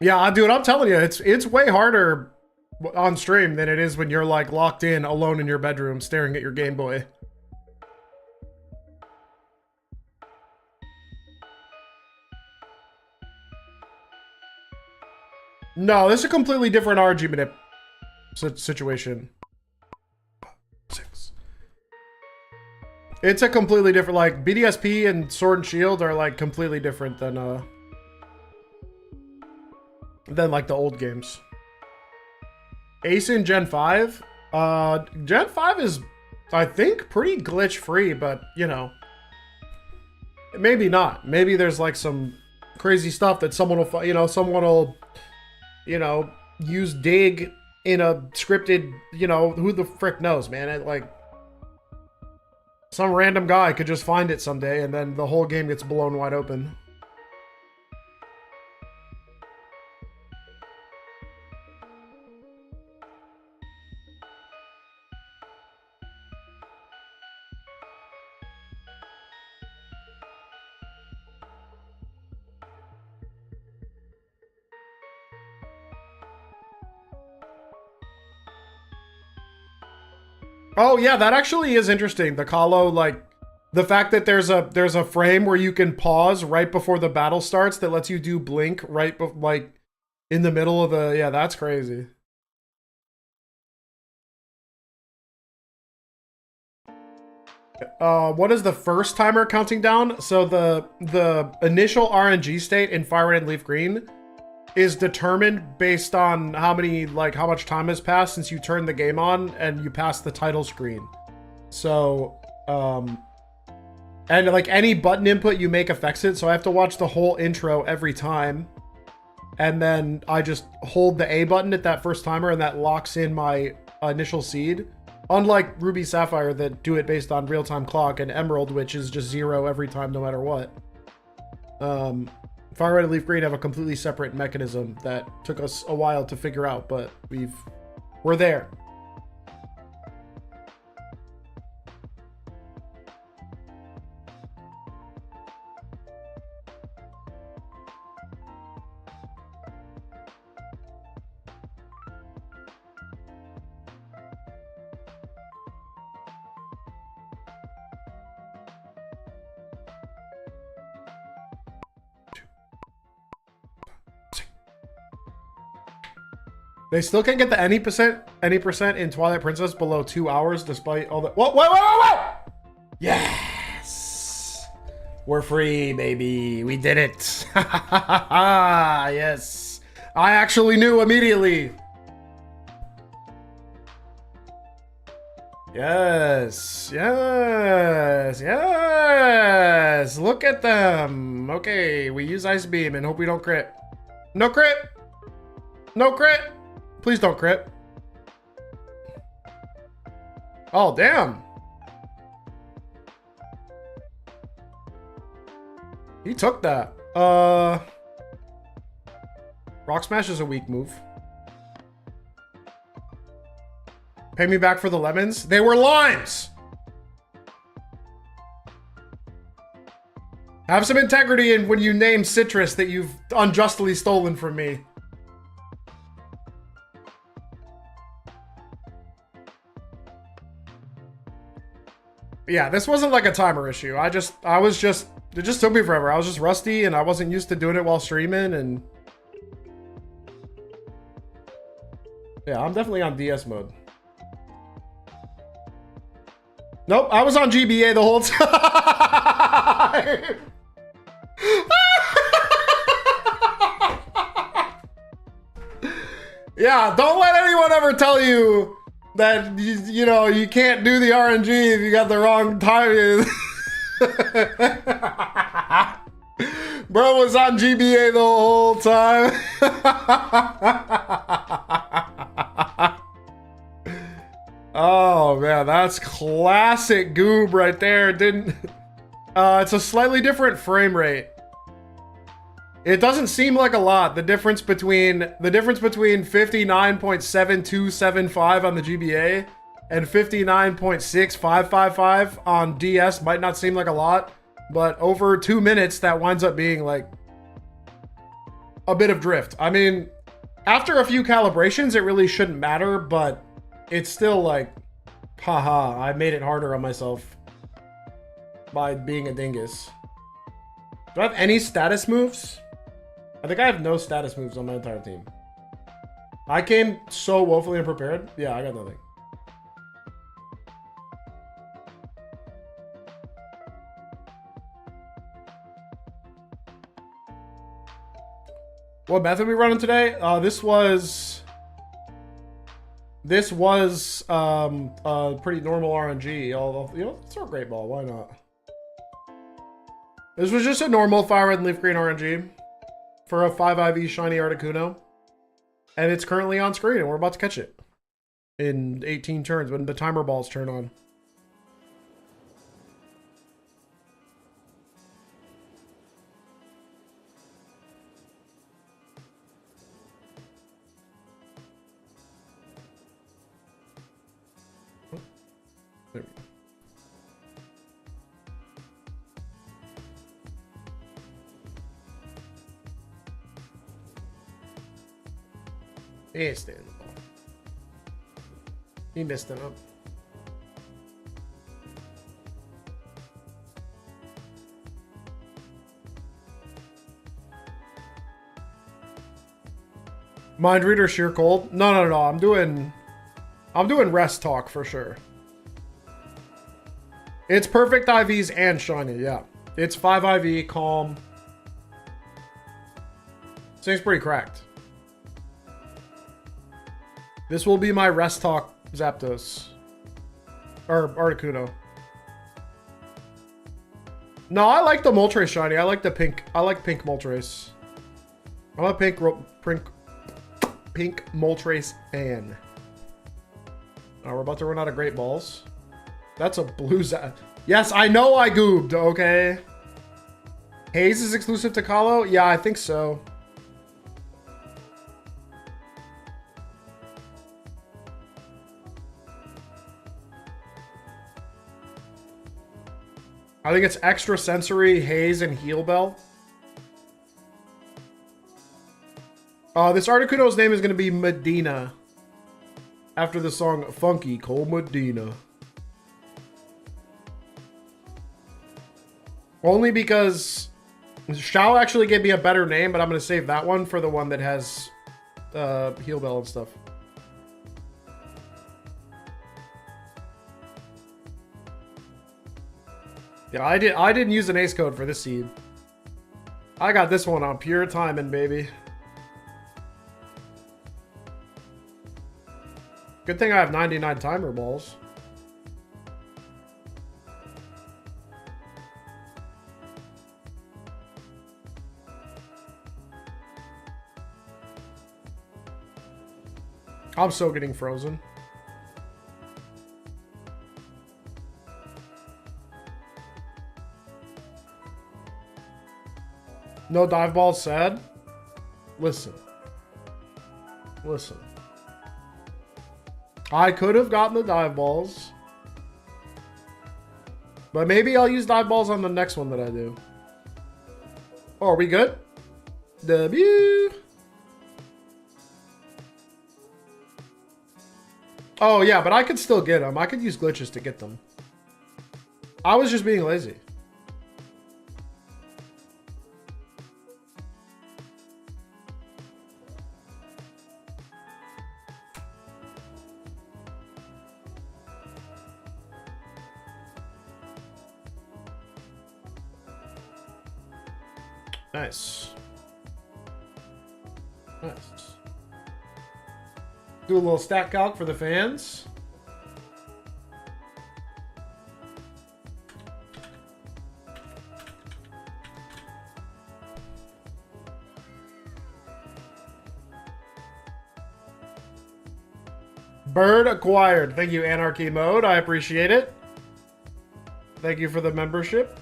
[SPEAKER 1] Yeah, dude, I'm telling you, it's way harder on stream than it is when you're like locked in alone in your bedroom staring at your Game Boy. No, this is a completely different RG manip situation. 6. It's a completely different, like BDSP and Sword and Shield are like completely different than like the old games. Ace in Gen 5? Gen 5 is, I think, pretty glitch free, but you know, maybe not. Maybe there's like some crazy stuff that someone will, use dig in a scripted, who the frick knows, man. Like, some random guy could just find it someday and then the whole game gets blown wide open. Oh yeah, that actually is interesting. The Kahlo, like the fact that there's a frame where you can pause right before the battle starts that lets you do blink right like in the middle of the, yeah, that's crazy. What is the first timer counting down? So the initial RNG state in Fire Red and Leaf Green is determined based on how much time has passed since you turned the game on and you passed the title screen. So, and like any button input you make affects it. So I have to watch the whole intro every time. And then I just hold the A button at that first timer and that locks in my initial seed. Unlike Ruby Sapphire that do it based on real-time clock, and Emerald, which is just 0 every time no matter what. Fire Red and Leaf Green have a completely separate mechanism that took us a while to figure out, but we're there. They still can't get the any percent in Twilight Princess below 2 hours despite all the... Whoa! Yes! We're free, baby. We did it. Yes. I actually knew immediately. Yes. Look at them. Okay, we use Ice Beam and hope we don't crit. No crit. Please don't crit. Oh, damn. He took that. Rock Smash is a weak move. Pay me back for the lemons. They were limes. Have some integrity in when you name citrus that you've unjustly stolen from me. Yeah, this wasn't like a timer issue. It just took me forever. I was just rusty and I wasn't used to doing it while streaming and yeah, I'm definitely on DS mode. Nope, I was on GBA the whole time. Yeah, don't let anyone ever tell you that you know you can't do the RNG if you got the wrong timing. Bro was on GBA the whole time. Oh man, that's classic goob right there. It's a slightly different frame rate. It doesn't seem like a lot. The difference between 59.7275 on the GBA and 59.6555 on DS might not seem like a lot, but over 2 minutes that winds up being like a bit of drift. I mean, after a few calibrations, it really shouldn't matter, but it's still like, haha, I made it harder on myself by being a dingus. Do I have any status moves? I think I have no status moves on my entire team. I came so woefully unprepared. Yeah, I got nothing. What method we running today? This was pretty normal RNG. Although, you know, it's a great ball. Why not? This was just a normal fire red and leaf green RNG for a 5 IV Shiny Articuno. And it's currently on screen and we're about to catch it in 18 turns when the timer balls turn on. There we go. He ain't staying in the ball. He missed it up. Mind reader sheer cold? No. I'm doing rest talk for sure. It's perfect IVs and shiny, yeah. It's 5 IV, calm. This thing's pretty cracked. This will be my rest talk Zapdos. Or Articuno. No, I like the Moltres shiny. I like the pink. I like pink Moltres. I'm a pink Moltres fan. We're about to run out of great balls. That's a blue Zap. Yes, I know I goobed, okay? Haze is exclusive to Kahlo? Yeah, I think so. I think it's Extra Sensory, Haze, and Heal Bell. This Articuno's name is going to be Medina. After the song Funky Cole Medina. Only because Shao actually gave me a better name, but I'm going to save that one for the one that has Heal Bell and stuff. Yeah, I didn't use an ace code for this seed. I got this one on pure timing, baby. Good thing I have 99 timer balls. I'm so getting frozen. No dive balls, sad. Listen. Listen. I could have gotten the dive balls. But maybe I'll use dive balls on the next one that I do. Oh, are we good? W. Oh, yeah, but I could still get them. I could use glitches to get them. I was just being lazy. Nice. Nice. Do a little stat calc for the fans. Bird acquired. Thank you, Anarchy Mode. I appreciate it. Thank you for the membership.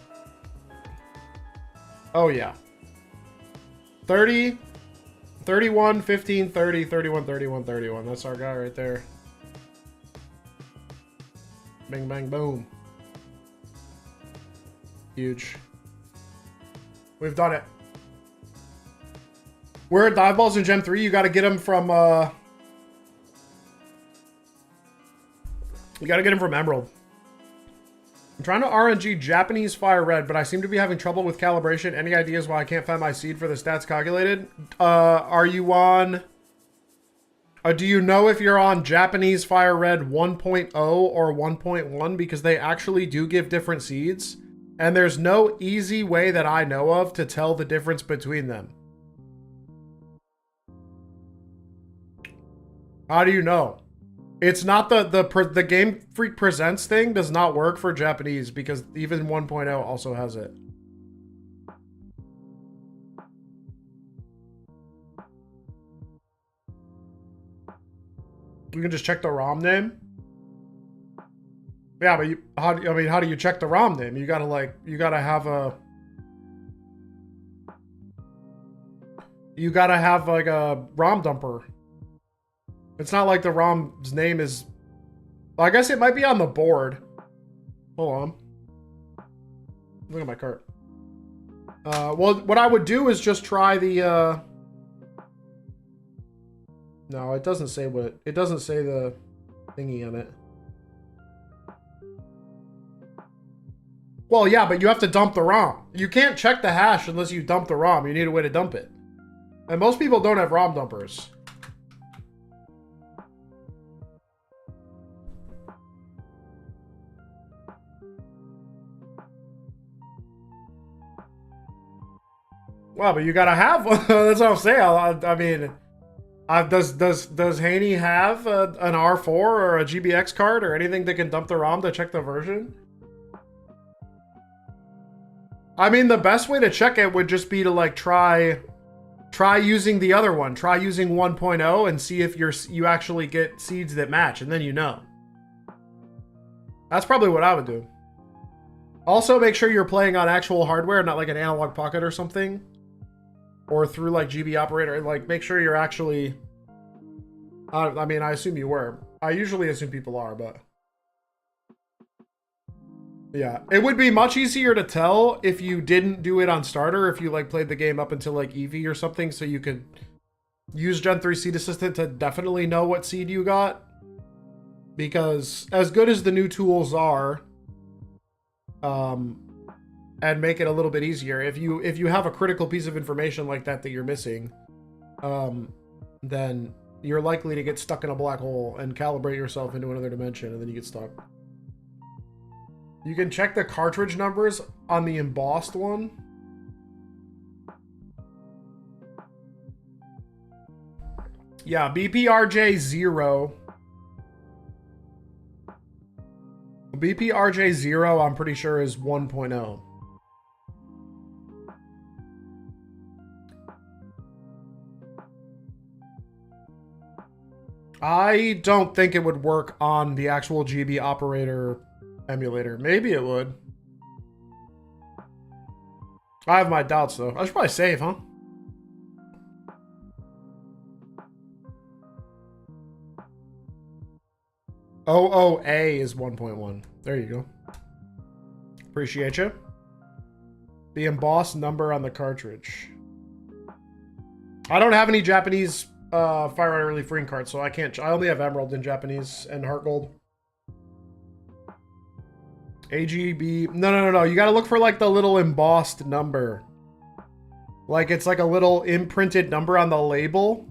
[SPEAKER 1] Oh, yeah. 30, 31, 15, 30, 31, 31, 31. That's our guy right there. Bang, bang, boom. Huge. We've done it. We're at dive balls in Gen 3. You got to get them from, you got to get them from Emerald. I'm trying to RNG Japanese Fire Red, but I seem to be having trouble with calibration. Any ideas why I can't find my seed for the stats calculated? Are you on... do you know if you're on Japanese Fire Red 1.0 or 1.1? Because they actually do give different seeds. And there's no easy way that I know of to tell the difference between them. How do you know? It's not the Game Freak Presents thing does not work for Japanese because even 1.0 also has it. You can just check the ROM name. Yeah, but how do you check the ROM name? You gotta have like a ROM dumper. It's not like the ROM's name is... Well, I guess it might be on the board. Hold on. Look at my cart. Well, what I would do is just try the... No, it doesn't say what... It doesn't say the thingy on it. Well, yeah, but you have to dump the ROM. You can't check the hash unless you dump the ROM. You need a way to dump it. And most people don't have ROM dumpers. Well, but you gotta have one. That's what I'm saying. I mean, does Haney have an R4 or a GBX card or anything that can dump the ROM to check the version? I mean, the best way to check it would just be to like try using the other one. Try using 1.0 and see if you actually get seeds that match, and then you know. That's probably what I would do. Also, make sure you're playing on actual hardware, not like an analog pocket or something. Or through like GB operator, like make sure you're actually, I mean, I assume you were. I usually assume people are, but yeah. It would be much easier to tell if you didn't do it on starter, if you like played the game up until like Eevee or something, so you could use Gen 3 Seed Assistant to definitely know what seed you got. Because as good as the new tools are, and make it a little bit easier. If you have a critical piece of information like that you're missing, then you're likely to get stuck in a black hole and calibrate yourself into another dimension, and then you get stuck. You can check the cartridge numbers on the embossed one. Yeah, BPRJ0. BPRJ0, I'm pretty sure, is 1.0. I don't think it would work on the actual GB operator emulator. Maybe it would. I have my doubts though. I should probably save, huh? OOA is 1.1. There you go. Appreciate you. The embossed number on the cartridge. I don't have any Japanese Fire Red Early Freeing cards, so I can't. I only have Emerald in Japanese and Heart Gold. AGB. No. You gotta look for like the little embossed number. Like it's like a little imprinted number on the label.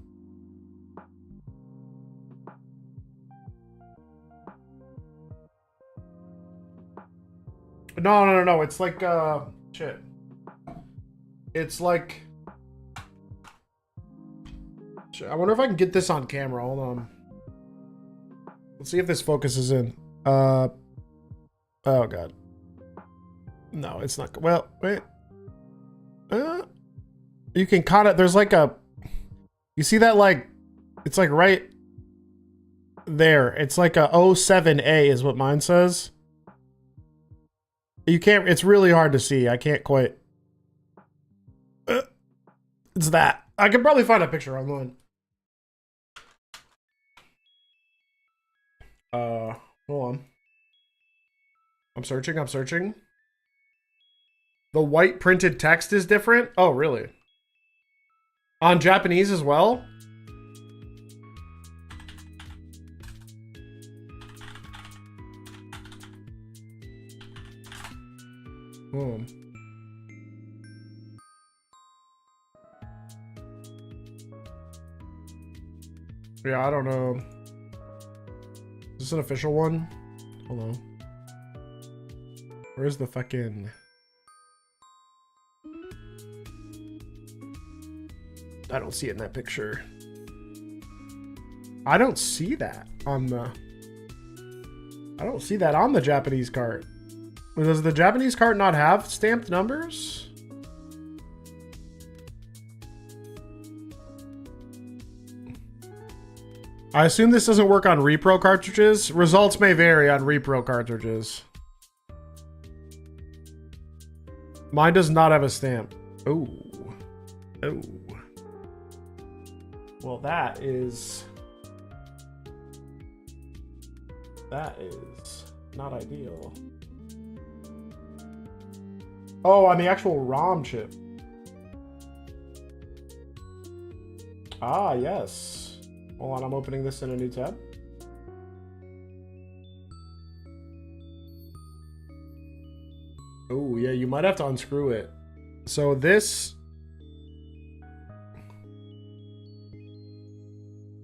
[SPEAKER 1] No. It's like, shit. It's like... Shit, I wonder if I can get this on camera. Hold on. Let's see if this focuses in. Oh, God. No, it's not... Well, wait. You can kind of... There's like a... You see that, like... It's like right there. It's like a 07A is what mine says. You can't, it's really hard to see. I can't quite. It's that. I could probably find a picture online. Hold on. I'm searching. The white printed text is different? Oh, really? On Japanese as well? Hmm. Yeah, I don't know. Is this an official one? Hold on. Where's the fucking... I don't see it in that picture. I don't see that on the... I don't see that on the Japanese cart. Does the Japanese cart not have stamped numbers? I assume this doesn't work on repro cartridges. Results may vary on repro cartridges. Mine does not have a stamp. Oh. Oh. Well, that is not ideal. Oh, on the actual ROM chip. Ah, yes. Hold on, I'm opening this in a new tab. Oh, yeah, you might have to unscrew it. So this...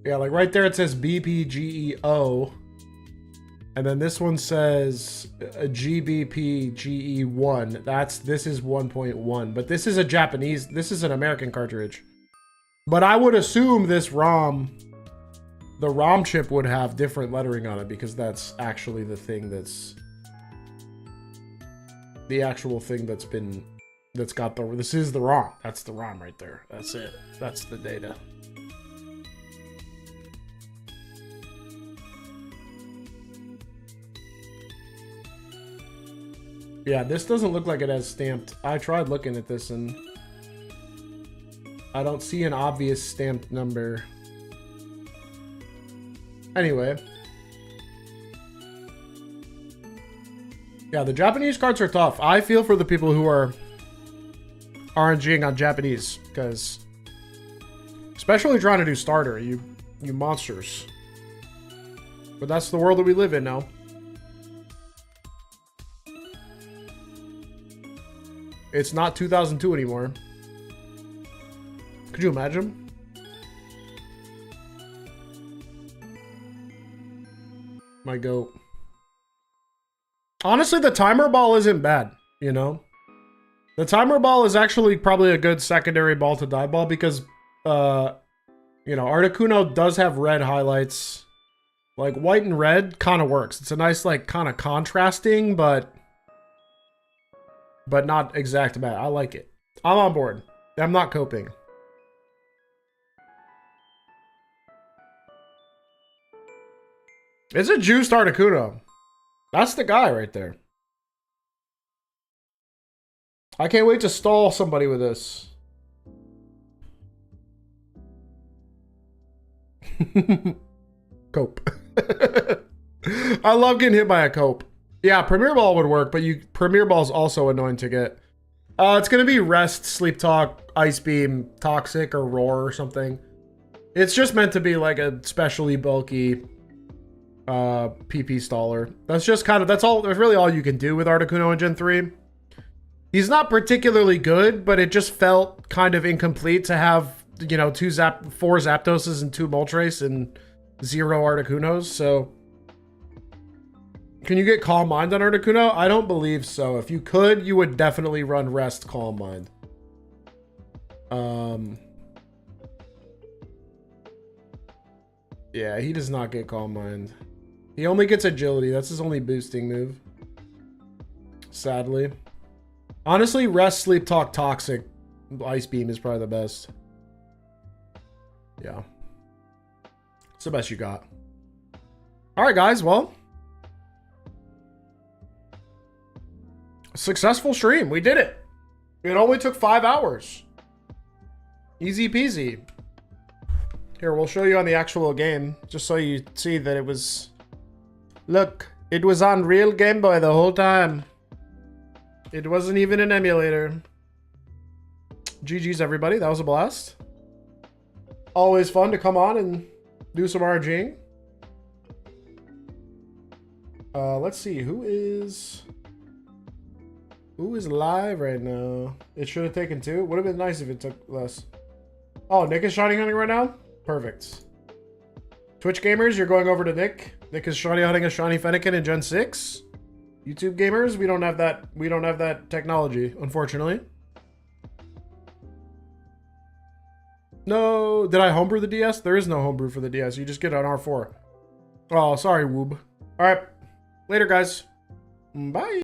[SPEAKER 1] Yeah, like right there it says BPGEO. And then this one says GBPGE1. This is 1.1. But this is a Japanese, this is an American cartridge. But I would assume this ROM, the ROM chip would have different lettering on it because that's actually the thing that's, the actual thing that's been, that's got the, this is the ROM. That's the ROM right there. That's it. That's the data. Yeah, this doesn't look like it has stamped. I tried looking at this and I don't see an obvious stamped number. Anyway. Yeah, the Japanese cards are tough. I feel for the people who are RNGing on Japanese because especially trying to do starter, you monsters. But that's the world that we live in now. It's not 2002 anymore. Could you imagine? My goat. Honestly, the timer ball isn't bad, you know? The timer ball is actually probably a good secondary ball to die ball because, you know, Articuno does have red highlights. Like, white and red kind of works. It's a nice, like, kind of contrasting, but not exact bad. I like it. I'm on board. I'm not coping. It's a juiced Articuno. That's the guy right there. I can't wait to stall somebody with this. Cope. I love getting hit by a cope. Yeah, Premier Ball would work, but Premier Ball's also annoying to get. It's gonna be Rest, Sleep Talk, Ice Beam, Toxic, or Roar or something. It's just meant to be like a specially bulky PP staller. That's just kind of, that's really all you can do with Articuno in Gen 3. He's not particularly good, but it just felt kind of incomplete to have, you know, 4 Zapdoses and 2 Moltres and 0 Articunos, so... Can you get Calm Mind on Articuno? I don't believe so. If you could, you would definitely run Rest, Calm Mind. Yeah, he does not get Calm Mind. He only gets Agility. That's his only boosting move. Sadly. Honestly, Rest, Sleep Talk, Toxic, Ice Beam is probably the best. Yeah. It's the best you got. Alright, guys. Well. Successful stream. We did it. It only took 5 hours. Easy peasy. Here, we'll show you on the actual game, just so you see that it was... Look, it was on real Game Boy the whole time. It wasn't even an emulator. GG's, everybody. That was a blast. Always fun to come on and do some RGing. Let's see. Who is live right now? It should have taken 2. Would have been nice if it took less. Oh, Nick is shiny hunting right now? Perfect. Twitch gamers, you're going over to Nick. Nick is shiny hunting a shiny Fennekin in Gen 6. YouTube gamers, we don't have that. We don't have that technology, unfortunately. No, did I homebrew the DS? There is no homebrew for the DS. You just get an R4. Oh, sorry, Woob. All right, later, guys. Bye.